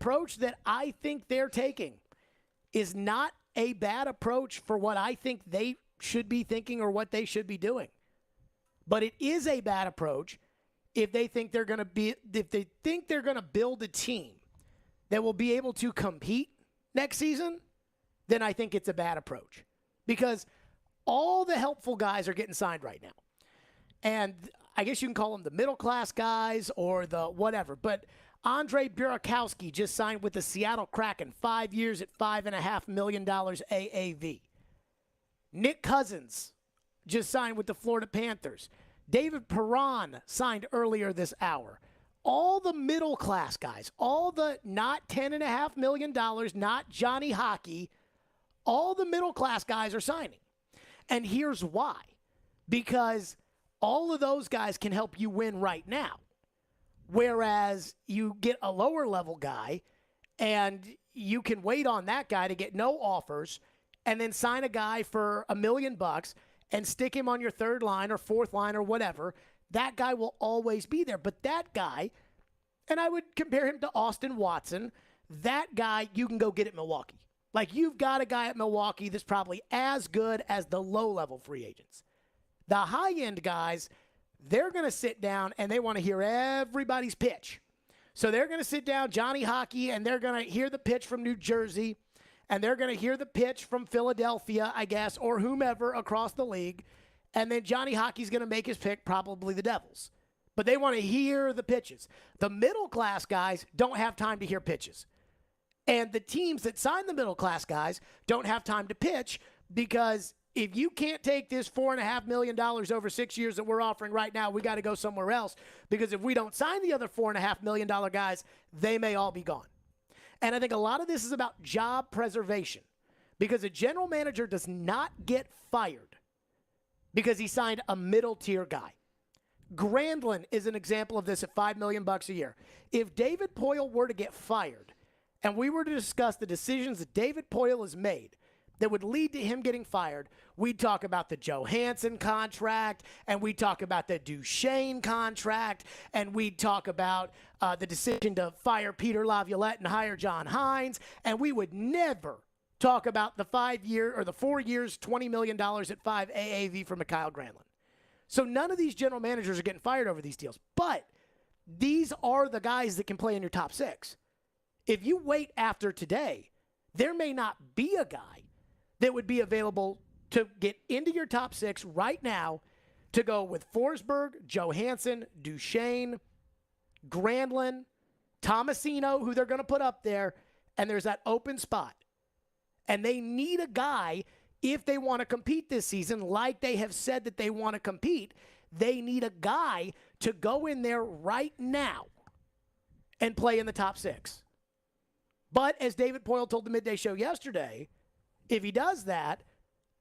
approach that I think they're taking is not a bad approach for what I think they should be thinking or what they should be doing. But it is a bad approach if they think they're going to build a team that will be able to compete next season, then I think it's a bad approach. Because all the helpful guys are getting signed right now. And I guess you can call them the middle-class guys or the whatever. But Andre Burakovsky just signed with the Seattle Kraken, 5 years at $5.5 million AAV. Nick Cousins just signed with the Florida Panthers. David Perron signed earlier this hour. All the middle-class guys, all the not $10.5 million, not Johnny Hockey, all the middle-class guys are signing. And here's why. Because all of those guys can help you win right now. Whereas you get a lower-level guy, and you can wait on that guy to get no offers and then sign a guy for $1 million and stick him on your third line or fourth line or whatever. That guy will always be there. But that guy, and I would compare him to Austin Watson, that guy you can go get at Milwaukee. Like, you've got a guy at Milwaukee that's probably as good as the low-level free agents. The high-end guys, they're going to sit down and they want to hear everybody's pitch. So they're going to sit down, Johnny Hockey, and they're going to hear the pitch from New Jersey, and they're going to hear the pitch from Philadelphia, I guess, or whomever across the league. And then Johnny Hockey's going to make his pick, probably the Devils. But they want to hear the pitches. The middle-class guys don't have time to hear pitches. And the teams that sign the middle-class guys don't have time to pitch, because if you can't take this $4.5 million over 6 years that we're offering right now, we got to go somewhere else, because if we don't sign the other $4.5 million guys, they may all be gone. And I think a lot of this is about job preservation, because a general manager does not get fired because he signed a middle-tier guy. Granlund is an example of this at $5 million a year. If David Poile were to get fired, and we were to discuss the decisions that David Poile has made that would lead to him getting fired, we'd talk about the Johansson contract, and we'd talk about the Duchesne contract, and we'd talk about the decision to fire Peter Laviolette and hire John Hines, and we would never talk about the 4 years, $20 million at 5 AAV for Mikhail Granlund. So none of these general managers are getting fired over these deals, but these are the guys that can play in your top six. If you wait after today, there may not be a guy that would be available to get into your top six right now to go with Forsberg, Johansson, Duchesne, Granlund, Tomasino, who they're going to put up there, and there's that open spot. And they need a guy, if they want to compete this season, like they have said that they want to compete, they need a guy to go in there right now and play in the top six. But as David Poile told the Midday Show yesterday, if he does that,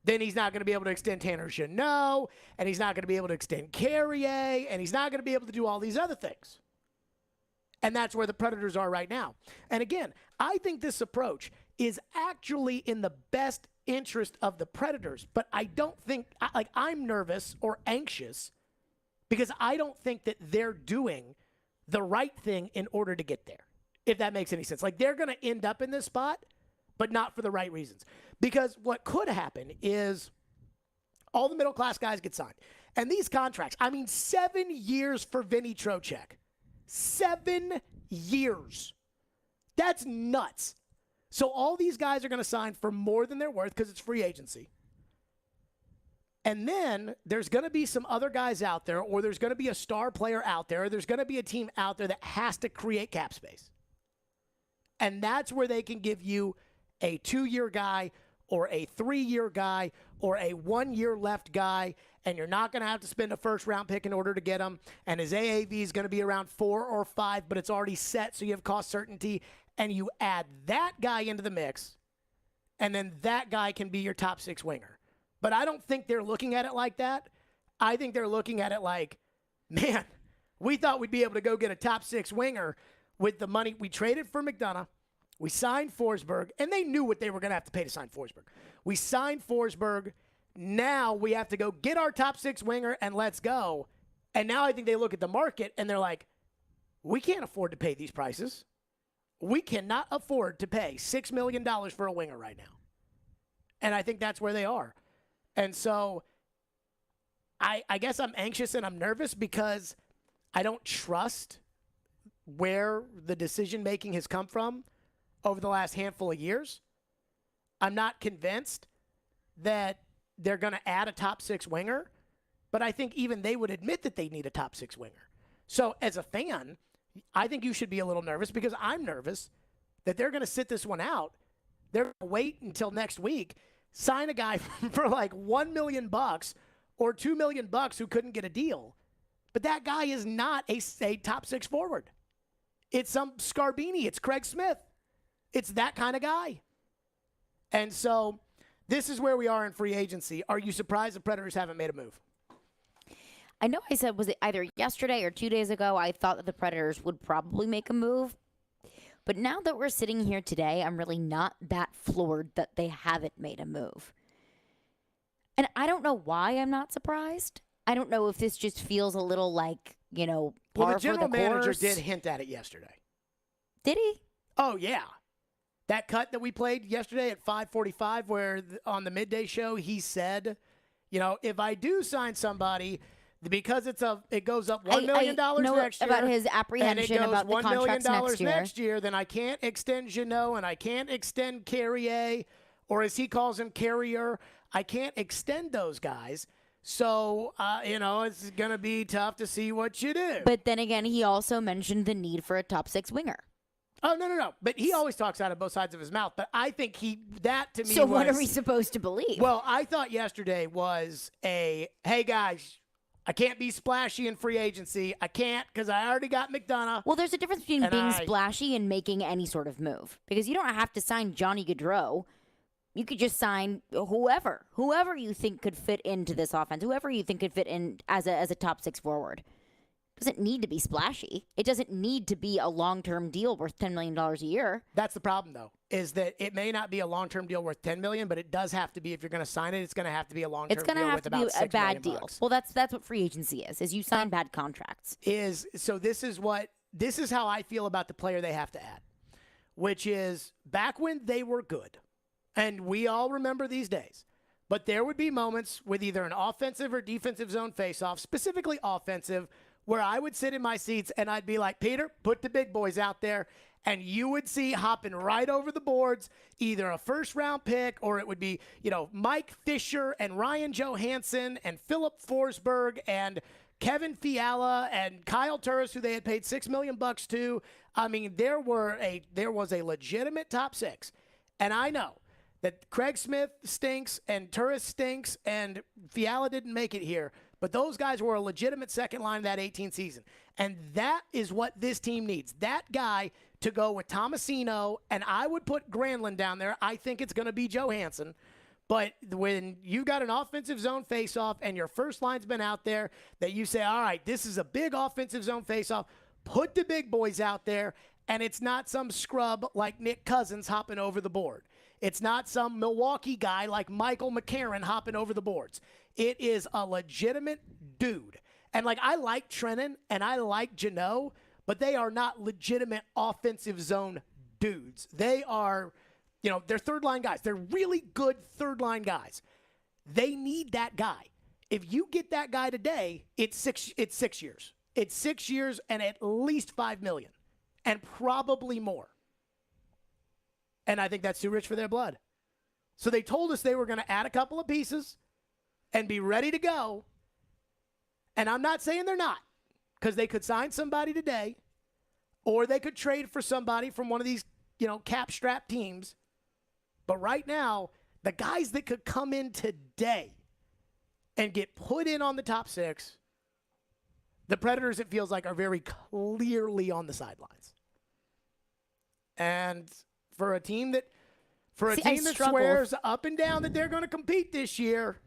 then he's not going to be able to extend Tanner Jeannot, and he's not going to be able to extend Carrier, and he's not going to be able to do all these other things. And that's where the Predators are right now. And again, I think this approach is actually in the best interest of the Predators, but I don't think, I'm nervous or anxious because I don't think that they're doing the right thing in order to get there. If that makes any sense. Like, they're going to end up in this spot, but not for the right reasons. Because what could happen is all the middle-class guys get signed. And these contracts, 7 years for Vinny Trocheck. 7 years. That's nuts. So all these guys are going to sign for more than they're worth because it's free agency. And then there's going to be some other guys out there, or there's going to be a star player out there, or there's going to be a team out there that has to create cap space. And that's where they can give you a 2-year guy or a 3-year guy or a 1-year left guy, and you're not going to have to spend a first-round pick in order to get him. And his AAV is going to be around 4 or 5, but it's already set, so you have cost certainty. And you add that guy into the mix, and then that guy can be your top 6 winger. But I don't think they're looking at it like that. I think they're looking at it like, man, we thought we'd be able to go get a top 6 winger with the money we traded for McDonough. We signed Forsberg, and they knew what they were going to have to pay to sign Forsberg. We signed Forsberg. Now we have to go get our top 6 winger, and let's go. And now I think they look at the market, and they're like, we can't afford to pay these prices. we cannot afford to pay $6 million for a winger right now. And I think that's where they are. And so I guess I'm anxious and I'm nervous because I don't trust where the decision-making has come from over the last handful of years. I'm not convinced that they're going to add a top 6 winger, but I think even they would admit that they need a top 6 winger. So as a fan, I think you should be a little nervous because I'm nervous that they're going to sit this one out. They're going to wait until next week, sign a guy for like $1 million or $2 million who couldn't get a deal. But that guy is not a top 6 forward. It's some Scarbini. It's Craig Smith. It's that kind of guy. And so this is where we are in free agency. Are you surprised the Predators haven't made a move? I know I said, was it either yesterday or 2 days ago, I thought that the Predators would probably make a move. But now that we're sitting here today, I'm really not that floored that they haven't made a move. And I don't know why I'm not surprised. I don't know if this just feels a little like, par well, the general for the manager course. did hint at it yesterday. Did he? Oh, yeah. That cut that we played yesterday at 5:45 where on the midday show he said, if I do sign somebody, because it goes up $1 million next year. About his apprehension about the contracts next year, then I can't extend Jeannot and I can't extend Carrier, or as he calls him, Carrier. I can't extend those guys. So, it's going to be tough to see what you do. But then again, he also mentioned the need for a top 6 winger. Oh, no. But he always talks out of both sides of his mouth. But I think that to me So what are we supposed to believe? Well, I thought yesterday was hey, guys, I can't be splashy in free agency. I can't because I already got McDonough. Well, there's a difference between being splashy and making any sort of move. Because you don't have to sign Johnny Gaudreau. You could just sign whoever you think could fit into this offense, whoever you think could fit in as a top 6 forward. It doesn't need to be splashy. It doesn't need to be a long-term deal worth $10 million a year. That's the problem, though, is that it may not be a long-term deal worth $10 million, but it does have to be. If you're going to sign it, it's going to have to be a long-term deal with about $6 million. It's going to have to be a bad deal. Well, that's what free agency is you sign bad contracts. This is how I feel about the player they have to add, which is back when they were good. And we all remember these days. But there would be moments with either an offensive or defensive zone faceoff, specifically offensive, where I would sit in my seats and I'd be like, Peter, put the big boys out there. And you would see hopping right over the boards, either a first-round pick or it would be, Mike Fisher and Ryan Johansson and Philip Forsberg and Kevin Fiala and Kyle Turris, who they had paid $6 million to. I mean, there was a legitimate top 6. And I know that Craig Smith stinks and Turris stinks and Fiala didn't make it here. But those guys were a legitimate second line of that 18 season. And that is what this team needs. That guy to go with Tomasino, and I would put Granlund down there. I think it's going to be Johansson. But when you got an offensive zone faceoff and your first line's been out there, that you say, all right, this is a big offensive zone faceoff, put the big boys out there, and it's not some scrub like Nick Cousins hopping over the board. It's not some Milwaukee guy like Michael McCarron hopping over the boards. It is a legitimate dude. And, I like Trennan and I like Jeannot, but they are not legitimate offensive zone dudes. They are, they're third-line guys. They're really good third-line guys. They need that guy. If you get that guy today, it's 6 years. It's 6 years and at least $5 million, and probably more. And I think that's too rich for their blood. So they told us they were going to add a couple of pieces and be ready to go. And I'm not saying they're not, because they could sign somebody today, or they could trade for somebody from one of these, cap-strapped teams. But right now, the guys that could come in today and get put in on the top 6, the Predators, it feels like, are very clearly on the sidelines. And for a team that swears up and down that they're going to compete this year,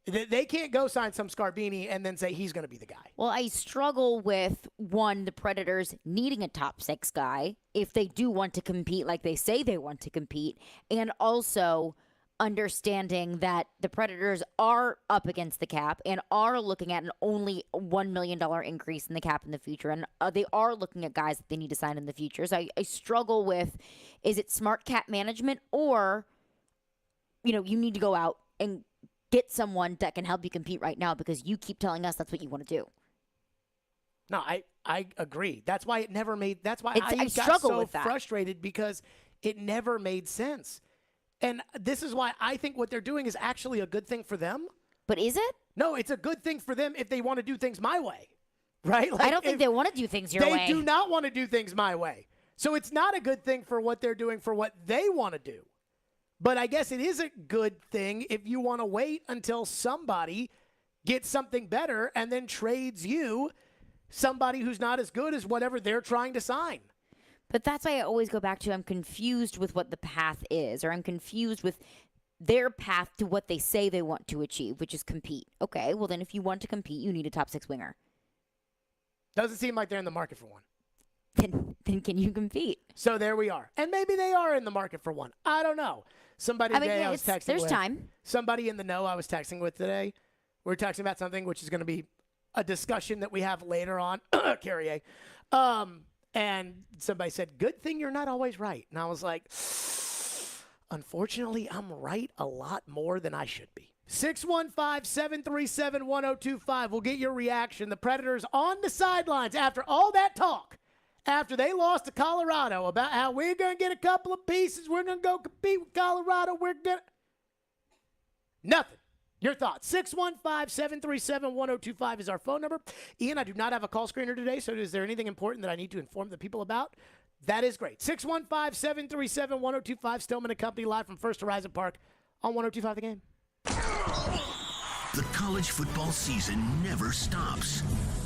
they can't go sign some Scarbini and then say he's going to be the guy. Well, I struggle with, one, the Predators needing a top 6 guy if they do want to compete like they say they want to compete. And also, understanding that the Predators are up against the cap and are looking at an only $1 million increase in the cap in the future. And they are looking at guys that they need to sign in the future. So I struggle with, is it smart cap management, or, you need to go out and get someone that can help you compete right now because you keep telling us that's what you want to do. No, I agree. That's why it never made. That's why I got struggle so with that. frustrated, because it never made sense. And this is why I think what they're doing is actually a good thing for them. But is it? No, it's a good thing for them if they want to do things my way, right? I don't think they want to do things your way. They do not want to do things my way. So it's not a good thing for what they're doing for what they want to do. But I guess it is a good thing if you want to wait until somebody gets something better and then trades you somebody who's not as good as whatever they're trying to sign. But that's why I always go back to, I'm confused with what the path is, or I'm confused with their path to what they say they want to achieve, which is compete. Okay, well then if you want to compete, you need a top 6 winger. Doesn't seem like they're in the market for one. Then can you compete? So there we are. And maybe they are in the market for one. I don't know. Somebody today I was texting there's with. time. Somebody in the know I was texting with today. We were texting about something which is going to be a discussion that we have later on. Carrier. And somebody said, good thing you're not always right. And I was like, unfortunately, I'm right a lot more than I should be. 615-737-1025. We'll get your reaction. The Predators on the sidelines after all that talk, after they lost to Colorado about how we're going to get a couple of pieces, we're going to go compete with Colorado, nothing. Your thoughts. 615-737-1025 is our phone number. Ian, I do not have a call screener today, so is there anything important that I need to inform the people about? That is great. 615-737-1025, Stillman & Company, live from First Horizon Park on 102.5 The Game. The college football season never stops.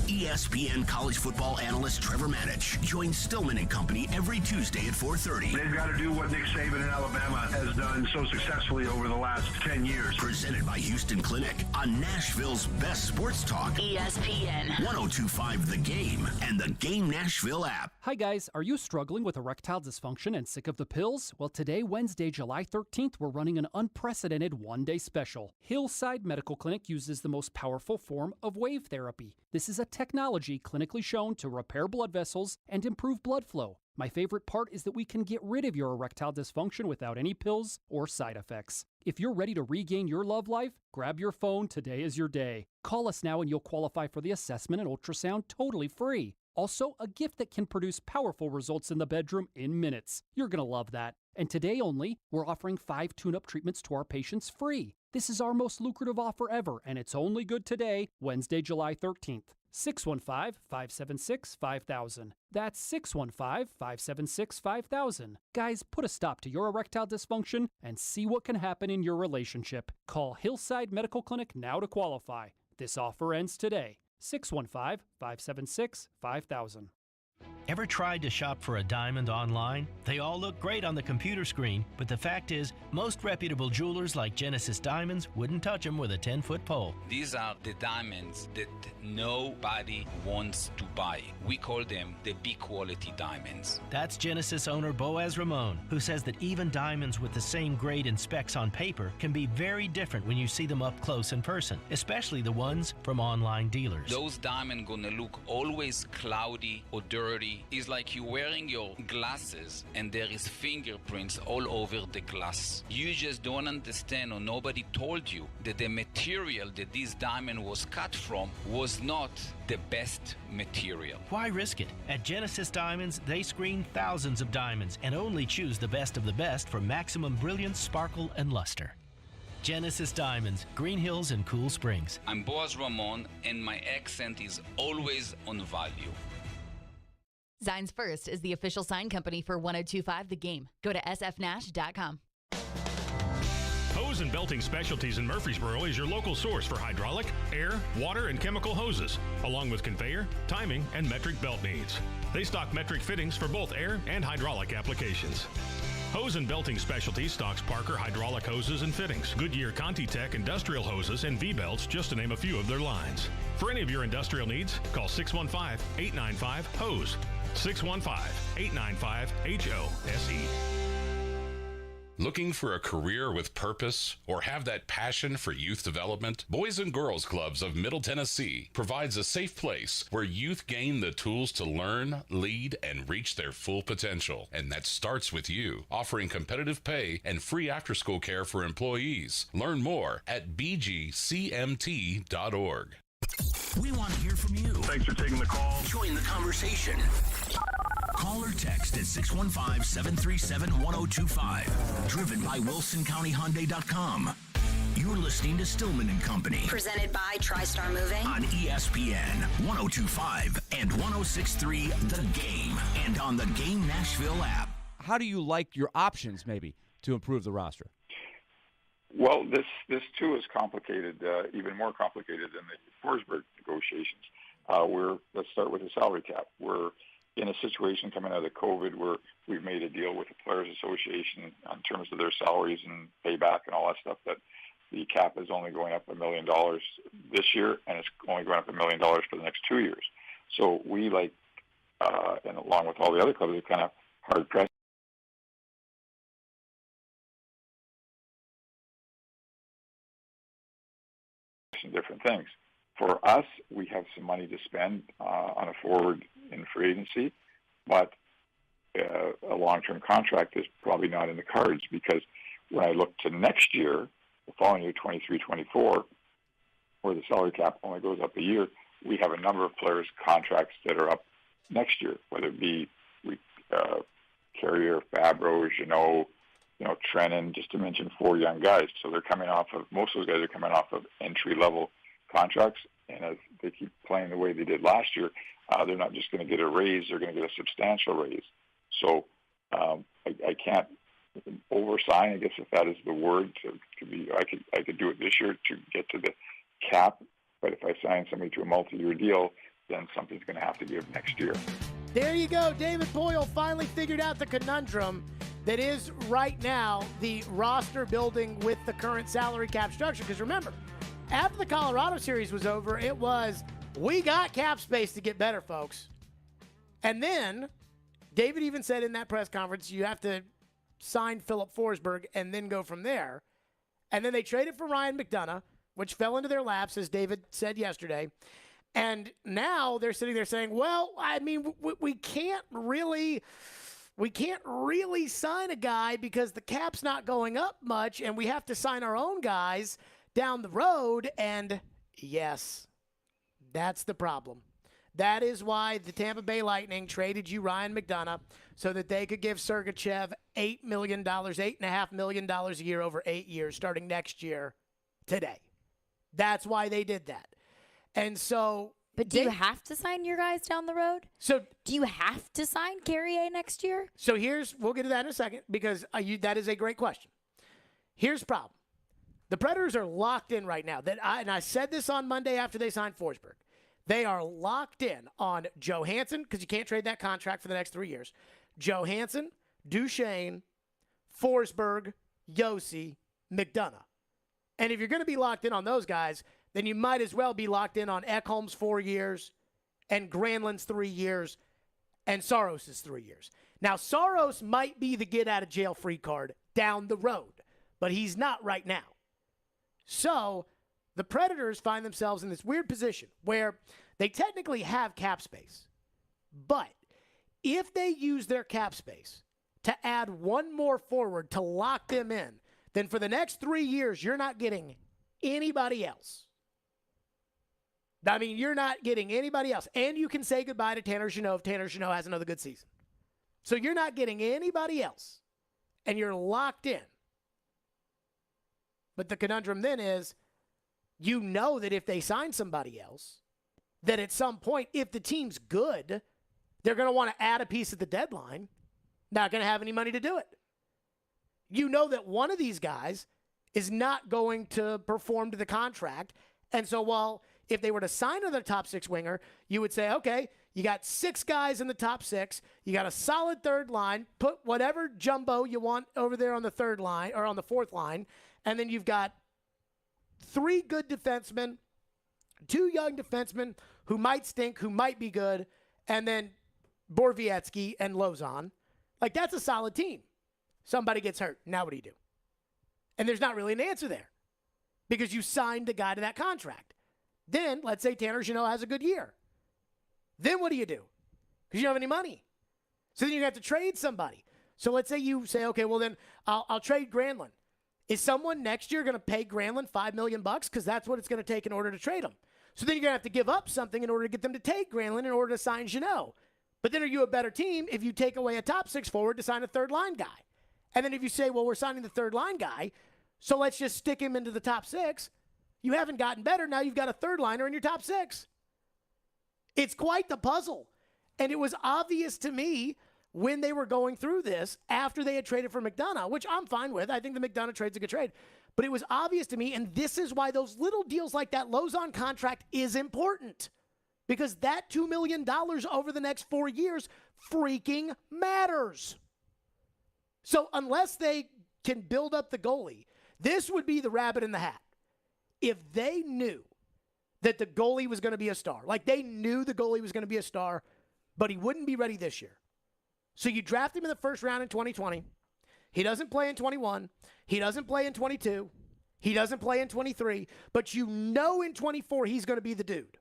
ESPN college football analyst Trevor Manich joins Stillman & Company every Tuesday at 4:30. They've got to do what Nick Saban in Alabama has done so successfully over the last 10 years. Presented by Houston Clinic on Nashville's best sports talk. ESPN 102.5 The Game and the Game Nashville app. Hi guys, are you struggling with erectile dysfunction and sick of the pills? Well, today, Wednesday, July 13th, we're running an unprecedented one-day special. Hillside Medical Clinic uses the most powerful form of wave therapy. This is a technology clinically shown to repair blood vessels and improve blood flow. My favorite part is that we can get rid of your erectile dysfunction without any pills or side effects. If you're ready to regain your love life, grab your phone. Today is your day. Call us now and you'll qualify for the assessment and ultrasound totally free. Also, a gift that can produce powerful results in the bedroom in minutes. You're going to love that. And today only, we're offering 5 tune-up treatments to our patients free. This is our most lucrative offer ever, and it's only good today, Wednesday, July 13th. 615-576-5000. That's 615-576-5000. Guys, put a stop to your erectile dysfunction and see what can happen in your relationship. Call Hillside Medical Clinic now to qualify. This offer ends today. 615-576-5000. Ever tried to shop for a diamond online? They all look great on the computer screen, but the fact is, most reputable jewelers like Genesis Diamonds wouldn't touch them with a 10-foot pole. These are the diamonds that nobody wants to buy. We call them the B-quality diamonds. That's Genesis owner Boaz Ramon, who says that even diamonds with the same grade and specs on paper can be very different when you see them up close in person, especially the ones from online dealers. Those diamonds gonna look always cloudy or dirty. It's like you're wearing your glasses and there is fingerprints all over the glass. You just don't understand, or nobody told you that the material that this diamond was cut from was not the best material. Why risk it? At Genesis Diamonds, they screen thousands of diamonds and only choose the best of the best for maximum brilliance, sparkle, and luster. Genesis Diamonds, Green Hills and Cool Springs. I'm Boaz Ramon, and my accent is always on value. Signs First is the official sign company for 102.5 The Game. Go to sfnash.com. Hose and Belting Specialties in Murfreesboro is your local source for hydraulic, air, water, and chemical hoses, along with conveyor, timing, and metric belt needs. They stock metric fittings for both air and hydraulic applications. Hose and Belting Specialties stocks Parker hydraulic hoses and fittings, Goodyear Conti-Tech industrial hoses, and V-belts, just to name a few of their lines. For any of your industrial needs, call 615-895-HOSE. 615-895-HOSE. Looking for a career with purpose or have that passion for youth development? Boys and Girls Clubs of Middle Tennessee provides a safe place where youth gain the tools to learn, lead, and reach their full potential. And that starts with you, offering competitive pay and free after-school care for employees. Learn more at bgcmt.org. We want to hear from you. Thanks for taking the call. Join the conversation. Call or text at 615-737-1025. Driven by WilsonCountyHyundai.com. You're listening to Stillman and Company. Presented by TriStar Moving. On ESPN 1025 and 1063 The Game. And on the Game Nashville app. How do you like your options, maybe, to improve the roster? Well, this too is complicated, even more complicated than the Forsberg negotiations. Let's start with the salary cap. We're in a situation coming out of COVID where we've made a deal with the Players Association in terms of their salaries and payback and all that stuff, that the cap is only going up $1 million this year, and it's only going up $1 million for the next 2 years. So we, and along with all the other clubs, are kind of hard-pressed different things. For us, we have some money to spend on a forward in free agency, but a long-term contract is probably not in the cards, because when I look to next year, the following year, 23-24, where the salary cap only goes up a year, we have a number of players' contracts that are up next year, whether it be Carrier, Fabro, Jeannot, Trennan, just to mention 4 young guys. So they're coming off of, most of those guys are coming off of entry-level contracts, and as they keep playing the way they did last year, they're not just going to get a raise, they're going to get a substantial raise. So I can't oversign, I guess, if that is the word. I could do it this year to get to the cap, but if I sign somebody to a multi-year deal, then something's going to have to give next year. There you go. David Boyle finally figured out the conundrum that is right now the roster building with the current salary cap structure. Because remember, after the Colorado series was over, it was, we got cap space to get better, folks. And then David even said in that press conference, you have to sign Philip Forsberg and then go from there. And then they traded for Ryan McDonough, which fell into their laps, as David said yesterday. And now they're sitting there saying, well, I mean, we can't really sign a guy because the cap's not going up much, and we have to sign our own guys down the road. And yes, that's the problem. That is why the Tampa Bay Lightning traded you Ryan McDonough so that they could give Sergachev $8 million, $8.5 million a year over 8 years, starting next year today. That's why they did that. And so, but do you have to sign your guys down the road? So do you have to sign Carrier next year? So we'll get to that in a second, because that is a great question. Here's the problem. The Predators are locked in right now. And I said this on Monday after they signed Forsberg. They are locked in on Johansson, because you can't trade that contract for the next 3 years. Johansson, Duchesne, Forsberg, Yossi, McDonough. And if you're going to be locked in on those guys, then you might as well be locked in on Ekholm's 4 years and Granlund's 3 years and Saros' 3 years. Now, Saros might be the get-out-of-jail-free card down the road, but he's not right now. So the Predators find themselves in this weird position where they technically have cap space, but if they use their cap space to add one more forward to lock them in, then for the next 3 years, you're not getting anybody else. I mean, you're not getting anybody else. And you can say goodbye to Tanner Jeannot if Tanner Jeannot has another good season. So you're not getting anybody else. And you're locked in. But the conundrum then is, you know that if they sign somebody else, that at some point, if the team's good, they're going to want to add a piece at the deadline. Not going to have any money to do it. You know that one of these guys is not going to perform to the contract. And so while if they were to sign another top six winger, you would say, okay, you got 6 guys in the top 6. You got a solid third line. Put whatever jumbo you want over there on the third line or on the fourth line. And then you've got 3 good defensemen, 2 young defensemen who might stink, who might be good, and then Borowiecki and Lozon. Like, that's a solid team. Somebody gets hurt. Now what do you do? And there's not really an answer there because you signed the guy to that contract. Then, let's say Tanner Jeannot has a good year. Then what do you do? Because you don't have any money. So then you have to trade somebody. So let's say you say, okay, well then I'll trade Granlund. Is someone next year going to pay Granlund $5 million? Because that's what it's going to take in order to trade him. So then you're going to have to give up something in order to get them to take Granlund in order to sign Jeannot. But then are you a better team if you take away a top 6 forward to sign a third line guy? And then if you say, well, we're signing the third line guy, so let's just stick him into the top 6, you haven't gotten better. Now you've got a third liner in your top 6. It's quite the puzzle. And it was obvious to me when they were going through this after they had traded for McDonough, which I'm fine with. I think the McDonough trade's a good trade. But it was obvious to me, and this is why those little deals like that Lozon contract is important. Because that $2 million over the next 4 years freaking matters. So unless they can build up the goalie, this would be the rabbit in the hat. If they knew that the goalie was going to be a star, like they knew the goalie was going to be a star, but he wouldn't be ready this year. So you draft him in the first round in 2020. He doesn't play in 21. He doesn't play in 22. He doesn't play in 23. But you know in 24 he's going to be the dude.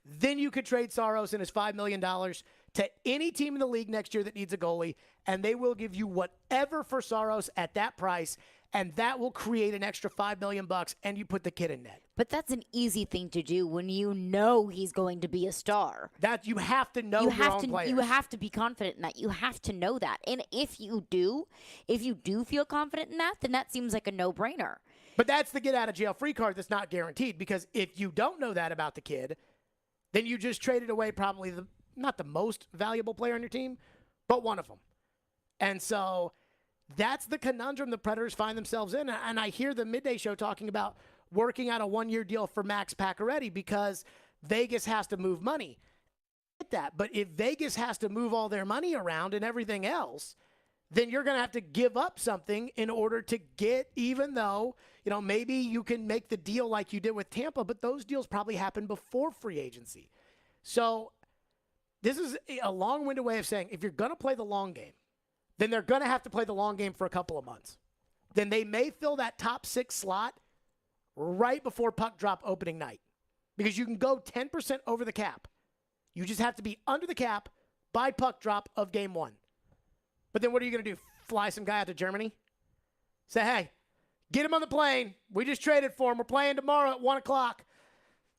Then you could trade Saros and his $5 million to any team in the league next year that needs a goalie, and they will give you whatever for Saros at that price, and that will create an extra $5 million, and you put the kid in net. But that's an easy thing to do when you know he's going to be a star. That you have to know your own players. You have to be confident in that. You have to know that. And if you do feel confident in that, then that seems like a no-brainer. But that's the get-out-of-jail-free card that's not guaranteed, because if you don't know that about the kid, then you just traded away probably not the most valuable player on your team, but one of them. And so that's the conundrum the Predators find themselves in. And I hear the Midday Show talking about working out a one-year deal for Max Pacioretty because Vegas has to move money. I get that. But if Vegas has to move all their money around and everything else, then you're going to have to give up something in order to get, even though, maybe you can make the deal like you did with Tampa, but those deals probably happen before free agency. So this is a long-winded way of saying if you're going to play the long game, then they're going to have to play the long game for a couple of months. Then they may fill that top 6 slot right before puck drop opening night because you can go 10% over the cap. You just have to be under the cap by puck drop of game 1. But then what are you going to do? Fly some guy out to Germany? Say, hey, get him on the plane. We just traded for him. We're playing tomorrow at 1 o'clock.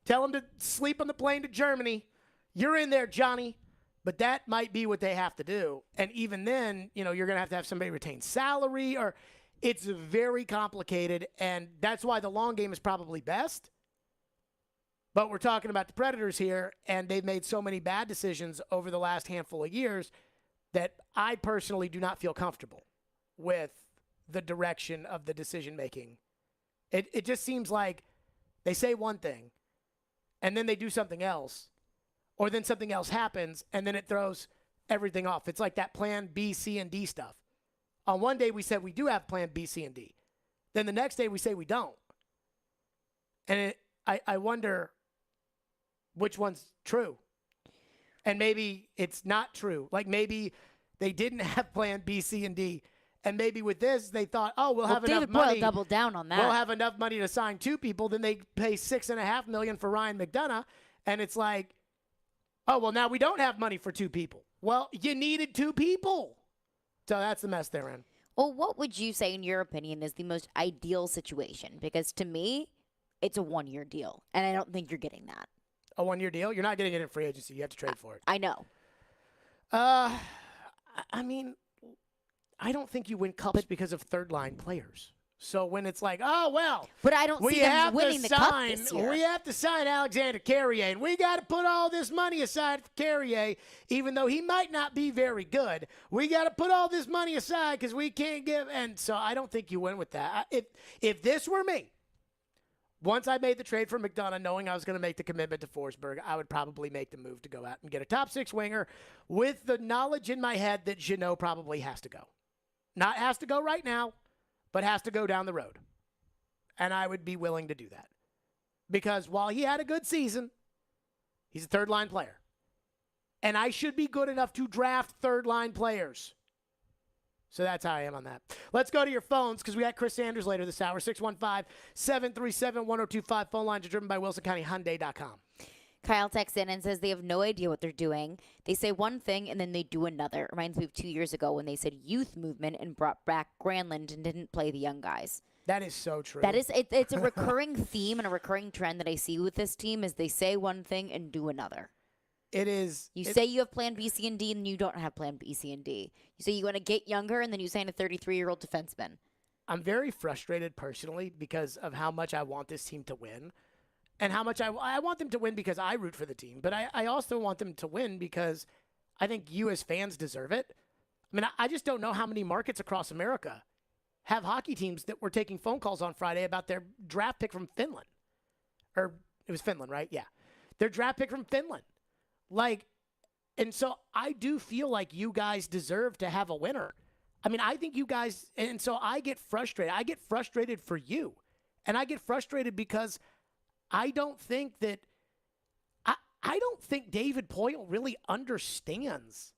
Tell him to sleep on the plane to Germany. You're in there, Johnny. But that might be what they have to do. And even then, you're going to have somebody retain salary, or it's very complicated. And that's why the long game is probably best. But we're talking about the Predators here, and they've made so many bad decisions over the last handful of years that I personally do not feel comfortable with the direction of the decision-making. It just seems like they say one thing, and then they do something else, or then something else happens, and then it throws everything off. It's like that plan B, C, and D stuff. On one day we said we do have plan B, C, and D. Then the next day we say we don't. And I wonder which one's true. And maybe it's not true. Like maybe they didn't have plan B, C, and D. And maybe with this, they thought, we'll have enough David money. Boyle doubled down on that. We'll have enough money to sign 2 people. Then they pay $6.5 million for Ryan McDonough. And it's like, now we don't have money for 2 people. Well, you needed 2 people. So that's the mess they're in. Well, what would you say, in your opinion, is the most ideal situation? Because to me, it's a 1-year deal. And I don't think you're getting that. A 1-year deal? You're not getting it in free agency. You have to trade for it. I know. I mean, I don't think you win cups because of third-line players. So when it's like, but I don't see them winning the cup this year. We have to sign Alexander Carrier, and we got to put all this money aside for Carrier, even though he might not be very good. We got to put all this money aside because we can't give. And so I don't think you win with that. If this were me, once I made the trade for McDonough, knowing I was going to make the commitment to Forsberg, I would probably make the move to go out and get a top 6 winger with the knowledge in my head that Jeannot probably has to go. Not has to go right now, but has to go down the road. And I would be willing to do that. Because while he had a good season, he's a third-line player. And I should be good enough to draft third-line players. So that's how I am on that. Let's go to your phones because we got Chris Sanders later this hour. 615-737-1025. Phone lines are driven by WilsonCountyHyundai.com. Kyle texts in and says they have no idea what they're doing. They say one thing and then they do another. It reminds me of 2 years ago when they said youth movement and brought back Granlund and didn't play the young guys. That is so true. That is, it's a recurring theme and a recurring trend that I see with this team is they say one thing and do another. It is. You say you have plan B, C, and D, and you don't have plan B, C, and D. You say you want to get younger, and then you sign a 33-year-old defenseman. I'm very frustrated personally because of how much I want this team to win and how much I want them to win because I root for the team. But I also want them to win because I think you as fans deserve it. I mean, I just don't know how many markets across America have hockey teams that were taking phone calls on Friday about their draft pick from Finland. Or it was Finland, right? Yeah. Their draft pick from Finland. And so I do feel like you guys deserve to have a winner. I mean, I think you guys, and so I get frustrated. I get frustrated for you. And I get frustrated because I don't think David Poyle really understands.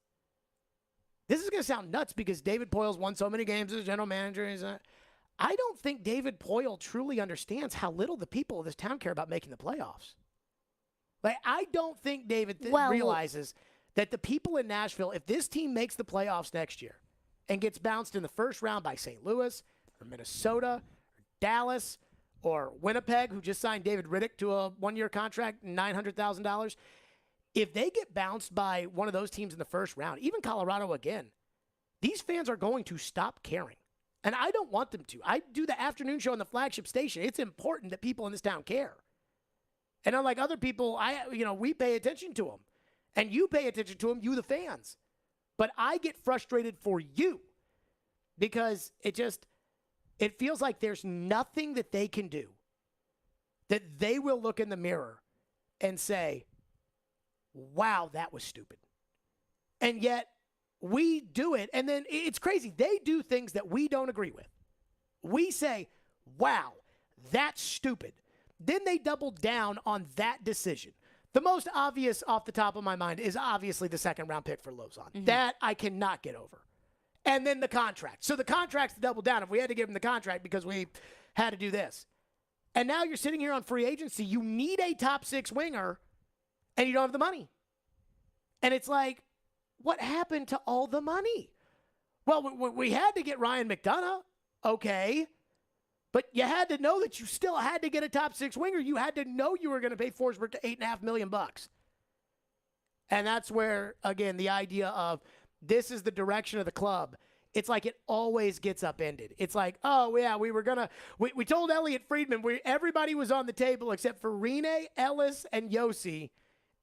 This is going to sound nuts because David Poyle's won so many games as general manager. I don't think David Poyle truly understands how little the people of this town care about making the playoffs. I don't think David realizes that the people in Nashville, if this team makes the playoffs next year and gets bounced in the first round by St. Louis or Minnesota or Dallas or Winnipeg, who just signed David Riddick to a one-year contract, $900,000, if they get bounced by one of those teams in the first round, even Colorado again, these fans are going to stop caring. And I don't want them to. I do the afternoon show on the flagship station. It's important that people in this town care. And unlike other people, we pay attention to them. And you pay attention to them, you the fans. But I get frustrated for you because it feels like there's nothing that they can do that they will look in the mirror and say, wow, that was stupid. And yet we do it. And then it's crazy. They do things that we don't agree with. We say, wow, that's stupid. Then they double down on that decision. The most obvious off the top of my mind is obviously the second-round pick for Lozon. Mm-hmm. That I cannot get over. And then the contract. So the contract's double down. If we had to give him the contract because we had to do this. And now you're sitting here on free agency. You need a top six winger, and you don't have the money. And it's like, what happened to all the money? Well, we had to get Ryan McDonough. Okay. But you had to know that you still had to get a top six winger. You had to know you were going to pay Forsberg to $8.5 million. And that's where, again, the idea of this is the direction of the club. It's like it always gets upended. It's like, oh, yeah, we told Elliot Friedman everybody was on the table except for Rene, Ellis, and Yossi.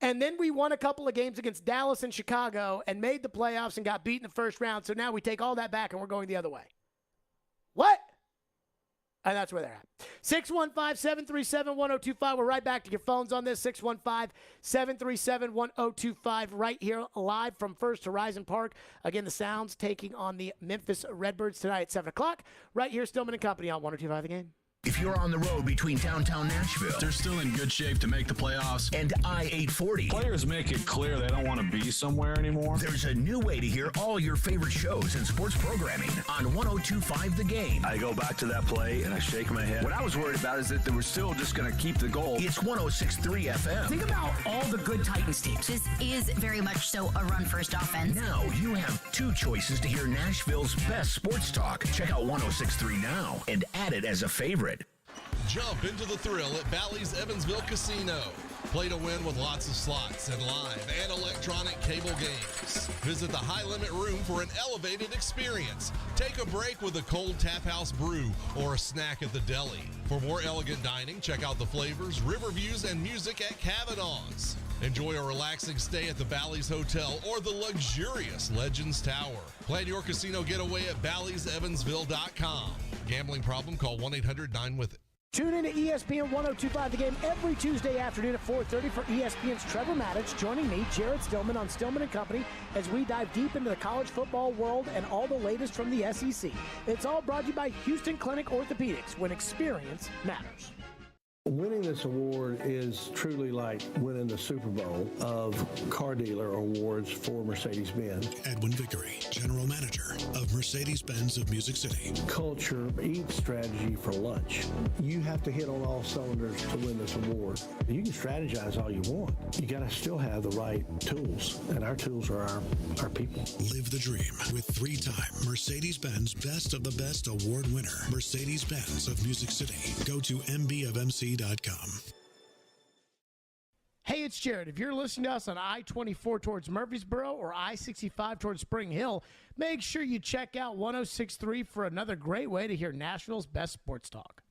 And then we won a couple of games against Dallas and Chicago and made the playoffs and got beat in the first round. So now we take all that back and we're going the other way. What? And that's where they're at. 615-737-1025. We're right back to your phones on this. 615-737-1025 right here live from First Horizon Park. Again, the Sounds taking on the Memphis Redbirds tonight at 7 o'clock. Right here, Stillman and Company on 102.5 The Game. If you're on the road between downtown Nashville, they're still in good shape to make the playoffs, and I-840. Players make it clear they don't want to be somewhere anymore. There's a new way to hear all your favorite shows and sports programming on 102.5 The Game. I go back to that play and I shake my head. What I was worried about is that they were still just going to keep the goal. It's 106.3 FM. Think about all the good Titans teams. This is very much so a run-first offense. Now you have two choices to hear Nashville's best sports talk. Check out 106.3 now and add it as a favorite. Jump into the thrill at Bally's Evansville Casino. Play to win with lots of slots and live and electronic cable games. Visit the High Limit Room for an elevated experience. Take a break with a cold tap house brew or a snack at the deli. For more elegant dining, check out the flavors, river views, and music at Kavanaugh's. Enjoy a relaxing stay at the Bally's Hotel or the luxurious Legends Tower. Plan your casino getaway at Bally'sEvansville.com. Gambling problem? Call 1-800-9-WITH-IT. Tune in to ESPN 102.5 The Game every Tuesday afternoon at 4:30 for ESPN's Trevor Maddich joining me, Jared Stillman, on Stillman & Company as we dive deep into the college football world and all the latest from the SEC. It's all brought to you by Houston Clinic Orthopedics, when experience matters. Winning this award is truly like winning the Super Bowl of car dealer awards for Mercedes-Benz. Edwin Vickery, General Manager of Mercedes-Benz of Music City. Culture eats strategy for lunch. You have to hit on all cylinders to win this award. You can strategize all you want. You got to still have the right tools, and our tools are our people. Live the dream with 3-time Mercedes-Benz Best of the Best award winner, Mercedes-Benz of Music City. Go to mbofmc.com. Hey, it's Jared. If you're listening to us on I-24 towards Murfreesboro or I-65 towards Spring Hill, make sure you check out 106.3 for another great way to hear Nashville's best sports talk.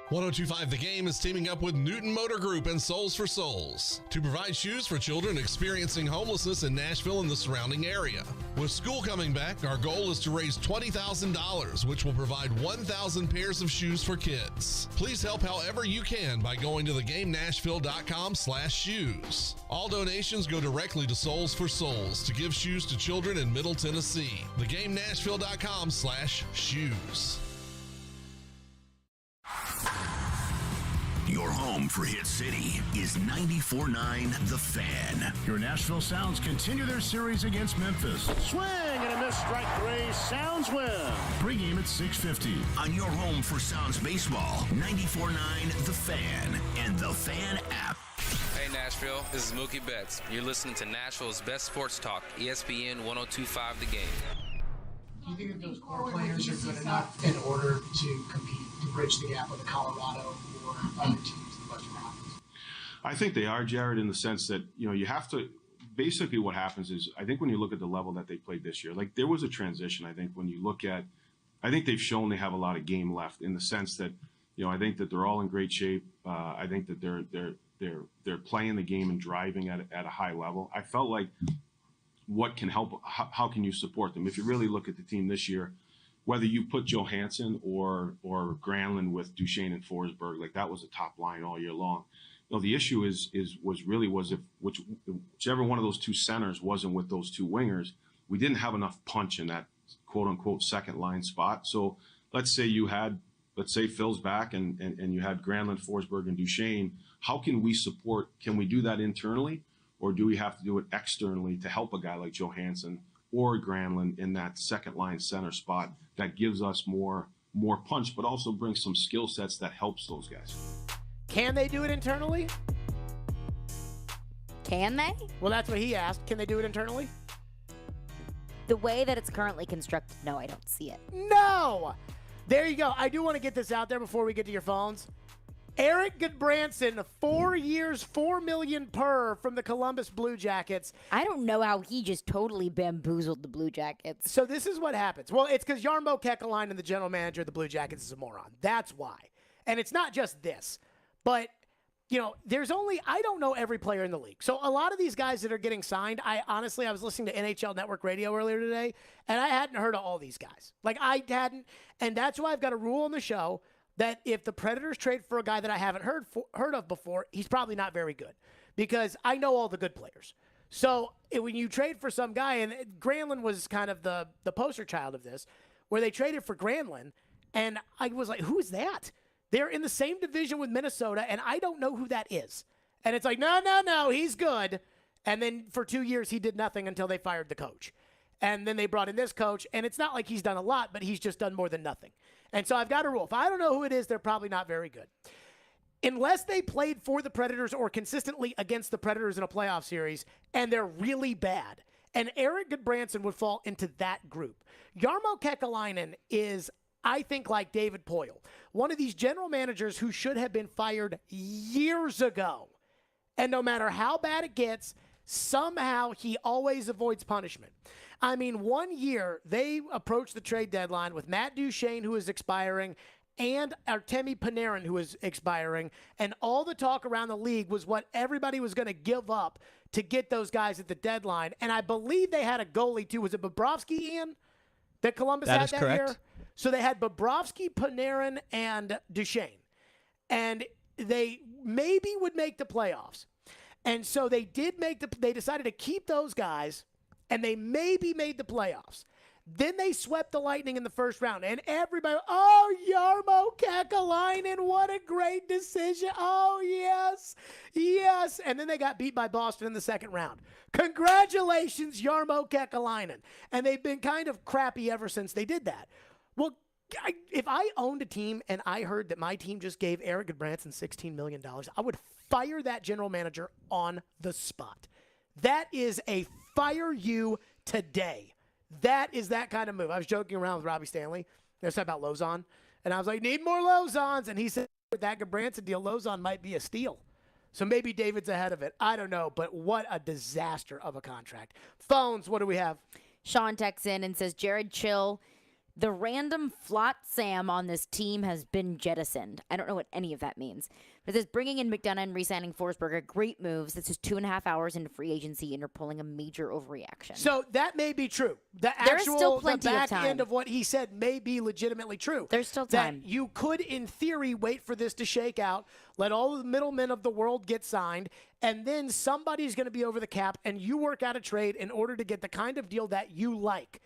102.5 The Game is teaming up with Newton Motor Group and Souls for Souls to provide shoes for children experiencing homelessness in Nashville and the surrounding area. With school coming back, our goal is to raise $20,000, which will provide 1,000 pairs of shoes for kids. Please help however you can by going to thegamenashville.com/shoes. All donations go directly to Souls for Souls to give shoes to children in Middle Tennessee. thegamenashville.com/shoes. Your home for Hit City is 94.9 The Fan. Your Nashville Sounds continue their series against Memphis. Swing and a miss, strike 3. Sounds win. Pregame at 6:50. On your home for Sounds baseball, 94.9 The Fan and The Fan app. Hey Nashville, this is Mookie Betts. You're listening to Nashville's best sports talk, ESPN 102.5 The Game. Do you think that those core players are good enough in order to compete, to bridge the gap with Colorado or other teams in the Western Conference? I think they are, Jared, in the sense that, you have to – basically what happens is I think when you look at the level that they played this year, like there was a transition. I think when you look at – I think they've shown they have a lot of game left in the sense that, I think that they're all in great shape. I think that they're playing the game and driving at a high level. I felt like – what can help, how can you support them? If you really look at the team this year, whether you put Johansson or Granlund with Duchesne and Forsberg, like that was a top line all year long. The issue was if whichever one of those two centers wasn't with those two wingers, we didn't have enough punch in that quote unquote second line spot. So let's say Phil's back and you had Granlund, Forsberg, and Duchesne. How can we support? Can we do that internally? Or do we have to do it externally to help a guy like Johansson or Granlund in that second line center spot that gives us more punch, but also brings some skill sets that helps those guys? Can they do it internally? Can they? Well, that's what he asked. Can they do it internally? The way that it's currently constructed, no, I don't see it. No! There you go. I do want to get this out there before we get to your phones. Eric Goodbranson, 4 years, $4 million per from the Columbus Blue Jackets. I don't know how he just totally bamboozled the Blue Jackets. So this is what happens. Well, it's because Jarmo Kekalainen, the general manager of the Blue Jackets, is a moron. That's why. And it's not just this. But, I don't know every player in the league. So a lot of these guys that are getting signed, I was listening to NHL Network Radio earlier today, and I hadn't heard of all these guys. Like, I hadn't. And that's why I've got a rule on the show that if the Predators trade for a guy that I haven't heard of before, he's probably not very good because I know all the good players. So when you trade for some guy, and Granlund was kind of the poster child of this, where they traded for Granlund, and I was like, who is that? They're in the same division with Minnesota, and I don't know who that is. And it's like, no, he's good. And then for 2 years, he did nothing until they fired the coach. And then they brought in this coach, and it's not like he's done a lot, but he's just done more than nothing. And so I've got a rule. If I don't know who it is, they're probably not very good. Unless they played for the Predators or consistently against the Predators in a playoff series, and they're really bad. And Eric Goodbranson would fall into that group. Jarmo Kekalainen is, I think, like David Poile, one of these general managers who should have been fired years ago. And no matter how bad it gets, somehow he always avoids punishment. I mean, 1 year they approached the trade deadline with Matt Duchesne, who is expiring, and Artemi Panarin, who is expiring, and all the talk around the league was what everybody was going to give up to get those guys at the deadline. And I believe they had a goalie, too. Was it Bobrovsky, Ian, that Columbus had that year? So they had Bobrovsky, Panarin, and Duchesne. And they maybe would make the playoffs. And so they decided to keep those guys, and they maybe made the playoffs. Then they swept the Lightning in the first round, and everybody, oh, Jarmo Kekalainen, what a great decision. Oh, yes, yes. And then they got beat by Boston in the second round. Congratulations, Jarmo Kekalainen. And they've been kind of crappy ever since they did that. Well, if I owned a team and I heard that my team just gave Eric Goodbranson $16 million, I would fire that general manager on the spot. That is a fire you today. That is that kind of move. I was joking around with Robbie Stanley. They were talking about Lozon. And I was like, need more Lozons. And he said, with that Goodbranson deal, Lozon might be a steal. So maybe David's ahead of it. I don't know. But what a disaster of a contract. Phones, what do we have? Sean texts in and says, Jared, chill. The random flot Sam on this team has been jettisoned. I don't know what any of that means. But this bringing in McDonough and re-signing Forsberg are great moves. This is 2.5 hours into free agency, and you're pulling a major overreaction. So that may be true. The back end of what he said may be legitimately true. There's still time. That you could, in theory, wait for this to shake out, let all the middlemen of the world get signed, and then somebody's going to be over the cap, and you work out a trade in order to get the kind of deal that you like.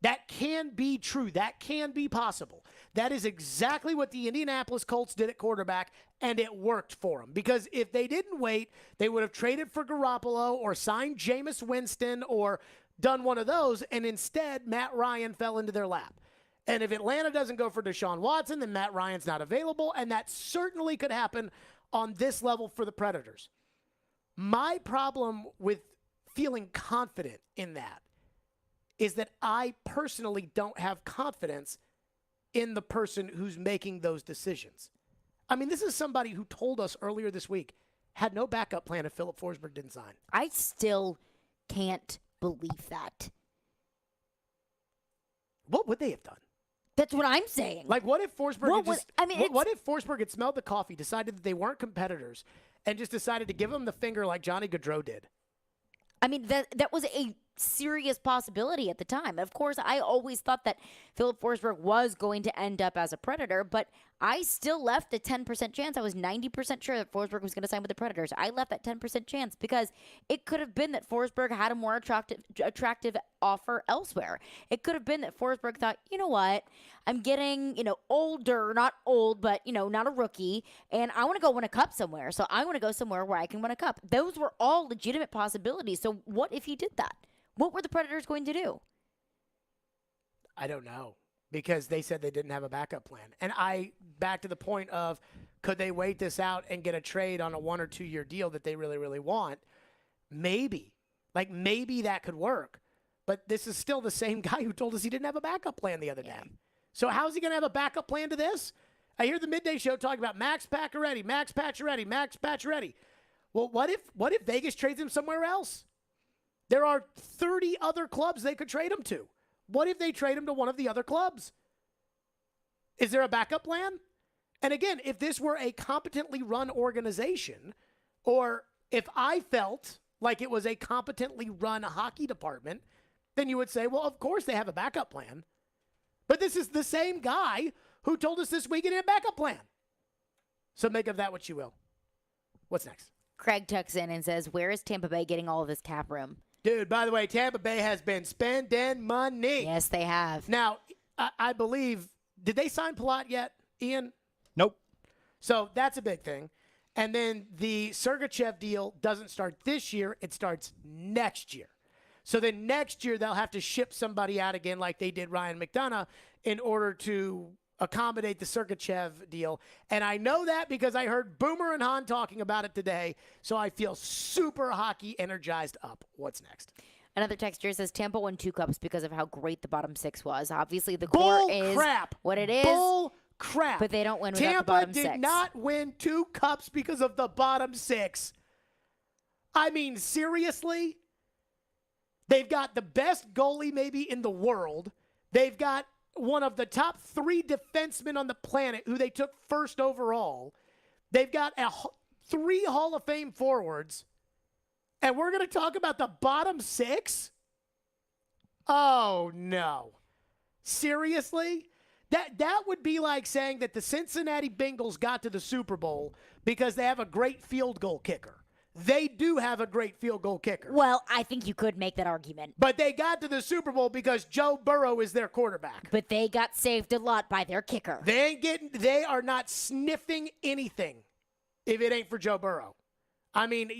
That can be true. That can be possible. That is exactly what the Indianapolis Colts did at quarterback, and it worked for them. Because if they didn't wait, they would have traded for Garoppolo or signed Jameis Winston or done one of those, and instead Matt Ryan fell into their lap. And if Atlanta doesn't go for Deshaun Watson, then Matt Ryan's not available, and that certainly could happen on this level for the Predators. My problem with feeling confident in that is that I personally don't have confidence in the person who's making those decisions. I mean, this is somebody who told us earlier this week had no backup plan if Philip Forsberg didn't sign. I still can't believe that. What would they have done? That's what I'm saying. Like, what if Forsberg what if Forsberg had smelled the coffee, decided that they weren't competitors, and just decided to give him the finger like Johnny Gaudreau did? I mean, that was a serious possibility at the time. Of course, I always thought that Philip Forsberg was going to end up as a Predator, but I still left the 10% chance. I was 90% sure that Forsberg was going to sign with the Predators. I left that 10% chance because it could have been that Forsberg had a more attractive offer elsewhere. It could have been that Forsberg thought, you know what, I'm getting, older, not old, but, not a rookie, and I want to go win a cup somewhere. So I want to go somewhere where I can win a cup. Those were all legitimate possibilities. So what if he did that? What were the Predators going to do? I don't know, because they said they didn't have a backup plan. And back to the point of, could they wait this out and get a trade on a 1 or 2 year deal that they really, really want? Maybe. Maybe that could work. But this is still the same guy who told us he didn't have a backup plan the other day. So how's he going to have a backup plan to this? I hear the midday show talking about Max Pacioretty, Max Pacioretty, Max Pacioretty. Well, what if Vegas trades him somewhere else? There are 30 other clubs they could trade him to. What if they trade him to one of the other clubs? Is there a backup plan? And again, if this were a competently run organization, or if I felt like it was a competently run hockey department, then you would say, well, of course they have a backup plan. But this is the same guy who told us this week he didn't have a backup plan. So make of that what you will. What's next? Craig tucks in and says, where is Tampa Bay getting all of this cap room? Dude, by the way, Tampa Bay has been spending money. Yes, they have. Now, I believe, did they sign Palat yet, Ian? Nope. So that's a big thing. And then the Sergachev deal doesn't start this year. It starts next year. So then next year they'll have to ship somebody out again like they did Ryan McDonough in order to accommodate the Sergachev deal. And I know that because I heard Boomer and Han talking about it today, so I feel super hockey energized up. What's next? Another texter says Tampa won 2 cups because of how great the bottom 6 was. Obviously, the core is what it is. Bull crap. But they don't win without the bottom 6. Tampa did not win 2 cups because of the bottom 6. I mean, seriously? They've got the best goalie maybe in the world. They've got one of the top 3 defensemen on the planet who they took first overall. They've got 3 Hall of Fame forwards. And we're going to talk about the bottom 6? Oh, no. Seriously? That would be like saying that the Cincinnati Bengals got to the Super Bowl because they have a great field goal kicker. they do have a great field goal kicker. Well, I think you could make that argument. But they got to the Super Bowl because Joe Burrow is their quarterback. But they got saved a lot by their kicker. They are not sniffing anything if it ain't for Joe Burrow. I mean,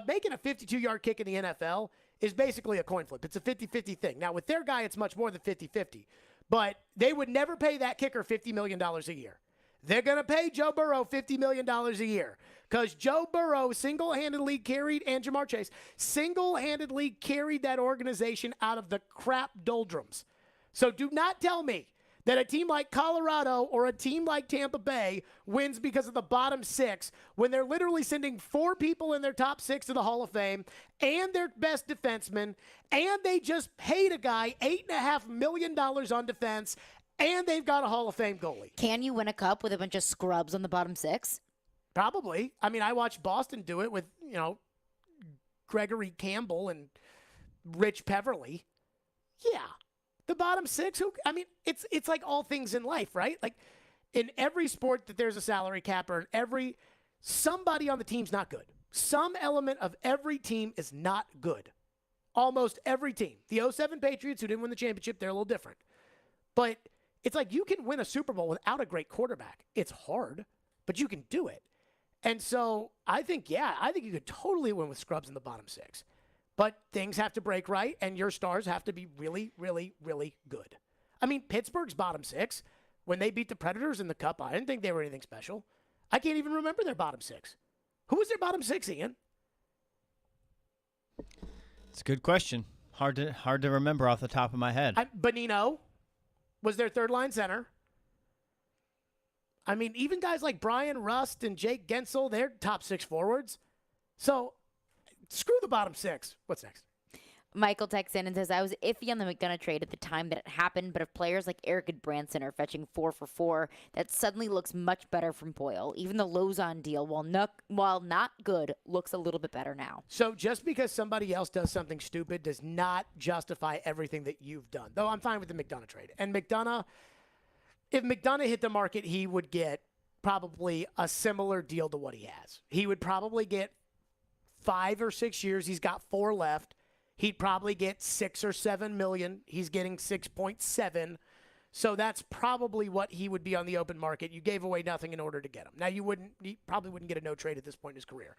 making a 52-yard kick in the NFL is basically a coin flip. It's a 50-50 thing. Now, with their guy, it's much more than 50-50. But they would never pay that kicker $50 million a year. They're going to pay Joe Burrow $50 million a year because Joe Burrow single-handedly carried, and Jamar Chase, single-handedly carried that organization out of the crap doldrums. So do not tell me that a team like Colorado or a team like Tampa Bay wins because of the bottom six when they're literally sending 4 people in their top 6 to the Hall of Fame and their best defenseman, and they just paid a guy $8.5 million on defense, and they've got a Hall of Fame goalie. Can you win a cup with a bunch of scrubs on the bottom 6? Probably. I mean, I watched Boston do it with, Gregory Campbell and Rich Peverly. Yeah. The bottom 6, it's like all things in life, right? Like in every sport that there's a salary cap, or somebody on the team's not good. Some element of every team is not good. Almost every team. The 2007 Patriots, who didn't win the championship, they're a little different. But it's like you can win a Super Bowl without a great quarterback. It's hard, but you can do it. And so I think you could totally win with scrubs in the bottom 6. But things have to break right, and your stars have to be really, really, really good. I mean, Pittsburgh's bottom 6, when they beat the Predators in the Cup, I didn't think they were anything special. I can't even remember their bottom 6. Who was their bottom 6, Ian? It's a good question. Hard to remember off the top of my head. Bonino was their third-line center. I mean, even guys like Brian Rust and Jake Gensel, they're top 6 forwards. So screw the bottom 6. What's next? Michael texts in and says, I was iffy on the McDonough trade at the time that it happened, but if players like Eric Goodbranson are fetching 4 for 4, that suddenly looks much better from Boyle. Even the Lozon deal, while not good, looks a little bit better now. So just because somebody else does something stupid does not justify everything that you've done. Though I'm fine with the McDonough trade. And if McDonough hit the market, he would get probably a similar deal to what he has. He would probably get 5 or 6 years. He's got 4 left. He'd probably get $6 or $7 million. He's getting 6.7. So that's probably what he would be on the open market. You gave away nothing in order to get him. Now he probably wouldn't get a no trade at this point in his career.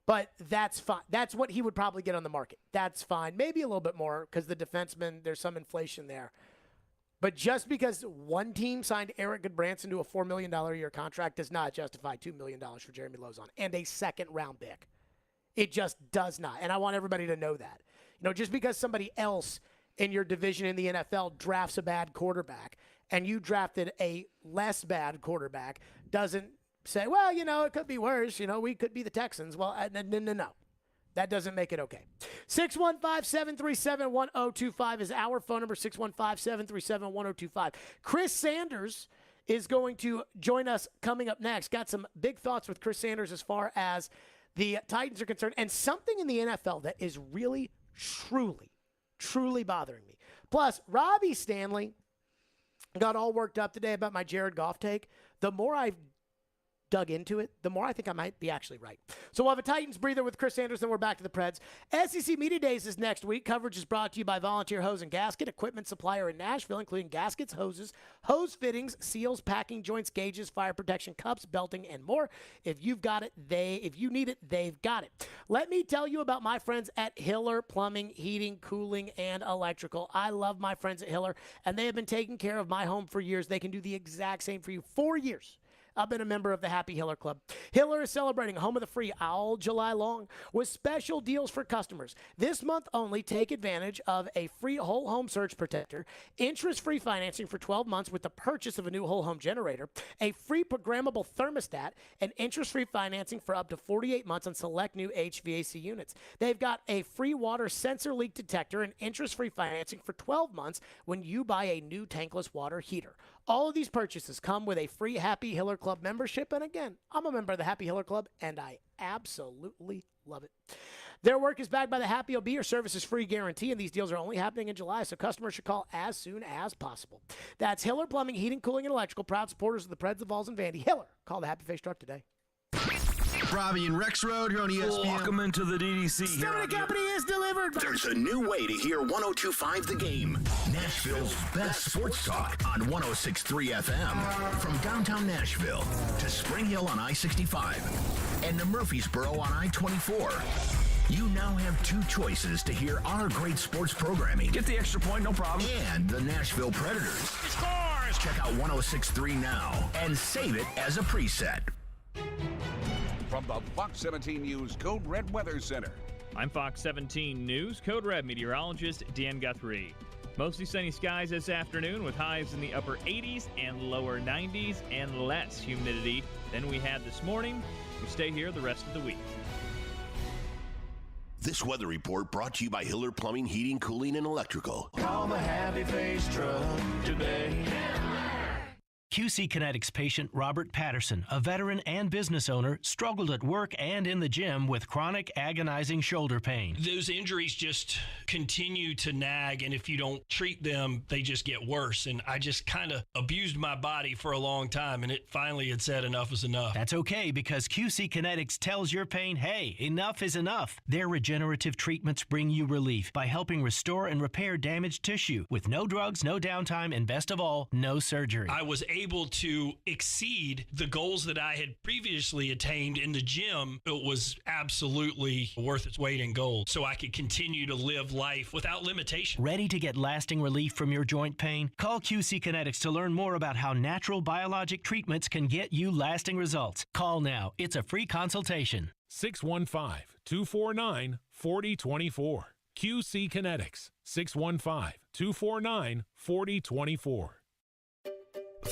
But that's fine. That's what he would probably get on the market. That's fine. Maybe a little bit more because the defenseman, there's some inflation there. But just because one team signed Eric Goodbranson to a $4 million a year contract does not justify $2 million for Jeremy Lozon and a second-round pick. It just does not. And I want everybody to know that. Just because somebody else in your division in the NFL drafts a bad quarterback and you drafted a less bad quarterback doesn't say, well, it could be worse. We could be the Texans. Well, no. That doesn't make it okay. 615-737-1025 is our phone number, 615-737-1025. Chris Sanders is going to join us coming up next. Got some big thoughts with Chris Sanders as far as the Titans are concerned, and something in the NFL that is really, truly bothering me. Plus, Robbie Stanley got all worked up today about my Jared Goff take. The more I've dug into it, the more I think I might be actually right. So we'll have a Titans breather with Chris Sanders, then we're back to the Preds. SEC Media Days is next week. Coverage is brought to you by Volunteer Hose and Gasket, equipment supplier in Nashville, including gaskets, hoses, hose fittings, seals, packing joints, gauges, fire protection, cups, belting, and more. If you need it, they've got it. Let me tell you about my friends at Hiller Plumbing, Heating, Cooling, and Electrical. I love my friends at Hiller, and they have been taking care of my home for years. They can do the exact same for you. 4 years. I've been a member of the Happy Hiller Club. Hiller is celebrating Home of the Free all July long with special deals for customers. This month only, take advantage of a free whole home surge protector, interest-free financing for 12 months with the purchase of a new whole home generator, a free programmable thermostat, and interest-free financing for up to 48 months on select new HVAC units. They've got a free water sensor leak detector and interest-free financing for 12 months when you buy a new tankless water heater. All of these purchases come with a free Happy Hiller Club membership. And again, I'm a member of the Happy Hiller Club, and I absolutely love it. Their work is backed by the Happy OB or services free guarantee, and these deals are only happening in July, so customers should call as soon as possible. That's Hiller Plumbing, Heating, Cooling, and Electrical, proud supporters of the Preds, the Vols, and Vandy. Hiller, call the Happy Face Truck today. Robbie and Rex Road here on ESPN. Welcome into the DDC. Stillman Company is delivered. There's a new way to hear 102.5 The Game. Nashville's best sports talk on 106.3 FM. From downtown Nashville to Spring Hill on I-65 and to Murfreesboro on I-24. You now have two choices to hear our great sports programming. Get the extra point, no problem. And the Nashville Predators. He scores! Check out 106.3 now and save it as a preset. From the Fox 17 News Code Red Weather Center. I'm Fox 17 News Code Red meteorologist Dan Guthrie. Mostly sunny skies this afternoon with highs in the upper 80s and lower 90s and less humidity than we had this morning. We stay here the rest of the week. This weather report brought to you by Hiller Plumbing, Heating, Cooling, and Electrical. Call the Happy Face Truck today. QC Kinetics patient Robert Patterson, a veteran and business owner, struggled at work and in the gym with chronic agonizing shoulder pain. Those injuries just continue to nag, and if you don't treat them, they just get worse. And I just kind of abused my body for a long time, and it finally had said enough is enough. That's okay, because QC Kinetics tells your pain, hey, enough is enough. Their regenerative treatments bring you relief by helping restore and repair damaged tissue with no drugs, no downtime, and best of all, no surgery. I was able to exceed the goals that I had previously attained in the gym. It was absolutely worth its weight in gold, so I could continue to live life without limitation. Ready to get lasting relief from your joint pain? Call QC Kinetics to learn more about how natural biologic treatments can get you lasting results. Call now. It's a free consultation. 615-249-4024. QC Kinetics. 615-249-4024.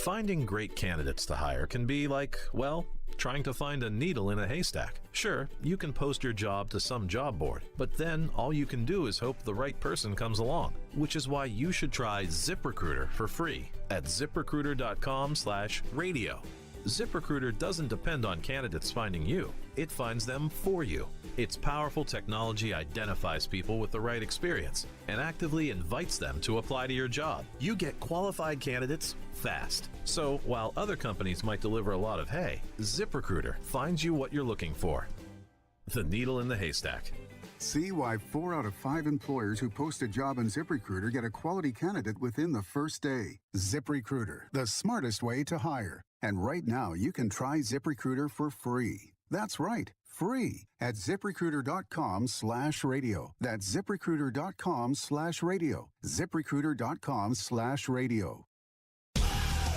Finding great candidates to hire can be like, well, trying to find a needle in a haystack. Sure, you can post your job to some job board, but then all you can do is hope the right person comes along, which is why you should try ZipRecruiter for free at ZipRecruiter.com/radio. ZipRecruiter doesn't depend on candidates finding you. It finds them for you. Its powerful technology identifies people with the right experience and actively invites them to apply to your job. You get qualified candidates fast. So while other companies might deliver a lot of hay, ZipRecruiter finds you what you're looking for. The needle in the haystack. See why 4 out of 5 employers who post a job on ZipRecruiter get a quality candidate within the first day. ZipRecruiter, the smartest way to hire. And right now, you can try ZipRecruiter for free. That's right, free at ZipRecruiter.com/radio. That's ZipRecruiter.com/radio. ZipRecruiter.com/radio.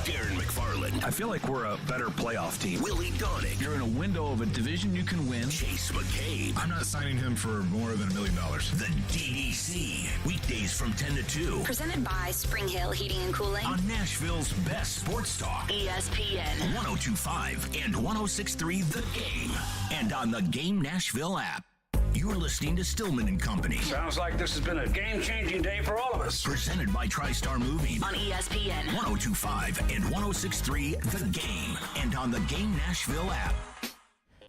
Darren McFarland. I feel like we're a better playoff team. Willie Donick. You're in a window of a division you can win. Chase McCabe. I'm not signing him for more than $1 million. The DDC. Weekdays from 10 to 2. Presented by Spring Hill Heating and Cooling. On Nashville's best sports talk. ESPN. 102.5 and 106.3 The Game. And on the Game Nashville app. You're listening to Stillman and Company. Sounds like this has been a game-changing day for all of us. Presented by TriStar Moving. On ESPN. 102.5 and 106.3 The Game. And on the Game Nashville app.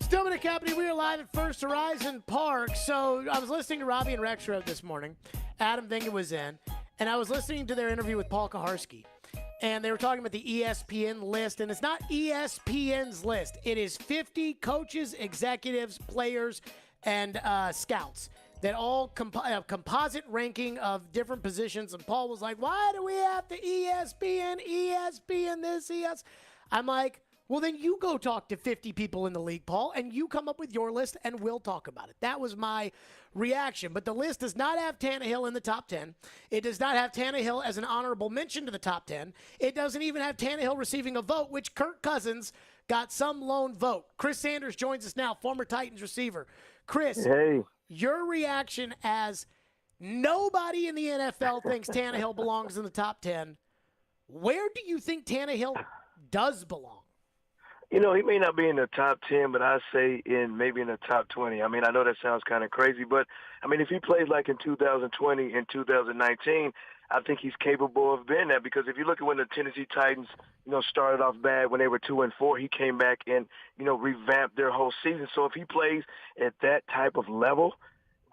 Stillman and Company, we are live at First Horizon Park. So I was listening to Robbie and Rex Road this morning. Adam Vingan was in. And I was listening to their interview with Paul Kaharski. And they were talking about the ESPN list. And it's not ESPN's list. It is 50 coaches, executives, players, and scouts that all composite ranking of different positions. And Paul was like, why do we have to ESPN this, ES? I'm like, well, then you go talk to 50 people in the league, Paul, and you come up with your list, and we'll talk about it. That was my reaction. But the list does not have Tannehill in the top 10. It does not have Tannehill as an honorable mention to the top 10. It doesn't even have Tannehill receiving a vote, which Kirk Cousins got some lone vote. Chris Sanders joins us now, former Titans receiver. Chris, hey. Your reaction as nobody in the NFL thinks Tannehill belongs in the top 10. Where do you think Tannehill does belong? You know, he may not be in the top 10, but I say maybe in the top 20. I mean, I know that sounds kind of crazy, but, I mean, if he plays like in 2020 and 2019, I think he's capable of being that, because if you look at when the Tennessee Titans, started off bad when they were 2-4, he came back and, revamped their whole season. So if he plays at that type of level,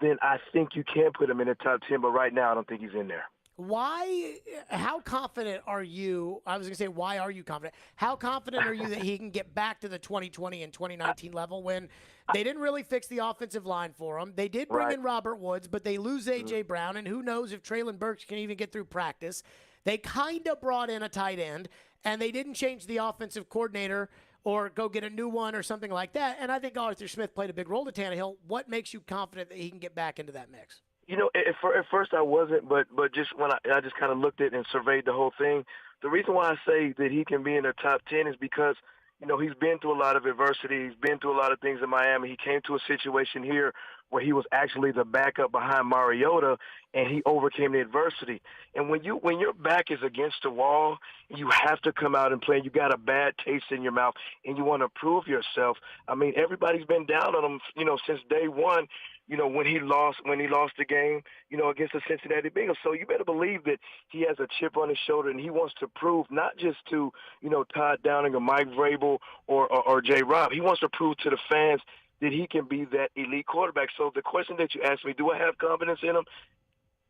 then I think you can put him in the top 10. But right now, I don't think he's in there. How confident are you? I was going to say, why are you confident? How confident are you that he can get back to the 2020 and 2019 level when they didn't really fix the offensive line for him? They did bring in Robert Woods, but they lose A.J. Brown, and who knows if Traylon Burks can even get through practice. They kind of brought in a tight end, and they didn't change the offensive coordinator or go get a new one or something like that. And I think Arthur Smith played a big role to Tannehill. What makes you confident that he can get back into that mix? You know, at first I wasn't, but just when I just kind of looked at and surveyed the whole thing, the reason why I say that he can be in the top 10 is because, you know, he's been through a lot of adversity. He's been through a lot of things in Miami. He came to a situation here where he was actually the backup behind Mariota, and he overcame the adversity. And when your back is against the wall, you have to come out and play. You got a bad taste in your mouth, and you want to prove yourself. I mean, everybody's been down on him, you know, since day one. You know, when he lost the game, you know, against the Cincinnati Bengals. So you better believe that he has a chip on his shoulder, and he wants to prove not just to, you know, Todd Downing or Mike Vrabel or Jay Robb. He wants to prove to the fans that he can be that elite quarterback. So the question that you asked me, do I have confidence in him?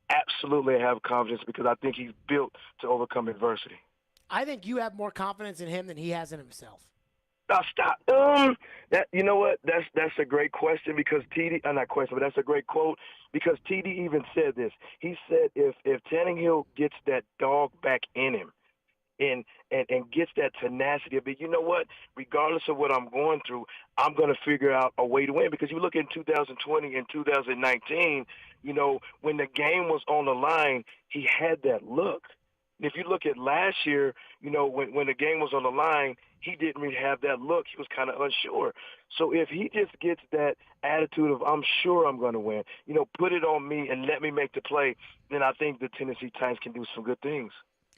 Absolutely, I have confidence because I think he's built to overcome adversity. I think you have more confidence in him than he has in himself. Oh, stop. That, you know what? That's a great question because TD. Not question, but that's a great quote because TD even said this. He said if Tannehill gets that dog back in him, and gets that tenacity of it, you know what? Regardless of what I'm going through, I'm going to figure out a way to win. Because you look in 2020 and 2019, you know, when the game was on the line, he had that look. And if you look at last year, you know, when the game was on the line, he didn't really have that look. He was kind of unsure. So if he just gets that attitude of I'm sure I'm going to win, you know, put it on me and let me make the play, then I think the Tennessee Titans can do some good things.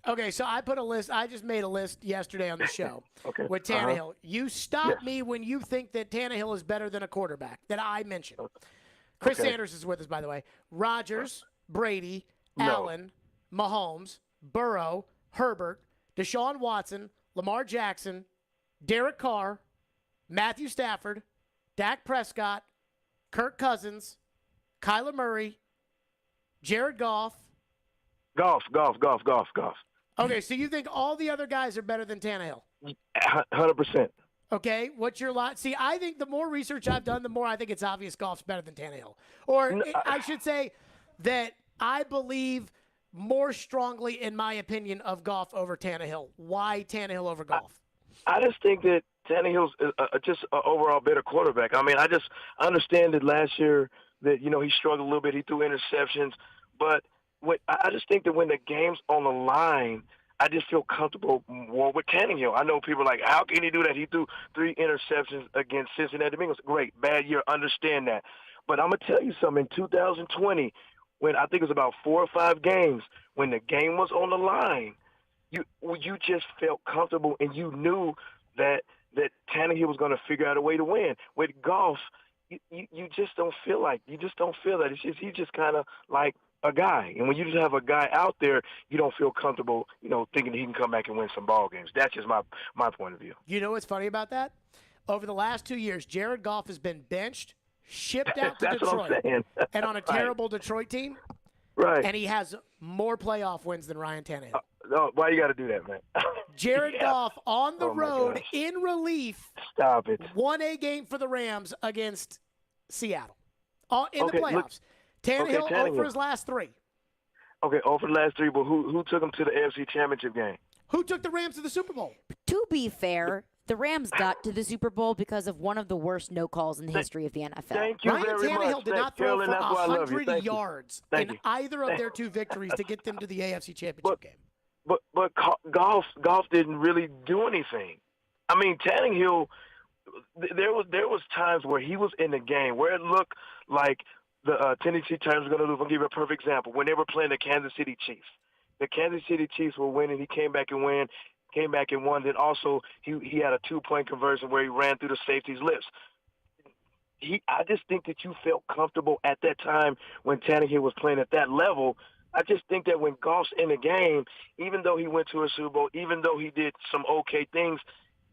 Okay, so I put a list. I just made a list yesterday on the show with Tannehill. Uh-huh. You stop me when you think that Tannehill is better than a quarterback that I mentioned. Chris Sanders is with us, by the way. Rodgers, Brady, Allen, Mahomes, Burrow, Herbert, Deshaun Watson, Lamar Jackson, Derek Carr, Matthew Stafford, Dak Prescott, Kirk Cousins, Kyler Murray, Jared Goff. Golf. Okay, so you think all the other guys are better than Tannehill? 100%. Okay, what's your lot? See, I think the more research I've done, the more I think it's obvious Goff's better than Tannehill. Or I should say that I believe more strongly, in my opinion, of Goff over Tannehill. Why Tannehill over Goff? I just think that Tannehill's just an overall better quarterback. I mean, I understand that last year that, you know, he struggled a little bit. He threw interceptions. But I just think that when the game's on the line, I just feel comfortable more with Tannehill. I know people are like, how can he do that? He threw 3 interceptions against Cincinnati Bengals. Great, bad year, understand that. But I'm going to tell you something. In 2020, when I think it was about 4 or 5 games, when the game was on the line, you just felt comfortable and you knew that Tannehill was going to figure out a way to win. With Goff, you just don't feel that. He's just kind of like a guy. And when you just have a guy out there, you don't feel comfortable, you know, thinking he can come back and win some ball games. That's just my point of view. You know what's funny about that? Over the last 2 years, Jared Goff has been benched, shipped out to That's Detroit, what I'm saying. and on a terrible Detroit team. Right. And he has more playoff wins than Ryan Tannehill. No, why you got to do that, man? Jared Goff on the road in relief. Stop it. Won a game for the Rams against Seattle in the playoffs. Look, Tannehill 0 for his last 3. Okay, 0 for the last 3, but who took him to the AFC Championship game? Who took the Rams to the Super Bowl? To be fair, the Rams got to the Super Bowl because of one of the worst no calls in the history of the NFL. Thank you Ryan very Tannehill much. did not throw for 100 Thank yards you. in either of their 2 victories to get them to the AFC Championship game. But Goff didn't really do anything. I mean, Tannehill, there was times where he was in the game where it looked like the Tennessee Titans were going to lose. I'll give you a perfect example. When they were playing the Kansas City Chiefs. The Kansas City Chiefs were winning. He came back and won. Then also he had a 2-point conversion where he ran through the safety's lips. I just think that you felt comfortable at that time when Tannehill was playing at that level. I just think that when Goff's in the game, even though he went to a Super Bowl, even though he did some okay things,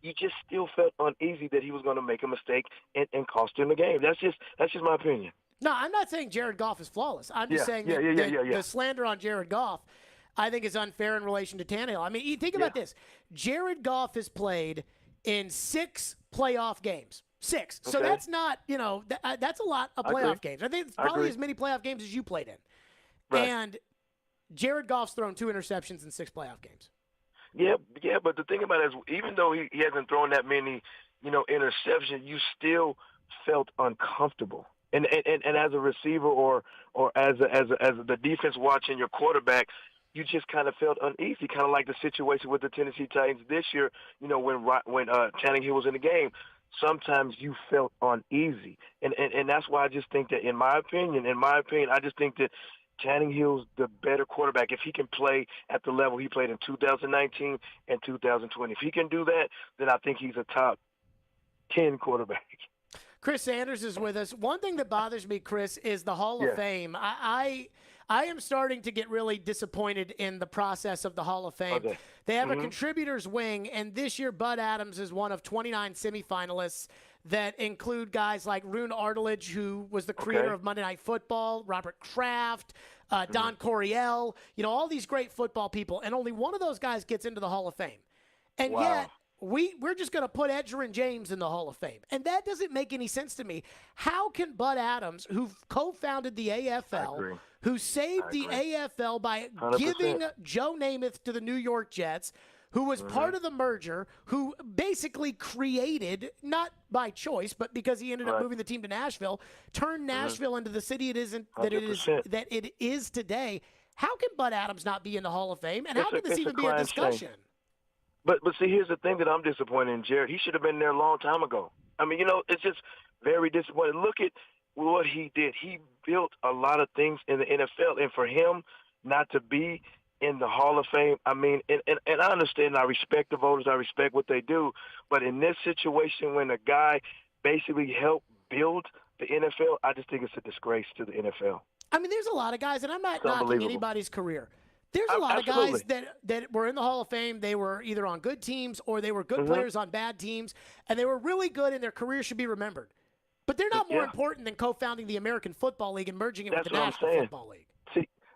you just still felt uneasy that he was going to make a mistake and cost him the game. That's just my opinion. No, I'm not saying Jared Goff is flawless. I'm just saying that the slander on Jared Goff, I think, is unfair in relation to Tannehill. I mean, you think about this. Jared Goff has played in 6 playoff games. 6. So that's not, that's a lot of playoff games. I think it's probably as many playoff games as you played in. Right. And Jared Goff's thrown 2 interceptions in 6 playoff games. Yeah, but the thing about it is, even though he hasn't thrown that many, interceptions, you still felt uncomfortable. And as a receiver or as the defense watching your quarterback, you just kind of felt uneasy, kind of like the situation with the Tennessee Titans this year. When Tannehill was in the game, sometimes you felt uneasy, and that's why I just think that, in my opinion, I just think that Tannehill's the better quarterback if he can play at the level he played in 2019 and 2020. If he can do that, then I think he's a top 10 quarterback. Chris Sanders is with us. One thing that bothers me, Chris, is the Hall of Fame. I am starting to get really disappointed in the process of the Hall of Fame. Okay. They have a contributors wing, and this year Bud Adams is one of 29 semifinalists that include guys like Rune Ardeledge, who was the creator of Monday Night Football, Robert Kraft, Don Coryell, all these great football people, and only one of those guys gets into the Hall of Fame. And yet we're just going to put Edgerrin James in the Hall of Fame. And that doesn't make any sense to me. How can Bud Adams, who co-founded the AFL, who saved the AFL by 100%. Giving Joe Namath to the New York Jets, who was part of the merger, who basically created, not by choice, but because he ended up moving the team to Nashville, turned Nashville into the city that it is today. How can Bud Adams not be in the Hall of Fame? And how can this even be a discussion? But see, here's the thing that I'm disappointed in, Jared. He should have been there a long time ago. I mean, it's just very disappointing. Look at what he did. He built a lot of things in the NFL, and for him not to be in the Hall of Fame, I mean, and I understand, I respect the voters, I respect what they do, but in this situation when a guy basically helped build the NFL, I just think it's a disgrace to the NFL. I mean, there's a lot of guys, and I'm not knocking anybody's career. There's a lot of guys that were in the Hall of Fame. They were either on good teams or they were good players on bad teams, and they were really good, and their career should be remembered. But they're not more important than co-founding the American Football League and merging it with the National Football League.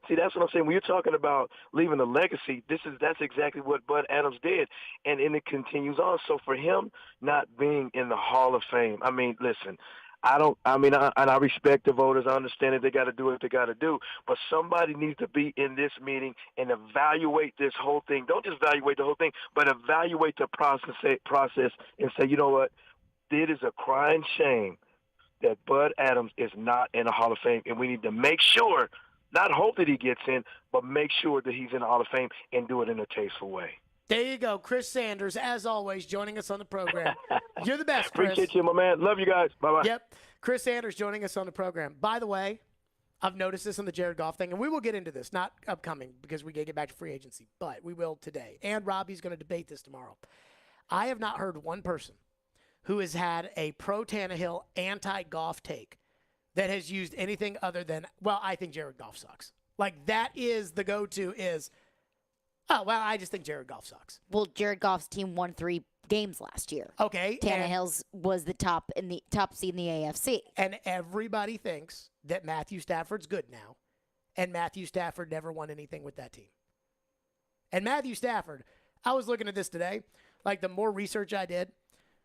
See, that's what I'm saying. When you're talking about leaving a legacy, that's exactly what Bud Adams did, and it continues on. So for him not being in the Hall of Fame, I mean, listen, I respect the voters. I understand that they got to do what they got to do, but somebody needs to be in this meeting and evaluate this whole thing. Don't just evaluate the whole thing, but evaluate the process and say, you know what, it is a crying shame that Bud Adams is not in the Hall of Fame, and we need to make sure, not hope that he gets in, but make sure that he's in the Hall of Fame and do it in a tasteful way. There you go. Chris Sanders, as always, joining us on the program. You're the best, Chris. Appreciate you, my man. Love you guys. Bye-bye. Yep. Chris Sanders joining us on the program. By the way, I've noticed this on the Jared Goff thing, and we will get into this, not upcoming because we got to get back to free agency, but we will today. And Robbie's going to debate this tomorrow. I have not heard one person who has had a pro-Tannehill, anti-Goff take that has used anything other than, well, I think Jared Goff sucks. Like, that is the go-to is, oh, well, I just think Jared Goff sucks. Well, Jared Goff's team won 3 games last year. Okay. Tannehill's was the top seed in the AFC. And everybody thinks that Matthew Stafford's good now, and Matthew Stafford never won anything with that team. And Matthew Stafford, I was looking at this today, like the more research I did,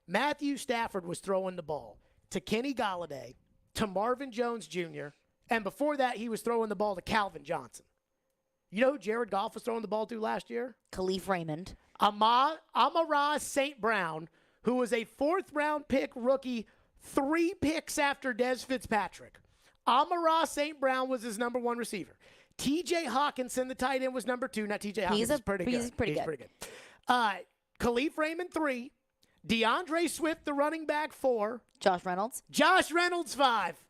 Matthew Stafford was throwing the ball to Kenny Golladay, to Marvin Jones Jr., and before that he was throwing the ball to Calvin Johnson. You know who Jared Goff was throwing the ball to last year? Khalif Raymond. Amon-Ra St. Brown, who was a 4th-round pick rookie 3 picks after Dez Fitzpatrick. Amon-Ra St. Brown was his number 1 receiver. T.J. Hawkinson, the tight end, was number 2. Now, T.J. Hawkinson's pretty good. He's pretty good. Khalif Raymond, 3. DeAndre Swift, the running back, 4. Josh Reynolds, 5.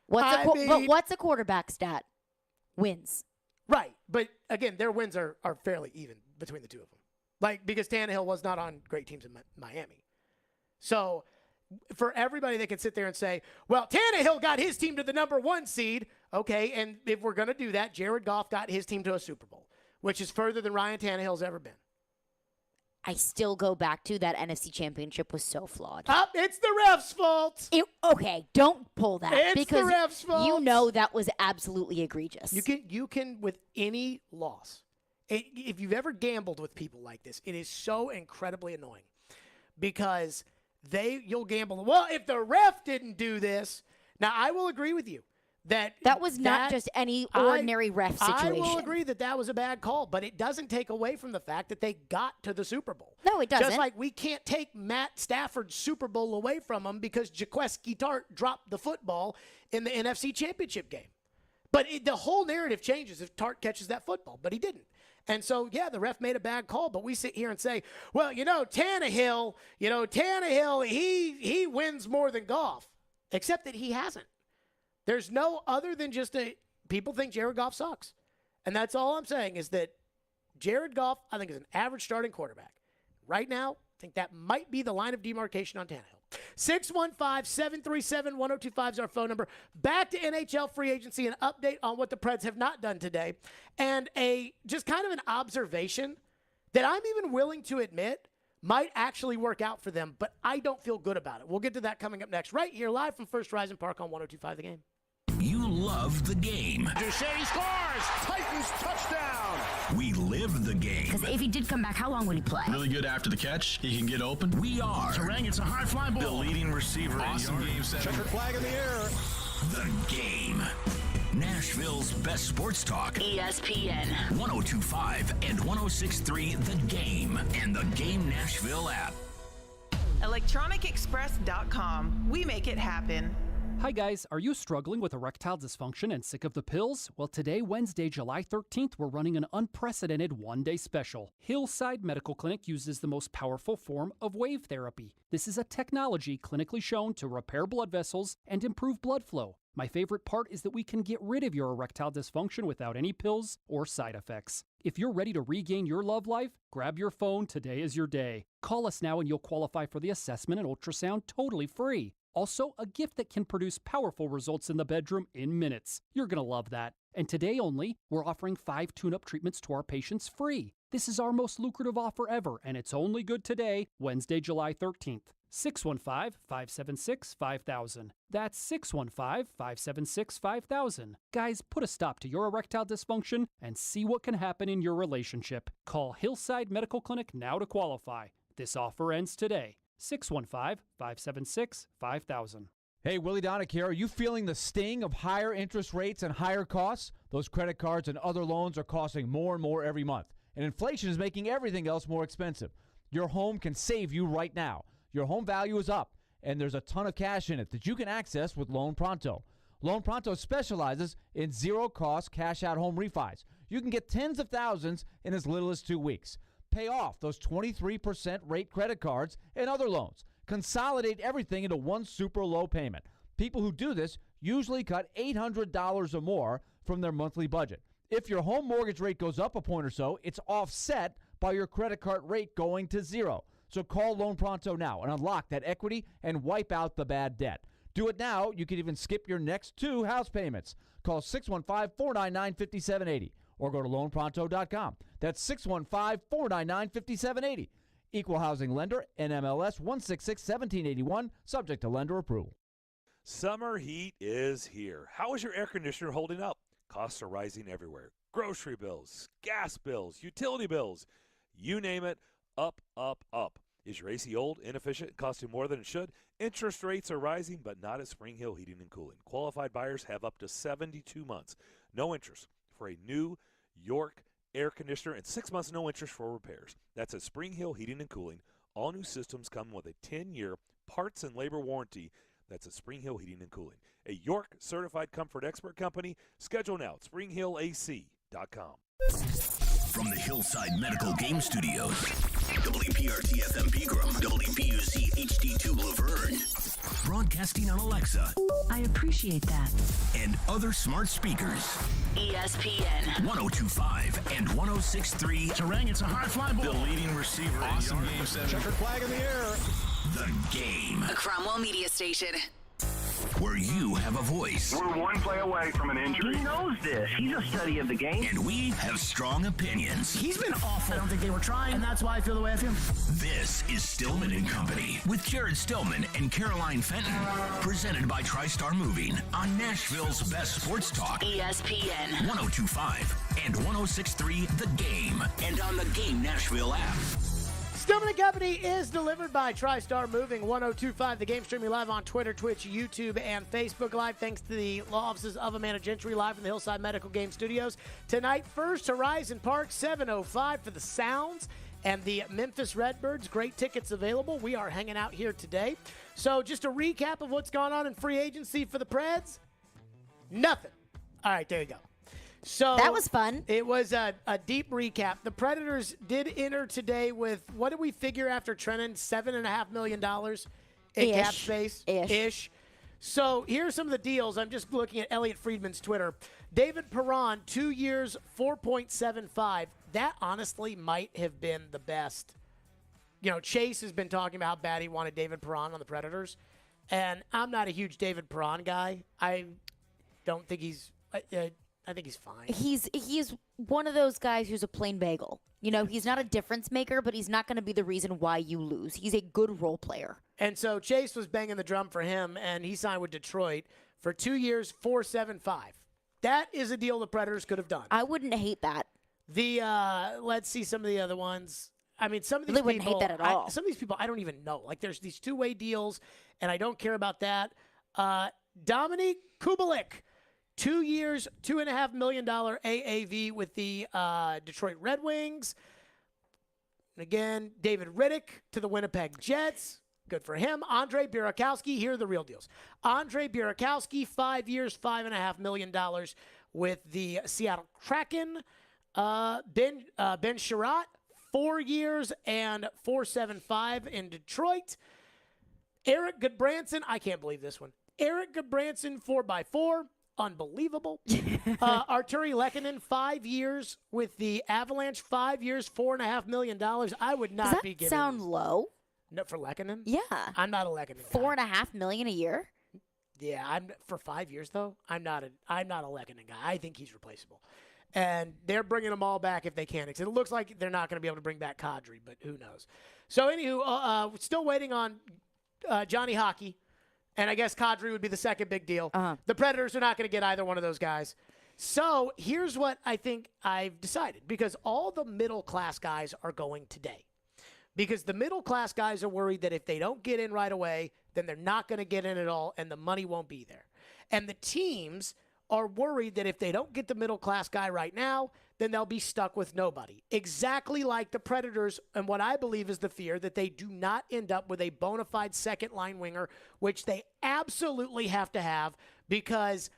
What's a quarterback stat? Wins. Right. But, again, their wins are fairly even between the two of them. Like, because Tannehill was not on great teams in Miami. So, for everybody that can sit there and say, well, Tannehill got his team to the number 1 seed. Okay, and if we're going to do that, Jared Goff got his team to a Super Bowl, which is further than Ryan Tannehill's ever been. I still go back to that NFC Championship was so flawed. It's the ref's fault. Okay, don't pull that. It's because the ref's fault. You know that was absolutely egregious. You can with any loss. If you've ever gambled with people like this, it is so incredibly annoying because you'll gamble. Well, if the ref didn't do this, now I will agree with you. That was not just any ordinary ref situation. I will agree that was a bad call, but it doesn't take away from the fact that they got to the Super Bowl. No, it doesn't. Just like we can't take Matt Stafford's Super Bowl away from him because Jaquiski Tartt dropped the football in the NFC Championship game. But the whole narrative changes if Tartt catches that football, but he didn't. And so, yeah, the ref made a bad call, but we sit here and say, well, Tannehill, he wins more than Goff, except that he hasn't. There's no other than just people think Jared Goff sucks. And that's all I'm saying is that Jared Goff, I think, is an average starting quarterback. Right now, I think that might be the line of demarcation on Tannehill. 615-737-1025 is our phone number. Back to NHL free agency, an update on what the Preds have not done today, and just kind of an observation that I'm even willing to admit might actually work out for them, but I don't feel good about it. We'll get to that coming up next, right here, live from First Horizon Park on 102.5 The Game. You love the game. Duchesne scores! Titans touchdown! We live the game. Because if he did come back, how long would he play? Really good after the catch. He can get open. We are Terang, it's a high fly ball. The leading receiver. Awesome game 7. Checkered flag in the air. The Game. Nashville's best sports talk. ESPN 102.5 and 106.3 The Game and the Game Nashville app. ElectronicExpress.com. We make it happen. Hi guys, are you struggling with erectile dysfunction and sick of the pills? Well, today, Wednesday, July 13th, we're running an unprecedented one-day special. Hillside Medical Clinic uses the most powerful form of wave therapy. This is a technology clinically shown to repair blood vessels and improve blood flow. My favorite part is that we can get rid of your erectile dysfunction without any pills or side effects. If you're ready to regain your love life, grab your phone. Today is your day. Call us now and you'll qualify for the assessment and ultrasound totally free. Also, a gift that can produce powerful results in the bedroom in minutes. You're going to love that. And today only, we're offering 5 tune-up treatments to our patients free. This is our most lucrative offer ever, and it's only good today, Wednesday, July 13th. 615-576-5000. That's 615-576-5000. Guys, put a stop to your erectile dysfunction and see what can happen in your relationship. Call Hillside Medical Clinic now to qualify. This offer ends today. 615-576-5000. Hey, Willie Donick here. Are you feeling the sting of higher interest rates and higher costs? Those credit cards and other loans are costing more and more every month, and inflation is making everything else more expensive. Your home can save you right now. Your home value is up, and there's a ton of cash in it that you can access with Loan Pronto. Loan Pronto specializes in zero-cost cash-out home refis. You can get tens of thousands in as little as 2 weeks. Pay off those 23% rate credit cards and other loans. Consolidate everything into one super low payment. People who do this usually cut $800 or more from their monthly budget. If your home mortgage rate goes up a point or so, it's offset by your credit card rate going to zero. So call Loan Pronto now and unlock that equity and wipe out the bad debt. Do it now. You can even skip your next 2 house payments. Call 615-499-5780 or go to loanpronto.com. That's 615-499-5780. Equal housing lender, NMLS 166-1781, subject to lender approval. Summer heat is here. How is your air conditioner holding up? Costs are rising everywhere. Grocery bills, gas bills, utility bills, you name it, up, up, up. Is your AC old, inefficient, costing more than it should? Interest rates are rising, but not at Spring Hill Heating and Cooling. Qualified buyers have up to 72 months. No interest for a new York air conditioner and 6 months no interest for repairs. That's at Spring Hill Heating and Cooling. All new systems come with a 10-year parts and labor warranty. That's at Spring Hill Heating and Cooling. A York certified comfort expert company. Schedule now at springhillac.com. From the Hillside Medical Game Studios, WPRT FM Pegram, WPUC HD2 Laverne. Broadcasting on Alexa. I appreciate that. And other smart speakers. ESPN 102.5 and 106.3. Terang, it's a high fly ball. The leading receiver. Awesome game 7. Checkered flag in the air. The Game. A Cromwell media station. where you have a voice. We're one play away from an injury. He knows this. He's a study of the game. And we have strong opinions. He's been awful. I don't think they were trying, and that's why I feel the way I feel. This is Stillman and Company with Jared Stillman and Caroline Fenton. Presented by TriStar Moving on Nashville's best sports talk. ESPN 102.5 and 106.3 The Game. And on the Game Nashville app. Stillman and Company is delivered by TriStar Moving, 102.5 The Game, streaming live on Twitter, Twitch, YouTube, and Facebook Live. Thanks to the law offices of Amanda Gentry, live from the Hillside Medical Game Studios. Tonight, First Horizon Park, 7:05 for the Sounds and the Memphis Redbirds. Great tickets available. We are hanging out here today. So just a recap of what's gone on in free agency for the Preds. Nothing. All right, there you go. So that was fun. It was a deep recap. The Predators did enter today with, what did we figure after Trenton? $7.5 million in cap space? Ish. So here's some of the deals. I'm just looking at Elliot Friedman's Twitter. David Perron, 2 years, 4.75. That honestly might have been the best. You know, Chase has been talking about how bad he wanted David Perron on the Predators. And I'm not a huge David Perron guy. I don't think he's I think he's fine. He's one of those guys who's a plain bagel. You know, he's not a difference maker, but he's not going to be the reason why you lose. He's a good role player. And so Chase was banging the drum for him, and he signed with Detroit for 2 years, $4.75. That is a deal the Predators could have done. I wouldn't hate that. Let's see some of the other ones. I mean, some of these people wouldn't hate that at all. Some of these people I don't even know. Like, there's these two-way deals, and I don't care about that. Dominic Kubalik. 2 years, $2.5 million AAV with the Detroit Red Wings. And again, David Riddick to the Winnipeg Jets. Good for him. Andre Burakovsky. Here are the real deals. Andre Burakovsky, 5 years, $5.5 million with the Seattle Kraken. Ben Sherratt, 4 years and $4.75 in Detroit. Eric Goodbranson. I can't believe this one. Eric Goodbranson, 4x4. Unbelievable. Arturi Lehkonen, 5 years with the Avalanche, 5 years, $4.5 million. I would not be giving. Does that sound low? No, for Lehkonen? Yeah. I'm not a Lehkonen guy. $4.5 million a year? Yeah, I'm for 5 years though. I'm not a Lehkonen guy. I think he's replaceable, and they're bringing them all back if they can. It looks like they're not going to be able to bring back Kadri, but who knows? So anywho, still waiting on Johnny Hockey. And I guess Kadri would be the second big deal. The Predators are not going to get either one of those guys. So here's what I think I've decided. Because all the middle-class guys are going today. Because the middle-class guys are worried that if they don't get in right away, then they're not going to get in at all, and the money won't be there. And the teams are worried that if they don't get the middle-class guy right now, then they'll be stuck with nobody. Exactly like the Predators, and what I believe is the fear that they do not end up with a bona fide second-line winger, which they absolutely have to have because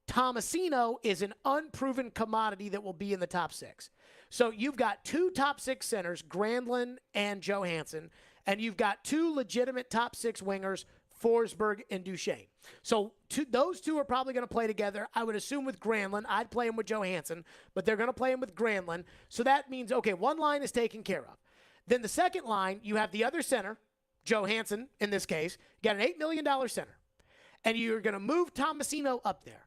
Tomasino is an unproven commodity that will be in the top six. So you've got two top six centers, Granlund and Johansson, and you've got two legitimate top six wingers, Forsberg and Duchesne. So those two are probably going to play together. I would assume with Granlund. I'd play him with Johansson, but they're going to play him with Granlund. So that means, okay, one line is taken care of. Then the second line, you have the other center, Johansson in this case. You got an $8 million center. And you're going to move Tomasino up there.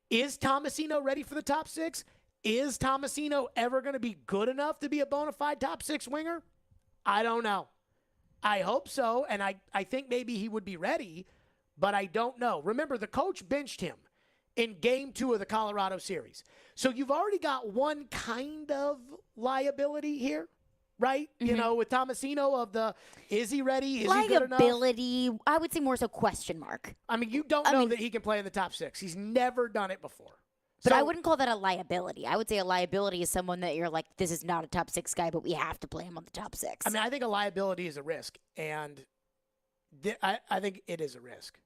Is Tomasino ready for the top six? Is Tomasino ever going to be good enough to be a bona fide top six winger? I don't know. I hope so, and I think maybe he would be ready, but I don't know. Remember, the coach benched him in Game 2 of the Colorado series. So you've already got one kind of liability here, right? Mm-hmm. You know, with Tomasino of the, is he ready? Is he good enough? Liability, I would say more so question mark. I mean, you don't know that he can play in the top six. He's never done it before. But I wouldn't call that a liability. I would say a liability is someone that you're like, this is not a top six guy, but we have to play him on the top six. I mean, I think a liability is a risk, and I think it is a risk.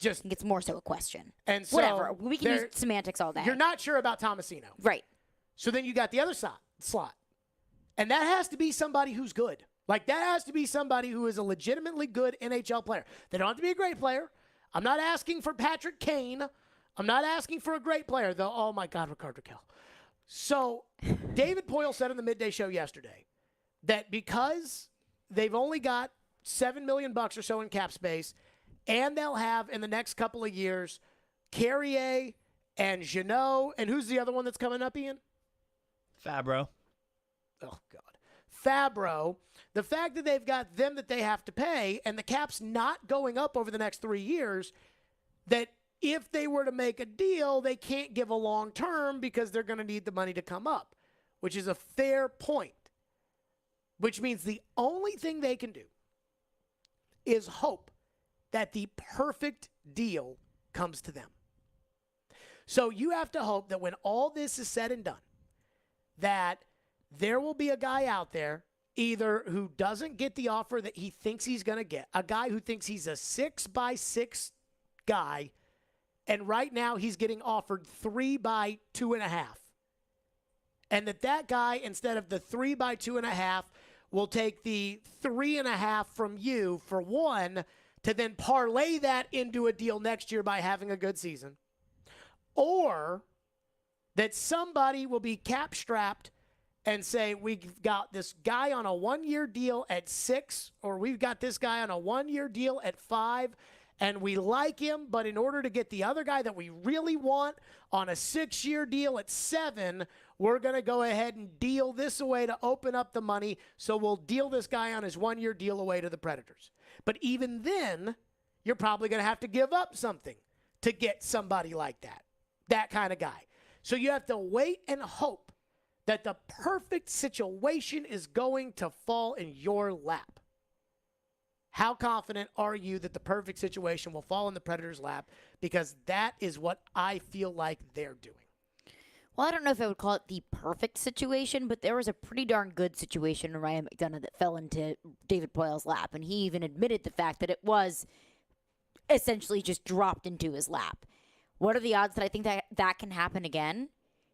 I think it's more so a question. And so whatever. We can use semantics all day. You're not sure about Tomasino. Right. So then you got the other slot. And that has to be somebody who's good. Like, that has to be somebody who is a legitimately good NHL player. They don't have to be a great player. I'm not asking for Patrick Kane. I'm not asking for a great player, though. Oh, my God, Rickard Rakell. So David Poyle said in the midday show yesterday that because they've only got $7 million or so in cap space And they'll have, in the next couple of years, Carrier and Jeannot. And who's the other one that's coming up, Ian? Fabro. Oh, God. Fabro. The fact that they've got them that they have to pay and the cap's not going up over the next 3 years, that if they were to make a deal, they can't give a long term because they're going to need the money to come up, which is a fair point. Which means the only thing they can do is hope that the perfect deal comes to them. So you have to hope that when all this is said and done, that there will be a guy out there either who doesn't get the offer that he thinks he's going to get, a guy who thinks he's a 6x6 guy, and right now he's getting offered 3x2.5. And that guy, instead of the 3x2.5, will take the 3.5 from you for 1 to then parlay that into a deal next year by having a good season. Or that somebody will be cap strapped and say, we've got this guy on a 1-year deal at 6, or we've got this guy on a 1-year deal at 5, and we like him, but in order to get the other guy that we really want on a 6-year deal at 7, we're going to go ahead and deal this away to open up the money, so we'll deal this guy on his 1-year deal away to the Predators. But even then, you're probably going to have to give up something to get somebody like that kind of guy. So you have to wait and hope that the perfect situation is going to fall in your lap. How confident are you that the perfect situation will fall in the Predators' lap? Because that is what I feel like they're doing. Well, I don't know if I would call it the perfect situation, but there was a pretty darn good situation in Ryan McDonough that fell into David Poyle's lap, and he even admitted the fact that it was essentially just dropped into his lap. What are the odds that I think that can happen again?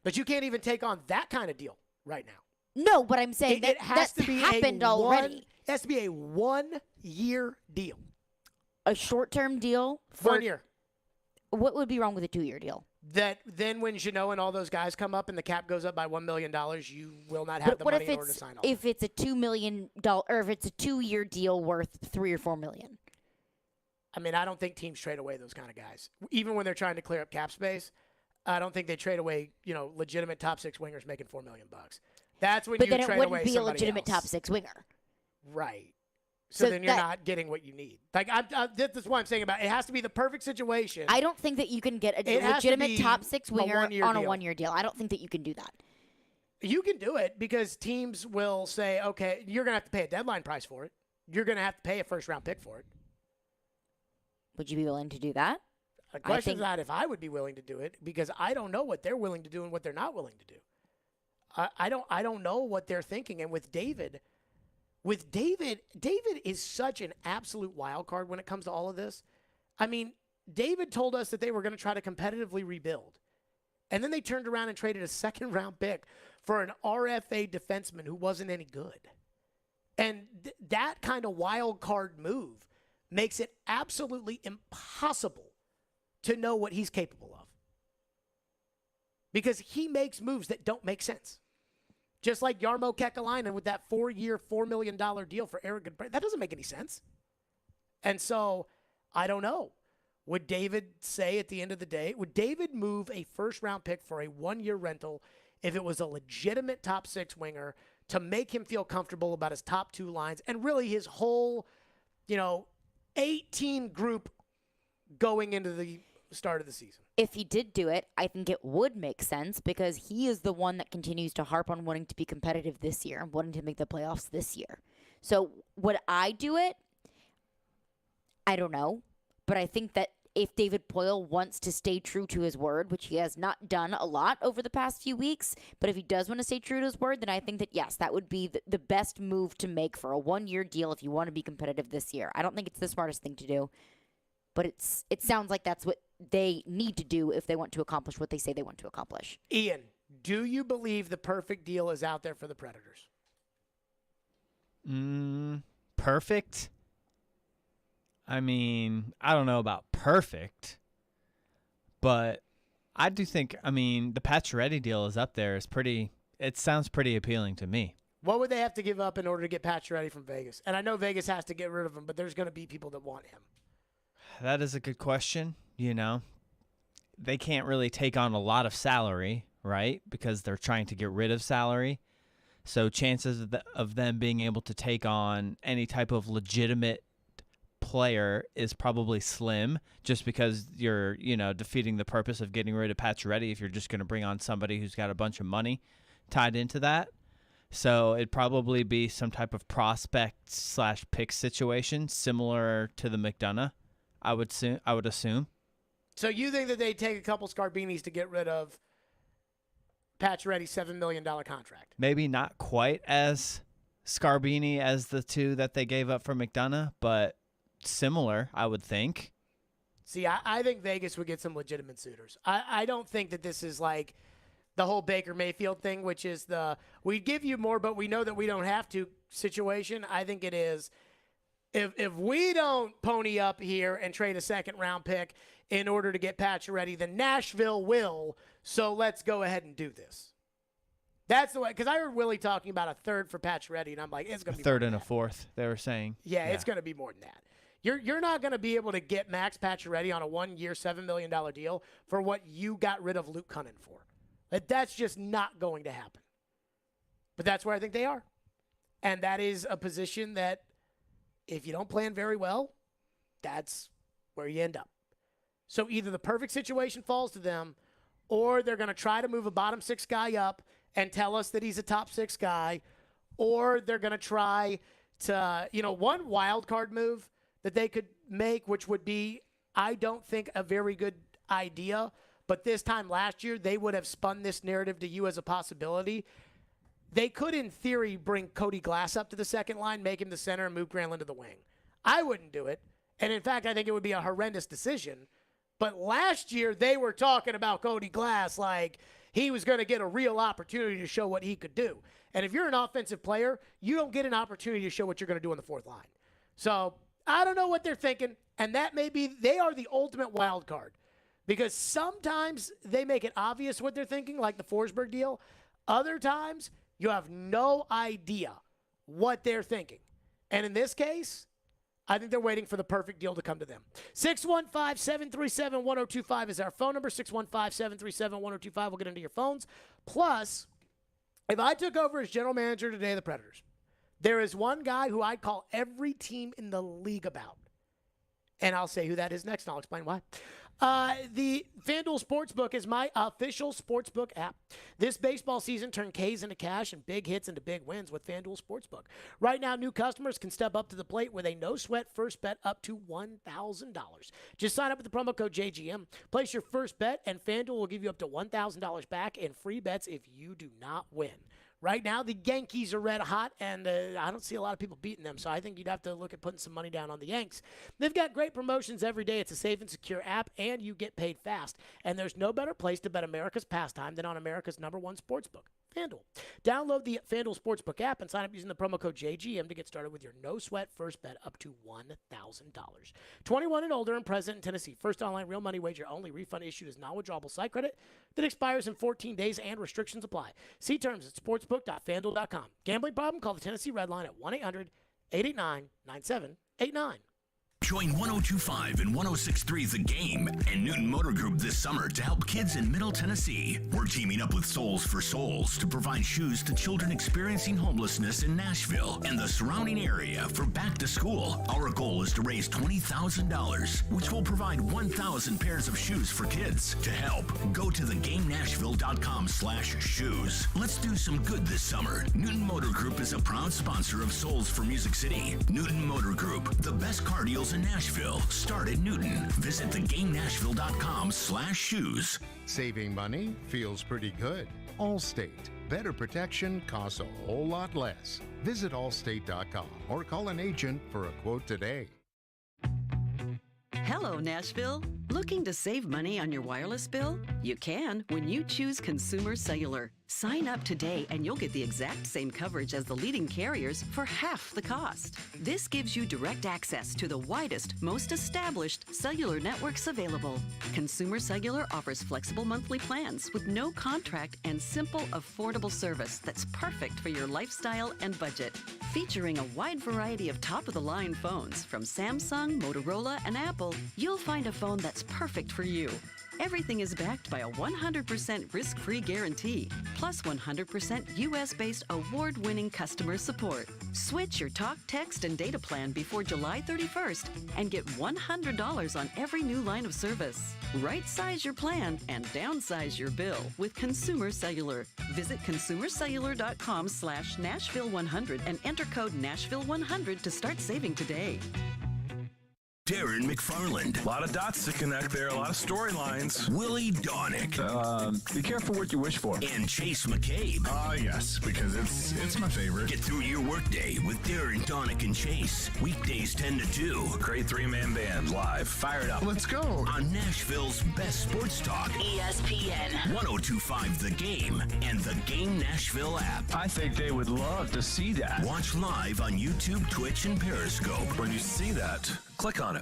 But you can't even take on that kind of deal right now. No, but I'm saying it has to be happened already. It has to be a 1-year deal. A short-term deal? For 1 year. What would be wrong with a 2-year deal? That then when Jeannot and all those guys come up and the cap goes up by $1 million, you will not have the money in order to sign off. If it's a $2 million, or if it's a 2-year deal worth $3 or $4 million? I mean, I don't think teams trade away those kind of guys. Even when they're trying to clear up cap space, I don't think they trade away, legitimate top 6 wingers making $4 million. That's when you trade away somebody else. But then it wouldn't be a legitimate top 6 winger. Right. So then you're not getting what you need. That's what I'm saying about it. It has to be the perfect situation. I don't think that you can get a legitimate top 6 winger on a 1-year deal. I don't think that you can do that. You can do it because teams will say, okay, you're going to have to pay a deadline price for it. You're going to have to pay a first-round pick for it. Would you be willing to do that? The question is not if I would be willing to do it, because I don't know what they're willing to do and what they're not willing to do. I don't know what they're thinking. And with David is such an absolute wild card when it comes to all of this. I mean, David told us that they were going to try to competitively rebuild. And then they turned around and traded a second-round pick for an RFA defenseman who wasn't any good. And that kind of wild card move makes it absolutely impossible to know what he's capable of. Because he makes moves that don't make sense. Just like Jarmo Kekalainen with that 4-year, $4 million deal for Eric Goodbrandt. That doesn't make any sense. And so, I don't know. Would David say at the end of the day, would David move a first-round pick for a 1-year rental if it was a legitimate top 6 winger to make him feel comfortable about his top 2 lines and really his whole, 18 group going into the start of the season? If he did do it, I think it would make sense because he is the one that continues to harp on wanting to be competitive this year and wanting to make the playoffs this year. So would I do it? I don't know. But I think that if David Poile wants to stay true to his word, which he has not done a lot over the past few weeks, but if he does want to stay true to his word, then I think that, yes, that would be the best move to make for a 1-year deal if you want to be competitive this year. I don't think it's the smartest thing to do, but it sounds like that's what they need to do if they want to accomplish what they say they want to accomplish. Ian, do you believe the perfect deal is out there for the Predators? Perfect? I mean, I don't know about perfect, but I do think, the Pacioretty deal is up there. It sounds pretty appealing to me. What would they have to give up in order to get Pacioretty from Vegas? And I know Vegas has to get rid of him, but there's going to be people that want him. That is a good question. You know, they can't really take on a lot of salary, right? Because they're trying to get rid of salary. So chances of them being able to take on any type of legitimate player is probably slim, just because you're, defeating the purpose of getting rid of Pacioretty if you're just going to bring on somebody who's got a bunch of money tied into that. So it'd probably be some type of prospect/pick situation similar to the McDonough, I would assume. So you think that they take a couple Scarbinis to get rid of Pacioretty's $7 million contract? Maybe not quite as Scarbini as the two that they gave up for McDonough, but similar, I would think. See, I think Vegas would get some legitimate suitors. I don't think that this is like the whole Baker Mayfield thing, which is we give you more, but we know that we don't have to situation. I think it is, if we don't pony up here and trade a second-round pick in order to get Pacioretty, then Nashville will, so let's go ahead and do this. That's the way, because I heard Willie talking about a third for Pacioretty, and I'm like, it's going to be a third and a fourth, they were saying. Yeah, it's going to be more than that. You're not going to be able to get Max Pacioretty on a 1-year, $7 million deal for what you got rid of Luke Cunnin for. That's just not going to happen. But that's where I think they are. And that is a position that if you don't plan very well, that's where you end up. So either the perfect situation falls to them, or they're going to try to move a bottom 6 guy up and tell us that he's a top 6 guy, or they're going to try to, one wild card move that they could make, which would be, I don't think, a very good idea. But this time last year, they would have spun this narrative to you as a possibility. They could, in theory, bring Cody Glass up to the second line, make him the center, and move Granlund to the wing. I wouldn't do it. And, in fact, I think it would be a horrendous decision. But last year, they were talking about Cody Glass like he was going to get a real opportunity to show what he could do. And if you're an offensive player, you don't get an opportunity to show what you're going to do on the fourth line. So I don't know what they're thinking, and that may be they are the ultimate wild card. Because sometimes they make it obvious what they're thinking, like the Forsberg deal. Other times, you have no idea what they're thinking. And in this case, I think they're waiting for the perfect deal to come to them. 615-737-1025 is our phone number, 615-737-1025. We'll get into your phones. Plus, if I took over as general manager today of the Predators, there is one guy who I'd call every team in the league about. And I'll say who that is next, and I'll explain why. The FanDuel Sportsbook is my official sportsbook app. This baseball season, turn Ks into cash and big hits into big wins with FanDuel Sportsbook. Right now, new customers can step up to the plate with a no-sweat first bet up to $1,000. Just sign up with the promo code JGM. Place your first bet, and FanDuel will give you up to $1,000 back in free bets if you do not win. Right now, the Yankees are red hot, and I don't see a lot of people beating them, so I think you'd have to look at putting some money down on the Yanks. They've got great promotions every day. It's a safe and secure app, and you get paid fast. And there's no better place to bet America's pastime than on America's #1 sportsbook, FanDuel. Download the FanDuel Sportsbook app and sign up using the promo code JGM to get started with your no-sweat first bet up to $1,000. 21 and older and present in Tennessee. First online real money wager only. Refund issued as non-withdrawable site credit that expires in 14 days and restrictions apply. See terms at sportsbook.fanduel.com. Gambling problem? Call the Tennessee Red Line at 1-800-889-9789. Join 102.5 and 106.3 The Game and Newton Motor Group this summer to help kids in Middle Tennessee. We're teaming up with Souls for Souls to provide shoes to children experiencing homelessness in Nashville and the surrounding area for back to school. Our goal is to raise $20,000, which will provide 1,000 pairs of shoes for kids. To help, go to thegamenashville.com/shoes. Let's do some good this summer. Newton Motor Group is a proud sponsor of Souls for Music City. Newton Motor Group, the best car deals in Nashville. Start at Newton. Visit thegamenashville.com/shoes. Saving money feels pretty good. Allstate. Better protection costs a whole lot less. Visit allstate.com or call an agent for a quote today. Hello, Nashville. Looking to save money on your wireless bill? You can when you choose Consumer Cellular. Sign up today and you'll get the exact same coverage as the leading carriers for half the cost. This gives you direct access to the widest, most established cellular networks available. Consumer Cellular offers flexible monthly plans with no contract and simple, affordable service that's perfect for your lifestyle and budget. Featuring a wide variety of top-of-the-line phones from Samsung, Motorola, and Apple, you'll find a phone that's perfect for you. Everything is backed by a 100% risk-free guarantee, plus 100% U.S.-based award-winning customer support. Switch your talk, text, and data plan before July 31st and get $100 on every new line of service. Right-size your plan and downsize your bill with Consumer Cellular. Visit consumercellular.com/Nashville100 and enter code Nashville100 to start saving today. Darren McFarland. A lot of dots to connect there, a lot of storylines. Willie Donick. Be careful what you wish for. And Chase McCabe. Yes, because it's my favorite. Get through your workday with Darren, Donick, and Chase. Weekdays 10 to 2. Great three-man band live. Fire it up. Let's go. On Nashville's best sports talk. ESPN. 102.5 The Game and the Game Nashville app. I think they would love to see that. Watch live on YouTube, Twitch, and Periscope. When you see that, click on it.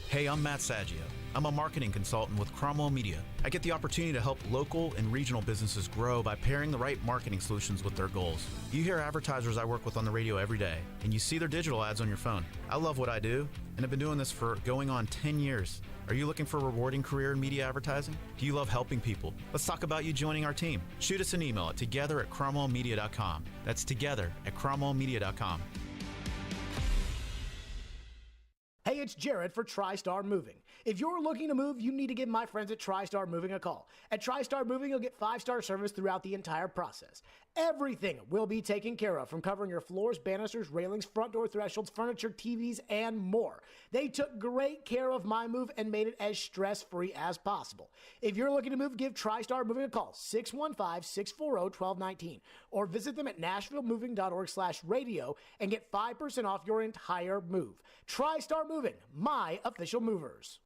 Hey, I'm Matt Saggio. I'm a marketing consultant with Cromwell Media. I get the opportunity to help local and regional businesses grow by pairing the right marketing solutions with their goals. You hear advertisers I work with on the radio every day, and you see their digital ads on your phone. I love what I do, and I've been doing this for going on 10 years. Are you looking for a rewarding career in media advertising? Do you love helping people? Let's talk about you joining our team. Shoot us an email at together@cromwellmedia.com. That's together@cromwellmedia.com. Hey, it's Jared for TriStar Moving. If you're looking to move, you need to give my friends at TriStar Moving a call. At TriStar Moving, you'll get 5-star service throughout the entire process. Everything will be taken care of, from covering your floors, banisters, railings, front door thresholds, furniture, TVs, and more. They took great care of my move and made it as stress-free as possible. If you're looking to move, give TriStar Moving a call, 615-640-1219, or visit them at nashvillemoving.org/radio and get 5% off your entire move. TriStar Moving, my official movers.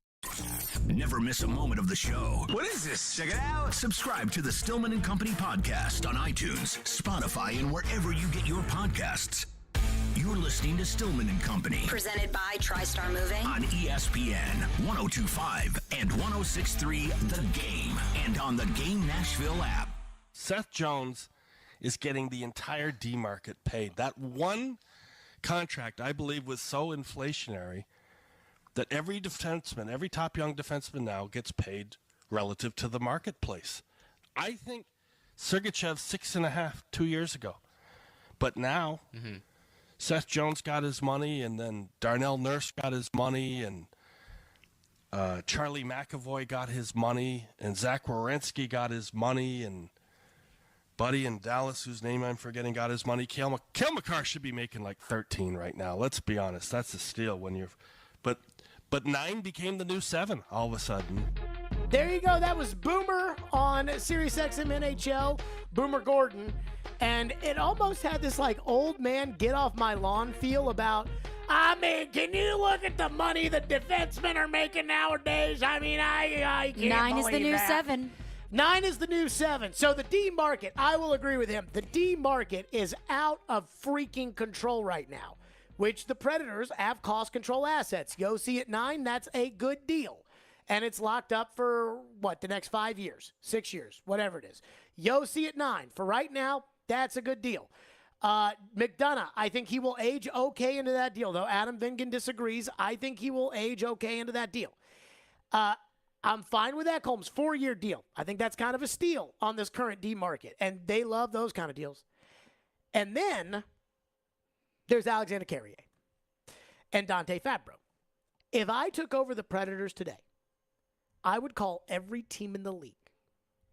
Never miss a moment of the show. What is this? Check it out. Subscribe to the Stillman and Company podcast on iTunes, Spotify, and wherever you get your podcasts. You're listening to Stillman and Company. Presented by TriStar Moving. On ESPN 102.5 and 106.3 The Game. And on the Game Nashville app. Seth Jones is getting the entire D market paid. That one contract, I believe, was so inflationary that every defenseman, every top young defenseman now gets paid relative to the marketplace. I think Sergachev 6.5 2 years ago. But now, Seth Jones got his money, and then Darnell Nurse got his money, and Charlie McAvoy got his money, and Zach Werenski got his money, and Buddy in Dallas, whose name I'm forgetting, got his money. Cale Makar should be making like 13 right now. Let's be honest. That's a steal when you're... But 9 became the new 7 all of a sudden. There you go. That was Boomer on SiriusXM NHL, Boomer Gordon. And it almost had this like old man get off my lawn feel about, I mean, can you look at the money the defensemen are making nowadays? I mean, I can't 9 is the believe new that. 7. 9 is the new 7. So the D market, I will agree with him. The D market is out of freaking control right now, which the Predators have cost control assets. Yossi at 9, that's a good deal. And it's locked up for, the next 5 years, 6 years, whatever it is. Yossi at 9. For right now, that's a good deal. McDonough, I think he will age okay into that deal, though Adam Vingan disagrees. I think he will age okay into that deal. I'm fine with that. Combs, 4-year deal. I think that's kind of a steal on this current D market, and they love those kind of deals. And then there's Alexander Carrier and Dante Fabro. If I took over the Predators today, I would call every team in the league,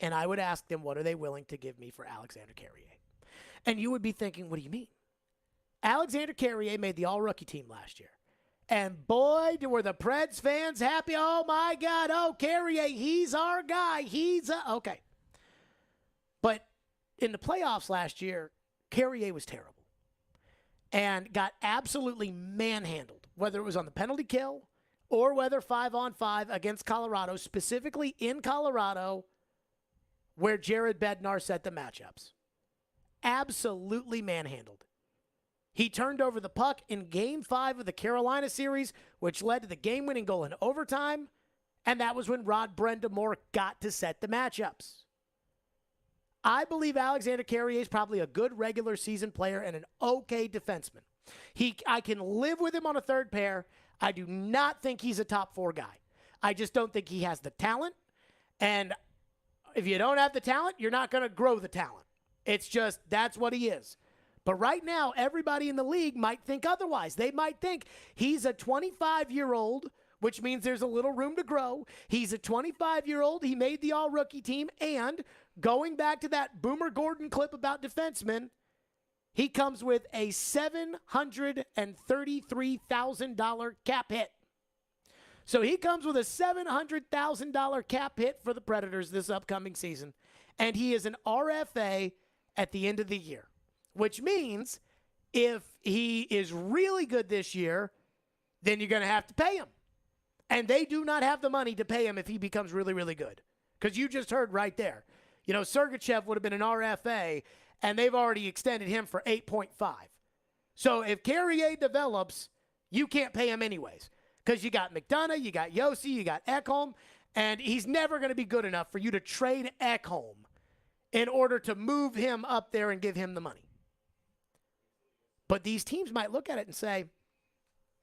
and I would ask them, what are they willing to give me for Alexander Carrier? And you would be thinking, what do you mean? Alexander Carrier made the all-rookie team last year. And boy, were the Preds fans happy. Oh, my God. Oh, Carrier, he's our guy. Okay. But in the playoffs last year, Carrier was terrible and got absolutely manhandled, whether it was on the penalty kill, or whether 5-on-5 against Colorado, specifically in Colorado, where Jared Bednar set the matchups. Absolutely manhandled. He turned over the puck in Game 5 of the Carolina series, which led to the game-winning goal in overtime, and that was when Rod Brind'Amour got to set the matchups. I believe Alexander Carrier is probably a good regular season player and an okay defenseman. I can live with him on a third pair. I do not think he's a top 4 guy. I just don't think he has the talent. And if you don't have the talent, you're not going to grow the talent. It's just, that's what he is. But right now, everybody in the league might think otherwise. They might think he's a 25-year-old, which means there's a little room to grow. He's a 25-year-old. He made the all-rookie team. And going back to that Boomer Gordon clip about defensemen, he comes with a $733,000 cap hit. So he comes with a $700,000 cap hit for the Predators this upcoming season. And he is an RFA at the end of the year, which means if he is really good this year, then you're going to have to pay him. And they do not have the money to pay him if he becomes really, really good. Because you just heard right there. You know, Sergachev would have been an RFA, and they've already extended him for 8.5. So if Carrier develops, you can't pay him anyways. Because you got McDonough, you got Yossi, you got Ekholm, and he's never going to be good enough for you to trade Ekholm in order to move him up there and give him the money. But these teams might look at it and say,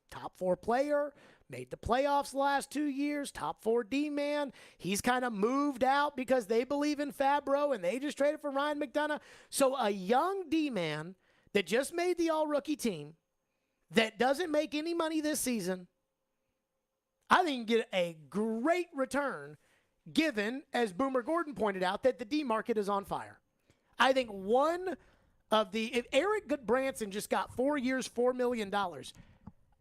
top 4 player, made the playoffs the last 2 years, top 4 D-man. He's kind of moved out because they believe in Fabro and they just traded for Ryan McDonough. So a young D-man that just made the all-rookie team that doesn't make any money this season, I think you can get a great return given, as Boomer Gordon pointed out, that the D market is on fire. I think if Eric Goodbranson just got 4 years, $4 million,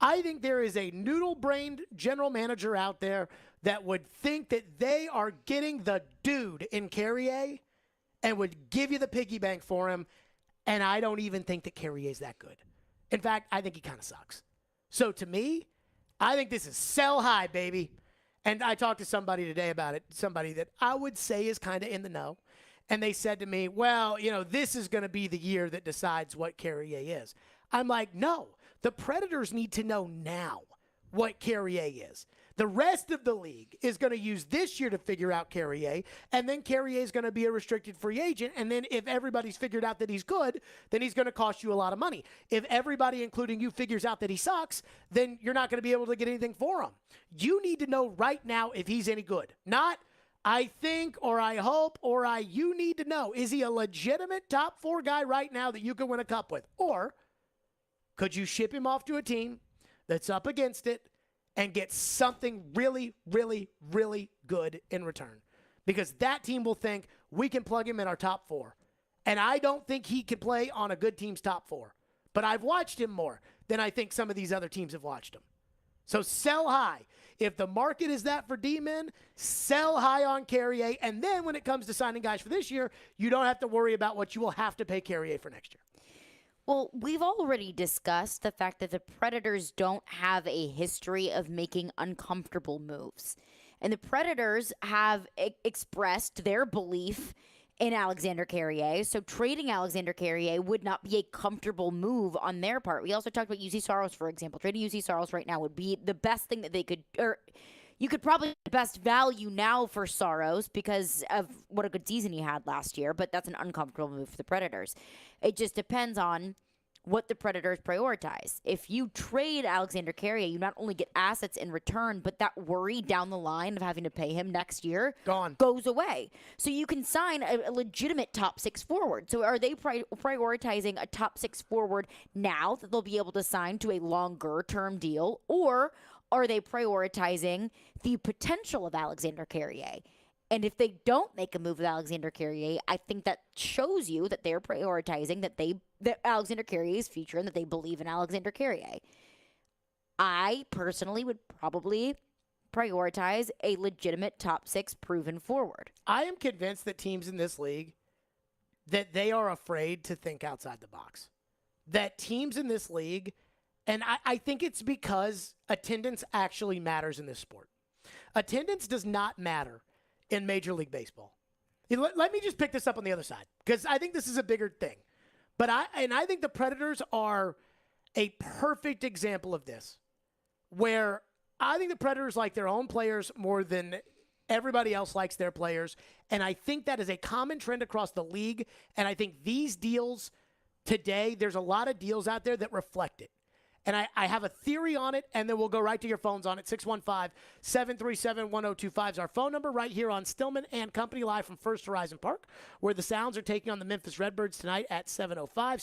I think there is a noodle-brained general manager out there that would think that they are getting the dude in Carrier and would give you the piggy bank for him, and I don't even think that Carrier is that good. In fact, I think he kind of sucks. So to me, I think this is sell high, baby. And I talked to somebody today about it, somebody that I would say is kind of in the know. And they said to me, well, you know, this is going to be the year that decides what Carrier is. I'm like, no, the Predators need to know now what Carrier is. The rest of the league is going to use this year to figure out Carrier, and then Carrier is going to be a restricted free agent, and then if everybody's figured out that he's good, then he's going to cost you a lot of money. If everybody, including you, figures out that he sucks, then you're not going to be able to get anything for him. You need to know right now if he's any good. Not, I think, or I hope, or you need to know, is he a legitimate top 4 guy right now that you can win a cup with? Or could you ship him off to a team that's up against it and get something really, really, really good in return? Because that team will think we can plug him in our top 4. And I don't think he can play on a good team's top 4. But I've watched him more than I think some of these other teams have watched him. So sell high. If the market is that for D-men, sell high on Carrier. And then when it comes to signing guys for this year, you don't have to worry about what you will have to pay Carrier for next year. Well, we've already discussed the fact that the Predators don't have a history of making uncomfortable moves. And the Predators have expressed their belief in Alexander Carrier. So trading Alexander Carrier would not be a comfortable move on their part. We also talked about UC Saros, for example. Trading UC Saros right now would be the best thing that they could, or you could probably get the best value now for Saros because of what a good season he had last year, but that's an uncomfortable move for the Predators. It just depends on what the Predators prioritize. If you trade Alexander Carrier, you not only get assets in return, but that worry down the line of having to pay him next year goes away. So you can sign a legitimate top 6 forward. So are they prioritizing a top 6 forward now that they'll be able to sign to a longer term deal, or are they prioritizing the potential of Alexander Carrier? And if they don't make a move with Alexander Carrier, I think that shows you that they're prioritizing that Alexander Carrier's future and that they believe in Alexander Carrier. I personally would probably prioritize a legitimate top 6 proven forward. I am convinced that teams in this league, that they are afraid to think outside the box. That teams in this league, And I think it's because attendance actually matters in this sport. Attendance does not matter in Major League Baseball. Let me just pick this up on the other side, because I think this is a bigger thing. But I think the Predators are a perfect example of this, where I think the Predators like their own players more than everybody else likes their players. And I think that is a common trend across the league. And I think these deals today, there's a lot of deals out there that reflect it. And I have a theory on it, and then we'll go right to your phones on it. 615-737-1025 is our phone number right here on Stillman and Company, live from First Horizon Park, where the Sounds are taking on the Memphis Redbirds tonight at 7:05.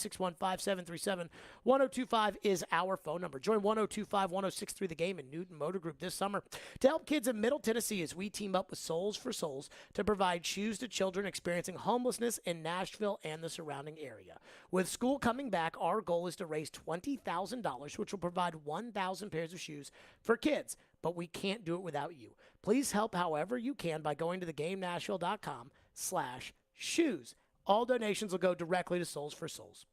615-737-1025 is our phone number. Join 1025-1063 The Game and Newton Motor Group this summer to help kids in Middle Tennessee as we team up with Souls for Souls to provide shoes to children experiencing homelessness in Nashville and the surrounding area. With school coming back, our goal is to raise $20,000, which will provide 1,000 pairs of shoes for kids. But we can't do it without you. Please help however you can by going to thegamenashville.com/shoes. All donations will go directly to Souls for Souls.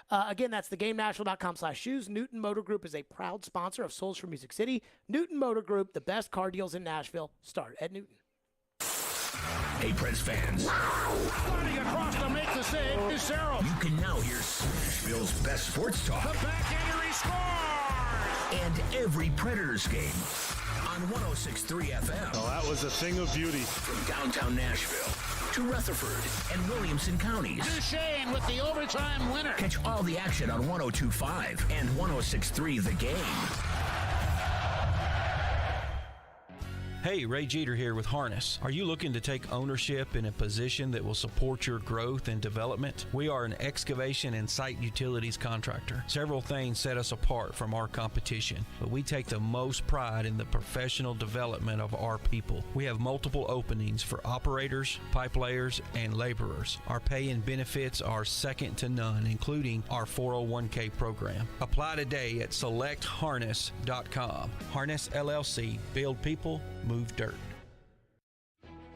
Again, that's thegamenashville.com/shoes. Newton Motor Group is a proud sponsor of Souls for Music City. Newton Motor Group, the best car deals in Nashville, start at Newton. Hey, Preds fans. Running across to make the save is Sarah. You can now hear Nashville's best sports talk. The backhander, he scores! And every Predators game on 106.3 FM. Oh, that was a thing of beauty. From downtown Nashville to Rutherford and Williamson counties. Duchesne with the overtime winner. Catch all the action on 102.5 and 106.3 The Game. Hey, Ray Jeter here with Harness. Are you looking to take ownership in a position that will support your growth and development? We are an excavation and site utilities contractor. Several things set us apart from our competition, but we take the most pride in the professional development of our people. We have multiple openings for operators, pipe layers, and laborers. Our pay and benefits are second to none, including our 401k program. Apply today at selectharness.com. Harness LLC. Build people, move dirt.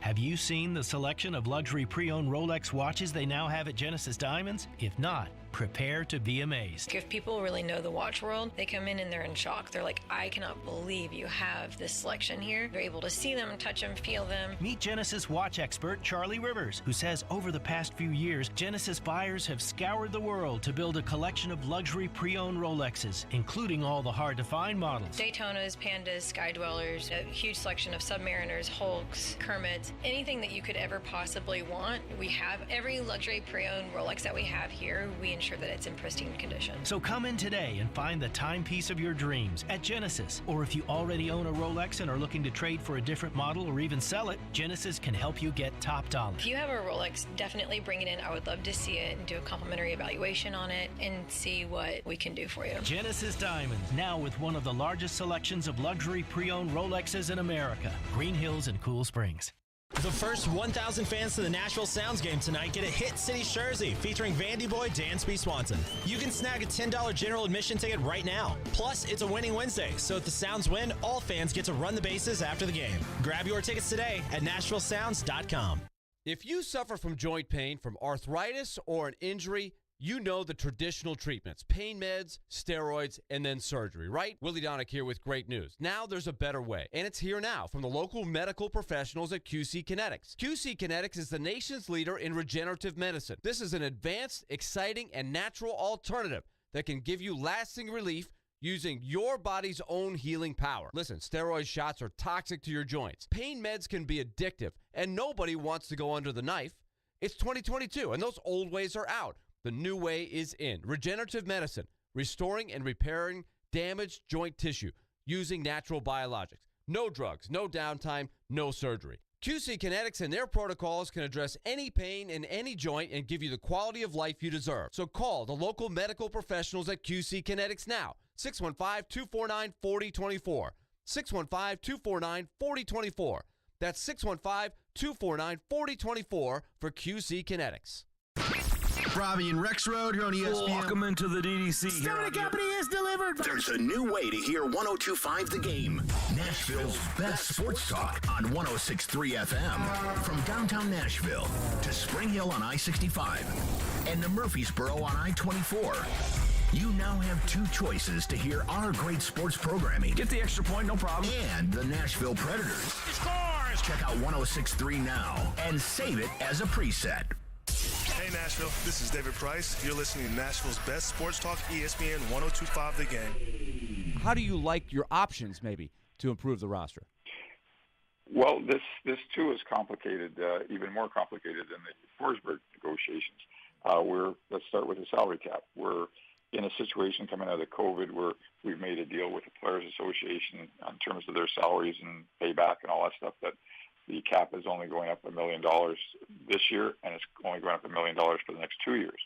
Have you seen the selection of luxury pre-owned Rolex watches they now have at Genesis Diamonds? If not, prepare to be amazed. If people really know the watch world, they come in and they're in shock. They're like, I cannot believe you have this selection here. They're able to see them, touch them, feel them. Meet Genesis watch expert Charlie Rivers, who says over the past few years, Genesis buyers have scoured the world to build a collection of luxury pre-owned Rolexes, including all the hard-to-find models. Daytonas, Pandas, Sky Dwellers, a huge selection of Submariners, Hulks, Kermits, anything that you could ever possibly want. We have every luxury pre-owned Rolex that we have here. We ensure that it's in pristine condition. So come in today and find the timepiece of your dreams at Genesis. Or if you already own a Rolex and are looking to trade for a different model or even sell it, Genesis can help you get top dollar. If you have a Rolex, definitely bring it in. I would love to see it and do a complimentary evaluation on it and see what we can do for you. Genesis Diamonds, now with one of the largest selections of luxury pre-owned Rolexes in America. Green Hills and Cool Springs. The first 1,000 fans to the Nashville Sounds game tonight get a Hit City jersey featuring Vandy Boy Dansby Swanson. You can snag a $10 general admission ticket right now. Plus, it's a winning Wednesday, so if the Sounds win, all fans get to run the bases after the game. Grab your tickets today at NashvilleSounds.com. If you suffer from joint pain, from arthritis, or an injury, you know the traditional treatments, pain meds, steroids, and then surgery, right? Willie Donick here with great news. Now there's a better way, and it's here now from the local medical professionals at QC Kinetics. QC Kinetics is the nation's leader in regenerative medicine. This is an advanced, exciting, and natural alternative that can give you lasting relief using your body's own healing power. Listen, steroid shots are toxic to your joints. Pain meds can be addictive, and nobody wants to go under the knife. It's 2022, and those old ways are out. The new way is in. Regenerative medicine, restoring and repairing damaged joint tissue using natural biologics. No drugs, no downtime, no surgery. QC Kinetics and their protocols can address any pain in any joint and give you the quality of life you deserve. So call the local medical professionals at QC Kinetics now. 615-249-4024. 615-249-4024. That's 615-249-4024 for QC Kinetics. Robbie and Rex Road here on ESPN. Welcome into the DDC. Stillman Company is delivered. There's a new way to hear 102.5 The Game. Nashville's best sports talk on 106.3 FM. From downtown Nashville to Spring Hill on I-65 and to Murfreesboro on I-24. You now have two choices to hear our great sports programming. Get the extra point, no problem. And the Nashville Predators. He scores! Check out 106.3 now and save it as a preset. Hey Nashville, this is David Price. You're listening to Nashville's best sports talk, ESPN 102.5 The Game. How do you like your options, maybe, to improve the roster? Well, this too is complicated, even more complicated than the Forsberg negotiations. Let's start with the salary cap. We're in a situation coming out of COVID where we've made a deal with the Players Association in terms of their salaries and payback and all that stuff, that the cap is only going up $1 million this year, and it's only going up $1 million for the next 2 years.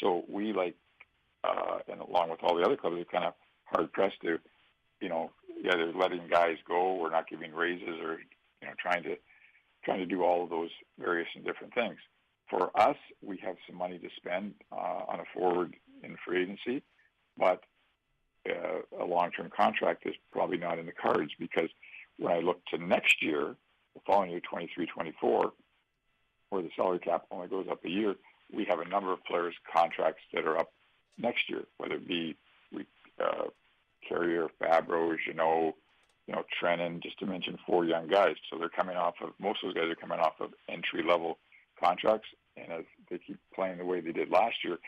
So we and along with all the other clubs, are kind of hard pressed to, either letting guys go or not giving raises or trying to do all of those various and different things. For us, we have some money to spend on a forward in free agency, but a long-term contract is probably not in the cards, because when I look to next year, the following year, 23-24, where the salary cap only goes up a year, we have a number of players' contracts that are up next year, whether it be Carrier, Fabro, Jeannot, Trennan, just to mention 4 young guys. So they're coming off of, most of those guys are coming off of entry-level contracts, and as they keep playing the way they did last year,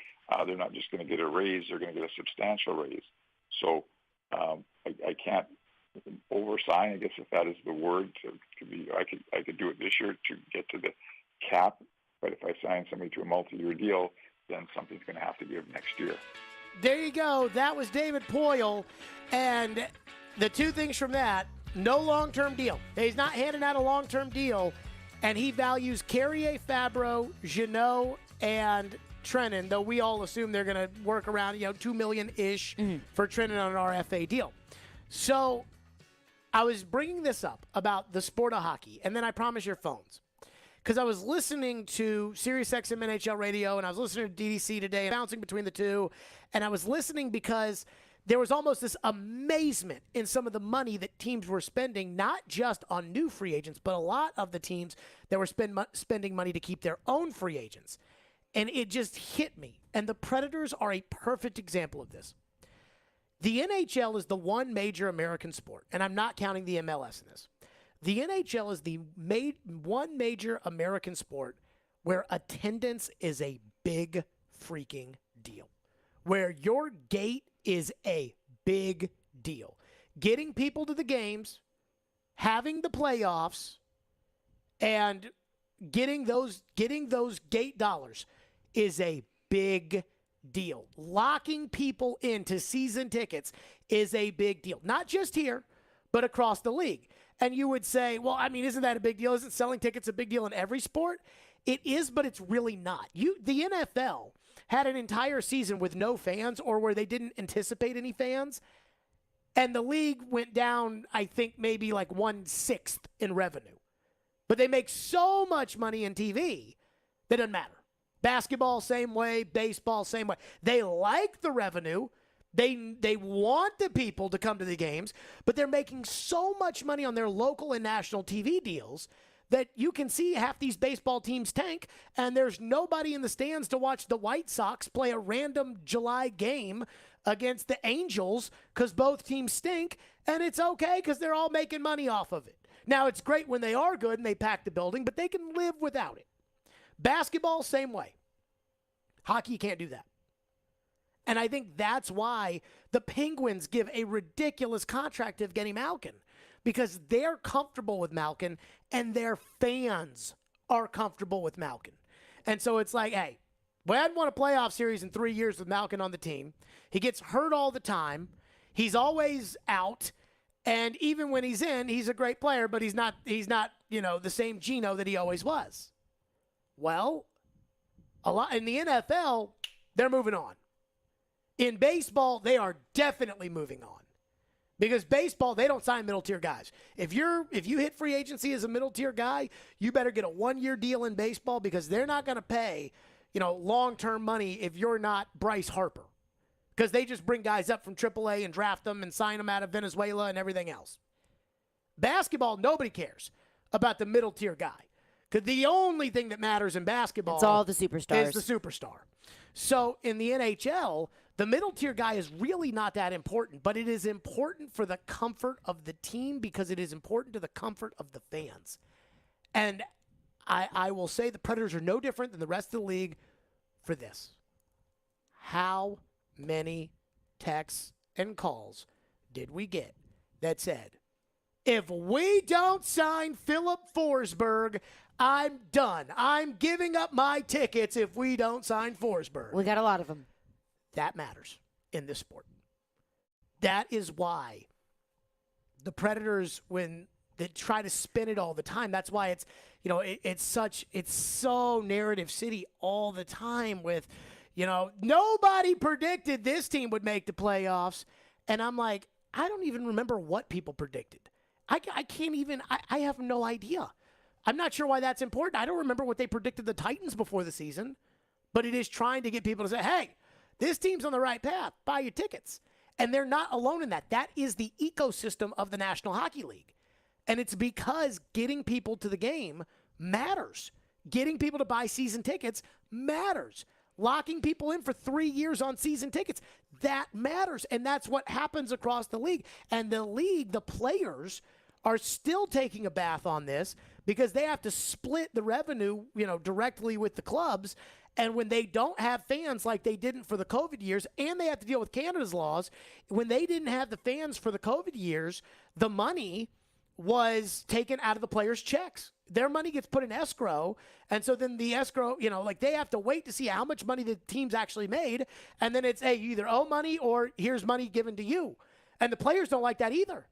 they're not just going to get a raise, they're going to get a substantial raise. So I can't oversign, I guess, if that is the word. I could do it this year to get to the cap, but if I sign somebody to a multi-year deal, then something's going to have to give next year. There you go. That was David Poyle, and the two things from that: no long-term deal. He's not handing out a long-term deal, and he values Carrier, Fabro, Jeannot, and Trennan, though we all assume they're going to work around, $2 million-ish for Trennan on an RFA deal. So I was bringing this up about the sport of hockey, and then I promise your phones, because I was listening to SiriusXM NHL radio, and I was listening to DDC today, and bouncing between the two, and I was listening because there was almost this amazement in some of the money that teams were spending, not just on new free agents, but a lot of the teams that were spending money to keep their own free agents. And it just hit me. And the Predators are a perfect example of this. The NHL is the one major American sport, and I'm not counting the MLS in this. The NHL is the one major American sport where attendance is a big freaking deal, where your gate is a big deal. Getting people to the games, having the playoffs, and getting those gate dollars is a big deal. Locking people into season tickets is a big deal. Not just here, but across the league. And you would say, well, isn't that a big deal? Isn't selling tickets a big deal in every sport? It is, but it's really not. The NFL had an entire season with no fans, or where they didn't anticipate any fans, and the league went down, I think, maybe like 1/6 in revenue. But they make so much money in TV that it doesn't matter. Basketball, same way. Baseball, same way. They like the revenue. They want the people to come to the games, but they're making so much money on their local and national TV deals that you can see half these baseball teams tank, and there's nobody in the stands to watch the White Sox play a random July game against the Angels because both teams stink, and it's okay because they're all making money off of it. Now, it's great when they are good and they pack the building, but they can live without it. Basketball, same way. Hockey, you can't do that. And I think that's why the Penguins give a ridiculous contract to Evgeny Malkin, because they're comfortable with Malkin and their fans are comfortable with Malkin. And so it's like, hey, we hadn't won a playoff series in 3 years with Malkin on the team. He gets hurt all the time. He's always out. And even when he's in, he's a great player, but he's not, the same Geno that he always was. Well, a lot in the NFL, they're moving on. In baseball, they are definitely moving on. Because baseball, they don't sign middle-tier guys. If you hit free agency as a middle-tier guy, you better get a 1-year deal in baseball, because they're not going to pay, long-term money if you're not Bryce Harper. Because they just bring guys up from AAA and draft them and sign them out of Venezuela and everything else. Basketball, nobody cares about the middle-tier guy. Because the only thing that matters in basketball it's all the superstars. Is the superstar. So in the NHL, The middle tier guy is really not that important, but it is important for the comfort of the team because it is important to the comfort of the fans. And I will say the Predators are no different than the rest of the league for this. How many texts and calls did we get that said, if we don't sign Philip Forsberg, I'm done. I'm giving up my tickets if we don't sign Forsberg. We got a lot of them. That matters in this sport. That is why the Predators, when they try to spin it all the time, that's why it's, it's so narrative city all the time with, nobody predicted this team would make the playoffs. And I'm like, I don't even remember what people predicted. I can't even, I have no idea. I'm not sure why that's important. I don't remember what they predicted the Titans before the season, but it is trying to get people to say, hey, this team's on the right path. Buy your tickets. And they're not alone in that. That is the ecosystem of the National Hockey League. And it's because getting people to the game matters. Getting people to buy season tickets matters. Locking people in for 3 years on season tickets, that matters. And that's what happens across the league. And the league, the players, are still taking a bath on this because they have to split the revenue, directly with the clubs. And when they don't have fans like they didn't for the COVID years, and they have to deal with Canada's laws, when they didn't have the fans for the COVID years, the money was taken out of the players' checks. Their money gets put in escrow, and so then the escrow, they have to wait to see how much money the team's actually made, and then it's, hey, you either owe money or here's money given to you. And the players don't like that either.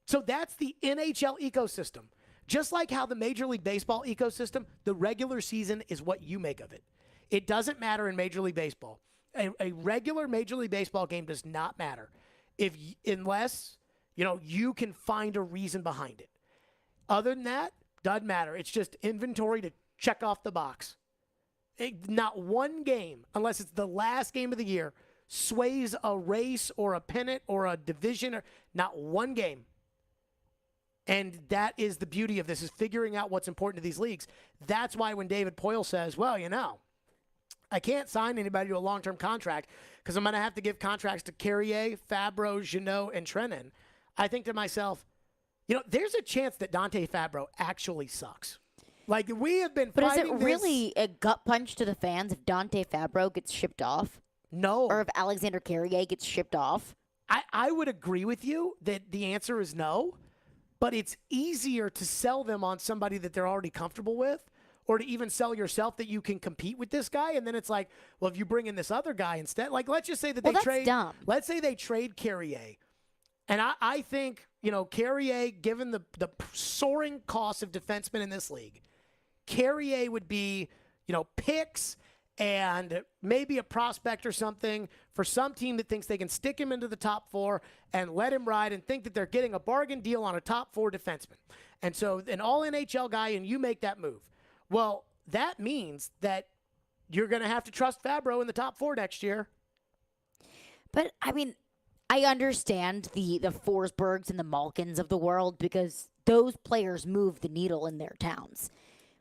So that's the NHL ecosystem. Just like how the Major League Baseball ecosystem, the regular season is what you make of it. It doesn't matter in Major League Baseball. A regular Major League Baseball game does not matter unless, you can find a reason behind it. Other than that, doesn't matter. It's just inventory to check off the box. Not one game, unless it's the last game of the year, sways a race or a pennant or a division. Not one game. And that is the beauty of this, is figuring out what's important to these leagues. That's why when David Poyle says, well, I can't sign anybody to a long-term contract because I'm going to have to give contracts to Carrier, Fabro, Jeannot, and Trenin. I think to myself, there's a chance that Dante Fabro actually sucks. Like, we have been fighting this. But is it really a gut punch to the fans if Dante Fabro gets shipped off? No. Or if Alexander Carrier gets shipped off? I would agree with you that the answer is no, but it's easier to sell them on somebody that they're already comfortable with, or to even sell yourself that you can compete with this guy. And then it's like, well, if you bring in this other guy instead, like, let's just say that that's trade. Dumb. Let's say they trade Carrier. And I think, Carrier, given the soaring cost of defensemen in this league, Carrier would be, picks and maybe a prospect or something for some team that thinks they can stick him into the top four and let him ride and think that they're getting a bargain deal on a top four defenseman. And so an all-NHL guy, and you make that move. Well, that means that you're going to have to trust Fabro in the top four next year. But, I understand the Forsbergs and the Malkins of the world because those players move the needle in their towns.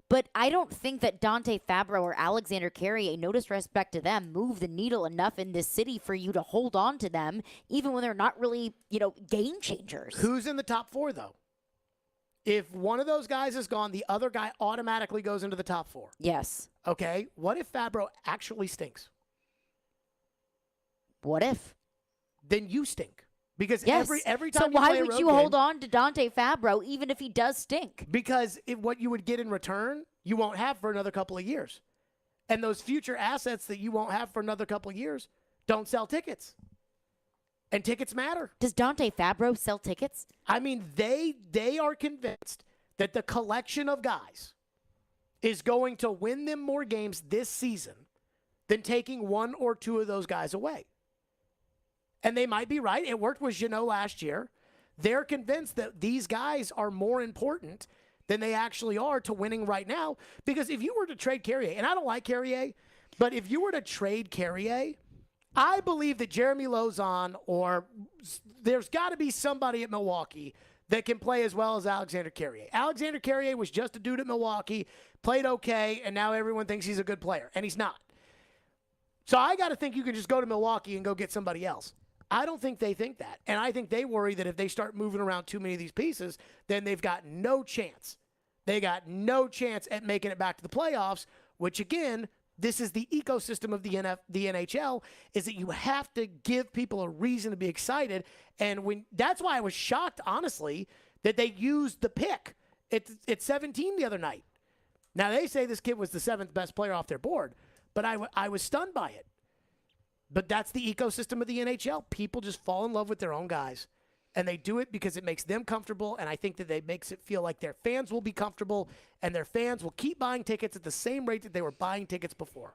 But I don't think that Dante Fabro or Alexander Carrier, no disrespect to them, move the needle enough in this city for you to hold on to them, even when they're not really, game changers. Who's in the top four, though? If one of those guys is gone, the other guy automatically goes into the top four. Yes. Okay, what if Fabro actually stinks? What if? Then you stink. Because yes. every time so why play a would road you game, hold on to Dante Fabro even if he does stink? Because what you would get in return, you won't have for another couple of years. And those future assets that you won't have for another couple of years don't sell tickets. And tickets matter. Does Dante Fabro sell tickets? They are convinced that the collection of guys is going to win them more games this season than taking one or two of those guys away. And they might be right. It worked with Jeannot last year. They're convinced that these guys are more important than they actually are to winning right now. Because if you were to trade Carrier, and I don't like Carrier, but if you were to trade Carrier, I believe that Jeremy Lauzon, or there's got to be somebody at Milwaukee that can play as well as Alexander Carrier. Alexander Carrier was just a dude at Milwaukee, played okay, and now everyone thinks he's a good player, and he's not. So I got to think you can just go to Milwaukee and go get somebody else. I don't think they think that. And I think they worry that if they start moving around too many of these pieces, then they've got no chance. They got no chance at making it back to the playoffs, which, again, this is the ecosystem of the NHL, is that you have to give people a reason to be excited. And that's why I was shocked, honestly, that they used the pick at 17 the other night. Now, they say this kid was the 7th best player off their board, but I was stunned by it. But that's the ecosystem of the NHL. People just fall in love with their own guys, and they do it because it makes them comfortable, and I think that it makes it feel like their fans will be comfortable, and their fans will keep buying tickets at the same rate that they were buying tickets before.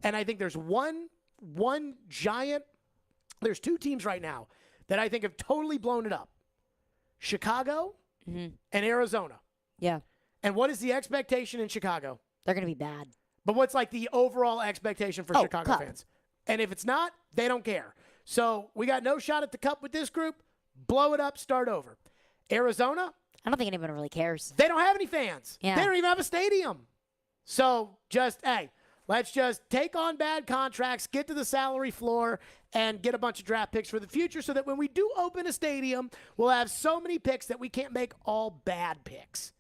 And I think there's there's 2 teams right now that I think have totally blown it up. Chicago and Arizona. Yeah. And what is the expectation in Chicago? They're going to be bad. But what's like the overall expectation for Chicago fans? And if it's not, they don't care. So we got no shot at the cup with this group. Blow it up, start over. Arizona? I don't think anyone really cares. They don't have any fans. Yeah. They don't even have a stadium. So let's just take on bad contracts, get to the salary floor, and get a bunch of draft picks for the future so that when we do open a stadium, we'll have so many picks that we can't make all bad picks.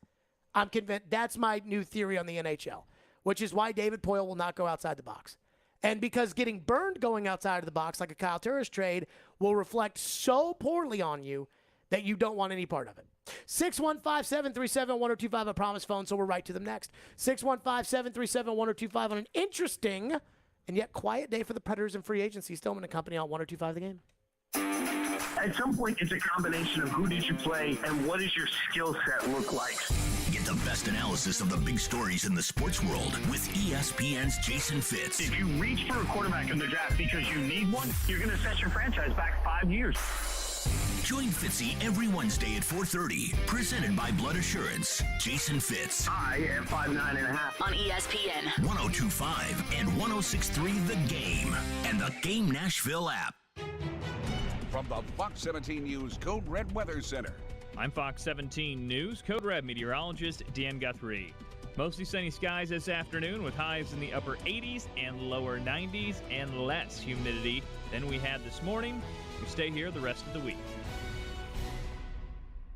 I'm convinced that's my new theory on the NHL, which is why David Poile will not go outside the box. And because getting burned going outside of the box like a Kyle Turris trade will reflect so poorly on you that you don't want any part of it. 615-737-1025, a promise phone, so we'll write to them next. 615-737-1025 on an interesting and yet quiet day for the Predators and free agency. Stillman and company on 1025 The Game. At some point, it's a combination of who did you play and what does your skill set look like. Get the best analysis of the big stories in the sports world with ESPN's Jason Fitz. If you reach for a quarterback in the draft because you need one, you're going to set your franchise back 5 years. Join Fitzy every Wednesday at 4:30. Presented by Blood Assurance. Jason Fitz. I am 5'9.5" on ESPN 102.5 and 106.3 The Game and the Game Nashville app. From the Fox 17 News Code Red Weather Center. I'm Fox 17 News Code Red meteorologist Dan Guthrie. Mostly sunny skies this afternoon with highs in the upper 80s and lower 90s and less humidity than we had this morning. We stay here the rest of the week.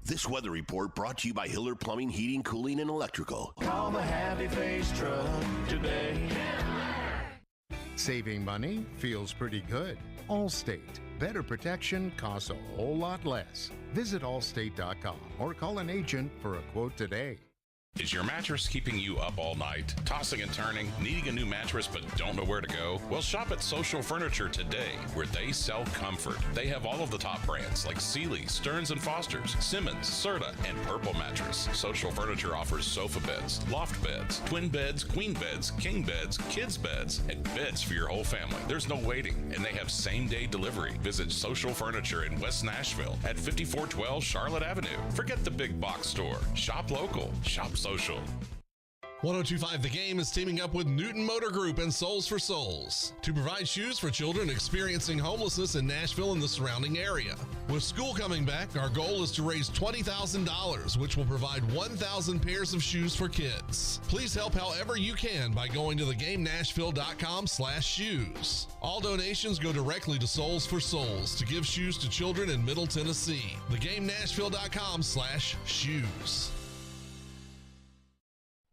This weather report brought to you by Hiller Plumbing, Heating, Cooling, and Electrical. Call the Happy Face Truck today. Saving money feels pretty good. Allstate. Better protection costs a whole lot less. Visit allstate.com or call an agent for a quote today. Is your mattress keeping you up all night? Tossing and turning? Needing a new mattress but don't know where to go? Well, shop at Social Furniture today, where they sell comfort. They have all of the top brands like Sealy, Stearns & Foster's, Simmons, Serta, and Purple Mattress. Social Furniture offers sofa beds, loft beds, twin beds, queen beds, king beds, kids beds, and beds for your whole family. There's no waiting, and they have same-day delivery. Visit Social Furniture in West Nashville at 5412 Charlotte Avenue. Forget the big box store. Shop local. Shop social. 1025 The Game is teaming up with Newton Motor Group and Souls for Souls to provide shoes for children experiencing homelessness in Nashville and the surrounding area. With school coming back, our goal is to raise $20,000, which will provide 1,000 pairs of shoes for kids. Please help however you can by going to thegamenashville.com/shoes. All donations go directly to Souls for Souls to give shoes to children in Middle Tennessee. thegamenashville.com/shoes.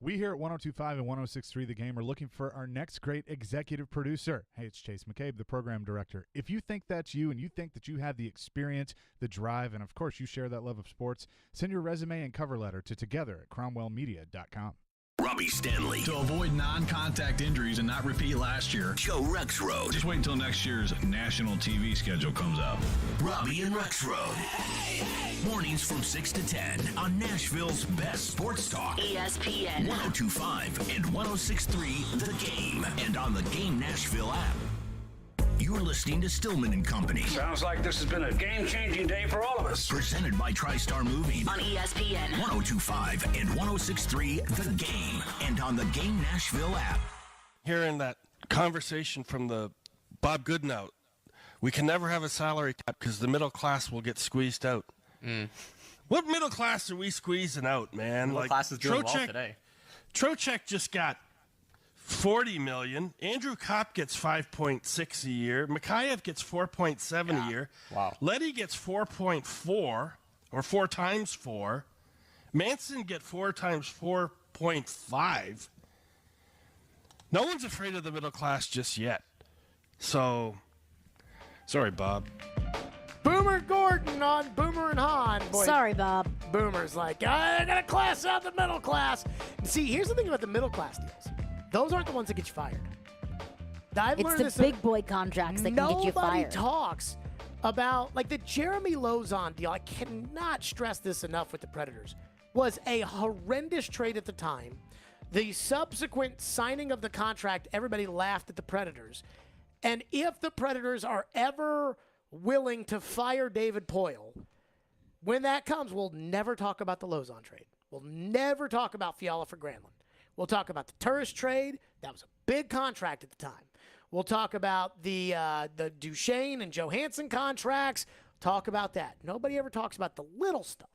We here at 102.5 and 106.3 The Game are looking for our next great executive producer. Hey, it's Chase McCabe, the program director. If you think that's you and you think that you have the experience, the drive, and of course you share that love of sports, send your resume and cover letter to together@cromwellmedia.com. Robbie Stanley. To avoid non-contact injuries and not repeat last year. Joe Rexrode. Just wait until next year's national TV schedule comes out. Robbie and Rexrode. Mornings from 6 to 10 on Nashville's best sports talk. ESPN 102.5 and 106.3 The Game and on the Game Nashville app. You're listening to Stillman and Company. Sounds like this has been a game-changing day for all of us. Presented by TriStar Moving. on ESPN 102.5 and 106.3 The Game and on the Game Nashville app. Hearing that conversation from the Bob Goodenow, we can never have a salary cap because the middle class will get squeezed out. What middle class are we squeezing out, man? Middle class is doing well today. Trocheck just got $40 million. Andrew Kopp gets $5.6 a year. Mikheyev gets $4.7 a year. Wow. Letty gets 4.4 or 4 times 4. Manson get 4 times 4.5. No one's afraid of the middle class just yet. So, sorry, Bob. Boomer Gordon on Boomer and Hahn. Boy, Sorry, Bob. Boomer's like, I gotta class out the middle class. See, here's the thing about the middle class deals. Those aren't the ones that get you fired. It's the big boy contracts that can get you fired. Nobody talks about, like, the Jeremy Lozon deal. I cannot stress this enough with the Predators. Was a horrendous trade at the time. The subsequent signing of the contract, everybody laughed at the Predators. And if the Predators are ever willing to fire David Poile, when that comes, we'll never talk about the Lozon trade. We'll never talk about Fiala for Granlund. We'll talk about the Turris trade. That was a big contract at the time. We'll talk about the Duchesne and Johansson contracts. Talk about that. Nobody ever talks about the little stuff.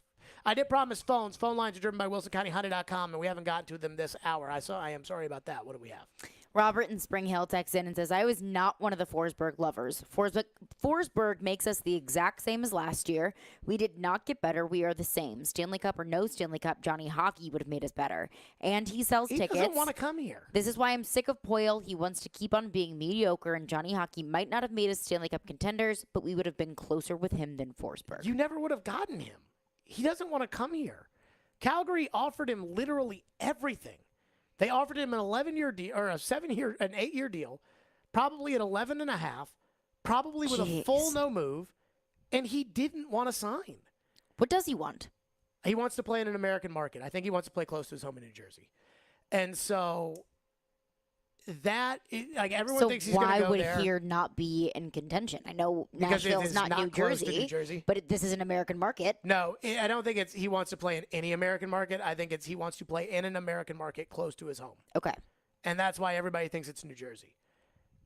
I did promise phones. Phone lines are driven by WilsonCountyHonda.com, and we haven't gotten to them this hour. I am sorry about that. What do we have? Robert in Spring Hill texts in and says, I was not one of the Forsberg lovers. Forsberg makes us the exact same as last year. We did not get better. We are the same. Stanley Cup or no Stanley Cup, Johnny Hockey would have made us better. And he sells tickets. He doesn't want to come here. This is why I'm sick of Poile. He wants to keep on being mediocre, and Johnny Hockey might not have made us Stanley Cup contenders, but we would have been closer with him than Forsberg. You never would have gotten him. He doesn't want to come here. Calgary offered him literally everything. They offered him an 11-year deal, or an 8-year deal, probably at 11 and a half, probably with a full no move, and he didn't want to sign. What does he want? He wants to play in an American market. I think he wants to play close to his home in New Jersey. And so everyone thinks he's going to go there. So why would here not be in contention? I know Nashville's not New Jersey, but this is an American market. No, I don't think he wants to play in any American market. I think he wants to play in an American market close to his home. Okay. And that's why everybody thinks it's New Jersey.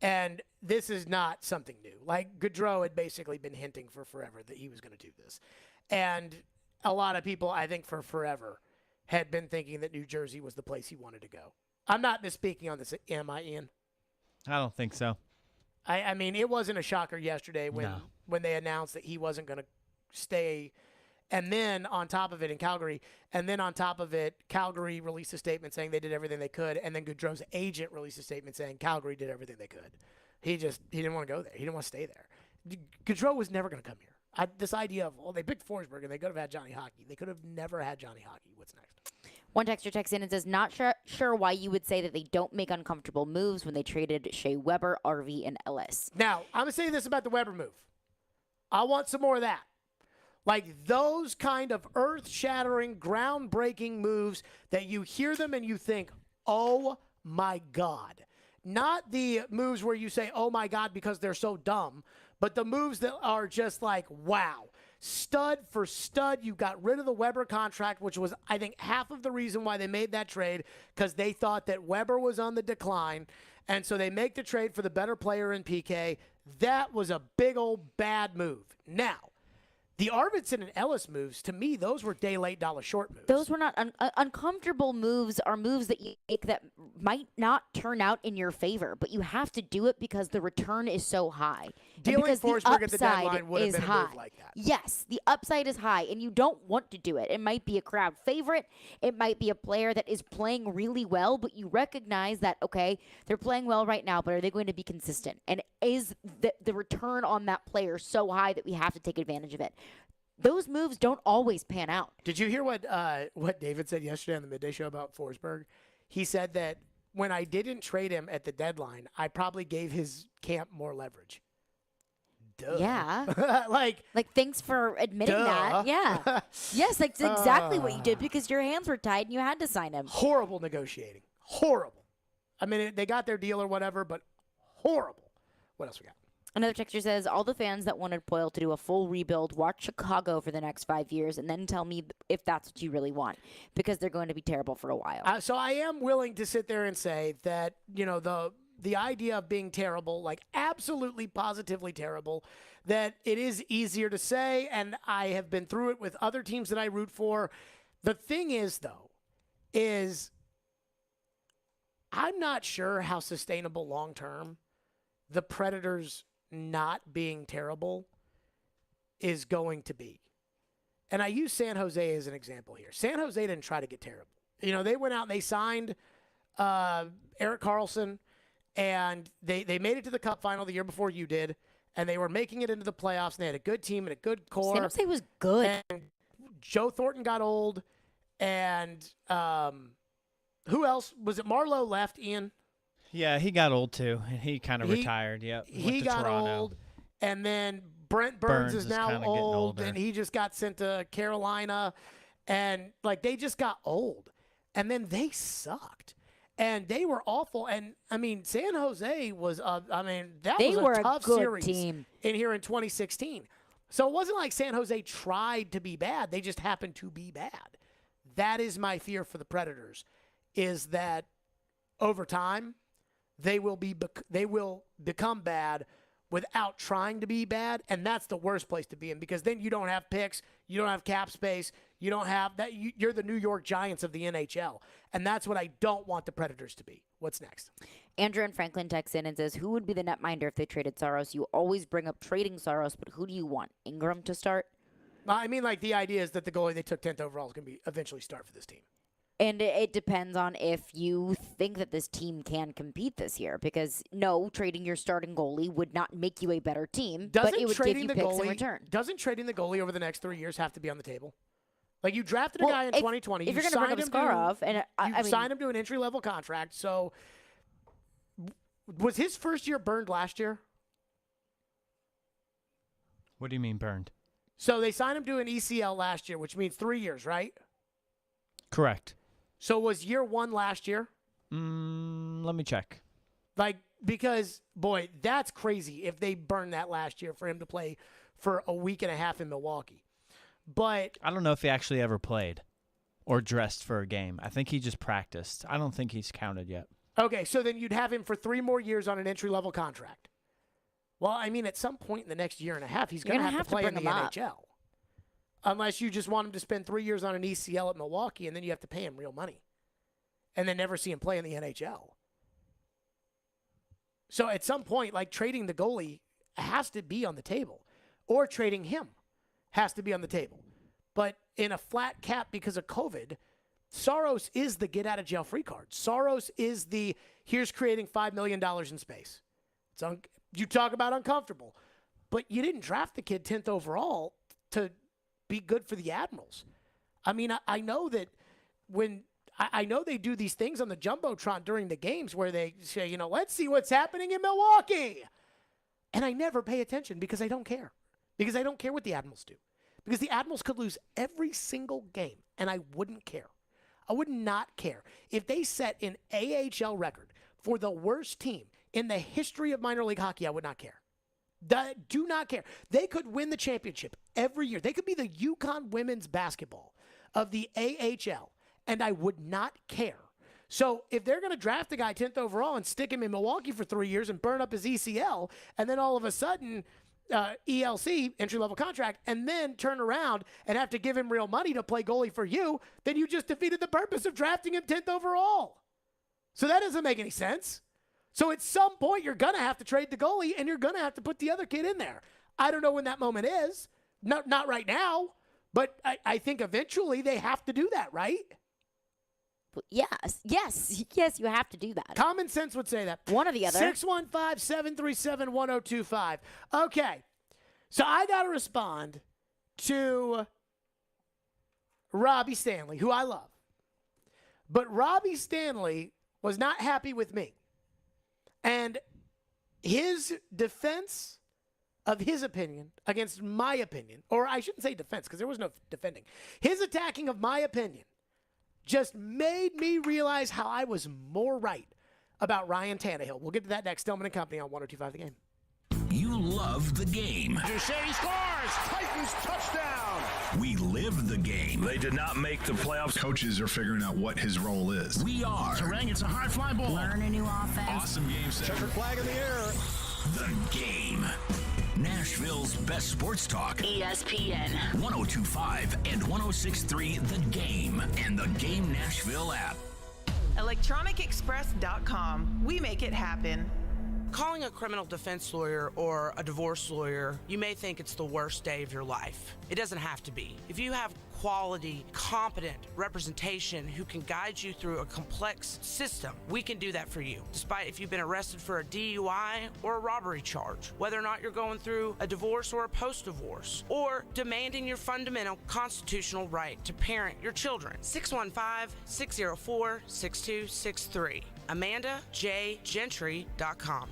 And this is not something new. Like, Gaudreau had basically been hinting for forever that he was going to do this. And a lot of people, I think for forever, had been thinking that New Jersey was the place he wanted to go. I'm not misspeaking on this, am I, Ian? I don't think so. I mean, it wasn't a shocker yesterday when they announced that he wasn't going to stay. And then on top of it in Calgary, Calgary released a statement saying they did everything they could. And then Gaudreau's agent released a statement saying Calgary did everything they could. He didn't want to go there. He didn't want to stay there. Gaudreau was never going to come here. This idea of, they picked Forsberg and they could have had Johnny Hockey. They could have never had Johnny Hockey. What's next? One texter texts in and says, not sure why you would say that they don't make uncomfortable moves when they traded Shea Weber, RV, and Ellis. Now, I'm going to say this about the Weber move. I want some more of that. Like those kind of earth-shattering, groundbreaking moves that you hear them and you think, oh, my God. Not the moves where you say, oh, my God, because they're so dumb, but the moves that are just like, wow. Stud for stud, you got rid of the Weber contract, which was, I think, half of the reason why they made that trade, because they thought that Weber was on the decline, and so they make the trade for the better player in PK. That was a big old bad move. Now, the Arvidsson and Ellis moves, to me, those were day late, dollar short moves. Those were not uncomfortable moves. Are moves that you make that might not turn out in your favor, but you have to do it because the return is so high. Dealing Forsberg at the deadline would have been a move like that. Yes, the upside is high, and you don't want to do it. It might be a crowd favorite. It might be a player that is playing really well, but you recognize that, okay, they're playing well right now, but are they going to be consistent? And is the return on that player so high that we have to take advantage of it? Those moves don't always pan out. Did you hear what David said yesterday on the Midday Show about Forsberg? He said that when I didn't trade him at the deadline, I probably gave his camp more leverage. Duh. Yeah. like thanks for admitting that. Yeah. Yes, that's exactly what you did because your hands were tied and you had to sign him. Horrible negotiating. Horrible. I mean, they got their deal or whatever, but horrible. What else we got? Another texter says, all the fans that wanted Poile to do a full rebuild, watch Chicago for the next 5 years, and then tell me if that's what you really want, because they're going to be terrible for a while. So I am willing to sit there and say that, the idea of being terrible, like absolutely positively terrible, that it is easier to say, and I have been through it with other teams that I root for. The thing is, though, is I'm not sure how sustainable long term the Predators not being terrible is going to be. And I use San Jose as an example here. San Jose didn't try to get terrible. You know, they went out and they signed Erik Karlsson, and they made it to the Cup final the year before you did, and they were making it into the playoffs, and they had a good team and a good core. San Jose was good. And Joe Thornton got old, and who else? Was it Marlowe left, Ian? Yeah, he got old too. He kind of retired. Yep. He got old, and then Brent Burns is now old, and he just got sent to Carolina, and like they just got old, and then they sucked, and they were awful. And I mean, San Jose was, that was a tough series team in here in 2016. So it wasn't like San Jose tried to be bad; they just happened to be bad. That is my fear for the Predators, is that over time they will become bad without trying to be bad, and that's the worst place to be in, because then you don't have picks, you don't have cap space, you don't have that. You're the New York Giants of the NHL, and that's what I don't want the Predators to be. What's next? Andrew and Franklin texts in and says, who would be the netminder if they traded Saros? You always bring up trading Saros, but who do you want? Ingram to start? I mean, like, the idea is that the goalie they took 10th overall is going to be eventually start for this team. And it depends on if you think that this team can compete this year, because no, trading your starting goalie would not make you a better team, but it would give you picks in return. Doesn't trading the goalie over the next 3 years have to be on the table? Like, you drafted a guy in 2020. If you're going to bring up Skarov, and you signed him to an entry-level contract, so was his first year burned last year? What do you mean burned? So they signed him to an ECL last year, which means 3 years, right? Correct. So was year one last year? Let me check. Like, because, boy, that's crazy if they burned that last year for him to play for a week and a half in Milwaukee. But I don't know if he actually ever played or dressed for a game. I think he just practiced. I don't think he's counted yet. Okay, so then you'd have him for 3 more years on an entry-level contract. Well, I mean, at some point in the next year and a half, he's going to have to play in the NHL. Unless you just want him to spend 3 years on an ECL at Milwaukee, and then you have to pay him real money. And then never see him play in the NHL. So at some point, like, trading the goalie has to be on the table. Or trading him has to be on the table. But in a flat cap because of COVID, Saros is the get-out-of-jail-free card. Saros is the, here's creating $5 million in space. You talk about uncomfortable. But you didn't draft the kid 10th overall to be good for the Admirals. I mean, I know that I know they do these things on the Jumbotron during the games where they say, let's see what's happening in Milwaukee. And I never pay attention because I don't care. Because I don't care what the Admirals do. Because the Admirals could lose every single game, and I wouldn't care. I would not care. If they set an AHL record for the worst team in the history of minor league hockey, I would not care. Do not care. They could win the championship every year. They could be the UConn women's basketball of the AHL, and I would not care. So if they're going to draft a guy 10th overall and stick him in Milwaukee for 3 years and burn up his ECL, and then all of a sudden ELC, entry-level contract, and then turn around and have to give him real money to play goalie for you, then you just defeated the purpose of drafting him 10th overall. So that doesn't make any sense. So at some point, you're going to have to trade the goalie, and you're going to have to put the other kid in there. I don't know when that moment is. Not right now. But I think eventually they have to do that, right? Yes, you have to do that. Common sense would say that. One or the other. 615-737-1025. Okay. So I got to respond to Robbie Stanley, who I love. But Robbie Stanley was not happy with me. And his defense of his opinion against my opinion, or I shouldn't say defense because there was no defending, his attacking of my opinion just made me realize how I was more right about Ryan Tannehill. We'll get to that next. Stillman and Company on 102.5 The Game. You love the game. Duchesne scores! Titans touchdown! We live the game. They did not make the playoffs. Coaches are figuring out what his role is. We are. Terang, it's a high fly ball. Learn a new offense. Awesome game set. Checkered flag in the air. The Game. Nashville's best sports talk. ESPN. 102.5 and 106.3 The Game. And the Game Nashville app. ElectronicExpress.com. We make it happen. Calling a criminal defense lawyer or a divorce lawyer, you may think it's the worst day of your life. It doesn't have to be. If you have quality, competent representation who can guide you through a complex system, we can do that for you, despite if you've been arrested for a DUI or a robbery charge, whether or not you're going through a divorce or a post-divorce, or demanding your fundamental constitutional right to parent your children. 615-604-6263. AmandaJGentry.com.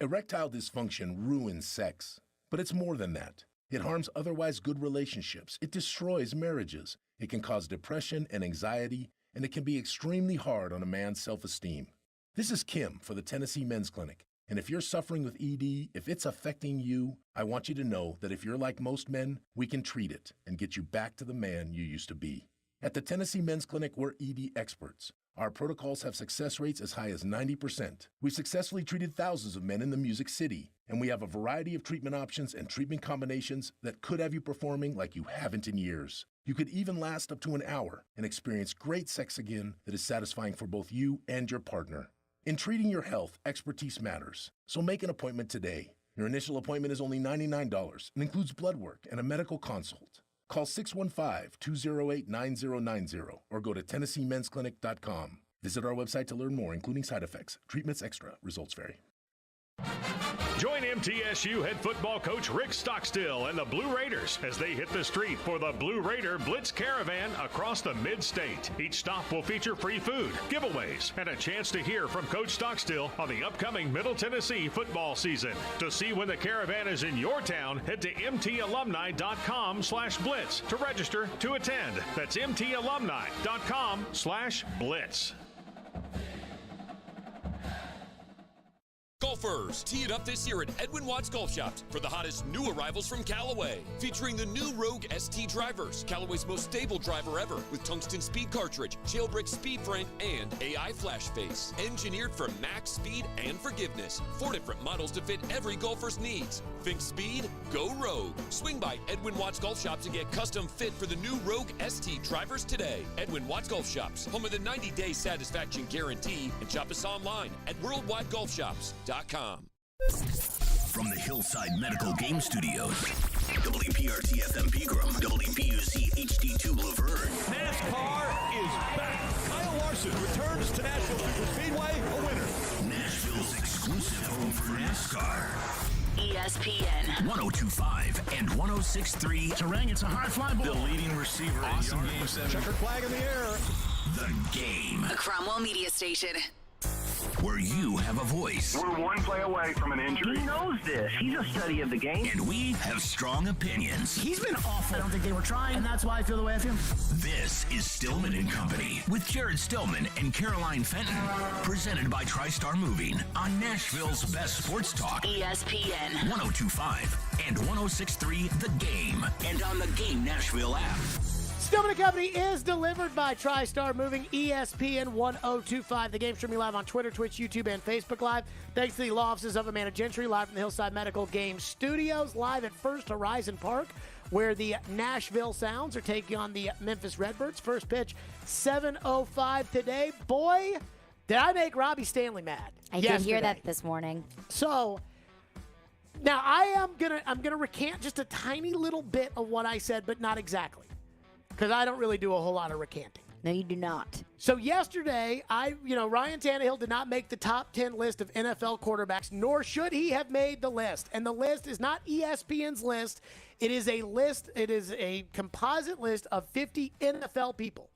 Erectile dysfunction ruins sex, but it's more than that. It harms otherwise good relationships. It destroys marriages. It can cause depression and anxiety, and it can be extremely hard on a man's self-esteem. This is Kim for the Tennessee Men's Clinic, and if you're suffering with ED, if it's affecting you, I want you to know that if you're like most men, we can treat it and get you back to the man you used to be. At the Tennessee Men's Clinic, we're ED experts. Our protocols have success rates as high as 90%. We've successfully treated thousands of men in the Music City, and we have a variety of treatment options and treatment combinations that could have you performing like you haven't in years. You could even last up to an hour and experience great sex again that is satisfying for both you and your partner. In treating your health, expertise matters, so make an appointment today. Your initial appointment is only $99 and includes blood work and a medical consult. Call 615-208-9090 or go to TennesseeMen'sClinic.com. Visit our website to learn more, including side effects. Treatments extra. Results vary. Join MTSU head football coach Rick Stockstill and the Blue Raiders as they hit the street for the Blue Raider Blitz Caravan across the mid-state. Each stop will feature free food, giveaways, and a chance to hear from Coach Stockstill on the upcoming Middle Tennessee football season. To see when the caravan is in your town, head to mtalumni.com/blitz to register to attend. That's mtalumni.com/blitz. Golfers, tee it up this year at Edwin Watts Golf Shops for the hottest new arrivals from Callaway. Featuring the new Rogue ST drivers, Callaway's most stable driver ever, with tungsten speed cartridge, jailbreak speed frame, and AI flash face. Engineered for max speed and forgiveness. 4 different models to fit every golfer's needs. Think speed? Go Rogue. Swing by Edwin Watts Golf Shops and get custom fit for the new Rogue ST drivers today. Edwin Watts Golf Shops, home of the 90-day satisfaction guarantee, and shop us online at worldwidegolfshops.com. From the Hillside Medical Game Studios, WPRT-FM Pegram, WPUC HD2 Laverne. NASCAR is back. Kyle Larson returns to Nashville Superspeedway a winner. Nashville's exclusive home for NASCAR. ESPN 102.5 and 106.3. Terang, it's a high fly ball. The leading receiver. Awesome Game 7. Checkered flag in the air. The Game. A Cromwell Media Station. Where you have a voice. We're one play away from an injury. He knows this. He's a study of the game. And we have strong opinions. He's been awful. I don't think they were trying, and that's why I feel the way I feel. This is Stillman and Company with Jared Stillman and Caroline Fenton. Presented by TriStar Moving on Nashville's best sports talk. ESPN 102.5 and 106.3 The Game. And on the Game Nashville app. Stillman & Company is delivered by TriStar Moving, ESPN 102.5. The Game streaming live on Twitter, Twitch, YouTube, and Facebook Live. Thanks to the law offices of Amanda Gentry, live from the Hillside Medical Game Studios, live at First Horizon Park, where the Nashville Sounds are taking on the Memphis Redbirds. First pitch, 7:05 today. Boy, did I make Robbie Stanley mad. I did hear that this morning. So now I'm gonna recant just a tiny little bit of what I said, but not exactly. Because I don't really do a whole lot of recanting. No, you do not. So yesterday, Ryan Tannehill did not make the top 10 list of NFL quarterbacks, nor should he have made the list. And the list is not ESPN's list. It is a list. It is a composite list of 50 NFL people.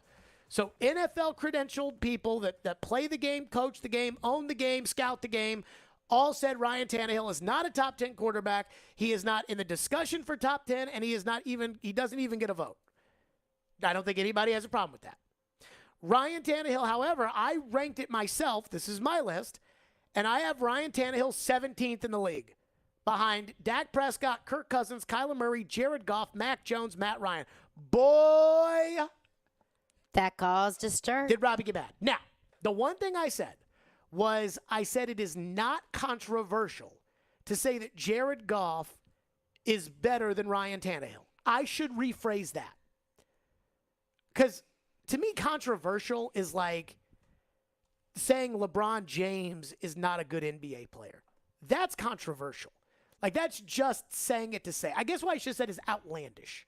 So NFL credentialed people that play the game, coach the game, own the game, scout the game, all said Ryan Tannehill is not a top 10 quarterback. He is not in the discussion for top 10, and he doesn't even get a vote. I don't think anybody has a problem with that. Ryan Tannehill, however, I ranked it myself. This is my list. And I have Ryan Tannehill 17th in the league. Behind Dak Prescott, Kirk Cousins, Kyler Murray, Jared Goff, Mac Jones, Matt Ryan. Boy! That caused a stir. Did Robbie get mad? Now, the one thing I said was it is not controversial to say that Jared Goff is better than Ryan Tannehill. I should rephrase that. Because to me, controversial is like saying LeBron James is not a good NBA player. That's controversial. Like, that's just saying it to say. I guess what I should have said is outlandish.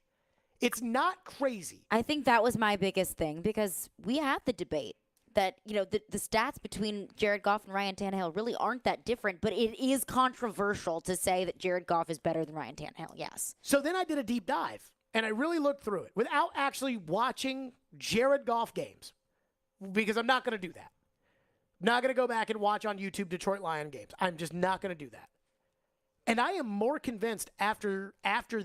It's not crazy. I think that was my biggest thing because we had the debate that, the stats between Jared Goff and Ryan Tannehill really aren't that different, but it is controversial to say that Jared Goff is better than Ryan Tannehill, yes. So then I did a deep dive, and I really looked through it without actually watching Jared Goff games because I'm not going to do that. I'm not going to go back and watch on YouTube Detroit Lion games. I'm just not going to do that. And I am more convinced after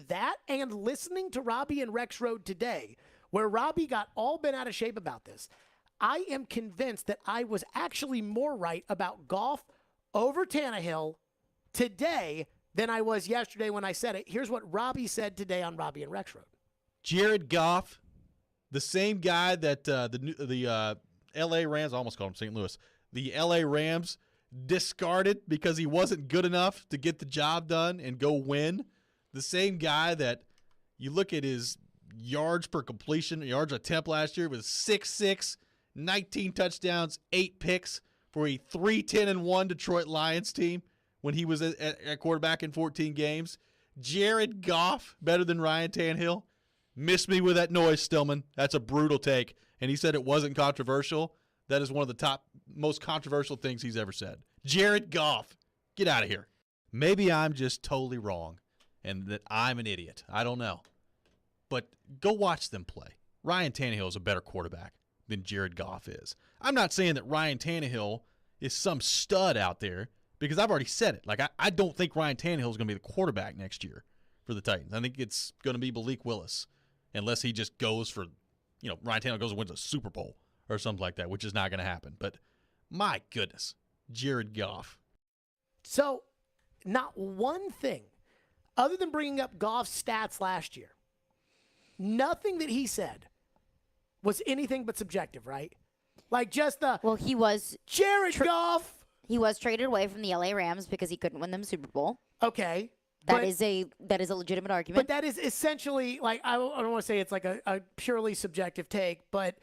that and listening to Robbie and Rex Road today, where Robbie got all bent out of shape about this, I am convinced that I was actually more right about Goff over Tannehill today than I was yesterday when I said it. Here's what Robbie said today on Robbie and Rex Road. Jared Goff, the same guy that the L.A. Rams, I almost called him St. Louis, the L.A. Rams discarded because he wasn't good enough to get the job done and go win. The same guy that you look at his yards per completion, yards attempt last year was 6'6", 19 touchdowns, 8 picks for a 3-10-1 Detroit Lions team when he was at quarterback in 14 games. Jared Goff better than Ryan Tannehill. Miss me with that noise, Stillman. That's a brutal take. And he said it wasn't controversial. That is one of the top, most controversial things he's ever said. Jared Goff, get out of here. Maybe I'm just totally wrong and that I'm an idiot. I don't know. But go watch them play. Ryan Tannehill is a better quarterback than Jared Goff is. I'm not saying that Ryan Tannehill is some stud out there because I've already said it. Like, I don't think Ryan Tannehill is going to be the quarterback next year for the Titans. I think it's going to be Malik Willis unless he just goes for, Ryan Tannehill goes and wins a Super Bowl or something like that, which is not going to happen. But my goodness, Jared Goff. So not one thing other than bringing up Goff's stats last year, nothing that he said was anything but subjective, right? Like just he was Jared Goff. He was traded away from the LA Rams because he couldn't win them Super Bowl. Okay. That is a legitimate argument. But that is essentially, like, I don't want to say it's like a purely subjective take, but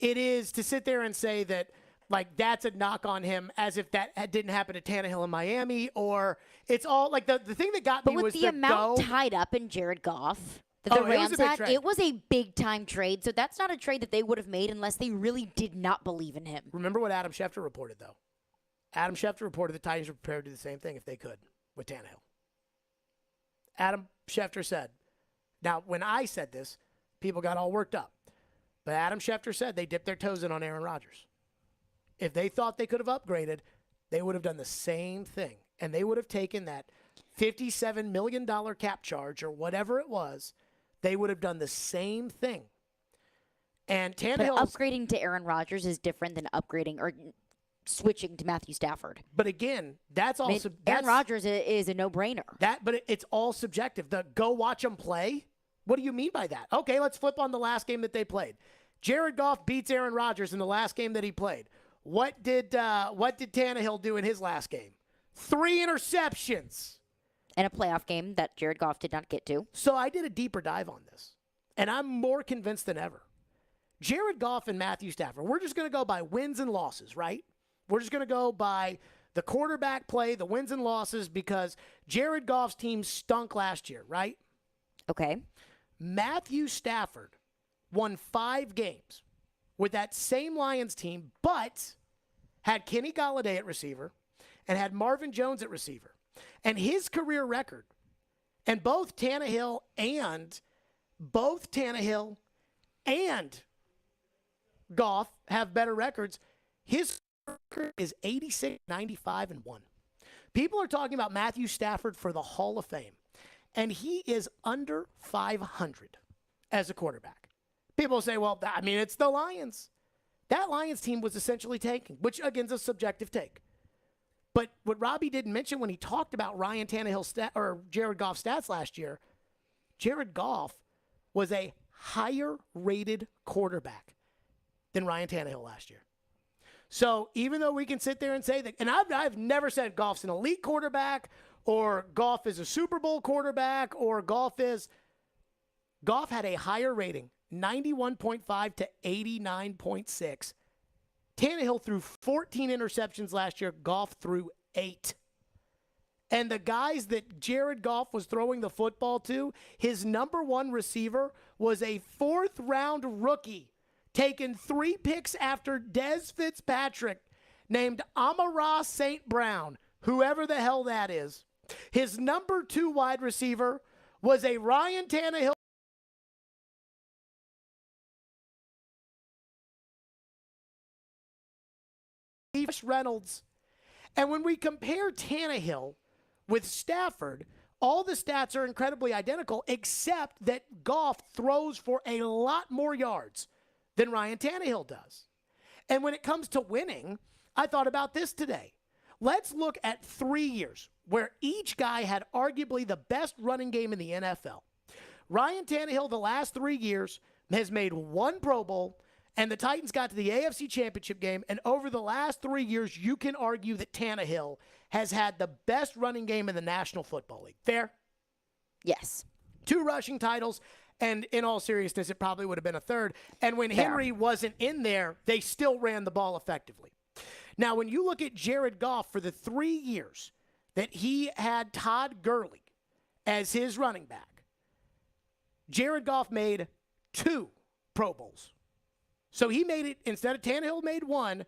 it is to sit there and say that, like, that's a knock on him as if that didn't happen to Tannehill in Miami, or it's all, like, the thing that got me was the amount tied up in Jared Goff that the Rams had, it was a big-time trade. So that's not a trade that they would have made unless they really did not believe in him. Remember what Adam Schefter reported, though. Adam Schefter reported the Titans were prepared to do the same thing if they could with Tannehill. Adam Schefter said, now, when I said this, people got all worked up. But Adam Schefter said they dipped their toes in on Aaron Rodgers. If they thought they could have upgraded, they would have done the same thing. And they would have taken that $57 million cap charge or whatever it was. They would have done the same thing. And Tannehill, but upgrading to Aaron Rodgers is different than upgrading or switching to Matthew Stafford. But again, that's all. Aaron Rodgers is a no-brainer. But it's all subjective. The go watch them play. What do you mean by that? Okay, let's flip on the last game that they played. Jared Goff beats Aaron Rodgers in the last game that he played. What did Tannehill do in his last game? 3 interceptions. And a playoff game that Jared Goff did not get to. So I did a deeper dive on this, and I'm more convinced than ever. Jared Goff and Matthew Stafford, we're just going to go by wins and losses, right? We're just going to go by the quarterback play, the wins and losses, because Jared Goff's team stunk last year, right? Okay. Matthew Stafford won 5 games with that same Lions team, but had Kenny Golladay at receiver and had Marvin Jones at receiver. And his career record, and both Tannehill and Goff have better records. His record is 86, 95, and 1. People are talking about Matthew Stafford for the Hall of Fame, and he is under 500 as a quarterback. People say, well, it's the Lions. That Lions team was essentially tanking, which, again, is a subjective take. But what Robbie didn't mention when he talked about Ryan Tannehill's or Jared Goff's stats last year, Jared Goff was a higher-rated quarterback than Ryan Tannehill last year. So even though we can sit there and say that, and I've never said Goff's an elite quarterback or Goff is a Super Bowl quarterback or Goff had a higher rating, 91.5 to 89.6 Tannehill threw 14 interceptions last year. Goff threw 8. And the guys that Jared Goff was throwing the football to, his number one receiver was a 4th-round rookie taking 3 picks after Dez Fitzpatrick named Amon-Ra St. Brown, whoever the hell that is. His number 2 wide receiver was a Ryan Tannehill. Reynolds. And when we compare Tannehill with Stafford, all the stats are incredibly identical, except that Goff throws for a lot more yards than Ryan Tannehill does. And when it comes to winning, I thought about this today. Let's look at 3 years where each guy had arguably the best running game in the NFL. Ryan Tannehill, the last 3 years, has made 1 Pro Bowl, and the Titans got to the AFC Championship game, and over the last 3 years, you can argue that Tannehill has had the best running game in the National Football League. Fair? Yes. 2 rushing titles, and in all seriousness, it probably would have been a 3rd. And when Henry wasn't in there, they still ran the ball effectively. Now, when you look at Jared Goff for the 3 years that he had Todd Gurley as his running back, Jared Goff made 2 Pro Bowls. So he made it, instead of Tannehill made 1,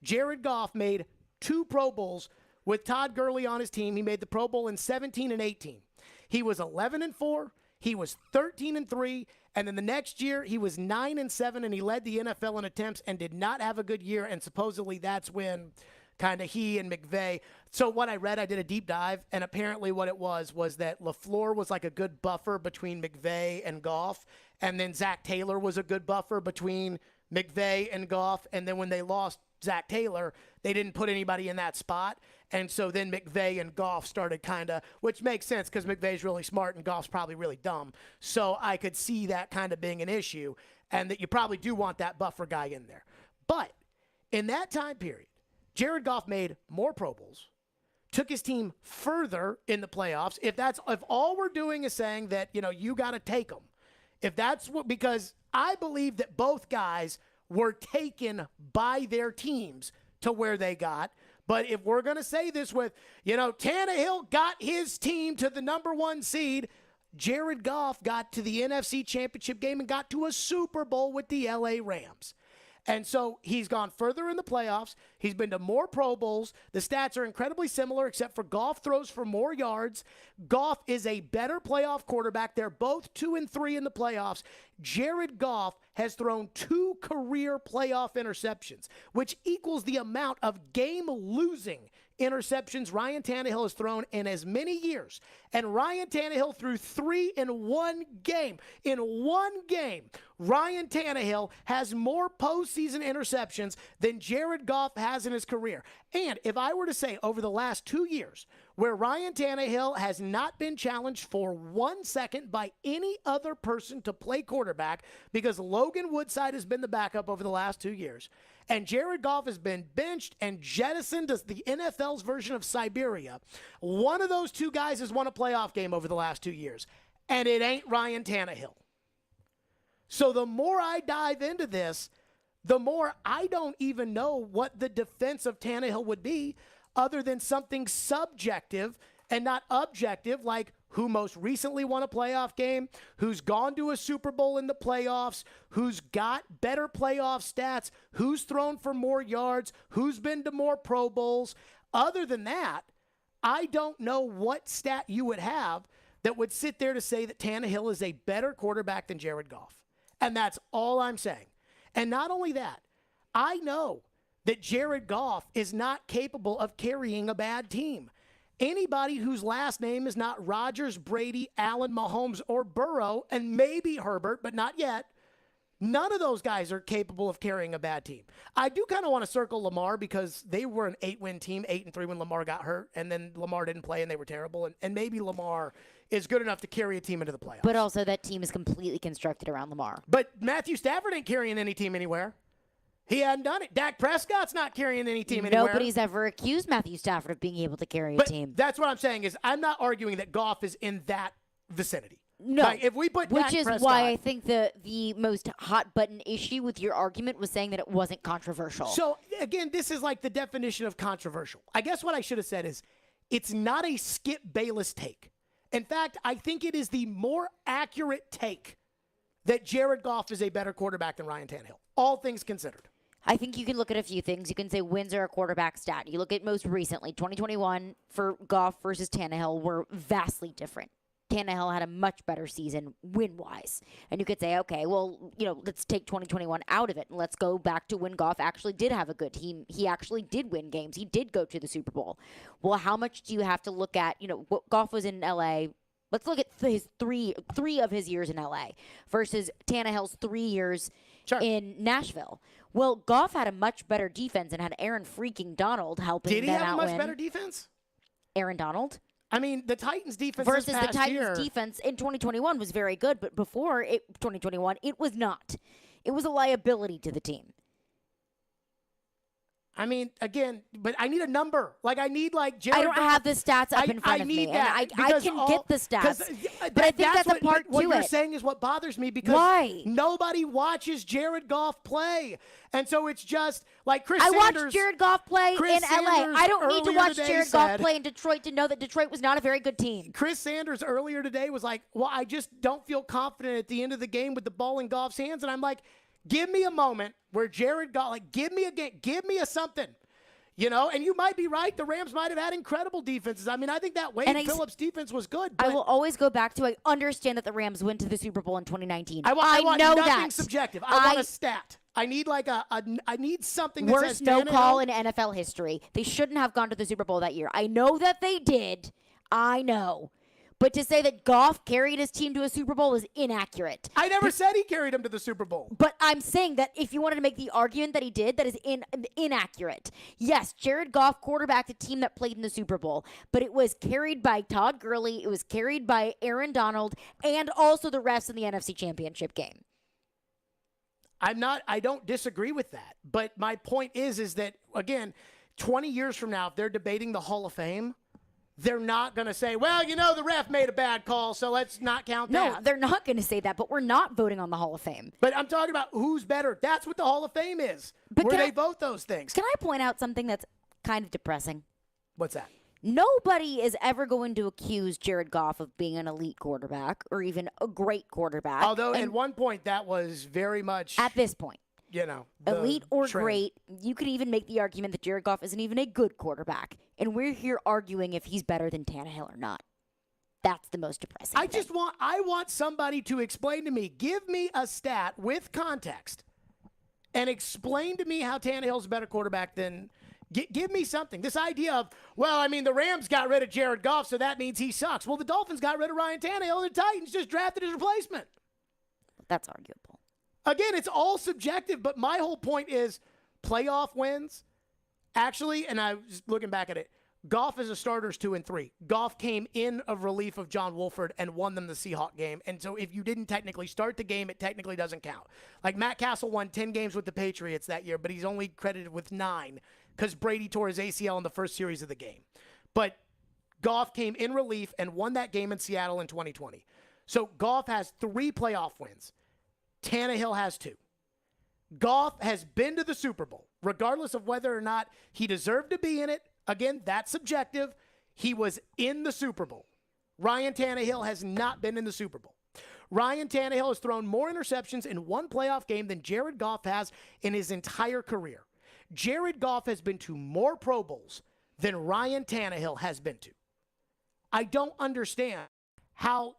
Jared Goff made 2 Pro Bowls with Todd Gurley on his team. He made the Pro Bowl in 17 and 18. He was 11-4. He was 13-3. And then the next year, he was 9-7, and he led the NFL in attempts and did not have a good year. And supposedly that's when kind of he and McVay. So what I read, I did a deep dive, and apparently what it was that LaFleur was like a good buffer between McVay and Goff. And then Zach Taylor was a good buffer between McVay and Goff, and then when they lost Zach Taylor, they didn't put anybody in that spot. And so then McVay and Goff started kind of, which makes sense because McVay's really smart and Goff's probably really dumb. So I could see that kind of being an issue, and that you probably do want that buffer guy in there. But in that time period, Jared Goff made more Pro Bowls, took his team further in the playoffs. If all we're doing is saying that, you got to take them. If that's what, because I believe that both guys were taken by their teams to where they got. But if we're going to say this with, Tannehill got his team to the number 1 seed, Jared Goff got to the NFC Championship game and got to a Super Bowl with the LA Rams. And so he's gone further in the playoffs. He's been to more Pro Bowls. The stats are incredibly similar, except for Goff throws for more yards. Goff is a better playoff quarterback. They're both 2-3 in the playoffs. Jared Goff has thrown 2 career playoff interceptions, which equals the amount of game-losing interceptions Ryan Tannehill has thrown in as many years. And Ryan Tannehill threw 3 in 1 game. In 1 game, Ryan Tannehill has more postseason interceptions than Jared Goff has in his career. And if I were to say over the last 2 years, where Ryan Tannehill has not been challenged for 1 second by any other person to play quarterback, because Logan Woodside has been the backup over the last 2 years, and Jared Goff has been benched and jettisoned as the NFL's version of Siberia, one of those 2 guys has won a playoff game over the last 2 years, and it ain't Ryan Tannehill. So the more I dive into this, the more I don't even know what the defense of Tannehill would be, other than something subjective and not objective, like who most recently won a playoff game, who's gone to a Super Bowl in the playoffs, who's got better playoff stats, who's thrown for more yards, who's been to more Pro Bowls. Other than that, I don't know what stat you would have that would sit there to say that Tannehill is a better quarterback than Jared Goff. And that's all I'm saying. And not only that, I know that Jared Goff is not capable of carrying a bad team. Anybody whose last name is not Rodgers, Brady, Allen, Mahomes, or Burrow, and maybe Herbert, but not yet, none of those guys are capable of carrying a bad team. I do kind of want to circle Lamar because they were an 8-win team, 8-3 when Lamar got hurt, and then Lamar didn't play and they were terrible. And maybe Lamar is good enough to carry a team into the playoffs. But also that team is completely constructed around Lamar. But Matthew Stafford ain't carrying any team anywhere. He hadn't done it. Dak Prescott's not carrying any team anywhere. Nobody's ever accused Matthew Stafford of being able to carry a team. That's what I'm saying is I'm not arguing that Goff is in that vicinity. No. Like, if we put Which Dak is Prescott, why I think the most hot button issue with your argument was saying that it wasn't controversial. So, again, this is like the definition of controversial. I guess what I should have said is it's not a Skip Bayless take. In fact, I think it is the more accurate take that Jared Goff is a better quarterback than Ryan Tannehill, all things considered. I think you can look at a few things. You can say wins are a quarterback stat. You look at most recently, 2021 for Goff versus Tannehill were vastly different. Tannehill had a much better season win-wise. And you could say, okay, well, let's take 2021 out of it and let's go back to when Goff actually did have a good team. He actually did win games. He did go to the Super Bowl. Well, how much do you have to look at, what Goff was in LA? Let's look at his three of his years in LA versus Tannehill's 3 years in Nashville. Well, Goff had a much better defense and had Aaron freaking Donald helping them out. Did he have a much better defense? Aaron Donald? I mean, the Titans' defense versus this the past Titans' year, defense in 2021 was very good, but before 2021, it was not. It was a liability to the team. I mean, again, but I need a number. I need Jared I don't have the stats up in front of me. That and I can get the stats. But I think that's a part to what you're it. saying is what bothers me because Why? Nobody watches Jared Goff play. And so it's just like Chris I Sanders. watched Jared Goff play in LA. I don't need to watch Jared Goff play in Detroit to know that Detroit was not a very good team. Chris Sanders earlier today was like, well, I just don't feel confident at the end of the game with the ball in Goff's hands. And I'm like, give me a moment where Jared Goff, give me a game, give me a something. And you might be right. The Rams might have had incredible defenses. I mean, I think that Wade Phillips defense was good. I will always go back to I understand that the Rams went to the Super Bowl in 2019. I want know nothing that. subjective. I want a stat. I need I need something that worst says no Tannehill. call in NFL history. They shouldn't have gone to the Super Bowl that year. I know that they did. I know. But to say that Goff carried his team to a Super Bowl is inaccurate. I never said he carried him to the Super Bowl. But I'm saying that if you wanted to make the argument that he did, that is inaccurate. Yes, Jared Goff quarterbacked a team that played in the Super Bowl, but it was carried by Todd Gurley, it was carried by Aaron Donald, and also the refs in the NFC Championship game. I don't disagree with that. But my point is that, again, 20 years from now, if they're debating the Hall of Fame, they're not going to say, well, the ref made a bad call, so let's not count that. No, they're not going to say that, but we're not voting on the Hall of Fame. But I'm talking about who's better. That's what the Hall of Fame is, where they vote those things. Can I point out something that's kind of depressing? What's that? Nobody is ever going to accuse Jared Goff of being an elite quarterback or even a great quarterback. Although at one point that was very much... At this point. Elite or great. You could even make the argument that Jared Goff isn't even a good quarterback. And we're here arguing if he's better than Tannehill or not. That's the most depressing thing. I want somebody to explain to me, give me a stat with context and explain to me how Tannehill's a better quarterback than... Give me something. This idea of, the Rams got rid of Jared Goff, so that means he sucks. Well, the Dolphins got rid of Ryan Tannehill, and the Titans just drafted his replacement. That's arguable. Again, it's all subjective, but my whole point is playoff wins. Actually, and I was looking back at it, Goff as a starter's 2-3. Goff came in of relief of John Wolford and won them the Seahawk game. And so if you didn't technically start the game, it technically doesn't count. Like Matt Castle won 10 games with the Patriots that year, but he's only credited with 9 because Brady tore his ACL in the first series of the game. But Goff came in relief and won that game in Seattle in 2020. So Goff has 3 playoff wins. Tannehill has 2. Goff has been to the Super Bowl, regardless of whether or not he deserved to be in it. Again, that's subjective. He was in the Super Bowl. Ryan Tannehill has not been in the Super Bowl. Ryan Tannehill has thrown more interceptions in one playoff game than Jared Goff has in his entire career. Jared Goff has been to more Pro Bowls than Ryan Tannehill has been to. I don't understand how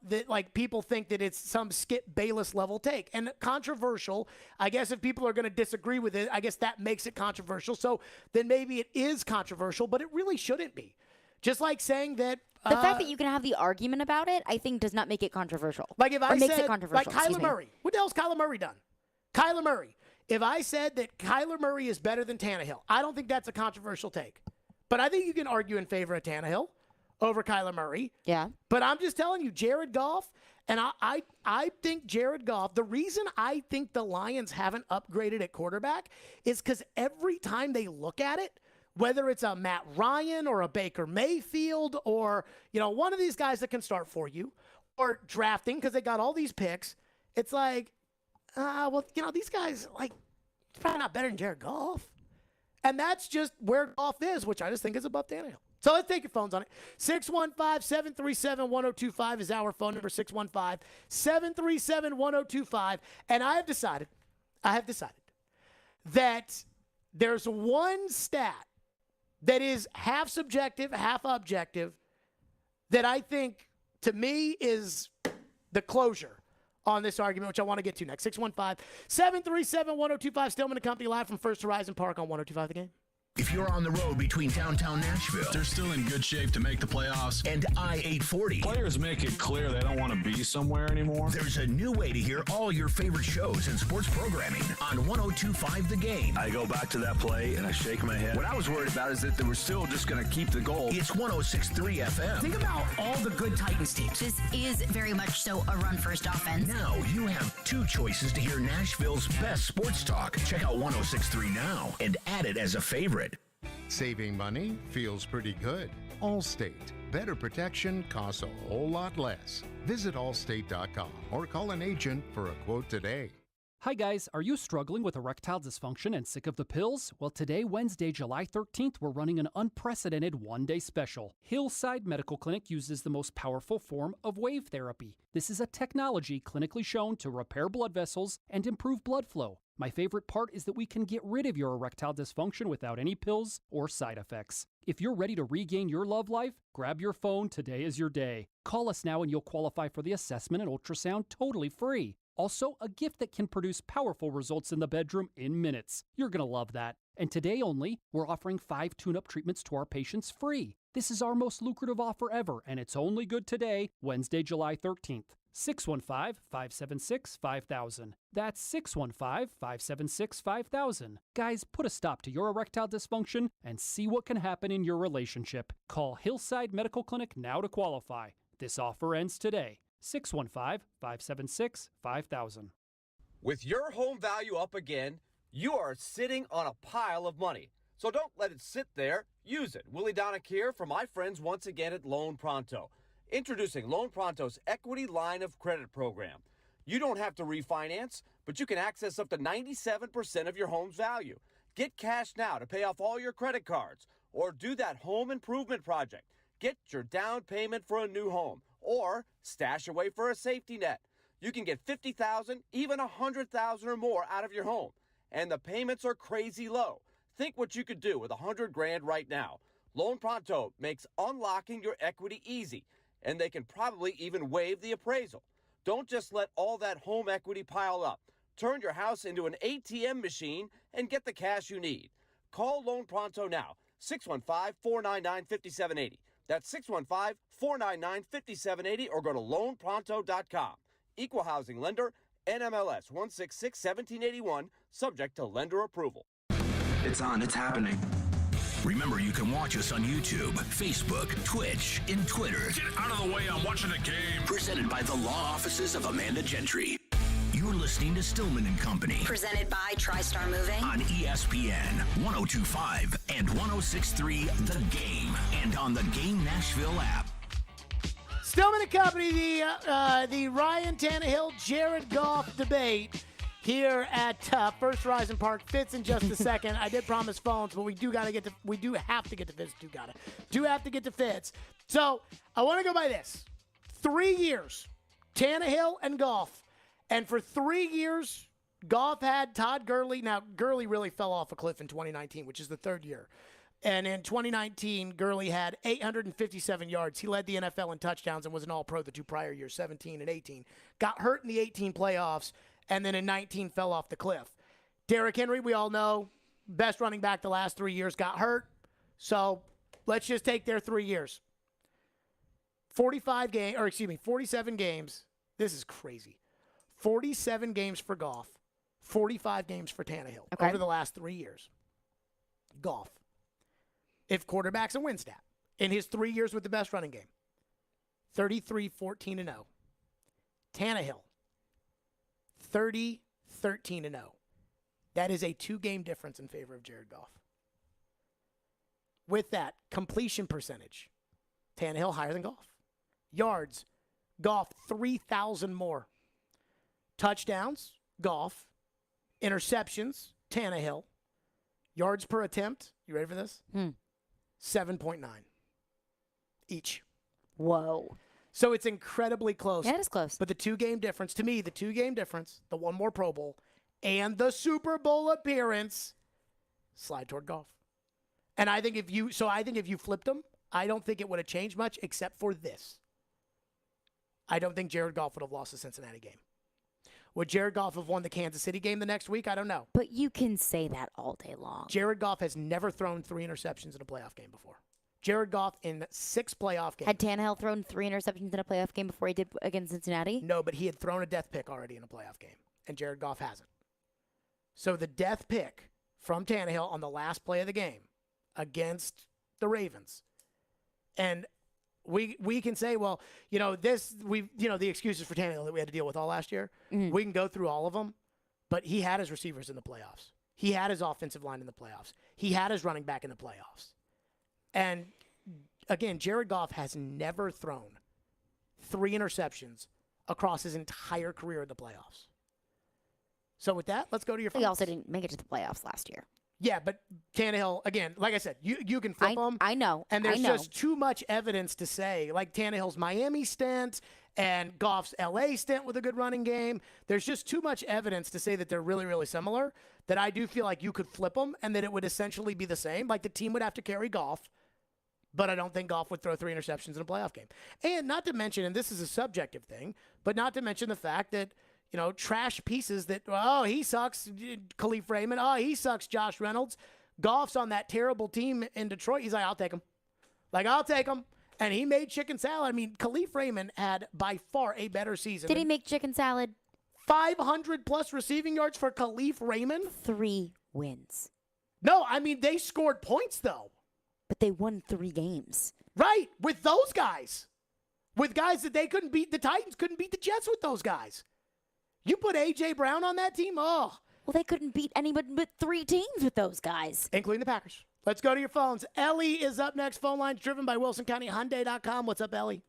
people think that it's some Skip Bayless level take. And controversial, I guess if people are going to disagree with it, I guess that makes it controversial. So then maybe it is controversial, but it really shouldn't be. Just like saying that... The fact that you can have the argument about it, I think, does not make it controversial. Like if I makes said, it controversial. Like Kyler Murray. What the hell's Kyler Murray done? Kyler Murray. If I said that Kyler Murray is better than Tannehill, I don't think that's a controversial take. But I think you can argue in favor of Tannehill over Kyler Murray. Yeah. But I'm just telling you, Jared Goff, and I think Jared Goff, the reason I think the Lions haven't upgraded at quarterback is because every time they look at it, whether it's a Matt Ryan or a Baker Mayfield or, one of these guys that can start for you, are drafting because they got all these picks. It's like, well, these guys, like, probably not better than Jared Goff. And that's just where Goff is, which I just think is above Tannehill. So let's take your phones on it. 615-737-1025 is our phone number, 615-737-1025. And I have decided that there's one stat that is half subjective, half objective, that I think, to me, is the closure on this argument, which I want to get to next. 615-737-1025, Stillman & Company, live from First Horizon Park on 102.5 The Game. If you're on the road between downtown Nashville, they're still in good shape to make the playoffs, and I-840. Players make it clear they don't want to be somewhere anymore. There's a new way to hear all your favorite shows and sports programming on 102.5 The Game. I go back to that play and I shake my head. What I was worried about is that they were still just going to keep the goal. It's 106.3 FM. Think about all the good Titans teams. This is very much so a run-first offense. Now you have two choices to hear Nashville's best sports talk. Check out 106.3 now and add it as a favorite. Saving money feels pretty good. Allstate. Better protection costs a whole lot less. Visit allstate.com or call an agent for a quote today. Hi guys, are you struggling with erectile dysfunction and sick of the pills? Well, today, Wednesday, July 13th, we're running an unprecedented one-day special. Hillside Medical Clinic uses the most powerful form of wave therapy. This is a technology clinically shown to repair blood vessels and improve blood flow. My favorite part is that we can get rid of your erectile dysfunction without any pills or side effects. If you're ready to regain your love life, grab your phone. Today is your day. Call us now and you'll qualify for the assessment and ultrasound totally free. Also, a gift that can produce powerful results in the bedroom in minutes. You're going to love that. And today only, we're offering 5 tune-up treatments to our patients free. This is our most lucrative offer ever, and it's only good today, Wednesday, July 13th. 615-576-5000. That's 615-576-5000. Guys, put a stop to your erectile dysfunction and see what can happen in your relationship. Call Hillside Medical Clinic now to qualify. This offer ends today. 615-576-5000. With your home value up again, you are sitting on a pile of money. So don't let it sit there. Use it. Willie Donick here for my friends once again at Loan Pronto. Introducing Loan Pronto's Equity Line of Credit program. You don't have to refinance, but you can access up to 97% of your home's value. Get cash now to pay off all your credit cards or do that home improvement project. Get your down payment for a new home or stash away for a safety net. You can get $50,000, even $100,000 or more out of your home. And the payments are crazy low. Think what you could do with $100,000 right now. Loan Pronto makes unlocking your equity easy, and they can probably even waive the appraisal. Don't just let all that home equity pile up. Turn your house into an ATM machine and get the cash you need. Call Loan Pronto now, 615-499-5780. That's 615-499-5780 or go to loanpronto.com. Equal housing lender, NMLS 166-1781, subject to lender approval. It's on. It's happening. Remember, you can watch us on YouTube, Facebook, Twitch, and Twitter. Get out of the way. I'm watching the game. Presented by the law offices of Amanda Gentry. You're listening to Stillman & Company. Presented by TriStar Moving. On ESPN, 102.5 and 106.3 The Game. And on the Game Nashville app. Stillman & Company, the Ryan Tannehill, Jared Goff debate here at First Horizon Park. Fitz in just a second. I did promise phones, but we do have to get to Fitz. Do have to get to Fitz. So I want to go by this: 3 years, Tannehill and Goff, and for 3 years, Goff had Todd Gurley. Now Gurley really fell off a cliff in 2019, which is the third year. And in 2019, Gurley had 857 yards. He led the NFL in touchdowns and was an All-Pro the 2 prior years, 17 and 18. Got hurt in the 18 playoffs, and then in 19 fell off the cliff. Derrick Henry, we all know, best running back the last 3 years, got hurt. So let's just take their 3 years. 47 games. This is crazy. 47 games for Goff, 45 games for Tannehill over the last 3 years. Goff. If quarterback's a win stat, in his 3 years with the best running game, 33-14-0. Tannehill, 30-13-0. That is a 2-game difference in favor of Jared Goff. With that, completion percentage, Tannehill higher than Goff. Yards, Goff 3,000 more. Touchdowns, Goff. Interceptions, Tannehill. Yards per attempt, you ready for this? 7.9 each. Whoa. So it's incredibly close. Yeah, it is close. But the 2-game difference, to me, the one more Pro Bowl, and the Super Bowl appearance slide toward Goff. And I think if you flipped them, I don't think it would have changed much except for this. I don't think Jared Goff would have lost the Cincinnati game. Would Jared Goff have won the Kansas City game the next week? I don't know. But you can say that all day long. Jared Goff has never thrown 3 interceptions in a playoff game before. Jared Goff in 6 playoff games. Had Tannehill thrown 3 interceptions in a playoff game before he did against Cincinnati? No, but he had thrown a death pick already in a playoff game, and Jared Goff hasn't. So the death pick from Tannehill on the last play of the game against the Ravens. And we can say, well, the excuses for Tannehill that we had to deal with all last year, we can go through all of them, but he had his receivers in the playoffs. He had his offensive line in the playoffs. He had his running back in the playoffs. And, again, Jared Goff has never thrown 3 interceptions across his entire career in the playoffs. So with that, let's go to your phones. He also didn't make it to the playoffs last year. Yeah, but Tannehill, again, like I said, you can flip them. I know. And there's just too much evidence to say, like Tannehill's Miami stint and Goff's L.A. stint with a good running game. There's just too much evidence to say that they're really, really similar that I do feel like you could flip them and that it would essentially be the same. Like the team would have to carry Goff, but I don't think Goff would throw 3 interceptions in a playoff game. And not to mention, and this is a subjective thing, but not to mention the fact that, trash pieces that, he sucks, Khalif Raymond. Oh, he sucks, Josh Reynolds. Goff's on that terrible team in Detroit. He's like, I'll take him. I'll take him. And he made chicken salad. I mean, Khalif Raymond had by far a better season. Did he make chicken salad? 500-plus receiving yards for Khalif Raymond? 3 wins. No, I mean, they scored points, though. But they won 3 games. Right, with those guys. With guys that they couldn't beat. The Titans couldn't beat the Jets with those guys. You put A.J. Brown on that team? Oh. Well, they couldn't beat anybody but 3 teams with those guys. Including the Packers. Let's go to your phones. Ellie is up next. Phone line's driven by WilsonCountyHyundai.com. What's up, Ellie?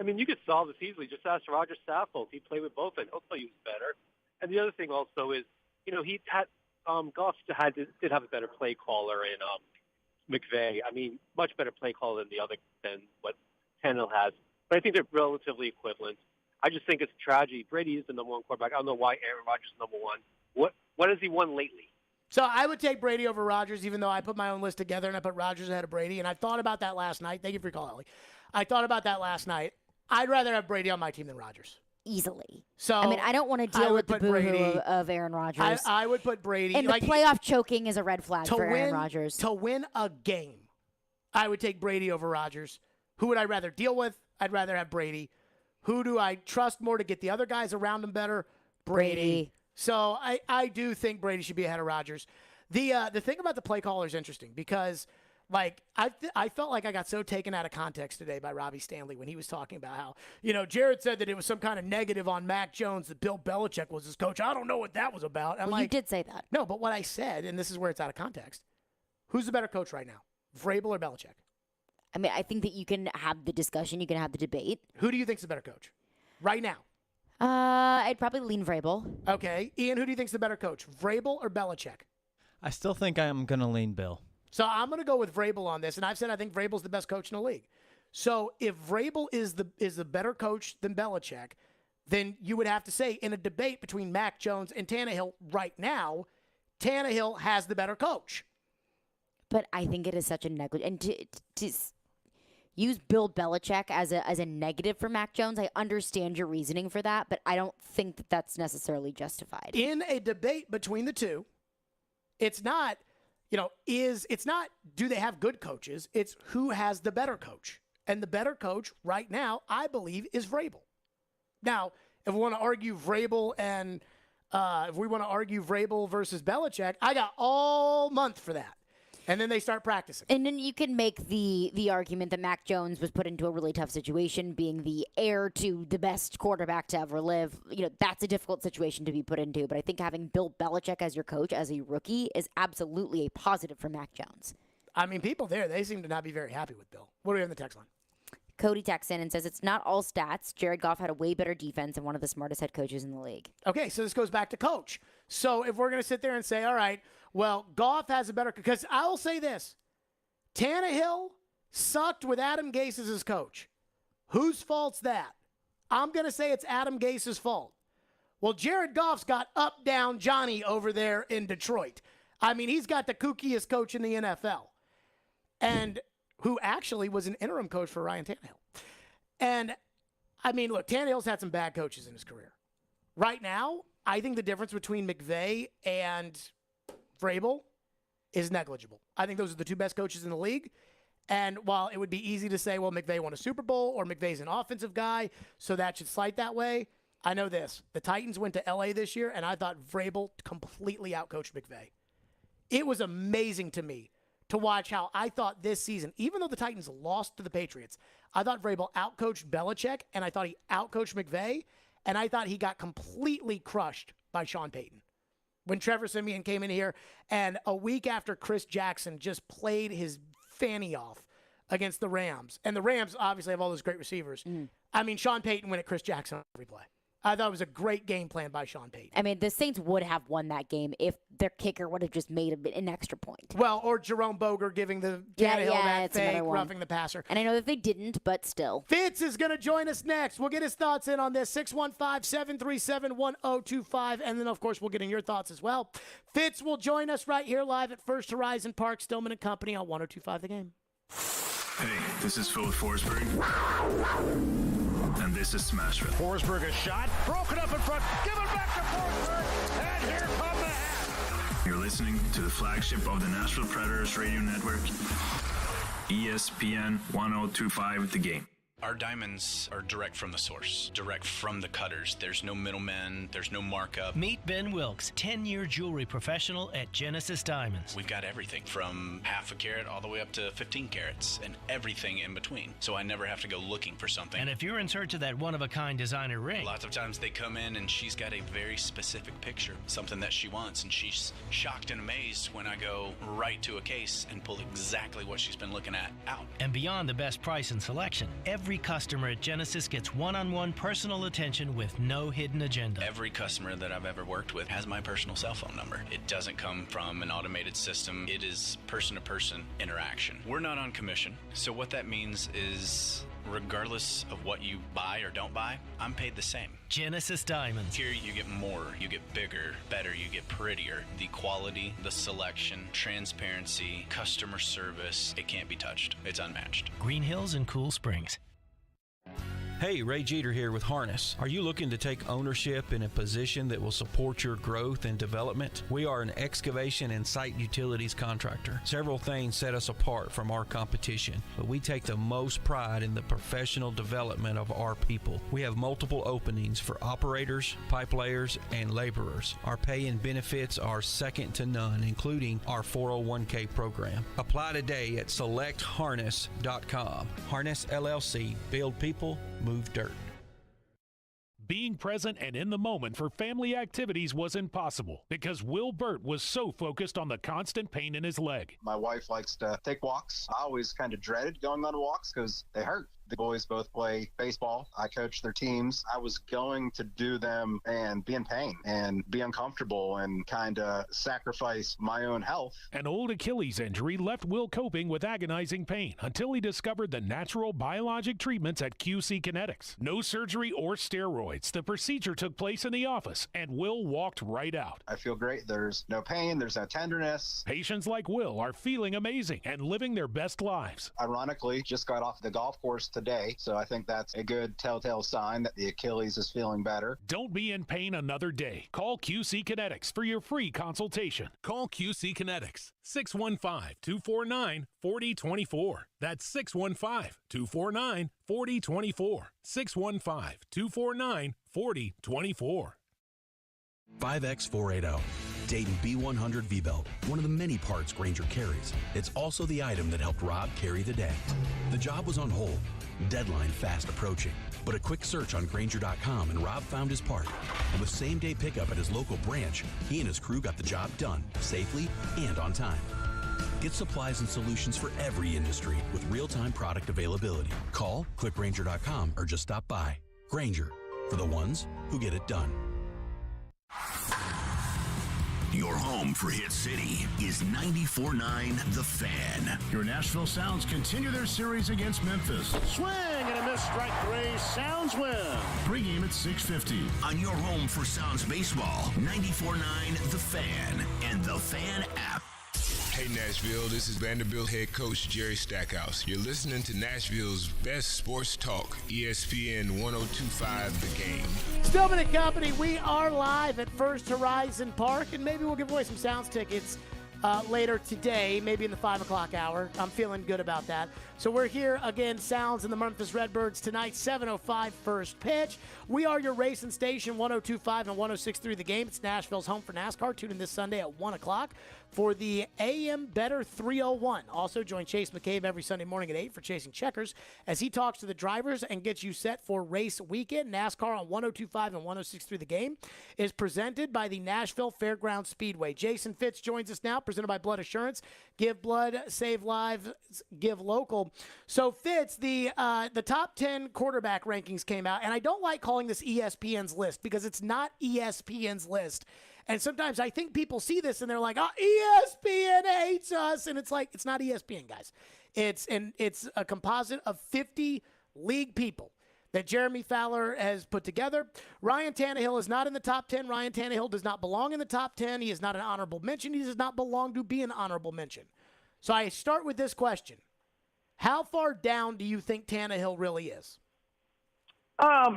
I mean, you could solve this easily. Just ask Roger Saffold. He played with both, and he'll tell you better. And the other thing also is, he had Goff did have a better play caller in McVay. I mean, much better play caller than what Tannehill has. But I think they're relatively equivalent. I just think it's a tragedy. Brady is the number 1 quarterback. I don't know why Aaron Rodgers is number 1. What has he won lately? So I would take Brady over Rodgers, even though I put my own list together and I put Rodgers ahead of Brady. And I thought about that last night. Thank you for your call, Ellie. I thought about that last night. I'd rather have Brady on my team than Rodgers. Easily. So I mean, I don't want to deal with the boo-hoo of Aaron Rodgers. I would put Brady. And the playoff choking is a red flag for Aaron Rodgers. To win a game, I would take Brady over Rodgers. Who would I rather deal with? I'd rather have Brady. Who do I trust more to get the other guys around him better? Brady. So I do think Brady should be ahead of Rodgers. The thing about the play caller is interesting because, I felt like I got so taken out of context today by Robbie Stanley when he was talking about how, Jared said that it was some kind of negative on Mac Jones that Bill Belichick was his coach. I don't know what that was about. You did say that. No, but what I said, and this is where it's out of context, who's the better coach right now, Vrabel or Belichick? I mean, I think that you can have the discussion, you can have the debate. Who do you think's the better coach right now? I'd probably lean Vrabel. Okay. Ian, who do you think's the better coach, Vrabel or Belichick? I still think I'm going to lean Bill. So I'm going to go with Vrabel on this, and I've said I think Vrabel's the best coach in the league. So if Vrabel is the better coach than Belichick, then you would have to say in a debate between Mac Jones and Tannehill right now, Tannehill has the better coach. But I think it is such a negligent. And to use Bill Belichick as a negative for Mac Jones, I understand your reasoning for that, but I don't think that that's necessarily justified. In a debate between the two, it's not, it's not do they have good coaches, it's who has the better coach. And the better coach right now, I believe, is Vrabel. Now, if we want to argue Vrabel and if we want to argue Vrabel versus Belichick, I got all month for that. And then they start practicing. And then you can make the argument that Mac Jones was put into a really tough situation, being the heir to the best quarterback to ever live. That's a difficult situation to be put into. But I think having Bill Belichick as your coach as a rookie is absolutely a positive for Mac Jones. I mean, people there, they seem to not be very happy with Bill. What do we have in the text line? Cody texts in and says it's not all stats. Jared Goff had a way better defense and one of the smartest head coaches in the league. Okay, so this goes back to coach. So if we're going to sit there and say, all right, well, Goff has a better – because I will say this. Tannehill sucked with Adam Gase as his coach. Whose fault's that? I'm going to say it's Adam Gase's fault. Well, Jared Goff's got up, down Johnny over there in Detroit. I mean, he's got the kookiest coach in the NFL. And who actually was an interim coach for Ryan Tannehill. And, I mean, look, Tannehill's had some bad coaches in his career. Right now, I think the difference between McVay and Vrabel is negligible. I think those are the two best coaches in the league. And while it would be easy to say, well, McVay won a Super Bowl or McVay's an offensive guy, so that should slight that way, I know this. The Titans went to L.A. this year, and I thought Vrabel completely outcoached McVay. It was amazing to me to watch how I thought this season, even though the Titans lost to the Patriots, I thought Vrabel outcoached Belichick, and I thought he outcoached McVay, and I thought he got completely crushed by Sean Payton. When Trevor Siemian came in here, and a week after Chris Jackson just played his fanny off against the Rams, and the Rams obviously have all those great receivers. I mean, Sean Payton went at Chris Jackson on every play. I thought it was a great game plan by Sean Payton. I mean, the Saints would have won that game if their kicker would have just made an extra point. Well, or Jerome Boger giving the Tannehill that fake, roughing the passer. And I know that they didn't, but still. Fitz is going to join us next. We'll get his thoughts in on this, 615-737-1025. And then, of course, we'll get in your thoughts as well. Fitz will join us right here live at First Horizon Park, Stillman and Company on 102.5 The Game. Hey, this is Phil Forsberg. And this is Smashville. Forsberg a shot, broken up in front, give it back to Forsberg, and here come the hat. You're listening to the flagship of the Nashville Predators radio network, ESPN 1025 The Game. Our diamonds are direct from the source, direct from the cutters. There's no middleman, there's no markup. Meet Ben Wilkes, 10-year jewelry professional at Genesis Diamonds. We've got everything from half a carat all the way up to 15 carats and everything in between. So I never have to go looking for something. And if you're in search of that one-of-a-kind designer ring, lots of times they come in and she's got a very specific picture, something that she wants, and she's shocked and amazed when I go right to a case and pull exactly what she's been looking at out. And beyond the best price and selection, every customer at Genesis gets one-on-one personal attention with no hidden agenda. Every customer that I've ever worked with has my personal cell phone number. It doesn't come from an automated system. It is person-to-person interaction. We're not on commission, so what that means is regardless of what you buy or don't buy, I'm paid the same. Genesis Diamonds. Here you get more, you get bigger, better, you get prettier. The quality, the selection, transparency, customer service, it can't be touched. It's unmatched. Green Hills and Cool Springs. Hey, Ray Jeter here with Harness. Are you looking to take ownership in a position that will support your growth and development? We are an excavation and site utilities contractor. Several things set us apart from our competition, but we take the most pride in the professional development of our people. We have multiple openings for operators, pipe layers, and laborers. Our pay and benefits are second to none, including our 401k program. Apply today at selectharness.com. Harness LLC. Build people, move dirt. Being present and in the moment for family activities was impossible because Will Burt was so focused on the constant pain in his leg. My wife likes to take walks. I always kind of dreaded going on walks because they hurt. The boys both play baseball. I coach their teams. I was going to do them and be in pain and be uncomfortable and kind of sacrifice my own health. An old Achilles injury left Will coping with agonizing pain until he discovered the natural biologic treatments at QC Kinetics. No surgery or steroids. The procedure took place in the office, and Will walked right out. I feel great. There's no pain. There's no tenderness. Patients like Will are feeling amazing and living their best lives. Ironically, just got off the golf course today, so I think that's a good telltale sign that the Achilles is feeling better. Don't be in pain another day. Call QC Kinetics for your free consultation. Call QC Kinetics, 615-249-4024. That's 615-249-4024. 615-249-4024. 5X480. Dayton B100 V-Belt, one of the many parts Grainger carries. It's also the item that helped Rob carry the day. The job was on hold, deadline fast approaching, but a quick search on Grainger.com and Rob found his part. And with same-day pickup at his local branch, he and his crew got the job done, safely and on time. Get supplies and solutions for every industry with real-time product availability. Call, click Grainger.com, or just stop by. Grainger, for the ones who get it done. Your home for Hit City is 94.9 The Fan. Your Nashville Sounds continue their series against Memphis. Swing and a miss, strike three. Sounds win. Pregame at 6:50. On your home for Sounds baseball, 94.9 The Fan and The Fan app. Hey Nashville, this is Vanderbilt head coach Jerry Stackhouse. You're listening to Nashville's best sports talk, ESPN 102.5 The Game. Stillman and Company, we are live at First Horizon Park, and maybe we'll give away some Sounds tickets later today, maybe in the 5 o'clock hour. I'm feeling good about that. So we're here again, Sounds and the Memphis Redbirds tonight, 7:05 first pitch. We are your racing station, 102.5 and 106.3 The Game. It's Nashville's home for NASCAR. Tune in this Sunday at 1 o'clock for the AM Better 301. Also join Chase McCabe every Sunday morning at 8 for Chasing Checkers as he talks to the drivers and gets you set for race weekend. NASCAR on 102.5 and 106.3 The Game is presented by the Nashville Fairgrounds Speedway. Jason Fitz joins us now, presented by Blood Assurance. Give blood, save lives, give local. So Fitz, the top 10 quarterback rankings came out, and I don't like calling this ESPN's list because it's not ESPN's list. And sometimes I think people see this and they're like, oh, ESPN hates us. And it's like, it's not ESPN, guys. It's a composite of 50 league people that Jeremy Fowler has put together. Ryan Tannehill is not in the top 10. Ryan Tannehill does not belong in the top 10. He is not an honorable mention. He does not belong to be an honorable mention. So I start with this question. How far down do you think Tannehill really is?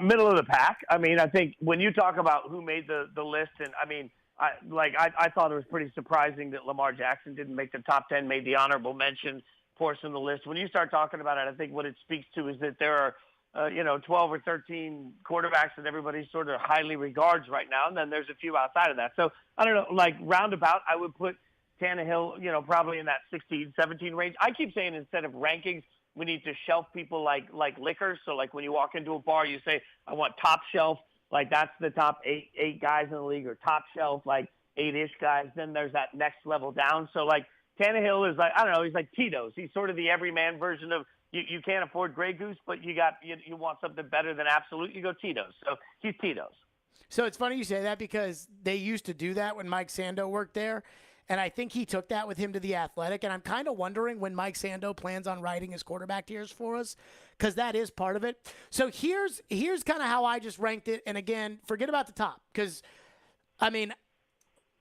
Middle of the pack. I mean, I think when you talk about who made the list, and I mean, I thought it was pretty surprising that Lamar Jackson didn't make the top 10, made the honorable mention portion of the list. When you start talking about it, I think what it speaks to is that there are 12 or 13 quarterbacks that everybody sort of highly regards right now, and then there's a few outside of that. So, I don't know, like roundabout, I would put Tannehill, probably in that 16, 17 range. I keep saying instead of rankings, we need to shelf people like liquor. So, like when you walk into a bar, you say, I want top shelf. Like that's the top eight guys in the league, or top shelf, like 8-ish guys. Then there's that next level down. So, like Tannehill is like, I don't know, he's like Tito's. He's sort of the everyman version of, you can't afford Grey Goose, but you want something better than Absolute, you go Tito's. So he's Tito's. So it's funny you say that because they used to do that when Mike Sando worked there. And I think he took that with him to The Athletic. And I'm kind of wondering when Mike Sando plans on writing his quarterback tiers for us, because that is part of it. So here's kind of how I just ranked it. And again, forget about the top, because, I mean,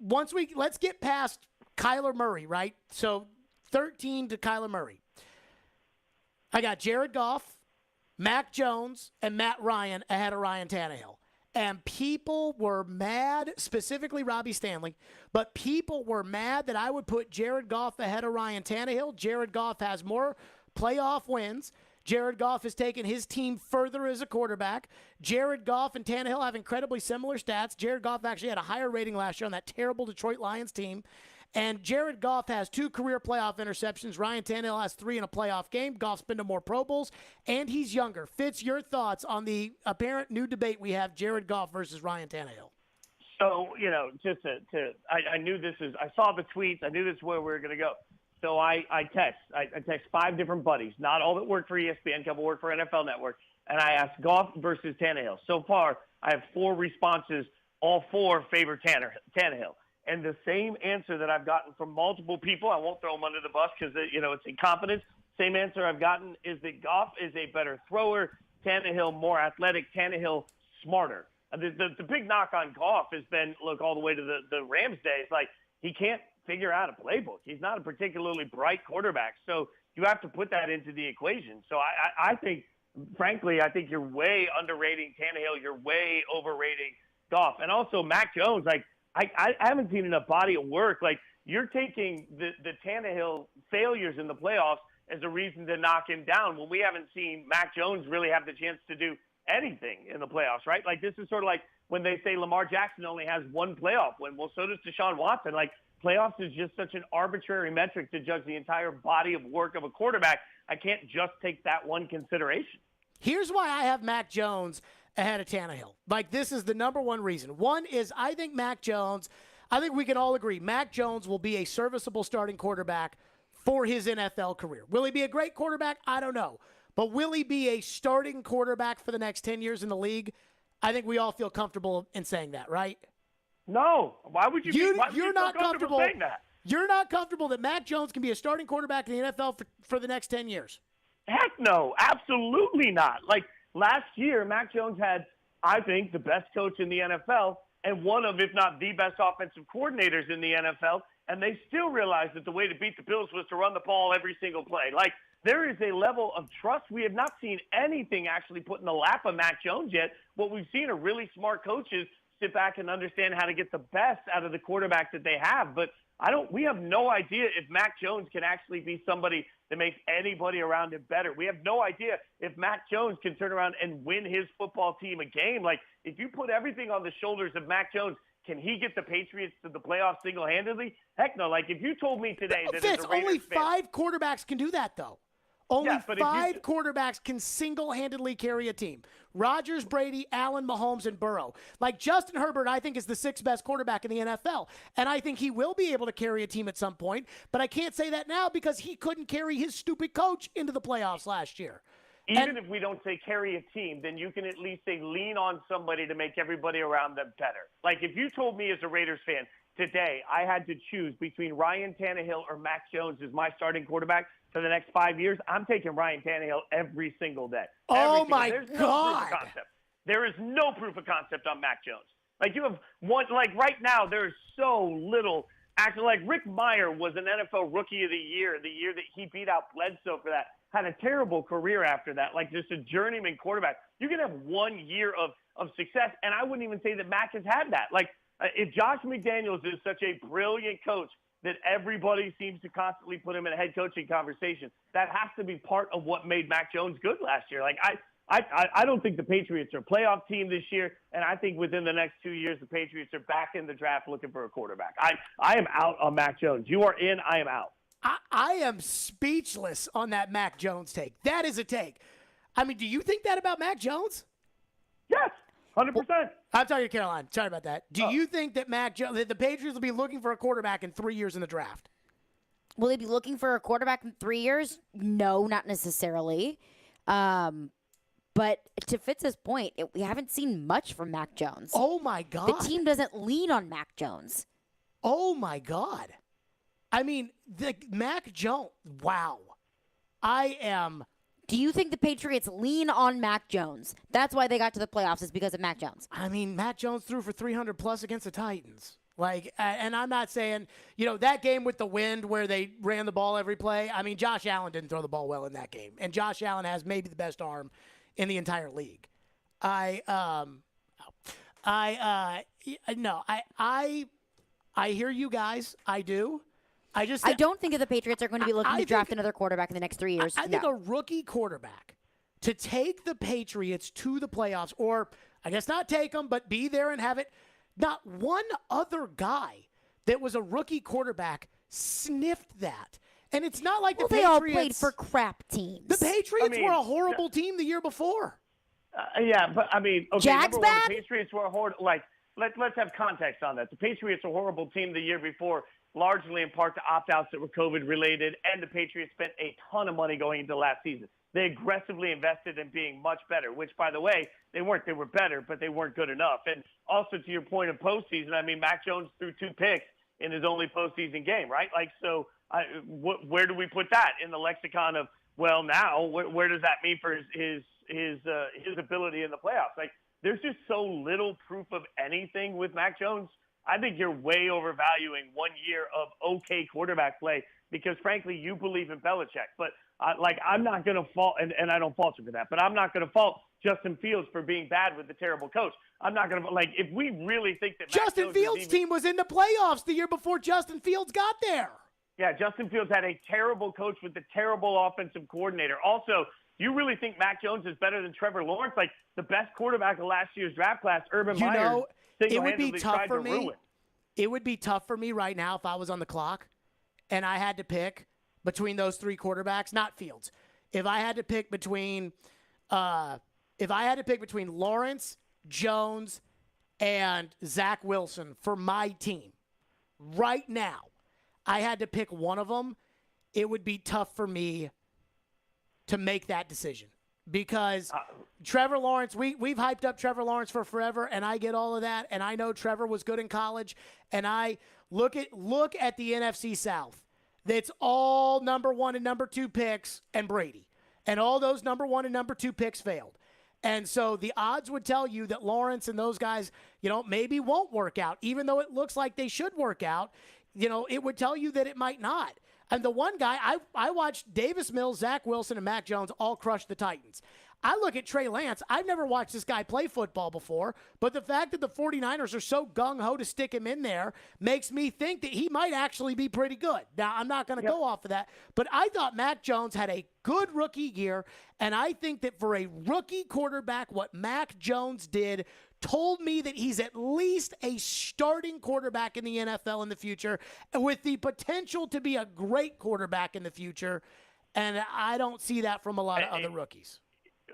let's get past Kyler Murray, right? So 13 to Kyler Murray. I got Jared Goff, Mac Jones, and Matt Ryan ahead of Ryan Tannehill. And people were mad, specifically Robbie Stanley, but people were mad that I would put Jared Goff ahead of Ryan Tannehill. Jared Goff has more playoff wins. Jared Goff has taken his team further as a quarterback. Jared Goff and Tannehill have incredibly similar stats. Jared Goff actually had a higher rating last year on that terrible Detroit Lions team. And Jared Goff has 2 career playoff interceptions. Ryan Tannehill has 3 in a playoff game. Goff's been to more Pro Bowls, and he's younger. Fitz, your thoughts on the apparent new debate we have, Jared Goff versus Ryan Tannehill? So, just I knew this is, I saw the tweets. I knew this is where we were going to go. So I text 5 different buddies, not all that work for ESPN, a couple work for NFL Network, and I asked Goff versus Tannehill. So far, I have 4 responses. All 4 favor Tannehill. And the same answer that I've gotten from multiple people, I won't throw them under the bus because, it's incompetence. Same answer I've gotten is that Goff is a better thrower, Tannehill more athletic, Tannehill smarter. The big knock on Goff has been, look, all the way to the Rams days, like he can't figure out a playbook. He's not a particularly bright quarterback. So you have to put that into the equation. So I think, frankly, I think you're way underrating Tannehill. You're way overrating Goff. And also Mac Jones, like, I haven't seen enough body of work. Like, you're taking the Tannehill failures in the playoffs as a reason to knock him down when we haven't seen Mac Jones really have the chance to do anything in the playoffs, right? Like, this is sort of like when they say Lamar Jackson only has 1 playoff win. Well, so does Deshaun Watson. Like, playoffs is just such an arbitrary metric to judge the entire body of work of a quarterback. I can't just take that one consideration. Here's why I have Mac Jones ahead of Tannehill. Like, this is the number one reason. One is I think we can all agree Mac Jones will be a serviceable starting quarterback for his NFL career. Will he be a great quarterback? I don't know. But will he be a starting quarterback for the next 10 years in the league? I think we all feel comfortable in saying that, right? No. Why would you you're feel not comfortable saying that? You're not comfortable that Mac Jones can be a starting quarterback in the NFL for the next 10 years? Heck no. Absolutely not. Like, last year, Mac Jones had, I think, the best coach in the NFL and one of, if not the best offensive coordinators in the NFL, and they still realized that the way to beat the Bills was to run the ball every single play. Like, there is a level of trust. We have not seen anything actually put in the lap of Mac Jones yet. What we've seen are really smart coaches sit back and understand how to get the best out of the quarterback that they have. But we have no idea if Mac Jones can actually be somebody that makes anybody around him better. We have no idea if Mac Jones can turn around and win his football team a game. Like, if you put everything on the shoulders of Mac Jones, can he get the Patriots to the playoffs single-handedly? Heck no. Like, if you told me today that Fitz, as a Raiders only fan, 5 quarterbacks can do that, though. Only Yes, but 5 quarterbacks can single-handedly carry a team. Rodgers, Brady, Allen, Mahomes, and Burrow. Like, Justin Herbert, I think, is the 6th best quarterback in the NFL. And I think he will be able to carry a team at some point. But I can't say that now because he couldn't carry his stupid coach into the playoffs last year. even if we don't say carry a team, then you can at least say lean on somebody to make everybody around them better. Like, if you told me as a Raiders fan today I had to choose between Ryan Tannehill or Mac Jones as my starting quarterback for the next 5 years, I'm taking Ryan Tannehill every single day. My There's God. no proof of concept. There is no proof of concept on Mac Jones. Like, you have one, like right now, there's so little. Actually, like Rick Meyer was an NFL Rookie of the year that he beat out Bledsoe for that. Had a terrible career after that, like just a journeyman quarterback. You can have 1 year of success, and I wouldn't even say that Mac has had that. Like, if Josh McDaniels is such a brilliant coach that everybody seems to constantly put him in a head coaching conversation, that has to be part of what made Mac Jones good last year. Like, I don't think the Patriots are a playoff team this year, and I think within the next 2 years, the Patriots are back in the draft looking for a quarterback. I am out on Mac Jones. You are in, I am out. I am speechless on that Mac Jones take. That is a take. I mean, do you think that about Mac Jones? Yes, 100%. I'm talking to Caroline. Sorry about that. Do you think that that the Patriots will be looking for a quarterback in 3 years in the draft? Will they be looking for a quarterback in 3 years? No, not necessarily. But to Fitz's point, we haven't seen much from Mac Jones. Oh, my God. The team doesn't lean on Mac Jones. Oh, my God. I mean, the Mac Jones, wow. Do you think the Patriots lean on Mac Jones? That's why they got to the playoffs, is because of Mac Jones. I mean, Mac Jones threw for 300-plus against the Titans. Like, and I'm not saying, that game with the wind where they ran the ball every play. I mean, Josh Allen didn't throw the ball well in that game. And Josh Allen has maybe the best arm in the entire league. I hear you guys. I do. I don't think that the Patriots are going to be looking to draft another quarterback in the next 3 years. I think a rookie quarterback to take the Patriots to the playoffs, or I guess not take them, but be there and have it. Not one other guy that was a rookie quarterback sniffed that. And it's not like the Patriots. They all played for crap teams. The Patriots were a horrible team the year before. Yeah, but I mean, okay, Jags number one, bad? the Patriots were horrible. Like, let's have context on that. The Patriots were a horrible team the year before, largely in part to opt-outs that were COVID-related, and the Patriots spent a ton of money going into last season. They aggressively invested in being much better, which, by the way, they weren't. They were better, but they weren't good enough. And also, to your point of postseason, I mean, Mac Jones threw 2 picks in his only postseason game, right? Like, so where do we put that in the lexicon of, well, now, where does that mean for his ability in the playoffs? Like, there's just so little proof of anything with Mac Jones. I think you're way overvaluing 1 year of okay quarterback play because, frankly, you believe in Belichick. But, I'm not going to fault, and I don't fault you for that, but I'm not going to fault Justin Fields for being bad with the terrible coach. I'm not going to, if we really think that Justin Fields' team was in the playoffs the year before Justin Fields got there. Yeah, Justin Fields had a terrible coach with a terrible offensive coordinator. Also, you really think Mac Jones is better than Trevor Lawrence? Like, the best quarterback of last year's draft class, Urban Meyer, single-handedly tried to ruin. It would be tough for me right now if I was on the clock and I had to pick between those 3 quarterbacks, not Fields. If I had to pick between Lawrence, Jones, and Zach Wilson for my team right now, I had to pick one of them. it would be tough for me to make that decision because Trevor Lawrence, we've hyped up Trevor Lawrence for forever, and I get all of that, and I know Trevor was good in college, and I look at the NFC South. It's all number 1 and number 2 picks and Brady, and all those number 1 and number 2 picks failed. And so the odds would tell you that Lawrence and those guys, maybe won't work out, even though it looks like they should work out. It would tell you that it might not. And the one guy, I watched Davis Mills, Zach Wilson, and Mac Jones all crush the Titans. I look at Trey Lance. I've never watched this guy play football before, but the fact that the 49ers are so gung-ho to stick him in there makes me think that he might actually be pretty good. Now, I'm not going to go off of that, but I thought Mac Jones had a good rookie year, and I think that for a rookie quarterback, what Mac Jones did told me that he's at least a starting quarterback in the NFL in the future with the potential to be a great quarterback in the future, and I don't see that from a lot of other rookies.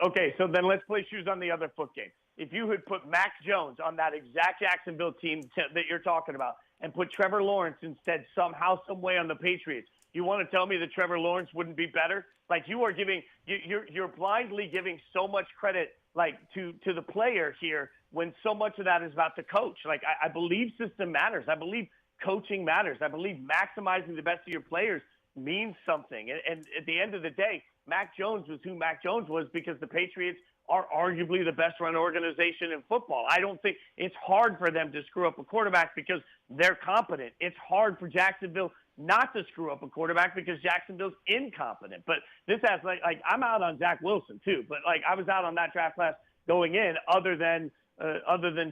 Okay, so then let's play shoes on the other foot game. If you had put Mac Jones on that exact Jacksonville team that you're talking about and put Trevor Lawrence instead somehow, some way on the Patriots, you want to tell me that Trevor Lawrence wouldn't be better? Like you are giving, you're blindly giving so much credit like to the player here when so much of that is about the coach. Like I believe system matters. I believe coaching matters. I believe maximizing the best of your players means something. And at the end of the day, Mac Jones was who Mac Jones was because the Patriots are arguably the best run organization in football. I don't think it's hard for them to screw up a quarterback because they're competent. It's hard for Jacksonville not to screw up a quarterback because Jacksonville's incompetent. But this has like I'm out on Zach Wilson too, but like I was out on that draft class going in other than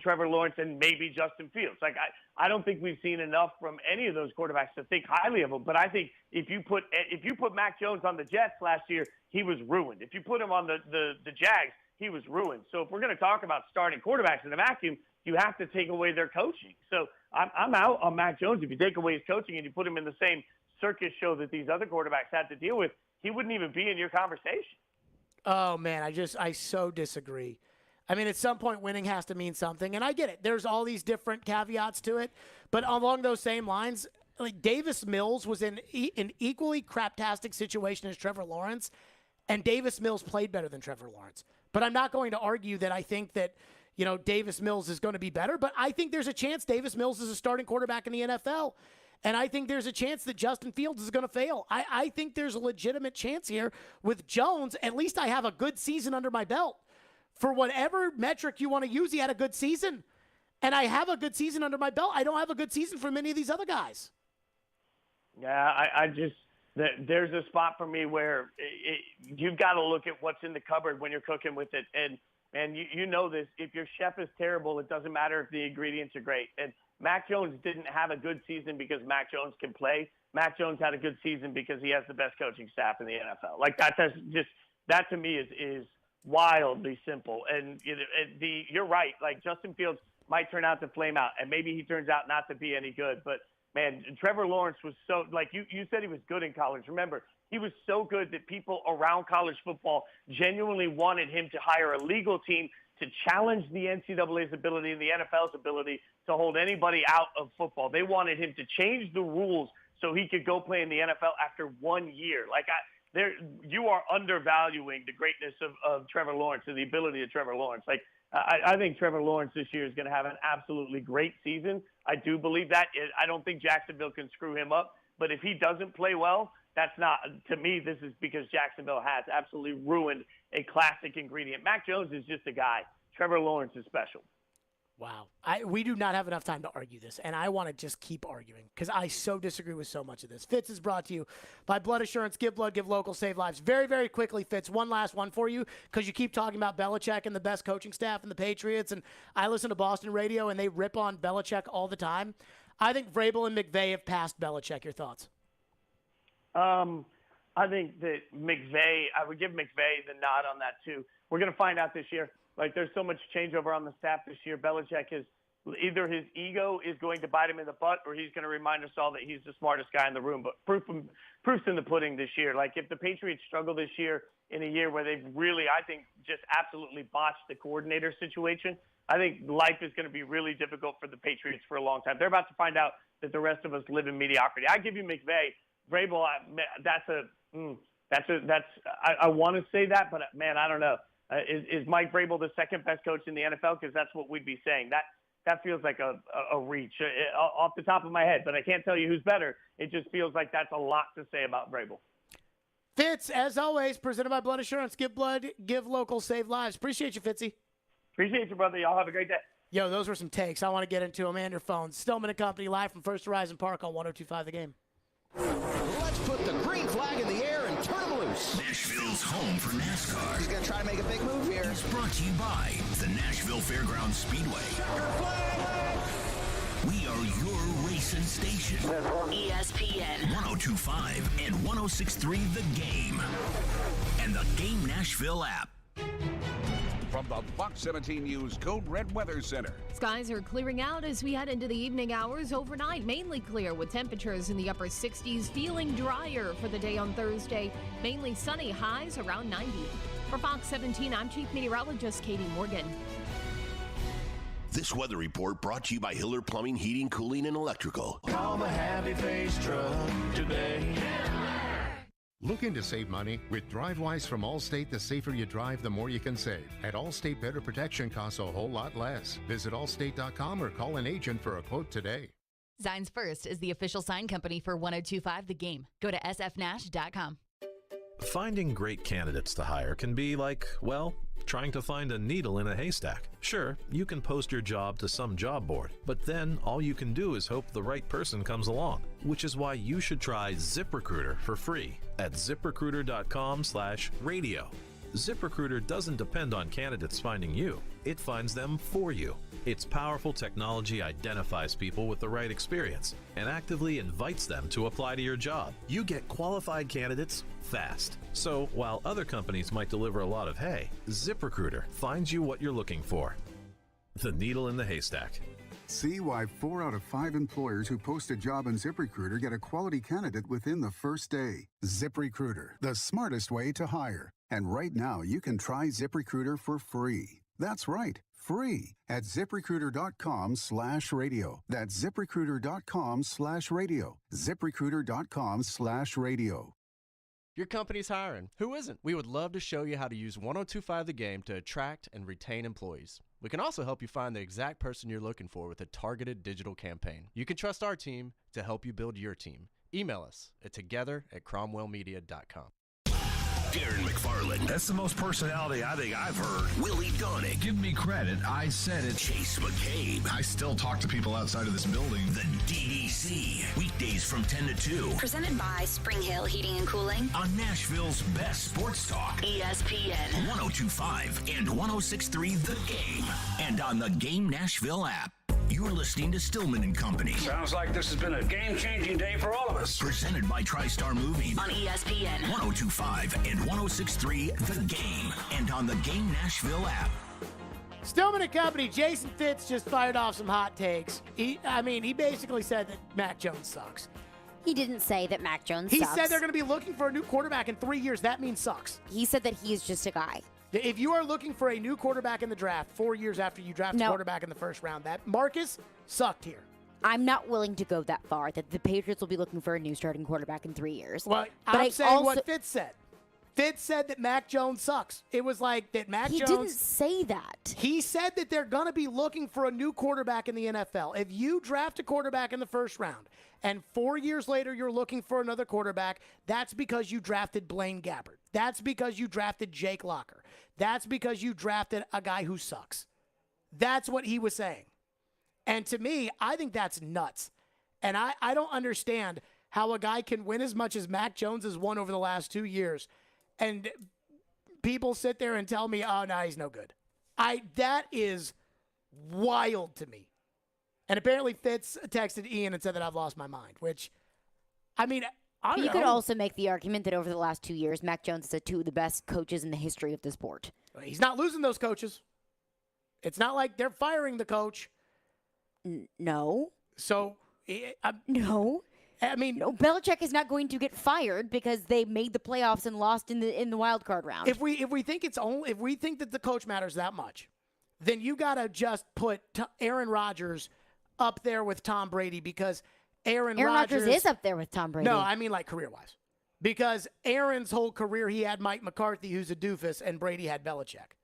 Trevor Lawrence and maybe Justin Fields. Like I don't think we've seen enough from any of those quarterbacks to think highly of them. But I think if you put Mac Jones on the Jets last year, he was ruined. If you put him on the Jags, he was ruined. So if we're going to talk about starting quarterbacks in a vacuum, you have to take away their coaching. So I'm out on Mac Jones. If you take away his coaching and you put him in the same circus show that these other quarterbacks had to deal with, he wouldn't even be in your conversation. Oh man, I so disagree. I mean, at some point, winning has to mean something, and I get it. There's all these different caveats to it, but along those same lines, like Davis Mills was in an equally craptastic situation as Trevor Lawrence, and Davis Mills played better than Trevor Lawrence. But I'm not going to argue that I think that, Davis Mills is going to be better, but I think there's a chance Davis Mills is a starting quarterback in the NFL, and I think there's a chance that Justin Fields is going to fail. I think there's a legitimate chance here with Jones. At least I have a good season under my belt. For whatever metric you want to use, he had a good season. And I have a good season under my belt. I don't have a good season for many of these other guys. Yeah, there's a spot for me where you've got to look at what's in the cupboard when you're cooking with it. And you know this, if your chef is terrible, it doesn't matter if the ingredients are great. And Mac Jones didn't have a good season because Mac Jones can play. Mac Jones had a good season because he has the best coaching staff in the NFL. Like that to me is wildly simple. And you're right. Like Justin Fields might turn out to flame out, and maybe he turns out not to be any good. But man, Trevor Lawrence was so, like you said, he was good in college. Remember, he was so good that people around college football genuinely wanted him to hire a legal team to challenge the NCAA's ability and the NFL's ability to hold anybody out of football. They wanted him to change the rules so he could go play in the NFL after 1 year. You are undervaluing the greatness of Trevor Lawrence and the ability of Trevor Lawrence. Like, I think Trevor Lawrence this year is going to have an absolutely great season. I do believe that. I don't think Jacksonville can screw him up. But if he doesn't play well, that's not, to me, this is because Jacksonville has absolutely ruined a classic ingredient. Mac Jones is just a guy. Trevor Lawrence is special. Wow. We do not have enough time to argue this, and I want to just keep arguing because I so disagree with so much of this. Fitz is brought to you by Blood Assurance. Give blood, give local, save lives. Very, very quickly, Fitz, one last one for you because you keep talking about Belichick and the best coaching staff and the Patriots, and I listen to Boston radio, and they rip on Belichick all the time. I think Vrabel and McVay have passed Belichick. Your thoughts? I think that I would give McVay the nod on that too. We're going to find out this year. Like, there's so much changeover on the staff this year. Belichick is either his ego is going to bite him in the butt, or he's going to remind us all that he's the smartest guy in the room. But proof's in the pudding this year. Like, if the Patriots struggle this year in a year where they've really, I think, just absolutely botched the coordinator situation, I think life is going to be really difficult for the Patriots for a long time. They're about to find out that the rest of us live in mediocrity. I give you McVay Vrabel, I want to say that, but man, I don't know. Is Mike Vrabel the second best coach in the NFL? Because that's what we'd be saying. That feels like a reach off the top of my head, but I can't tell you who's better. It just feels like that's a lot to say about Vrabel. Fitz, as always, presented by Blood Assurance. Give blood, give local, save lives. Appreciate you, Fitzy. Appreciate you, brother. Y'all have a great day. Yo, those were some takes. I want to get into them and your phone. Stillman and Company live from First Horizon Park on 102.5 The Game. Let's put the green flag in the air and turn them loose. Nashville's home for NASCAR. He's going to try to make a big move here. It's brought to you by the Nashville Fairgrounds Speedway. We are your racing station. ESPN 102.5 and 106.3 The Game. And the Game Nashville app. From the Fox 17 News Code Red Weather Center. Skies are clearing out as we head into the evening hours. Overnight, mainly clear with temperatures in the upper 60s, feeling drier for the day on Thursday. Mainly sunny, highs around 90. For Fox 17, I'm Chief Meteorologist Katie Morgan. This weather report brought to you by Hiller Plumbing, Heating, Cooling, and Electrical. Call the Happy Face Truck today. Looking to save money? With DriveWise from Allstate, the safer you drive, the more you can save. At Allstate, better protection costs a whole lot less. Visit allstate.com or call an agent for a quote today. Signs First is the official sign company for 102.5 The Game. Go to sfnash.com. Finding great candidates to hire can be like, well, trying to find a needle in a haystack. Sure, you can post your job to some job board, but then all you can do is hope the right person comes along, which is why you should try ZipRecruiter for free at ZipRecruiter.com/radio. ZipRecruiter doesn't depend on candidates finding you. It finds them for you. Its powerful technology identifies people with the right experience and actively invites them to apply to your job. You get qualified candidates fast. So while other companies might deliver a lot of hay, ZipRecruiter finds you what you're looking for. The needle in the haystack. See why 4 out of 5 employers who post a job on ZipRecruiter get a quality candidate within the first day. ZipRecruiter, the smartest way to hire. And right now, you can try ZipRecruiter for free. That's right, free at ZipRecruiter.com/radio. That's ZipRecruiter.com/radio. ZipRecruiter.com/radio. Your company's hiring. Who isn't? We would love to show you how to use 102.5 The Game to attract and retain employees. We can also help you find the exact person you're looking for with a targeted digital campaign. You can trust our team to help you build your team. Email us at together@cromwellmedia.com. Darren McFarland. That's the most personality I think I've heard. Willie Donick. Give me credit. I said it. Chase McCabe. I still talk to people outside of this building. The DDC. Weekdays from 10 to 2. Presented by Spring Hill Heating and Cooling. On Nashville's best sports talk. ESPN 102.5 and 106.3 The Game. And on the Game Nashville app. You're listening to Stillman and Company. Sounds like this has been a game-changing day for all of us. Presented by TriStar Moving. on ESPN 102.5 and 106.3 The Game. And on the Game Nashville app. Stillman and Company, Jason Fitz just fired off some hot takes. He basically said that Mac Jones sucks. He didn't say that Mac Jones He sucks. said they're going to be looking for a new quarterback in 3 years. That means sucks. He said that he is just a guy. If you are looking for a new quarterback in the draft 4 years after you draft a quarterback in the first round, that Marcus sucked here. I'm not willing to go that far, that the Patriots will be looking for a new starting quarterback in 3 years. Well, I'm saying what Fitz said. Fitz said that Mac Jones sucks. It was like that Mac Jones... He didn't say that. He said that they're going to be looking for a new quarterback in the NFL. If you draft a quarterback in the first round and 4 years later you're looking for another quarterback, that's because you drafted Blaine Gabbert. That's because you drafted Jake Locker. That's because you drafted a guy who sucks. That's what he was saying. And to me, I think that's nuts. And I don't understand how a guy can win as much as Mac Jones has won over the last 2 years. And people sit there and tell me, oh, no, he's no good. That is wild to me. And apparently Fitz texted Ian and said that I've lost my mind, which, I mean, I don't know. You could also make the argument that over the last 2 years, Mac Jones is two of the best coaches in the history of the sport. He's not losing those coaches. It's not like they're firing the coach. No. So, no. I mean, no, Belichick is not going to get fired because they made the playoffs and lost in the wild card round. If we think that the coach matters that much, then you got to just put Aaron Rodgers up there with Tom Brady, because Aaron Rodgers is up there with Tom Brady. No, I mean like career-wise. Because Aaron's whole career, he had Mike McCarthy, who's a doofus, and Brady had Belichick.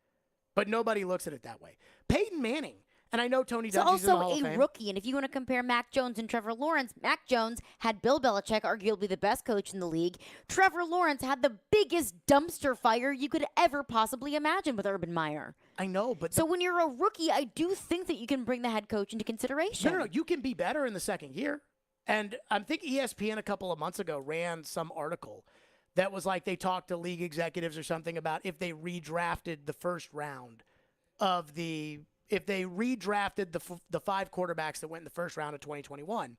But nobody looks at it that way. Peyton Manning, and I know Tony Dungy's in the Hall of Fame. He's also a rookie, and if you want to compare Mac Jones and Trevor Lawrence, Mac Jones had Bill Belichick, arguably the best coach in the league. Trevor Lawrence had the biggest dumpster fire you could ever possibly imagine with Urban Meyer. I know, but... So when you're a rookie, I do think that you can bring the head coach into consideration. No, you can be better in the second year. And I think ESPN a couple of months ago ran some article that was like they talked to league executives or something about if they redrafted the first round of if they redrafted the 5 quarterbacks that went in the first round of 2021.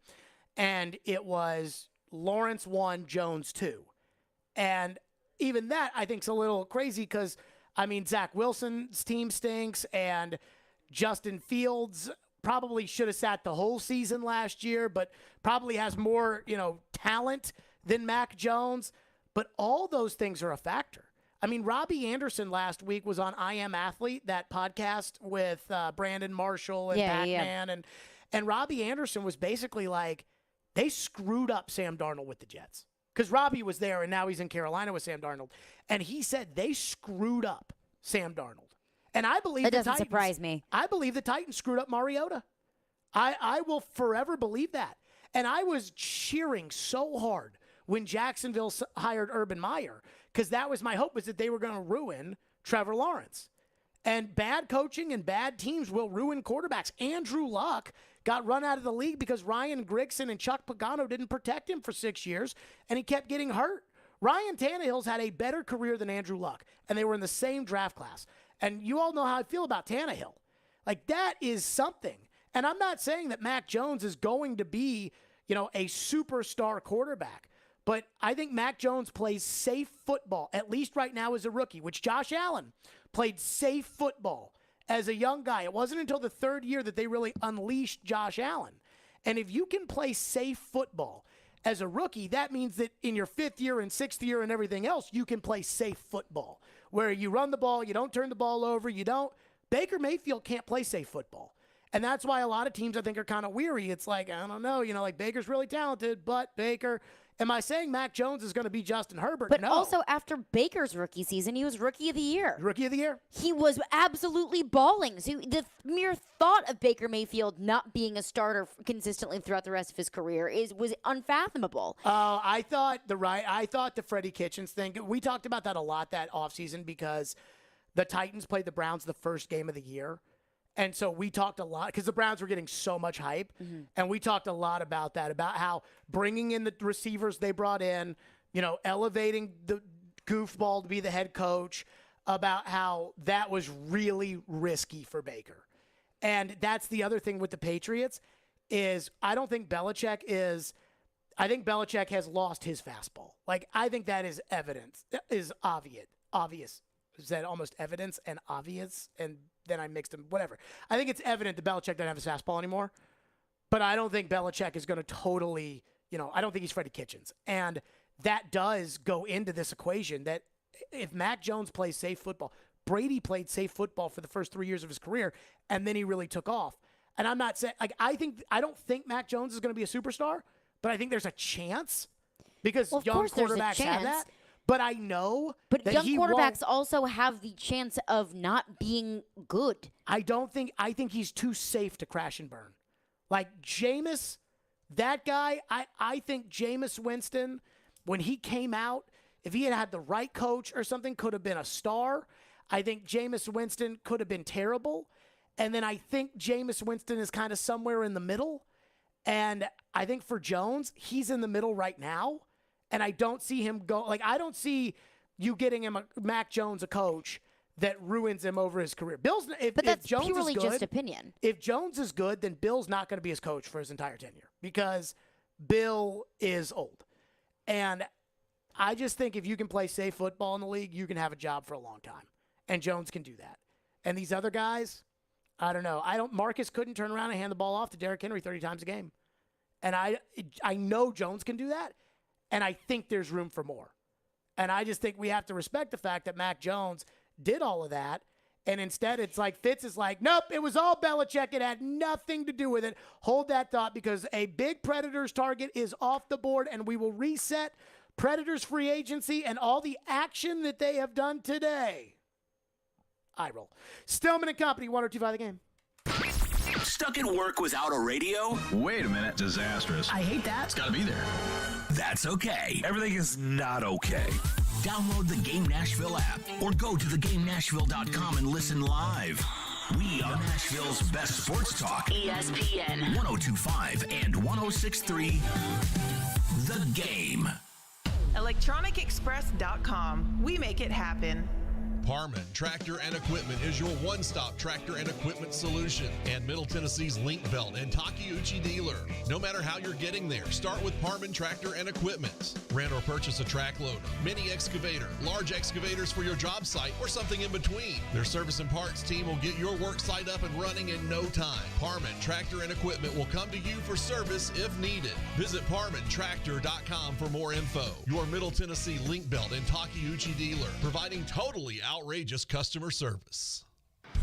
And it was Lawrence 1, Jones 2. And even that I think is a little crazy because, I mean, Zach Wilson's team stinks and Justin Fields probably should have sat the whole season last year, but probably has more, talent than Mac Jones. But all those things are a factor. I mean, Robbie Anderson last week was on I Am Athlete, that podcast with Brandon Marshall and Pac-Man. And Robbie Anderson was basically like, they screwed up Sam Darnold with the Jets. Because Robbie was there, and now he's in Carolina with Sam Darnold. And he said they screwed up Sam Darnold. And I believe that doesn't surprise me. I believe the Titans screwed up Mariota. I will forever believe that. And I was cheering so hard when Jacksonville hired Urban Meyer because that was my hope, was that they were going to ruin Trevor Lawrence. And bad coaching and bad teams will ruin quarterbacks. Andrew Luck got run out of the league because Ryan Grigson and Chuck Pagano didn't protect him for 6 years, and he kept getting hurt. Ryan Tannehill's had a better career than Andrew Luck, and they were in the same draft class. And you all know how I feel about Tannehill. Like, that is something. And I'm not saying that Mac Jones is going to be, a superstar quarterback. But I think Mac Jones plays safe football, at least right now as a rookie, which Josh Allen played safe football as a young guy. It wasn't until the third year that they really unleashed Josh Allen. And if you can play safe football as a rookie, that means that in your 5th year and 6th year and everything else, you can play safe football, where you run the ball, you don't turn the ball over, Baker Mayfield can't play safe football. And that's why a lot of teams, I think, are kind of weary. It's like, I don't know, like Baker's really talented, but Baker. Am I saying Mac Jones is going to be Justin Herbert? But no. Also, after Baker's rookie season, he was Rookie of the Year. Rookie of the Year? He was absolutely balling. So the mere thought of Baker Mayfield not being a starter consistently throughout the rest of his career was unfathomable. I thought the Freddie Kitchens thing, we talked about that a lot that offseason because the Titans played the Browns the first game of the year. And so we talked a lot because the Browns were getting so much hype. Mm-hmm. And we talked a lot about that, about how bringing in the receivers they brought in, elevating the goofball to be the head coach, about how that was really risky for Baker. And that's the other thing with the Patriots is I think Belichick has lost his fastball. Like, I think that is evidence, is obvious. Is that almost evidence and obvious? And then I mixed them, whatever. I think it's evident that Belichick doesn't have his fastball anymore. But I don't think Belichick is going to totally, I don't think he's Freddie Kitchens. And that does go into this equation that if Mac Jones plays safe football, Brady played safe football for the first 3 years of his career, and then he really took off. And I'm not saying, I don't think Mac Jones is going to be a superstar, but I think there's a chance because young quarterbacks have that. But I know but that young quarterbacks won't. Also have the chance of not being good. I think he's too safe to crash and burn. Like Jameis, that guy, I think Jameis Winston, when he came out, if he had the right coach or something, could have been a star. I think Jameis Winston could have been terrible. And then I think Jameis Winston is kind of somewhere in the middle. And I think for Jones, he's in the middle right now. And I don't see him go, I don't see you getting him Mac Jones a coach that ruins him over his career. But that's Jones purely is good, just opinion. If Jones is good, then Bill's not going to be his coach for his entire tenure because Bill is old. And I just think if you can play safe football in the league, you can have a job for a long time. And Jones can do that. And these other guys, I don't know. Marcus couldn't turn around and hand the ball off to Derrick Henry 30 times a game. And I know Jones can do that. And I think there's room for more. And I just think we have to respect the fact that Mac Jones did all of that. And instead, it's like Fitz is like, nope, it was all Belichick. It had nothing to do with it. Hold that thought, because a big Predators target is off the board, and we will reset Predators free agency and all the action that they have done today. I roll. Stillman and Company, 102.5 The Game. Stuck at work without a radio? Wait a minute, disastrous. I hate that. It's got to be there. That's okay. Everything is not okay. Download the Game Nashville app or go to thegamenashville.com and listen live. We are Nashville's best sports talk. ESPN 102.5 and 106.3 The Game. ElectronicExpress.com. We make it happen. Parman Tractor and Equipment is your one-stop tractor and equipment solution, and Middle Tennessee's Link Belt and Takeuchi dealer. No matter how you're getting there, start with Parman Tractor and Equipment. Rent or purchase a track loader, mini excavator, large excavators for your job site, or something in between. Their service and parts team will get your work site up and running in no time. Parman Tractor and Equipment will come to you for service if needed. Visit ParmanTractor.com for more info. Your Middle Tennessee Link Belt and Takeuchi dealer, providing totally outrageous customer service.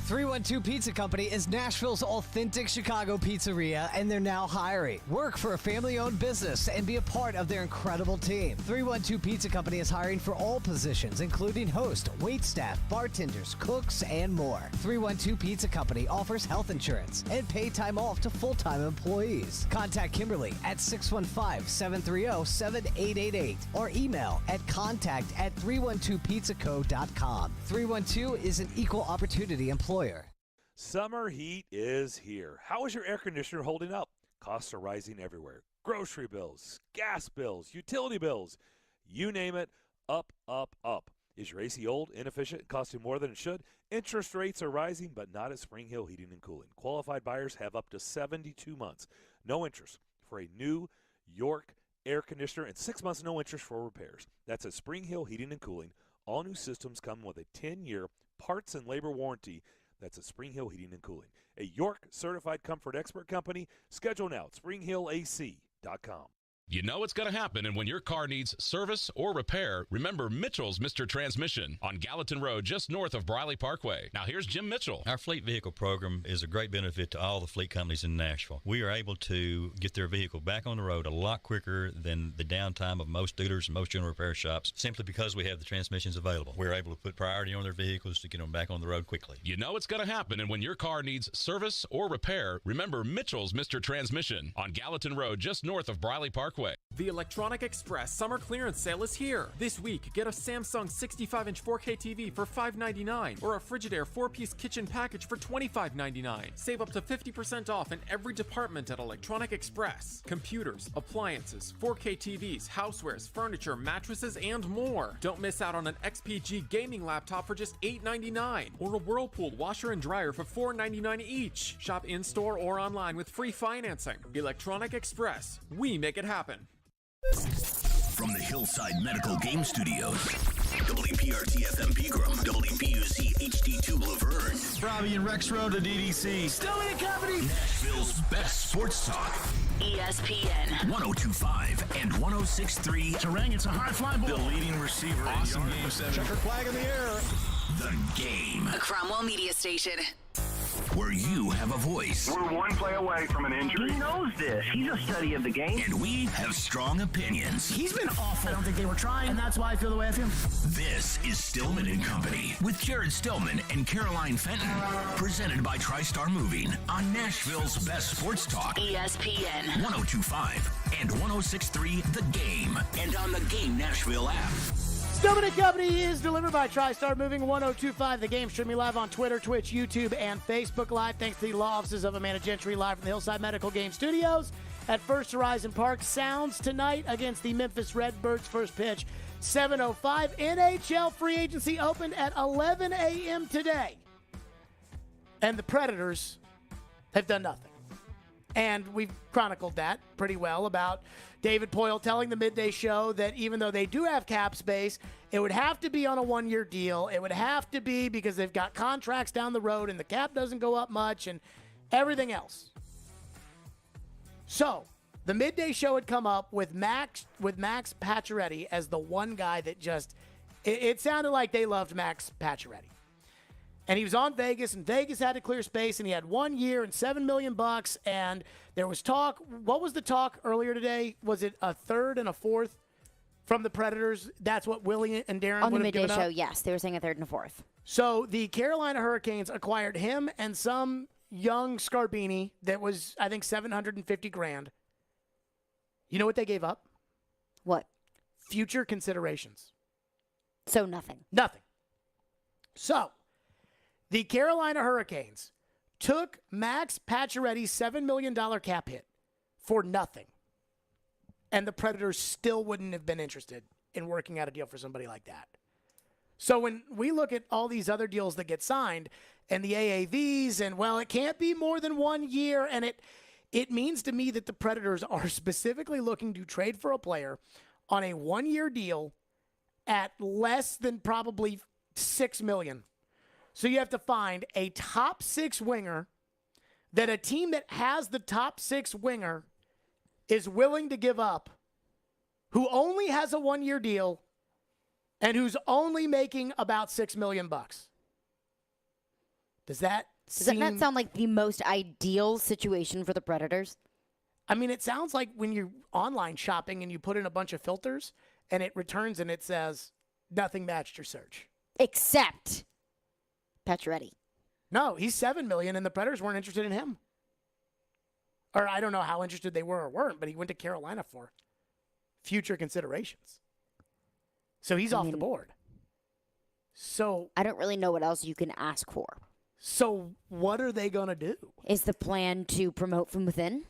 312 Pizza Company is Nashville's authentic Chicago pizzeria, and they're now hiring. Work for a family-owned business and be a part of their incredible team. 312 Pizza Company is hiring for all positions, including host, waitstaff, bartenders, cooks, and more. 312 Pizza Company offers health insurance and pay time off to full-time employees. Contact Kimberly at 615-730-7888 or email at contact@312pizzaco.com. 312 is an equal opportunity employer. Summer heat is here. How is your air conditioner holding up? Costs are rising everywhere. Grocery bills, gas bills, utility bills, you name it, up, up, up. Is your AC old, inefficient, and costing more than it should? Interest rates are rising, but not at Spring Hill Heating and Cooling. Qualified buyers have up to 72 months. No interest for a new York air conditioner and 6 months no interest for repairs. That's at Spring Hill Heating and Cooling. All new systems come with a 10-year parts and labor warranty. That's at Spring Hill Heating and Cooling, a York certified comfort expert company. Schedule now at springhillac.com. You know it's going to happen, and when your car needs service or repair, remember Mitchell's Mr. Transmission on Gallatin Road, just north of Briley Parkway. Now here's Jim Mitchell. Our fleet vehicle program is a great benefit to all the fleet companies in Nashville. We are able to get their vehicle back on the road a lot quicker than the downtime of most dealers and most general repair shops, simply because we have the transmissions available. We're able to put priority on their vehicles to get them back on the road quickly. You know it's going to happen, and when your car needs service or repair, remember Mitchell's Mr. Transmission on Gallatin Road, just north of Briley Parkway. The Electronic Express summer clearance sale is here. This week, get a Samsung 65-inch 4K TV for $599 or a Frigidaire 4-piece kitchen package for $25.99. Save up to 50% off in every department at Electronic Express. Computers, appliances, 4K TVs, housewares, furniture, mattresses, and more. Don't miss out on an XPG gaming laptop for just $899 or a Whirlpool washer and dryer for $499 each. Shop in-store or online with free financing. Electronic Express. We make it happen. From the Hillside Medical Game Studios, WPRT-FM Pegram, WPUC HD2 Laverne, Robbie and Rex Road to DDC. Stillman and Company, Nashville's best sports talk. ESPN 102.5 and 106.3. Terang, it's a high fly ball. The leading receiver. Awesome game 7. Checker flag in the air. The Game. A Cromwell media station. Where you have a voice. We're one play away from an injury. He knows this. He's a study of the game. And we have strong opinions. He's been awful. I don't think they were trying, and that's why I feel the way I feel. This is Stillman and Company with Jared Stillman and Caroline Fenton. Presented by TriStar Moving on Nashville's best sports talk. ESPN 102.5 and 106.3 The Game. And on the Game Nashville app. Stillman and Company is delivered by TriStar Moving 102.5 The Game. Streaming live on Twitter, Twitch, YouTube, and Facebook Live. Thanks to the law offices of Amanda Gentry, live from the Hillside Medical Game Studios at First Horizon Park. Sounds tonight against the Memphis Redbirds. First pitch, 7:05. NHL free agency opened at 11 a.m. today. And the Predators have done nothing. And we've chronicled that pretty well about David Poyle telling the midday show that even though they do have cap space, it would have to be on a one-year deal. It would have to be because they've got contracts down the road and the cap doesn't go up much and everything else. So the midday show had come up with Max Pacioretty as the one guy that just, it sounded like they loved Max Pacioretty. And he was on Vegas, and Vegas had to clear space, and he had 1 year and $7 million. And there was talk. What was the talk earlier today? Was it a third and a fourth from the Predators? That's what Willie and Darren On the would have midday given show, up? yes. They were saying a third and a fourth. So the Carolina Hurricanes acquired him and some young Scarbini that was, I think, $750,000. You know what they gave up? What? Future considerations. So nothing. Nothing. So the Carolina Hurricanes took Max Pacioretty's $7 million cap hit for nothing. And the Predators still wouldn't have been interested in working out a deal for somebody like that. So when we look at all these other deals that get signed and the AAVs and, well, it can't be more than 1 year, and it means to me that the Predators are specifically looking to trade for a player on a 1-year deal at less than probably $6 million. So you have to find a top 6 winger that a team that has the top 6 winger is willing to give up, who only has a 1-year deal and who's only making about $6 million. Does that not sound like the most ideal situation for the Predators? I mean, it sounds like when you're online shopping and you put in a bunch of filters and it returns and it says nothing matched your search. Except Pacioretty. No, he's $7 million, and the Predators weren't interested in him. Or I don't know how interested they were or weren't, but he went to Carolina for future considerations. So he's off the board. So I don't really know what else you can ask for. So what are they going to do? Is the plan to promote from within?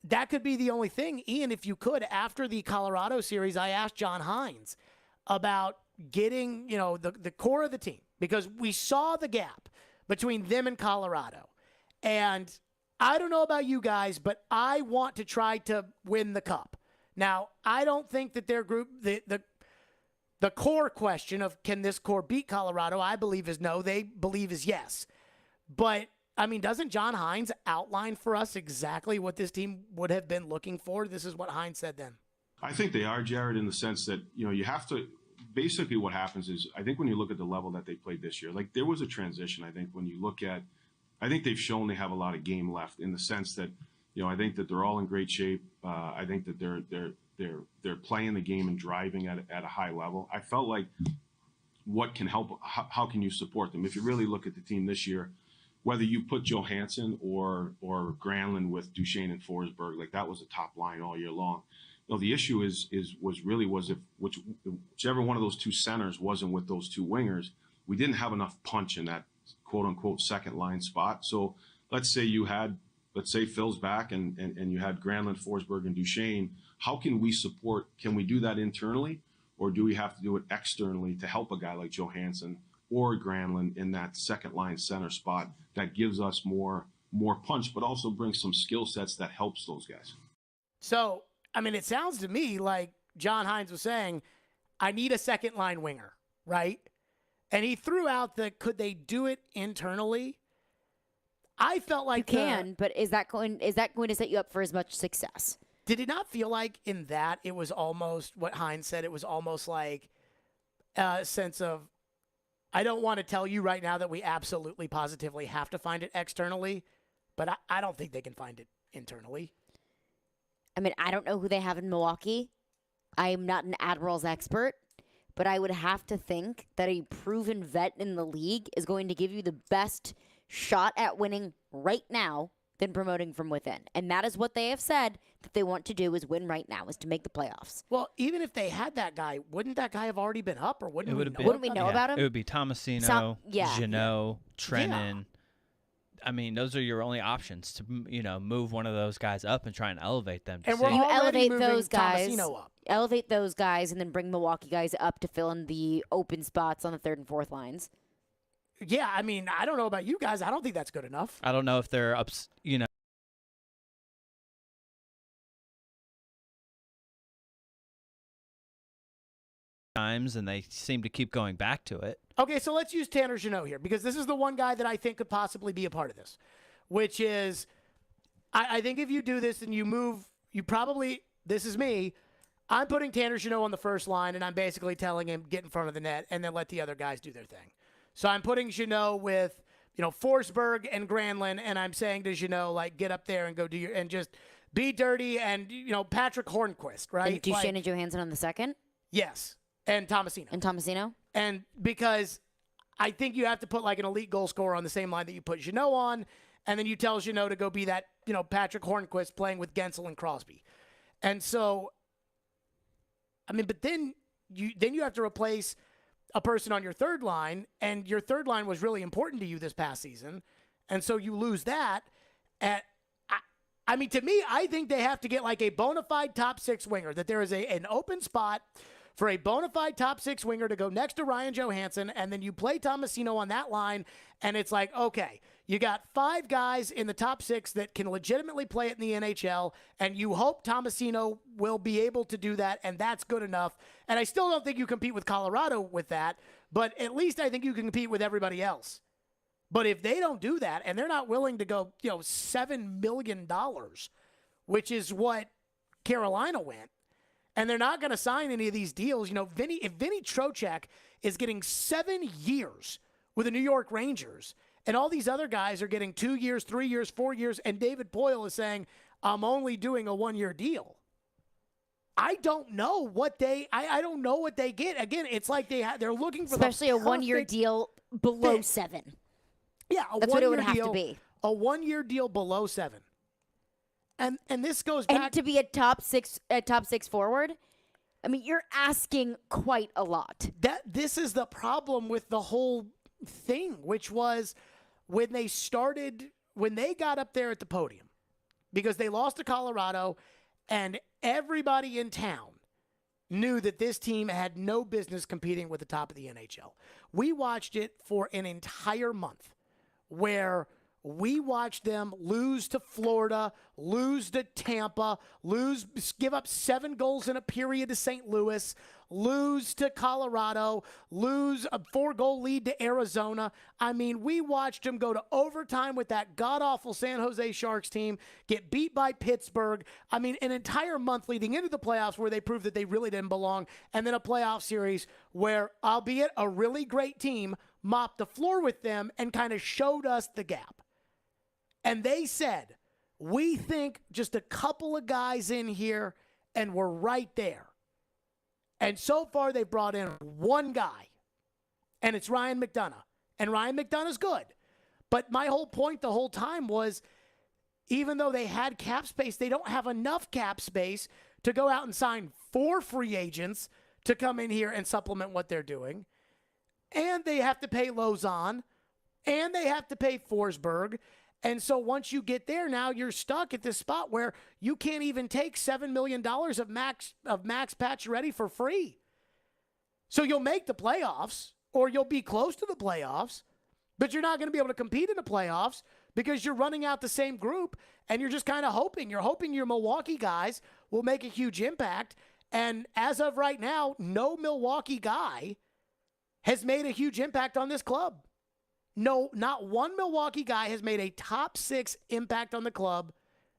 That could be the only thing. Ian, if you could, after the Colorado series, I asked John Hines about getting, the core of the team, because we saw the gap between them and Colorado. And I don't know about you guys, but I want to try to win the cup. Now, I don't think that their group, the core question of can this core beat Colorado, I believe is no. They believe is yes. But, I mean, doesn't John Hines outline for us exactly what this team would have been looking for? This is what Hines said then. I think they are, Jared, in the sense that, you have to – basically what happens is I think when you look at the level that they played this year, like there was a transition, I think, when you look at – I think they've shown they have a lot of game left in the sense that, I think that they're all in great shape. I think that they're playing the game and driving at a high level. I felt like what can help – how can you support them? If you really look at the team this year, whether you put Johansson or Granlund with Duchesne and Forsberg, like that was a top line all year long. The issue was if whichever one of those two centers wasn't with those two wingers, we didn't have enough punch in that quote unquote second line spot. So let's say Phil's back and you had Granlund, Forsberg, and Duchesne. How can we support? Can we do that internally, or do we have to do it externally to help a guy like Johansson or Granlund in that second line center spot that gives us more punch, but also brings some skill sets that helps those guys? So, I mean, it sounds to me like John Hines was saying, I need a second line winger, right? And he threw out could they do it internally? I felt like you can, but is that going to set you up for as much success? Did it not feel like in that it was almost what Hines said? It was almost like a sense of, I don't want to tell you right now that we absolutely positively have to find it externally, but I don't think they can find it internally. I mean, I don't know who they have in Milwaukee. I am not an Admirals expert, but I would have to think that a proven vet in the league is going to give you the best shot at winning right now than promoting from within. And that is what they have said that they want to do, is win right now, is to make the playoffs. Well, even if they had that guy, wouldn't that guy have already been up, or wouldn't we know about him? It would be Tomasino, Jeannot, Trennan. I mean, those are your only options to, move one of those guys up and try and elevate them. And we're elevate those guys, Tomasino up. Elevate those guys, and then bring Milwaukee guys up to fill in the open spots on the third and fourth lines. Yeah, I mean, I don't know about you guys. I don't think that's good enough. I don't know if they're up, times, and they seem to keep going back to it. Okay, so let's use Tanner Jeannot here, because this is the one guy that I think could possibly be a part of this, which is, I think if you do this and you move, this is me, I'm putting Tanner Jeannot on the first line, and I'm basically telling him, get in front of the net, and then let the other guys do their thing. So I'm putting Jeannot with, Forsberg and Granlund, and I'm saying to Jeannot, like, get up there and go and just be dirty and, Patrick Hornquist, right? And Duchesne and Johansson on the second? Yes. And Tomasino. And because I think you have to put like an elite goal scorer on the same line that you put Jeannot on, and then you tell Jeannot to go be that, Patrick Hornquist playing with Gensel and Crosby. And so, but then you have to replace a person on your third line, and your third line was really important to you this past season, and so you lose that. To me, I think they have to get like a bona fide top six winger, that there is an open spot for a bona fide top six winger to go next to Ryan Johansson, and then you play Tomasino on that line, and it's like, okay, you got 5 guys in the top 6 that can legitimately play it in the NHL, and you hope Tomasino will be able to do that, and that's good enough. And I still don't think you compete with Colorado with that, but at least I think you can compete with everybody else. But if they don't do that, and they're not willing to go, $7 million, which is what Carolina went, and they're not going to sign any of these deals. If Vinny Trocheck is getting 7 years with the New York Rangers, and all these other guys are getting 2 years, 3 years, 4 years, and David Poile is saying, I'm only doing a 1-year deal. I don't know what they get. Again, it's like they're looking for especially a 1-year deal below 7. Yeah, that's what it would have to be. A 1-year deal below 7. And this goes back, and to be a top six forward, you're asking quite a lot. This is the problem with the whole thing, which was when they got up there at the podium, because they lost to Colorado, and everybody in town knew that this team had no business competing with the top of the NHL. We watched it for an entire month, where we watched them lose to Florida, lose to Tampa, give up 7 goals in a period to St. Louis, lose to Colorado, lose a 4-goal lead to Arizona. We watched them go to overtime with that god-awful San Jose Sharks team, get beat by Pittsburgh. An entire month leading into the playoffs where they proved that they really didn't belong, and then a playoff series where, albeit a really great team, mopped the floor with them and kind of showed us the gap. And they said, we think just a couple of guys in here, and we're right there. And so far, they've brought in one guy, and it's Ryan McDonough. And Ryan McDonough's good. But my whole point the whole time was, even though they had cap space, they don't have enough cap space to go out and sign 4 free agents to come in here and supplement what they're doing. And they have to pay Lozon, and they have to pay Forsberg. And so once you get there, now you're stuck at this spot where you can't even take $7 million of Max Pacioretty for free. So you'll make the playoffs, or you'll be close to the playoffs, but you're not going to be able to compete in the playoffs because you're running out the same group, and you're just kind of hoping. You're hoping your Milwaukee guys will make a huge impact. And as of right now, no Milwaukee guy has made a huge impact on this club. No, not one Milwaukee guy has made a top 6 impact on the club.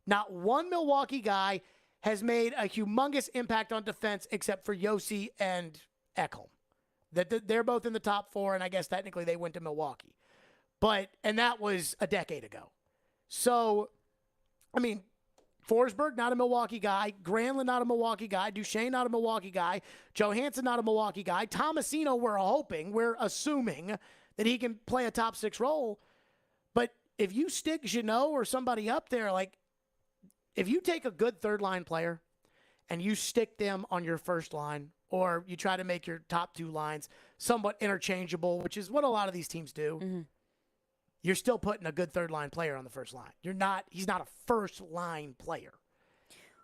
Not one Milwaukee guy has made a humongous impact on defense except for Yossi and Ekholm. They're both in the top 4, and I guess technically they went to Milwaukee. And that was a decade ago. So, Forsberg, not a Milwaukee guy. Granlund, not a Milwaukee guy. Duchesne, not a Milwaukee guy. Johansson, not a Milwaukee guy. Tomasino, we're assuming that he can play a top 6 role. But if you stick Jeannot or somebody up there, if you take a good third-line player and you stick them on your first line, or you try to make your top 2 lines somewhat interchangeable, which is what a lot of these teams do, you're still putting a good third-line player on the first line. He's not a first-line player.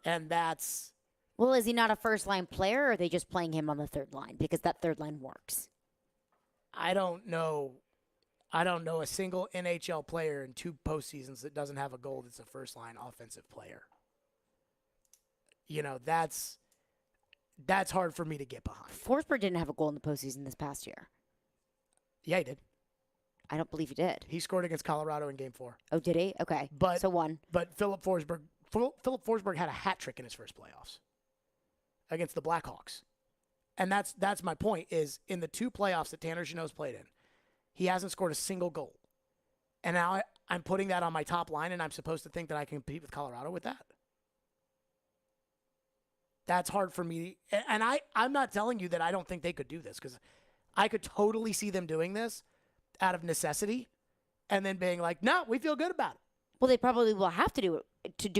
And that's... Well, is he not a first-line player, or are they just playing him on the third line because that third line works? I don't know a single NHL player in 2 postseasons that doesn't have a goal that's a first-line offensive player. That's hard for me to get behind. Forsberg didn't have a goal in the postseason this past year. Yeah, he did. I don't believe he did. He scored against Colorado in Game 4. Oh, did he? Okay. So 1. But Philip Forsberg had a hat trick in his first playoffs against the Blackhawks. And that's my point, is in the 2 playoffs that Tanner Jeannot's played in, he hasn't scored a single goal. And now I'm putting that on my top line, and I'm supposed to think that I can compete with Colorado with that. That's hard for me. And I'm not telling you that I don't think they could do this, because I could totally see them doing this out of necessity and then being like, no, we feel good about it. Well, they probably will have to do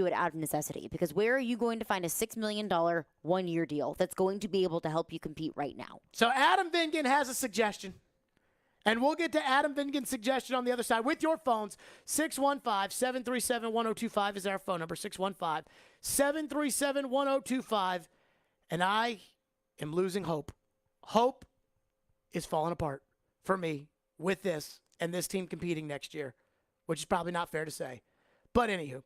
it out of necessity, because where are you going to find a $6 million one-year deal that's going to be able to help you compete right now? So Adam Vingan has a suggestion, and we'll get to Adam Vingan's suggestion on the other side with your phones. 615-737-1025 is our phone number, 615-737-1025. And I am losing hope. Hope is falling apart for me with this and this team competing next year, which is probably not fair to say. But anywho,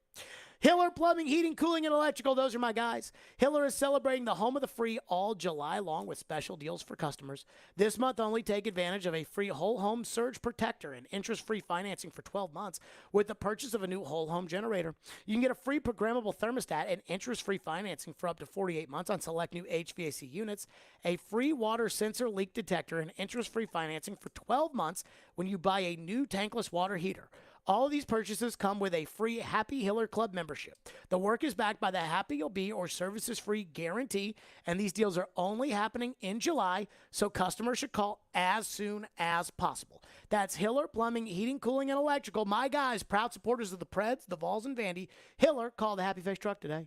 Hiller Plumbing, Heating, Cooling, and Electrical, those are my guys. Hiller is celebrating the home of the free all July long with special deals for customers. This month only, take advantage of a free whole home surge protector and interest-free financing for 12 months with the purchase of a new whole home generator. You can get a free programmable thermostat and interest-free financing for up to 48 months on select new HVAC units, a free water sensor leak detector, and interest-free financing for 12 months when you buy a new tankless water heater. All of these purchases come with a free Happy Hiller Club membership. The work is backed by the Happy You'll Be or Services Free guarantee, and these deals are only happening in July, so customers should call as soon as possible. That's Hiller Plumbing, Heating, Cooling, and Electrical. My guys, proud supporters of the Preds, the Vols, and Vandy. Hiller, call the Happy Face Truck today.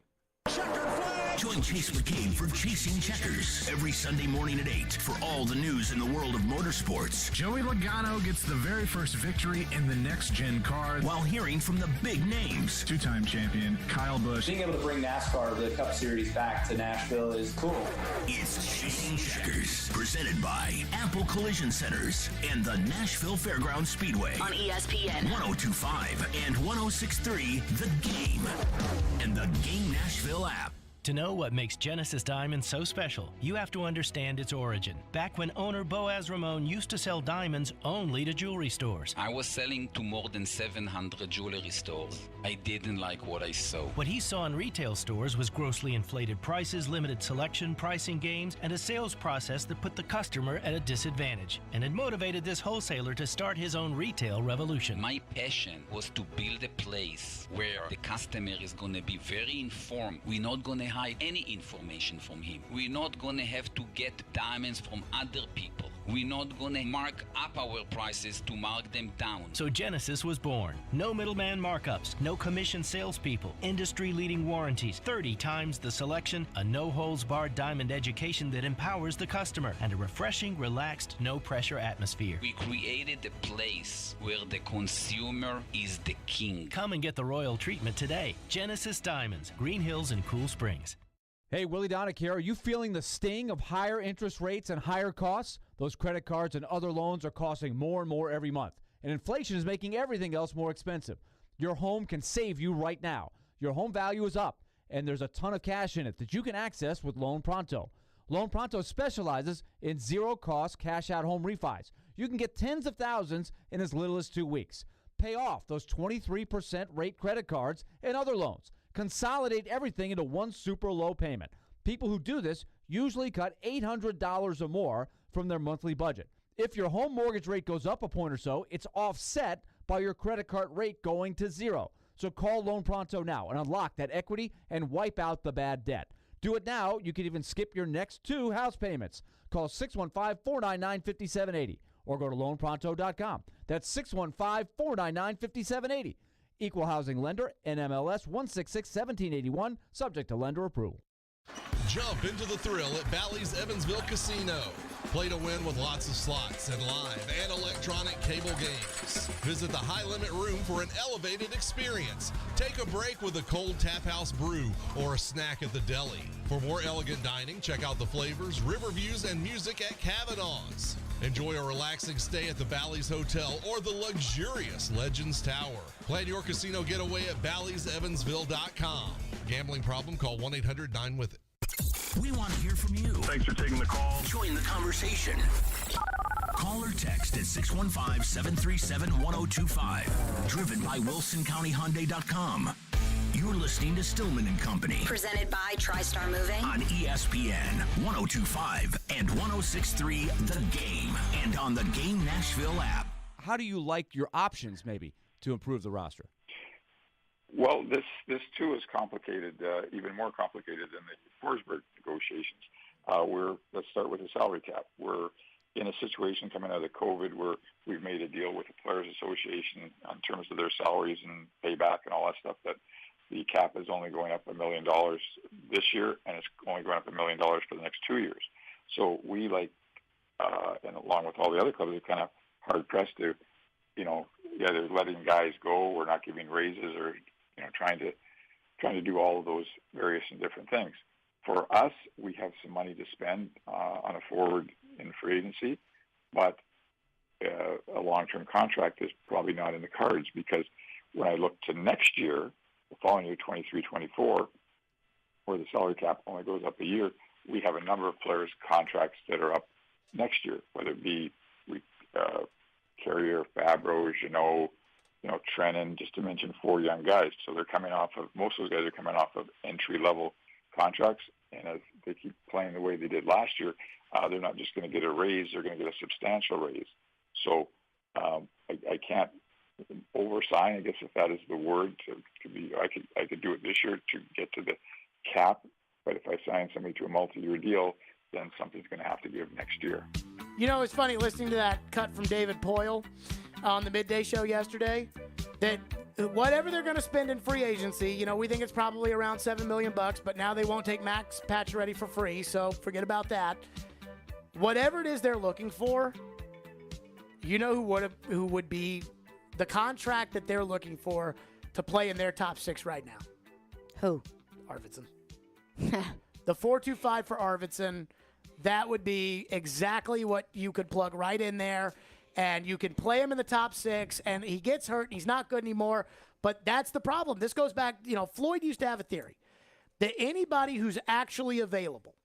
Join Chase McCabe for Chasing Checkers every Sunday morning at 8 for all the news in the world of motorsports. Joey Logano gets the very first victory in the next-gen car while hearing from the big names. Two-time champion Kyle Busch. Being able to bring NASCAR, the Cup Series, back to Nashville is cool. It's Chasing Checkers, presented by Apple Collision Centers and the Nashville Fairgrounds Speedway on ESPN 102.5 and 106.3 The Game and the Game Nashville app. To know what makes Genesis Diamonds so special, you have to understand its origin. Back when owner Boaz Ramon used to sell diamonds only to jewelry stores. I was selling to more than 700 jewelry stores. I didn't like what I saw. What he saw in retail stores was grossly inflated prices, limited selection, pricing games, and a sales process that put the customer at a disadvantage. And it motivated this wholesaler to start his own retail revolution. My passion was to build a place where the customer is going to be very informed. We're not going to hide any information from him. We're not going to have to get diamonds from other people. We're not going to mark up our prices to mark them down. So Genesis was born. No middleman markups, no commission salespeople, industry-leading warranties, 30 times the selection, a no-holds-barred diamond education that empowers the customer, and a refreshing, relaxed, no-pressure atmosphere. We created a place where the consumer is the king. Come and get the royal treatment today. Genesis Diamonds, Green Hills and Cool Springs. Hey, Willie Donick here. Are you feeling the sting of higher interest rates and higher costs? Those credit cards and other loans are costing more and more every month, and inflation is making everything else more expensive. Your home can save you right now. Your home value is up, and there's a ton of cash in it that you can access with Loan Pronto. Loan Pronto specializes in zero-cost cash-out home refis. You can get tens of thousands in as little as 2 weeks. Pay off those 23% rate credit cards and other loans. Consolidate everything into one super low payment. People who do this usually cut $800 or more from their monthly budget. If your home mortgage rate goes up a point or so, it's offset by your credit card rate going to zero. So call Loan Pronto now and unlock that equity and wipe out the bad debt. Do it now. You can even skip your next 2 house payments. Call 615-499-5780 or go to loanpronto.com. That's 615-499-5780. Equal housing lender, NMLS 166-1781, subject to lender approval. Jump into the thrill at Bally's Evansville Casino. Play to win with lots of slots and live and electronic cable games. Visit the High Limit Room for an elevated experience. Take a break with a cold tap house brew or a snack at the deli. For more elegant dining, check out the flavors, river views, and music at Kavanaugh's. Enjoy a relaxing stay at the Bally's Hotel or the luxurious Legends Tower. Plan your casino getaway at Bally'sEvansville.com. Gambling problem? Call 1-800-9-WITH-IT. We want to hear from you. Thanks for taking the call. Join the conversation. Call or text at 615-737-1025. Driven by WilsonCountyHyundai.com. You're listening to Stillman and Company. Presented by TriStar Moving. On ESPN 102.5 and 106.3 The Game. And on the Game Nashville app. how do you like your options maybe to improve the roster? Well, this too is complicated, even more complicated than the Forsberg negotiations. Let's start with the salary cap. We're in a situation coming out of COVID where we've made a deal with the Players Association in terms of their salaries and payback and all that stuff, that the cap is only going up $1 million this year, and it's only going up $1 million for the next 2 years. So we and along with all the other clubs, are kind of hard pressed to, either letting guys go or not giving raises or trying to do all of those various and different things. For us, we have some money to spend on a forward in free agency, but a long-term contract is probably not in the cards, because when I look to next year, the following year, 23-24, where the salary cap only goes up a year, we have a number of players' contracts that are up next year, whether it be Carrier, Fabro, Jeannot, Trennan, just to mention 4 young guys. So they're coming off of, most of those guys are coming off of entry-level contracts, and as they keep playing the way they did last year, they're not just going to get a raise, they're going to get a substantial raise. So I can't oversign, I guess, if that is the word. I could do it this year to get to the cap, but if I sign somebody to a multi-year deal, then something's going to have to give next year. It's funny listening to that cut from David Poyle on the midday show yesterday, that whatever they're going to spend in free agency, we think it's probably around $7 million, but now they won't take Max Pacioretty for free, so forget about that. Whatever it is they're looking for, who would be the contract that they're looking for to play in their top 6 right now? Who? Arvidsson. The 4.25 for Arvidsson, that would be exactly what you could plug right in there, and you can play him in the top 6, and he gets hurt, and he's not good anymore, but that's the problem. This goes back, Floyd used to have a theory that anybody who's actually available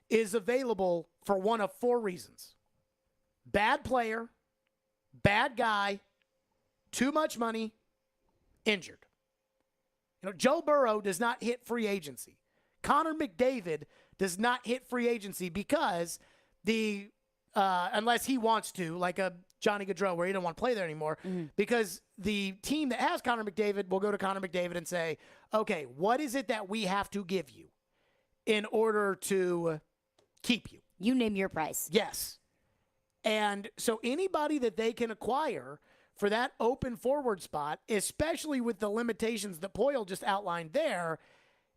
is available for one of 4 reasons: bad player, bad guy, too much money, injured. Joe Burrow does not hit free agency. Connor McDavid does not hit free agency because unless he wants to, like a Johnny Gaudreau, where he don't want to play there anymore, because the team that has Connor McDavid will go to Connor McDavid and say, okay, what is it that we have to give you in order to keep you? You name your price. Yes. And so anybody that they can acquire for that open forward spot, especially with the limitations that Poyle just outlined there,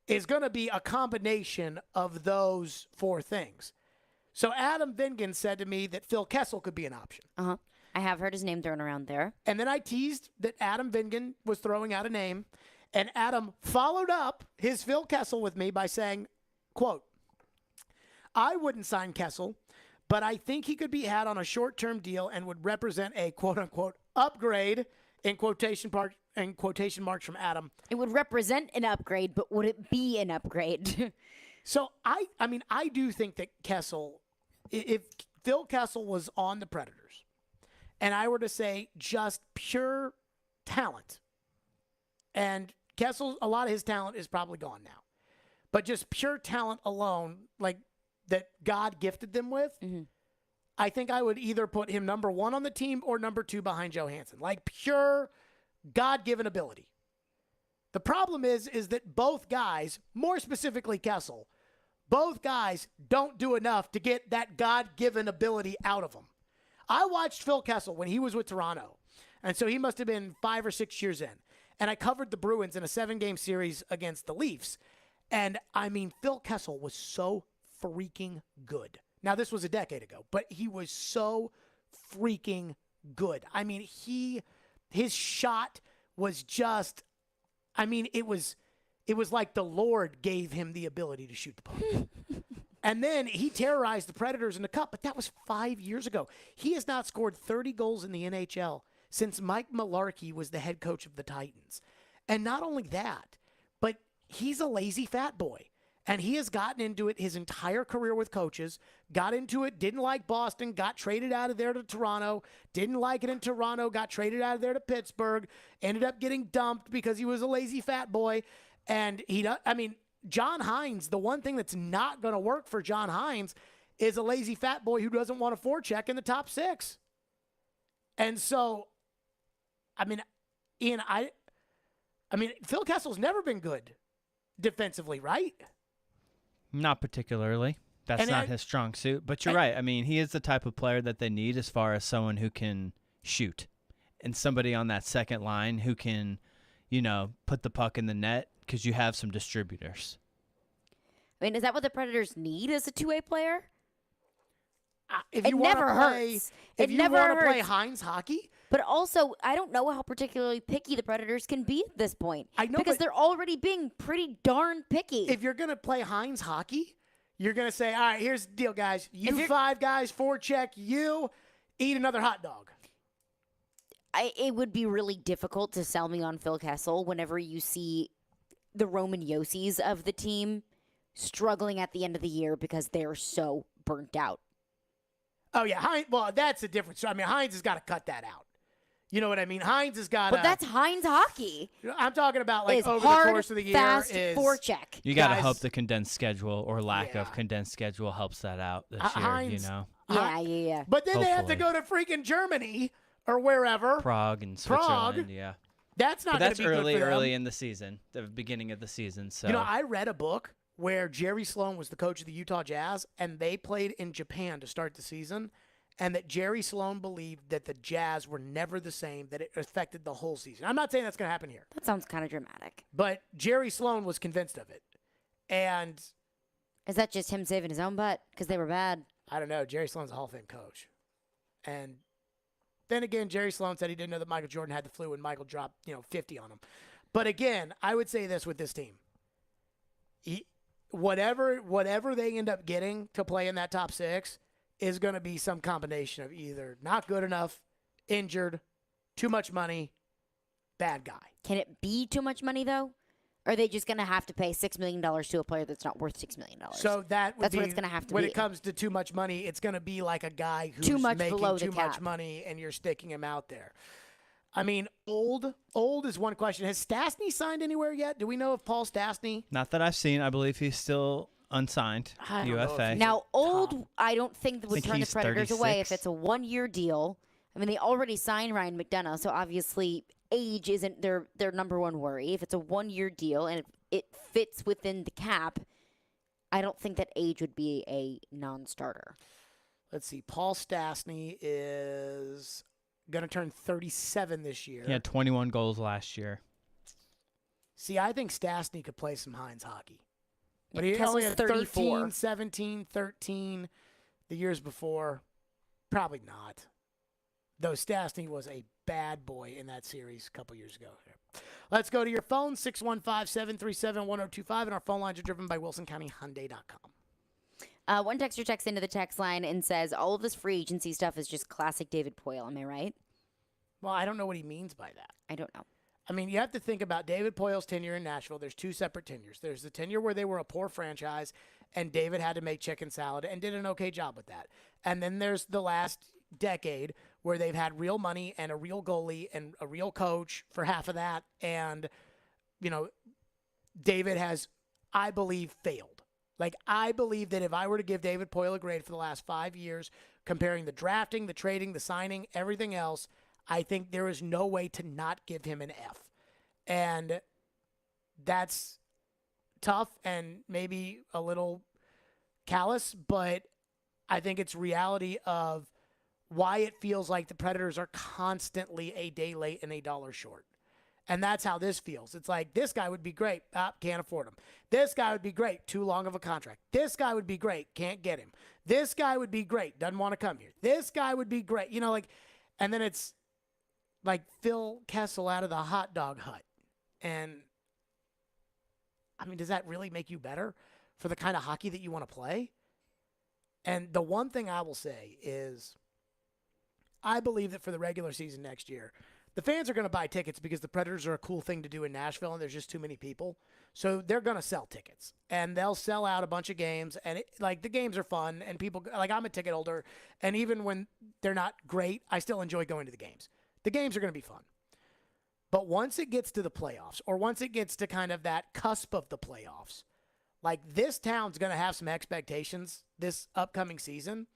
is going to be a combination of those 4 things. So Adam Vingan said to me that Phil Kessel could be an option. Uh-huh. I have heard his name thrown around there. And then I teased that Adam Vingan was throwing out a name, and Adam followed up his Phil Kessel with me by saying, quote, "I wouldn't sign Kessel, but I think he could be had on a short-term deal and would represent a quote-unquote upgrade," in quotation marks from Adam. It would represent an upgrade, but would it be an upgrade? So I do think that Kessel, if Phil Kessel was on the Predators, and I were to say just pure talent, and Kessel, a lot of his talent is probably gone now, but just pure talent alone, like that God gifted them with, I think I would either put him number 1 on the team or number 2 behind Johansson, like pure God-given ability. The problem is that both guys, more specifically Kessel, both guys don't do enough to get that God-given ability out of them. I watched Phil Kessel when he was with Toronto, and so he must have been 5 or 6 years in, and I covered the Bruins in a 7-game series against the Leafs, and Phil Kessel was so freaking good. Now, this was a decade ago, but he was so freaking good. His shot was just, it was like the Lord gave him the ability to shoot the puck. And then he terrorized the Predators in the Cup, but that was 5 years ago. He has not scored 30 goals in the NHL since Mike Mularkey was the head coach of the Titans. And not only that, but he's a lazy fat boy. And he has gotten into it his entire career with coaches, got into it, didn't like Boston, got traded out of there to Toronto, didn't like it in Toronto, got traded out of there to Pittsburgh, ended up getting dumped because he was a lazy fat boy. And John Hines, the one thing that's not going to work for John Hines is a lazy fat boy who doesn't want a forecheck in the top 6. And so, I mean, Ian, Phil Kessel's never been good defensively, right? Not particularly. That's not his strong suit. But you're right. I mean, he is the type of player that they need as far as someone who can shoot and somebody on that second line who can, put the puck in the net because you have some distributors. I mean, is that what the Predators need as a two-way player? If you want to play, if you want to play Heinz hockey. But also, I don't know how particularly picky the Predators can be at this point. I know, because they're already being pretty darn picky. If you're going to play Heinz hockey, you're going to say, all right, here's the deal, guys. You 5 guys, forecheck, you eat another hot dog. It would be really difficult to sell me on Phil Kessel whenever you see the Roman Yossi's of the team struggling at the end of the year because they're so burnt out. Oh, yeah. Well, that's a difference. I mean, Heinz has got to cut that out. You know what I mean? Heinz has got to. But that's Heinz hockey. I'm talking about like over hard, the course of the year. Fast forecheck. You got to hope the condensed schedule or lack of condensed schedule helps that out this year, Heinz, Yeah. But then they have to go to freaking Germany or wherever. Prague and Switzerland, yeah. That's not going to be good for them. early in the season, the beginning of the season. So I read a book where Jerry Sloan was the coach of the Utah Jazz, and they played in Japan to start the season, and that Jerry Sloan believed that the Jazz were never the same, that it affected the whole season. I'm not saying that's going to happen here. That sounds kind of dramatic. But Jerry Sloan was convinced of it. And is that just him saving his own butt because they were bad? I don't know. Jerry Sloan's a Hall of Fame coach. And then again, Jerry Sloan said he didn't know that Michael Jordan had the flu when Michael dropped, 50 on him. But again, I would say this with this team. Whatever they end up getting to play in that top 6 is going to be some combination of either not good enough, injured, too much money, bad guy. Can it be too much money, though? Or are they just going to have to pay $6 million to a player that's not worth $6 million? So that's what it's going to have to be. When it comes to too much money, it's going to be like a guy who's making too much money and you're sticking him out there. I mean, old is one question. Has Stastny signed anywhere yet? Do we know if Paul Stastny? Not that I've seen. I believe he's still unsigned. UFA. Now, I don't think that would turn the Predators away if it's a 1-year deal. I mean, they already signed Ryan McDonough, so obviously age isn't their number one worry. If it's a 1-year deal and it fits within the cap, I don't think that age would be a non-starter. Let's see. Paul Stastny is going to turn 37 this year. He had 21 goals last year. See, I think Stastny could play some Heinz hockey. But Yeah, he only Kessel's had 34. 13, 17, 13 the years before. Probably not. Though Stastny was a bad boy in that series a couple years ago. Let's go to your phone, 615-737-1025, and our phone lines are driven by WilsonCountyHyundai.com. One texter texts into the text line and says, all of this free agency stuff is just classic David Poile. Am I right? Well, I don't know what he means by that. I don't know. I mean, you have to think about David Poile's tenure in Nashville. There's 2 separate tenures. There's the tenure where they were a poor franchise, and David had to make chicken salad and did an okay job with that. And then there's the last decade where they've had real money and a real goalie and a real coach for half of that. And, David has, I believe, failed. Like, I believe that if I were to give David Poile a grade for the last 5 years, comparing the drafting, the trading, the signing, everything else, I think there is no way to not give him an F. And that's tough and maybe a little callous, but I think it's reality of why it feels like the Predators are constantly a day late and $1 short. And that's how this feels. It's like, this guy would be great. Can't afford him. This guy would be great. Too long of a contract. This guy would be great. Can't get him. This guy would be great. Doesn't want to come here. This guy would be great. And then it's like Phil Kessel out of the hot dog hut. And, I mean, does that really make you better for the kind of hockey that you want to play? And the one thing I will say is I believe that for the regular season next year, the fans are going to buy tickets because the Predators are a cool thing to do in Nashville and there's just too many people. So they're going to sell tickets and they'll sell out a bunch of games. And the games are fun and people, I'm a ticket holder. And even when they're not great, I still enjoy going to the games. The games are going to be fun. But once it gets to the playoffs or once it gets to kind of that cusp of the playoffs, this town's going to have some expectations this upcoming season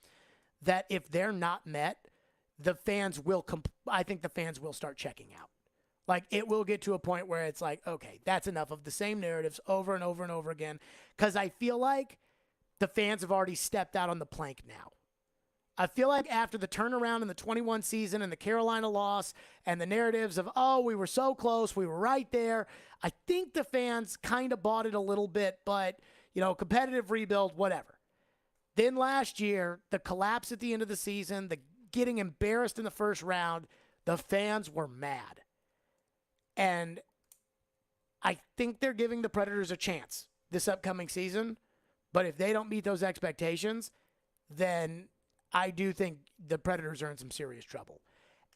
that if they're not met, I think the fans will start checking out. Like, it will get to a point where it's like, okay, that's enough of the same narratives over and over and over again. Because I feel like the fans have already stepped out on the plank now. I feel like after the turnaround in the 21 season and the Carolina loss and the narratives of, oh, we were so close, we were right there, I think the fans kind of bought it a little bit, but, competitive rebuild, whatever. Then last year, the collapse at the end of the season, the getting embarrassed in the first round, the fans were mad. And I think they're giving the Predators a chance this upcoming season. But if they don't meet those expectations, then I do think the Predators are in some serious trouble.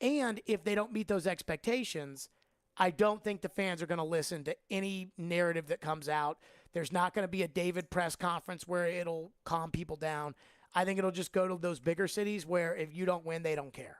And if they don't meet those expectations, I don't think the fans are going to listen to any narrative that comes out. There's not going to be a David press conference where it'll calm people down. I think it'll just go to those bigger cities where if you don't win, they don't care.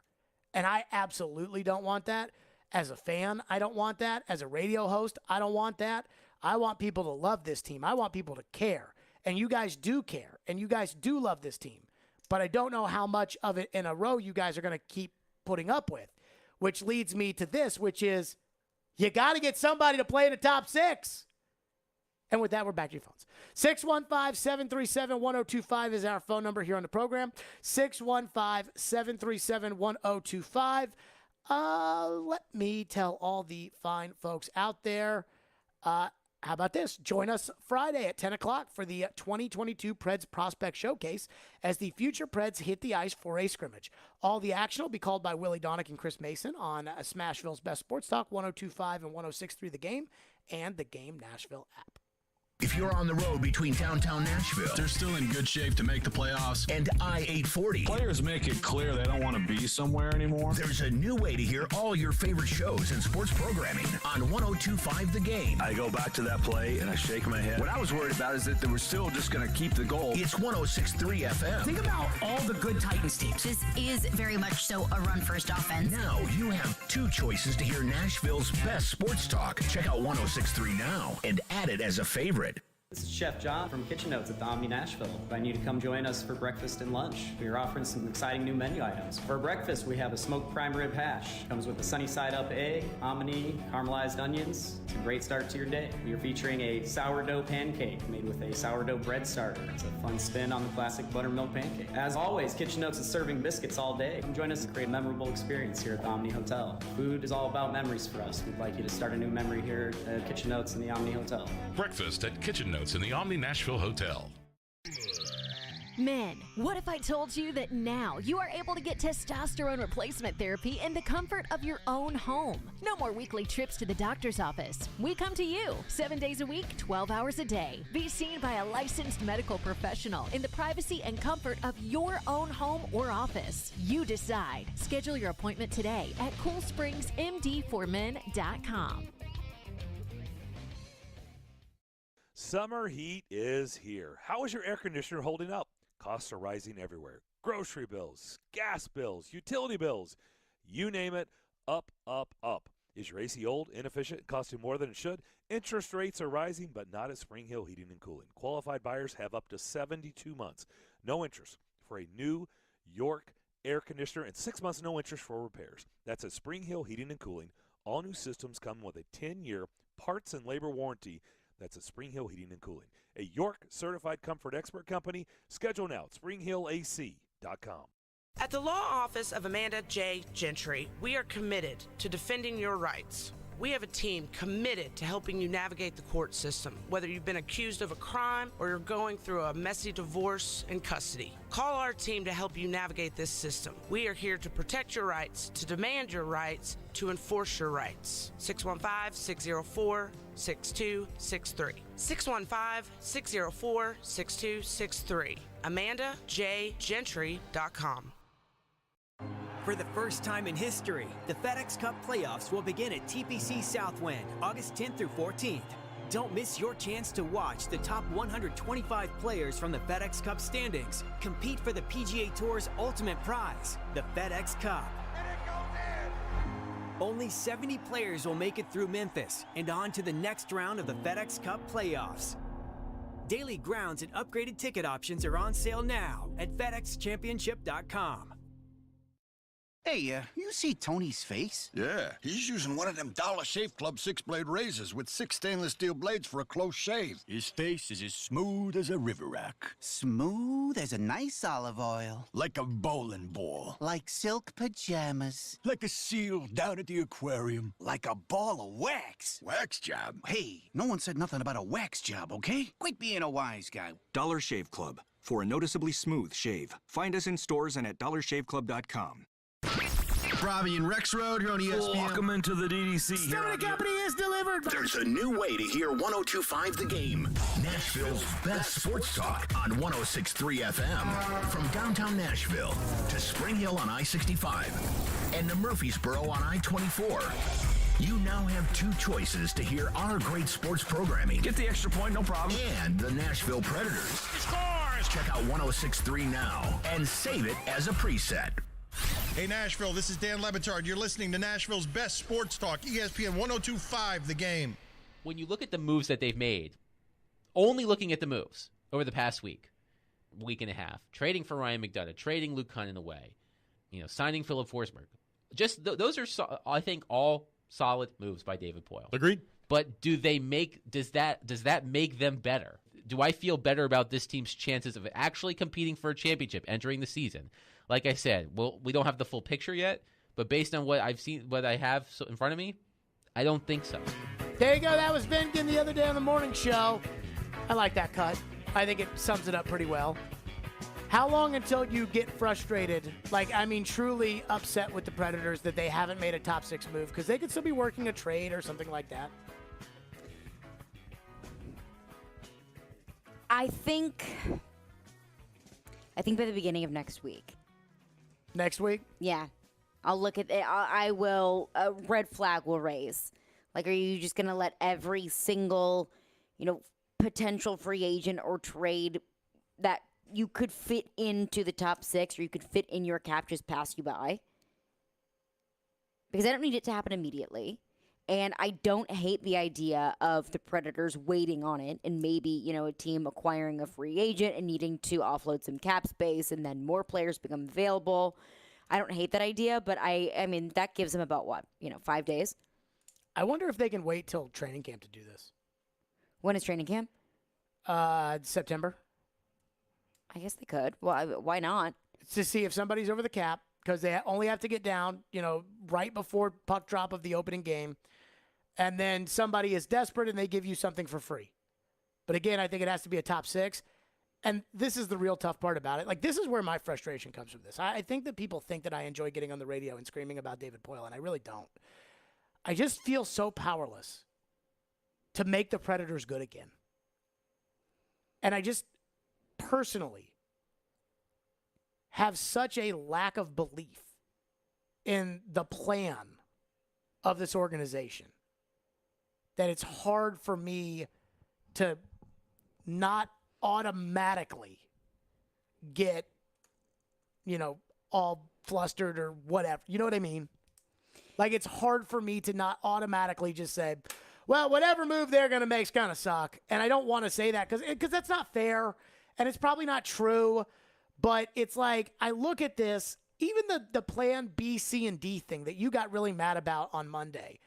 And I absolutely don't want that. As a fan, I don't want that. As a radio host, I don't want that. I want people to love this team. I want people to care. And you guys do care. And you guys do love this team. But I don't know how much of it in a row you guys are going to keep putting up with. Which leads me to this, which is you got to get somebody to play in the top 6. And with that, we're back to your phones. 615-737-1025 is our phone number here on the program. 615-737-1025. Let me tell all the fine folks out there, how about this? Join us Friday at 10 o'clock for the 2022 Preds Prospect Showcase as the future Preds hit the ice for a scrimmage. All the action will be called by Willie Donick and Chris Mason on Smashville's Best Sports Talk, 102.5 and 106.3 The Game, and the Game Nashville app. If you're on the road between downtown Nashville, they're still in good shape to make the playoffs, and I-840, players make it clear they don't want to be somewhere anymore. There's a new way to hear all your favorite shows and sports programming on 102.5 The Game. I go back to that play and I shake my head. What I was worried about is that they were still just going to keep the goal. It's 106.3 FM. Think about all the good Titans teams. This is very much so a run-first offense. Now you have 2 choices to hear Nashville's best sports talk. Check out 106.3 now and add it as a favorite. This is Chef John from Kitchen Notes at the Omni Nashville. Invite you to come join us for breakfast and lunch. We are offering some exciting new menu items. For breakfast, we have a smoked prime rib hash. Comes with a sunny side up egg, hominy, caramelized onions. It's a great start to your day. We are featuring a sourdough pancake made with a sourdough bread starter. It's a fun spin on the classic buttermilk pancake. As always, Kitchen Notes is serving biscuits all day. Come join us and create a memorable experience here at the Omni Hotel. Food is all about memories for us. We'd like you to start a new memory here at Kitchen Notes in the Omni Hotel. Breakfast at Kitchen Notes in the Omni Nashville Hotel. Men, what if I told you that now you are able to get testosterone replacement therapy in the comfort of your own home? No more weekly trips to the doctor's office. We come to you 7 days a week, 12 hours a day. Be seen by a licensed medical professional in the privacy and comfort of your own home or office. You decide. Schedule your appointment today at CoolSpringsMD4Men.com. Summer heat is here. How is your air conditioner holding up? Costs are rising everywhere. Grocery bills, gas bills, utility bills, you name it, up, up, up. Is your AC old, inefficient, costing more than it should? Interest rates are rising, but not at Spring Hill Heating and Cooling. Qualified buyers have up to 72 months. No interest for a new York air conditioner and 6 months no interest for repairs. That's at Spring Hill Heating and Cooling. All new systems come with a 10-year parts and labor warranty. That's at Spring Hill Heating and Cooling, a York certified comfort expert company. Schedule now at springhillac.com. At the law office of Amanda J. Gentry, we are committed to defending your rights. We have a team committed to helping you navigate the court system, whether you've been accused of a crime or you're going through a messy divorce and custody. Call our team to help you navigate this system. We are here to protect your rights, to demand your rights, to enforce your rights. 615-604-6263. 615-604-6263. AmandaJGentry.com. For the first time in history, the FedEx Cup playoffs will begin at TPC Southwind, August 10th through 14th. Don't miss your chance to watch the top 125 players from the FedEx Cup standings compete for the PGA Tour's ultimate prize, the FedEx Cup. Only 70 players will make it through Memphis and on to the next round of the FedEx Cup playoffs. Daily grounds and upgraded ticket options are on sale now at FedExChampionship.com. Hey, you see Tony's face? Yeah, he's using one of them Dollar Shave Club 6-blade razors with 6 stainless steel blades for a close shave. His face is as smooth as a river rock. Smooth as a nice olive oil. Like a bowling ball. Like silk pajamas. Like a seal down at the aquarium. Like a ball of wax. Wax job? Hey, no one said nothing about a wax job, okay? Quit being a wise guy. Dollar Shave Club. For a noticeably smooth shave. Find us in stores and at dollarshaveclub.com. Robbie and Rex Road here on ESPN. Welcome into the DDC. Stillman Company is delivered. There's a new way to hear 102.5 The Game. Nashville's best sports talk on 106.3 FM. From downtown Nashville to Spring Hill on I-65 and to Murfreesboro on I-24. You now have 2 choices to hear our great sports programming. Get the extra point, no problem. And the Nashville Predators. Scores! Check out 106.3 now and save it as a preset. Hey, Nashville, this is Dan Lebitard. You're listening to Nashville's best sports talk, ESPN 102.5 The Game. When you look at the moves that they've made, only looking at the moves over the past week and a half, trading for Ryan McDonough, trading Luke Kunin away, signing Philip Forsberg, just those are, I think, all solid moves by David Poile. Agreed. But does that make them better? Do I feel better about this team's chances of actually competing for a championship entering the season? Like I said, we don't have the full picture yet, but based on what I've seen, what I have in front of me, I don't think so. There you go. That was Vinkin the other day on the morning show. I like that cut. I think it sums it up pretty well. How long until you get frustrated, truly upset with the Predators that they haven't made a top 6 move? Because they could still be working a trade or something like that. I think by the beginning of next week. Next week? Yeah. I'll look at it. I will. A red flag will raise. Are you just going to let every single, potential free agent or trade that you could fit into the top 6 or you could fit in your cap just pass you by? Because I don't need it to happen immediately. And I don't hate the idea of the Predators waiting on it and maybe, a team acquiring a free agent and needing to offload some cap space and then more players become available. I don't hate that idea, but I mean, that gives them about 5 days? I wonder if they can wait till training camp to do this. When is training camp? September. I guess they could. Well, why not? It's to see if somebody's over the cap because they only have to get down, right before puck drop of the opening game. And then somebody is desperate and they give you something for free. But again, I think it has to be a top 6. And this is the real tough part about it. This is where my frustration comes from this. I think that people think that I enjoy getting on the radio and screaming about David Poile, and I really don't. I just feel so powerless to make the Predators good again. And I just personally have such a lack of belief in the plan of this organization that it's hard for me to not automatically get, all flustered or whatever. You know what I mean? It's hard for me to not automatically just say, well, whatever move they're going to make is going to suck. And I don't want to say that because that's not fair and it's probably not true. But it's I look at this, even the plan B, C, and D thing that you got really mad about on Monday,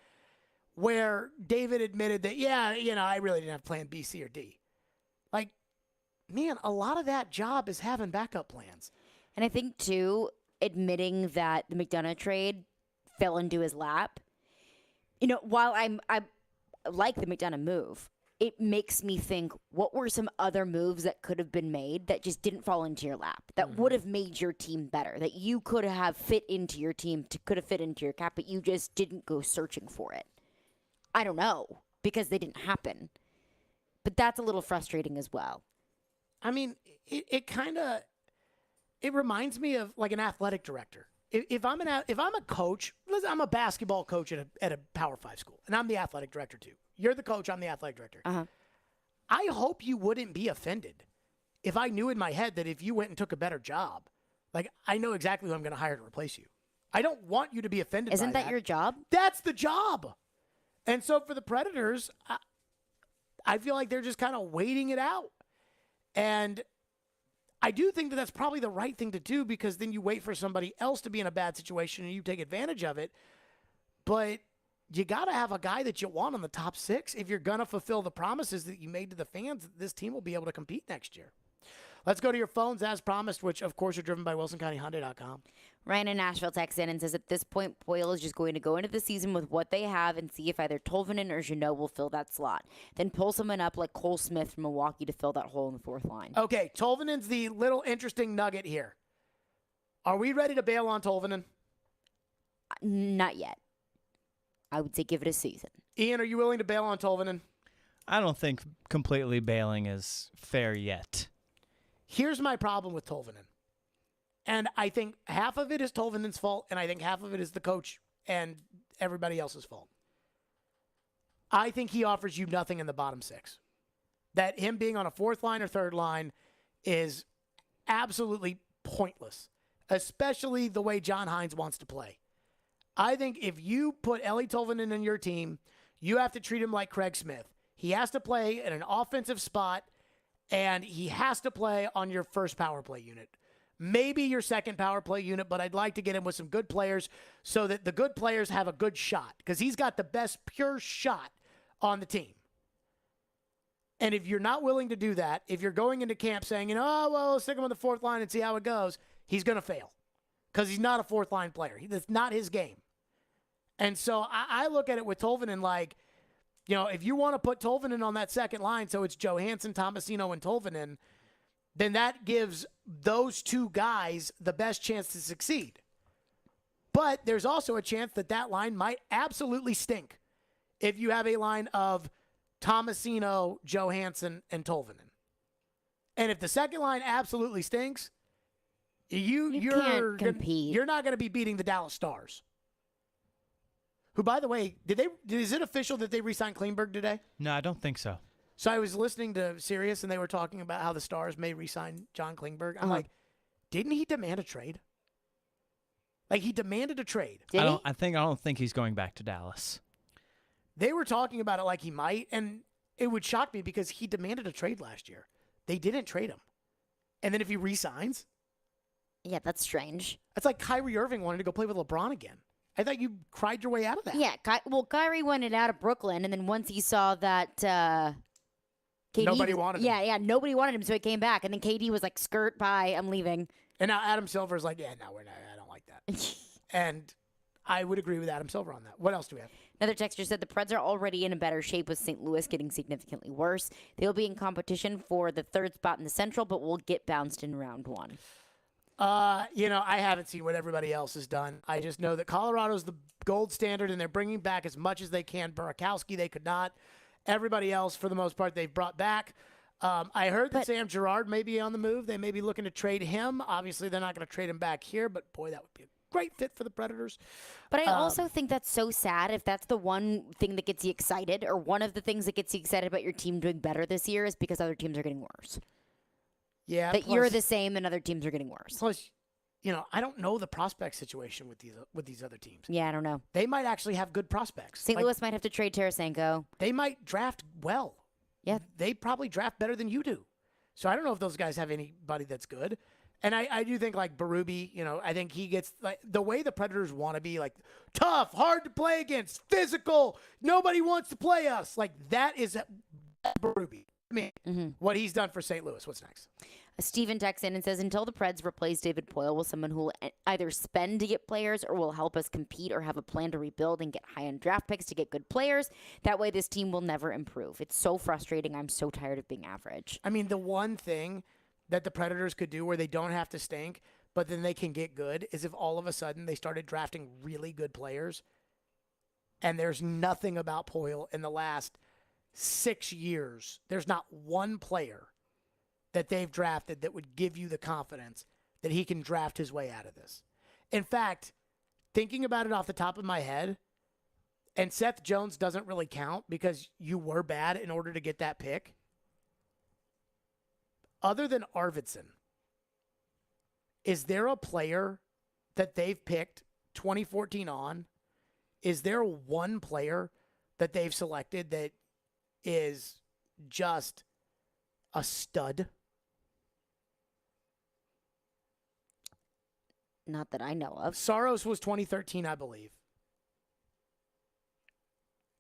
where David admitted that, I really didn't have plan B, C, or D. Man, a lot of that job is having backup plans. And I think, too, admitting that the McDonough trade fell into his lap, while I like the McDonough move, it makes me think, what were some other moves that could have been made that just didn't fall into your lap, that would have made your team better, that you could have fit into your team, could have fit into your cap, but you just didn't go searching for it? I don't know, because they didn't happen. But that's a little frustrating as well. I mean, it reminds me of an athletic director. If I'm a coach, I'm a basketball coach at a Power 5 school, and I'm the athletic director too. You're the coach, I'm the athletic director. Uh-huh. I hope you wouldn't be offended if I knew in my head that if you went and took a better job, I know exactly who I'm going to hire to replace you. I don't want you to be offended by that. Isn't that your job? That's the job. And so for the Predators, I feel like they're just kind of waiting it out. And I do think that that's probably the right thing to do because then you wait for somebody else to be in a bad situation and you take advantage of it. But you got to have a guy that you want on the top 6 if you're going to fulfill the promises that you made to the fans that this team will be able to compete next year. Let's go to your phones as promised, which, of course, are driven by WilsonCountyHyundai.com. Ryan in Nashville texts in and says at this point, Poyle is just going to go into the season with what they have and see if either Tolvanen or Jeannot will fill that slot. Then pull someone up like Cole Smith from Milwaukee to fill that hole in the 4th line. Okay, Tolvanen's the little interesting nugget here. Are we ready to bail on Tolvanen? Not yet. I would say give it a season. Ian, are you willing to bail on Tolvanen? I don't think completely bailing is fair yet. Here's my problem with Tolvanen. And I think half of it is Tolvanen's fault, and I think half of it is the coach and everybody else's fault. I think he offers you nothing in the bottom 6. That him being on a 4th line or 3rd line is absolutely pointless, especially the way John Hines wants to play. I think if you put Eeli Tolvanen in your team, you have to treat him like Craig Smith. He has to play in an offensive spot, and he has to play on your first power play unit. Maybe your second power play unit, but I'd like to get him with some good players so that the good players have a good shot because he's got the best pure shot on the team. And if you're not willing to do that, if you're going into camp saying, well, stick him on the 4th line and see how it goes, he's going to fail because he's not a 4th line player. That's not his game. And so I look at it with Tolvanen like, if you want to put Tolvanen on that 2nd line, so it's Johansson, Tomasino, and Tolvanen, then that gives those 2 guys the best chance to succeed. But there's also a chance that that line might absolutely stink if you have a line of Tomasino, Johansson, and Tolvanen. And if the 2nd line absolutely stinks, you're can't compete. You're not going to be beating the Dallas Stars. Who, by the way, is it official that they re-signed Klingberg today? No, I don't think so. So I was listening to Sirius, and they were talking about how the Stars may re-sign John Klingberg. I'm like, didn't he demand a trade? Like, he demanded a trade. Did he? I don't think he's going back to Dallas. They were talking about it like he might, and it would shock me because he demanded a trade last year. They didn't trade him. And then if he re-signs? Yeah, that's strange. That's like Kyrie Irving wanted to go play with LeBron again. I thought you cried your way out of that. Yeah, Kyrie wanted out of Brooklyn, and then once he saw that KD nobody wanted him. Yeah, nobody wanted him, so he came back. And then KD was like, skirt, bye, I'm leaving. And now Adam Silver's like, we're not. I don't like that. And I would agree with Adam Silver on that. What else do we have? Another texter said the Preds are already in a better shape with St. Louis getting significantly worse. They'll be in competition for the 3rd spot in the Central, but will get bounced in round 1. I haven't seen what everybody else has done. I just know that Colorado's the gold standard, and they're bringing back as much as they can. Burakovsky, they could not. Everybody else, for the most part, they've brought back. I heard that Sam Girard may be on the move. They may be looking to trade him. Obviously, they're not going to trade him back here, but boy, that would be a great fit for the Predators. But I also think that's so sad if that's the one thing that gets you excited, or one of the things that gets you excited about your team doing better this year is because other teams are getting worse. Yeah, that you're the same and other teams are getting worse. Plus, I don't know the prospect situation with these other teams. Yeah, I don't know. They might actually have good prospects. St. Louis might have to trade Tarasenko. They might draft well. Yeah. They probably draft better than you do. So I don't know if those guys have anybody that's good. And I do think like Berube, I think he gets like the way the Predators want to be like tough, hard to play against, physical. Nobody wants to play us. Like that is Berube. I mean, what he's done for St. Louis. What's next? Steven texts in and says, until the Preds replace David Poyle with someone who will either spend to get players or will help us compete or have a plan to rebuild and get high-end draft picks to get good players, that way this team will never improve. It's so frustrating. I'm so tired of being average. I mean, the one thing that the Predators could do where they don't have to stink, but then they can get good, is if all of a sudden they started drafting really good players, and there's nothing about Poyle in the last 6 years. There's not one player that they've drafted that would give you the confidence that he can draft his way out of this. In fact, thinking about it off the top of my head, and Seth Jones doesn't really count because you were bad in order to get that pick. Other than Arvidsson, is there a player that they've picked 2014 on? Is there one player that they've selected that is just a stud? Not that I know of. Saros was 2013, I believe.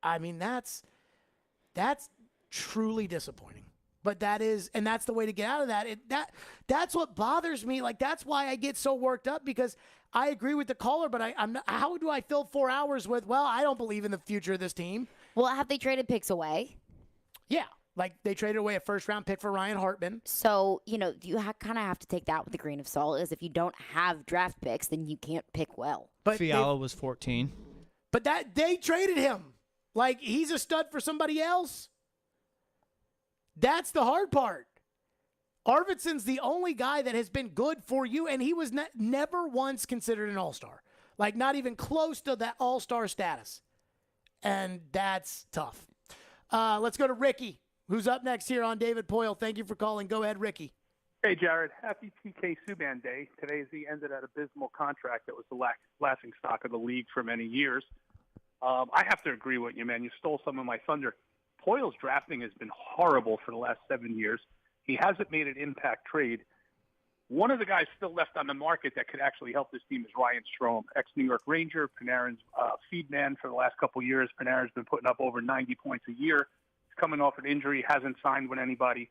I mean, that's truly disappointing. But that is, and that's the way to get out of that. That's what bothers me. Like, that's why I get so worked up, because I agree with the caller, but I'm not, how do I fill 4 hours with, well, I don't believe in the future of this team? Well, have they traded picks away? Yeah. Like, they traded away a first-round pick for Ryan Hartman. So, you kind of have to take that with a grain of salt, is if you don't have draft picks, then you can't pick well. But Fiala was 14. But they traded him. Like, he's a stud for somebody else. That's the hard part. Arvidsson's the only guy that has been good for you, and he was never once considered an all-star. Like, not even close to that all-star status. And that's tough. Let's go to Ricky, who's up next here on David Poyle. Thank you for calling. Go ahead, Ricky. Hey, Jared. Happy TK Subban Day. Today is the end of that abysmal contract that was the laughing stock of the league for many years. I have to agree with you, man. You stole some of my thunder. Poyle's drafting has been horrible for the last 7 years. He hasn't made an impact trade. One of the guys still left on the market that could actually help this team is Ryan Strome, ex-New York Ranger, Panarin's feed man for the last couple of years. Panarin's been putting up over 90 points a year. He's coming off an injury, hasn't signed with anybody,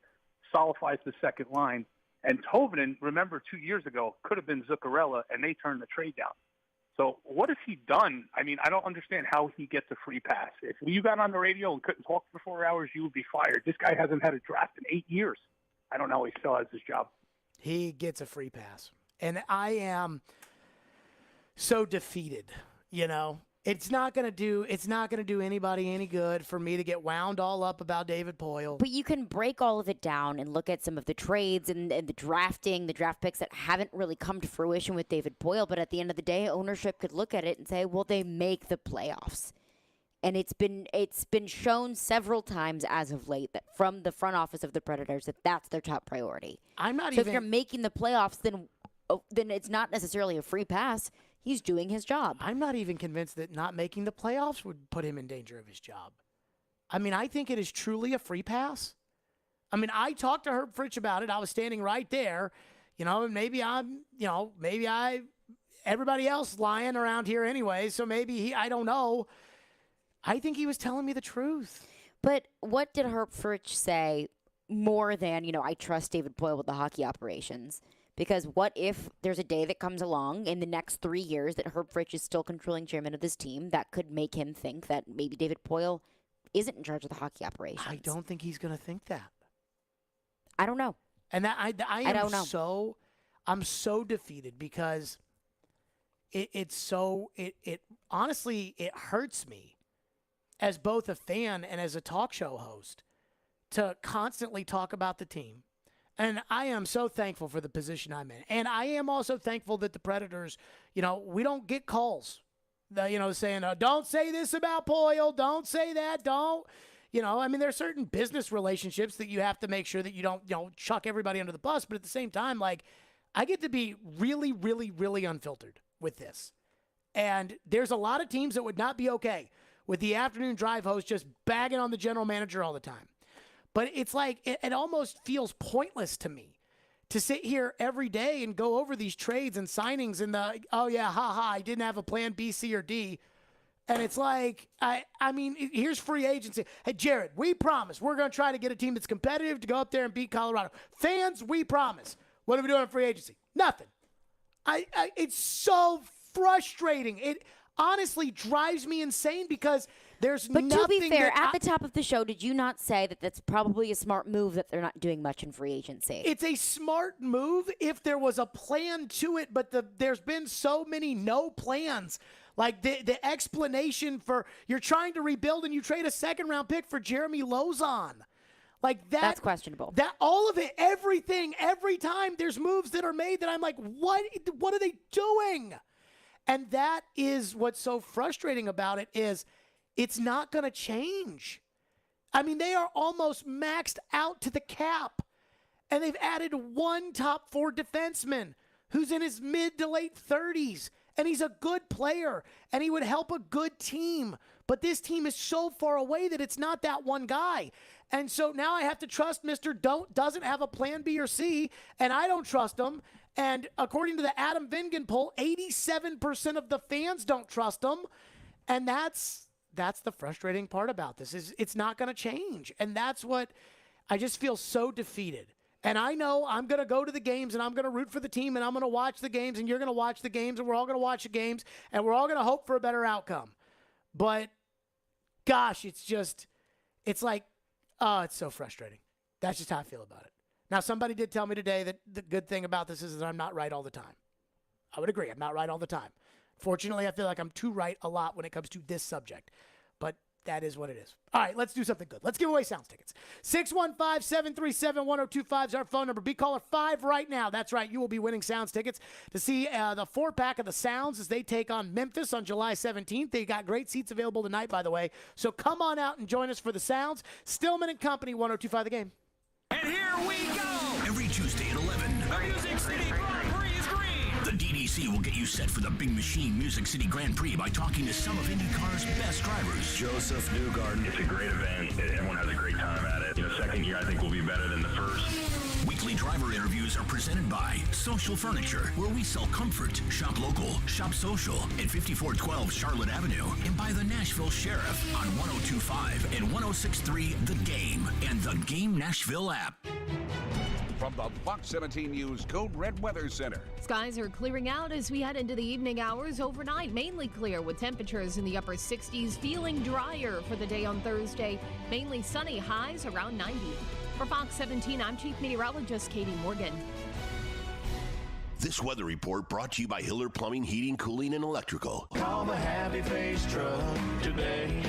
solidifies the second line. And Tovanen, remember 2 years ago, could have been Zuccarello, and they turned the trade down. So what has he done? I mean, I don't understand how he gets a free pass. If you got on the radio and couldn't talk for 4 hours, you would be fired. This guy hasn't had a draft in 8 years. I don't know how he still has his job. He gets a free pass. And I am so defeated, It's not going to do anybody any good for me to get wound all up about David Poyle. But you can break all of it down and look at some of the trades and the drafting, the draft picks that haven't really come to fruition with David Poyle. But at the end of the day, ownership could look at it and say, well, they make the playoffs. And it's been shown several times as of late that from the front office of the Predators that that's their top priority. If you're making the playoffs, then it's not necessarily a free pass. He's doing his job. I'm not even convinced that not making the playoffs would put him in danger of his job. I mean, I think it is truly a free pass. I mean, I talked to Herb Fritch about it. I was standing right there, and maybe everybody else lying around here anyway, so maybe I don't know. I think he was telling me the truth. But what did Herb Fritch say more than, I trust David Poyle with the hockey operations? Because what if there's a day that comes along in the next 3 years that Herb Fritch is still controlling chairman of this team that could make him think that maybe David Poyle isn't in charge of the hockey operations? I don't think he's going to think that. I don't know. And that I don't know. I'm so defeated because it honestly, it hurts me as both a fan and as a talk show host to constantly talk about the team. And I am so thankful for the position I'm in. And I am also thankful that the Predators, we don't get calls, saying, don't say this about Poyle, don't say that, don't. There are certain business relationships that you have to make sure that you don't, chuck everybody under the bus. But at the same time, I get to be really, really, really unfiltered with this. And there's a lot of teams that would not be okay with the afternoon drive host just bagging on the general manager all the time. But it's like it almost feels pointless to me to sit here every day and go over these trades and signings and I didn't have a plan B, C, or D. And it's like, here's free agency. Hey, Jared, we promise we're going to try to get a team that's competitive to go up there and beat Colorado. Fans, we promise. What are we doing on free agency? Nothing. It's so frustrating. It honestly drives me insane because there's nothing. But to be fair, at the top of the show, did you not say that that's probably a smart move that they're not doing much in free agency? It's a smart move if there was a plan to it, but there's been so many no plans. Like the explanation for you're trying to rebuild and you trade a second-round pick for Jeremy Lozon. Like that's questionable. That all of it, everything, every time there's moves that are made that I'm like, what are they doing? And that is what's so frustrating about it is it's not going to change. I mean, they are almost maxed out to the cap, and they've added one top 4 defenseman who's in his mid to late 30s, and he's a good player, and he would help a good team. But this team is so far away that it's not that one guy. And so now I have to trust Mr. Doesn't have a plan B or C, and I don't trust him. And according to the Adam Vingan poll, 87% of the fans don't trust him. And that's the frustrating part about this is it's not going to change. And that's what I just feel so defeated. And I know I'm going to go to the games and I'm going to root for the team and I'm going to watch the games and you're going to watch the games and we're all going to watch the games and we're all going to hope for a better outcome. But gosh, it's like, oh, it's so frustrating. That's just how I feel about it. Now, somebody did tell me today that the good thing about this is that I'm not right all the time. I would agree. I'm not right all the time. Fortunately, I feel like I'm too right a lot when it comes to this subject. But that is what it is. All right, let's do something good. Let's give away Sounds tickets. 615-737-1025 is our phone number. Be caller 5 right now. That's right. You will be winning Sounds tickets to see the 4-pack of the Sounds as they take on Memphis on July 17th. They got great seats available tonight, by the way. So come on out and join us for the Sounds. Stillman and Company, 1025 The Game. And here we go! Every Tuesday at 11. The Music City Grand Prix is green! The DDC will get you set for the Big Machine Music City Grand Prix by talking to some of IndyCar's best drivers. Joseph Newgarden. It's a great event. Everyone has a great time at it. Second year I think will be better than the first. Weekly driver interviews are presented by Social Furniture, where we sell comfort. Shop local, shop social at 5412 Charlotte Avenue, and by the Nashville Sheriff on 1025 and 1063 The Game and the Game Nashville app. From the Fox 17 News Code Red Weather Center. Skies are clearing out as we head into the evening hours. Overnight, mainly clear with temperatures in the upper 60s, feeling drier for the day on Thursday. Mainly sunny, highs around 90. For Fox 17, I'm Chief Meteorologist Katie Morgan. This weather report brought to you by Hiller Plumbing, Heating, Cooling, and Electrical. Call the Happy Face Truck today.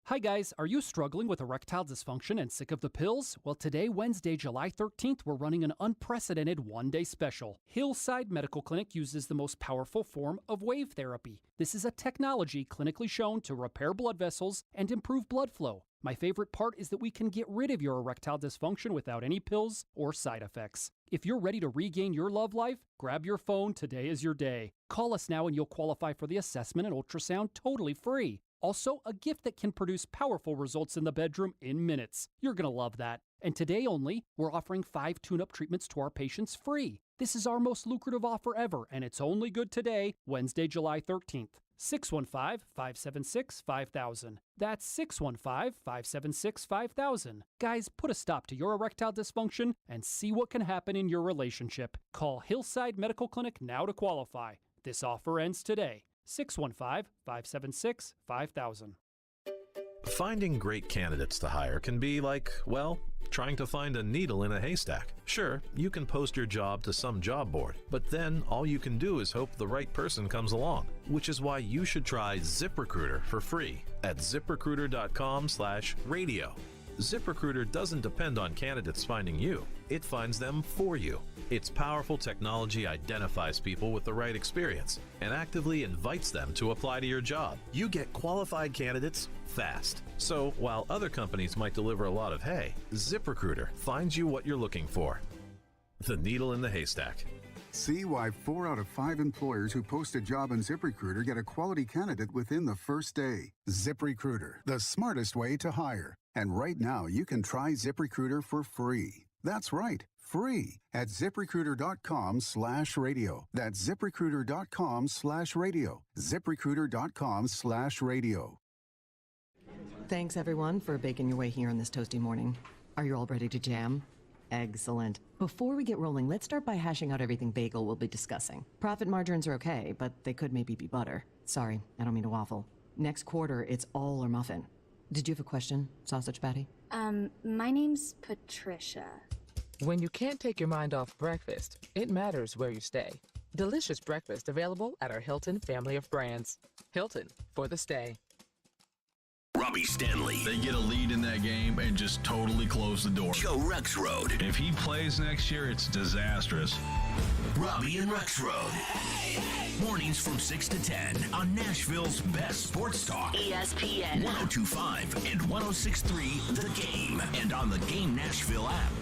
Hi guys, are you struggling with erectile dysfunction and sick of the pills? Well, today, Wednesday, July 13th, we're running an unprecedented one-day special. Hillside Medical Clinic uses the most powerful form of wave therapy. This is a technology clinically shown to repair blood vessels and improve blood flow. My favorite part is that we can get rid of your erectile dysfunction without any pills or side effects. If you're ready to regain your love life, grab your phone. Today is your day. Call us now and you'll qualify for the assessment and ultrasound totally free. Also, a gift that can produce powerful results in the bedroom in minutes. You're going to love that. And today only, we're offering 5 tune-up treatments to our patients free. This is our most lucrative offer ever, and it's only good today, Wednesday, July 13th. 615-576-5000. That's 615-576-5000. Guys, put a stop to your erectile dysfunction and see what can happen in your relationship. Call Hillside Medical Clinic now to qualify. This offer ends today. 615-576-5000. Finding great candidates to hire can be like, well, trying to find a needle in a haystack. Sure, you can post your job to some job board, but then all you can do is hope the right person comes along, which is why you should try ZipRecruiter for free at ZipRecruiter.com/radio. ZipRecruiter doesn't depend on candidates finding you. It finds them for you. Its powerful technology identifies people with the right experience and actively invites them to apply to your job. You get qualified candidates fast. So while other companies might deliver a lot of hay, ZipRecruiter finds you what you're looking for. The needle in the haystack. See why 4 out of 5 employers who post a job on ZipRecruiter get a quality candidate within the first day. ZipRecruiter, the smartest way to hire. And right now, you can try ZipRecruiter for free. That's right, free at ZipRecruiter.com/radio. That's ZipRecruiter.com/radio. ZipRecruiter.com/radio. Thanks, everyone, for baking your way here on this toasty morning. Are you all ready to jam? Excellent. Before we get rolling, let's start by hashing out everything bagel we'll be discussing. Profit margins are okay, but they could maybe be butter. Sorry, I don't mean to waffle. Next quarter, it's all or muffin. Did you have a question, sausage patty? My name's Patricia. When you can't take your mind off breakfast, it matters where you stay. Delicious breakfast available at our Hilton family of brands. Hilton, for the stay. Robbie Stanley. They get a lead in that game and just totally close the door. Joe Rexrode. If he plays next year, it's disastrous. Robbie and Rexrode. Mornings from 6 to 10 on Nashville's best sports talk. ESPN 1025 and 1063 The Game and on the Game Nashville app.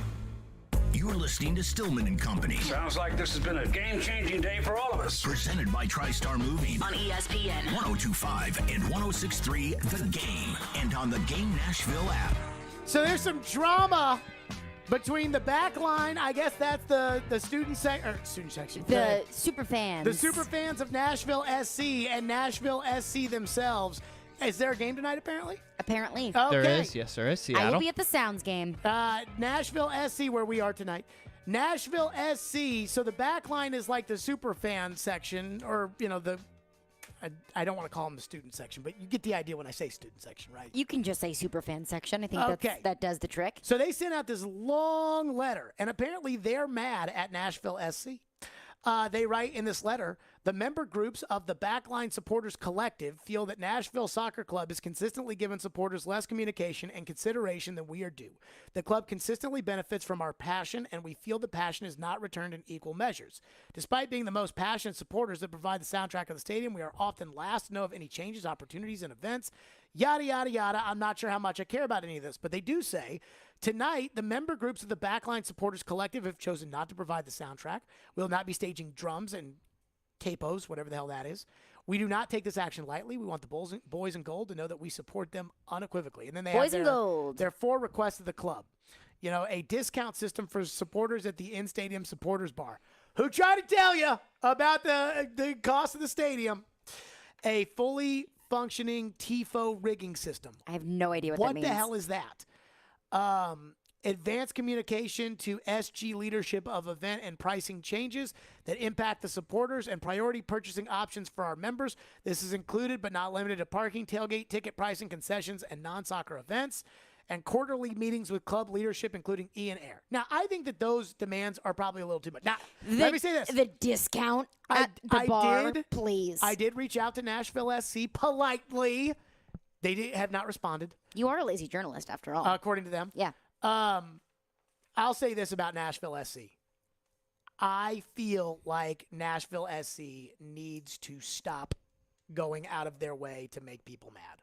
You're listening to Stillman and Company. Sounds like this has been a game-changing day for all of us. Presented by TriStar Moving. on ESPN 1025 and 1063 The Game and on the Game Nashville app. So there's some drama Between the back line, I guess that's the student section. The super fans. The super fans of Nashville SC and Nashville SC themselves. Is there a game tonight, apparently? Apparently. Okay. There is. Yes, there is. Seattle. I will be at the Sounds game. Nashville SC, where we are tonight. Nashville SC, so the back line is like the super fan section, or, I don't want to call them the student section, but you get the idea when I say student section, right? You can just say super fan section. I think that does the trick. So they sent out this long letter, and apparently they're mad at Nashville SC. They write in this letter, the member groups of the Backline Supporters Collective feel that Nashville Soccer Club has consistently given supporters less communication and consideration than we are due. The club consistently benefits from our passion, and we feel the passion is not returned in equal measures. Despite being the most passionate supporters that provide the soundtrack of the stadium, we are often last to know of any changes, opportunities, and events. Yada, yada, yada. I'm not sure how much I care about any of this, but they do say, tonight, the member groups of the Backline Supporters Collective have chosen not to provide the soundtrack. We will not be staging drums and capos, whatever the hell that is. We do not take this action lightly. We want the boys in gold to know that we support them unequivocally. And then they Boys have in gold. their 4 requests of the club. A discount system for supporters at the in-stadium supporters bar. Who tried to tell you about the cost of the stadium? A fully functioning TIFO rigging system. I have no idea what that means. What the hell is that? Advanced communication to SG leadership of event and pricing changes that impact the supporters and priority purchasing options for our members. This is included but not limited to parking, tailgate, ticket pricing, concessions, and non-soccer events, and quarterly meetings with club leadership, including Ian Air. Now, I think that those demands are probably a little too much. Now, let me say this. The discount at the bar, please. I did reach out to Nashville SC politely. They have not responded. You are a lazy journalist, after all. According to them. Yeah. I'll say this about Nashville SC. I feel like Nashville SC needs to stop going out of their way to make people mad.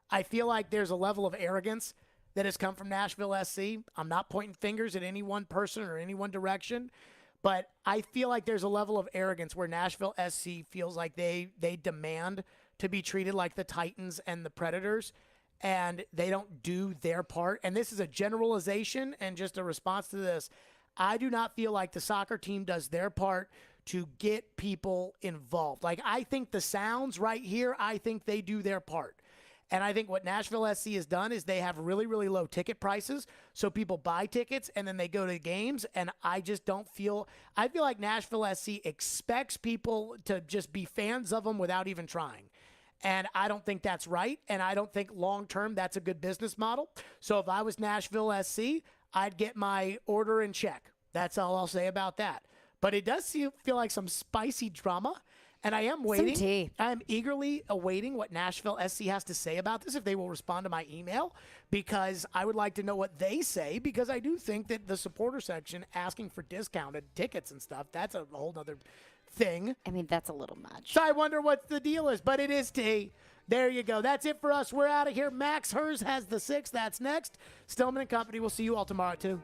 I feel like there's a level of arrogance that has come from Nashville SC. I'm not pointing fingers at any one person or any one direction, but I feel like there's a level of arrogance where Nashville SC feels like they demand to be treated like the Titans and the Predators, and they don't do their part. And this is a generalization and just a response to this. I do not feel like the soccer team does their part to get people involved. Like, I think the Sounds right here, I think they do their part. And I think what Nashville SC has done is they have really, really low ticket prices, so people buy tickets and then they go to games, and I just don't feel – I feel like Nashville SC expects people to just be fans of them without even trying. And I don't think that's right, and I don't think long-term that's a good business model. So if I was Nashville SC, I'd get my order in check. That's all I'll say about that. But it does feel like some spicy drama. And I am waiting. Some tea. I am eagerly awaiting what Nashville SC has to say about this, if they will respond to my email, because I would like to know what they say, because I do think that the supporter section asking for discounted tickets and stuff, that's a whole other thing. I mean, that's a little much. So I wonder what the deal is, but it is tea. There you go. That's it for us. We're out of here. Max Hers has the 6. That's next. Stillman and Company. We'll see you all tomorrow, too.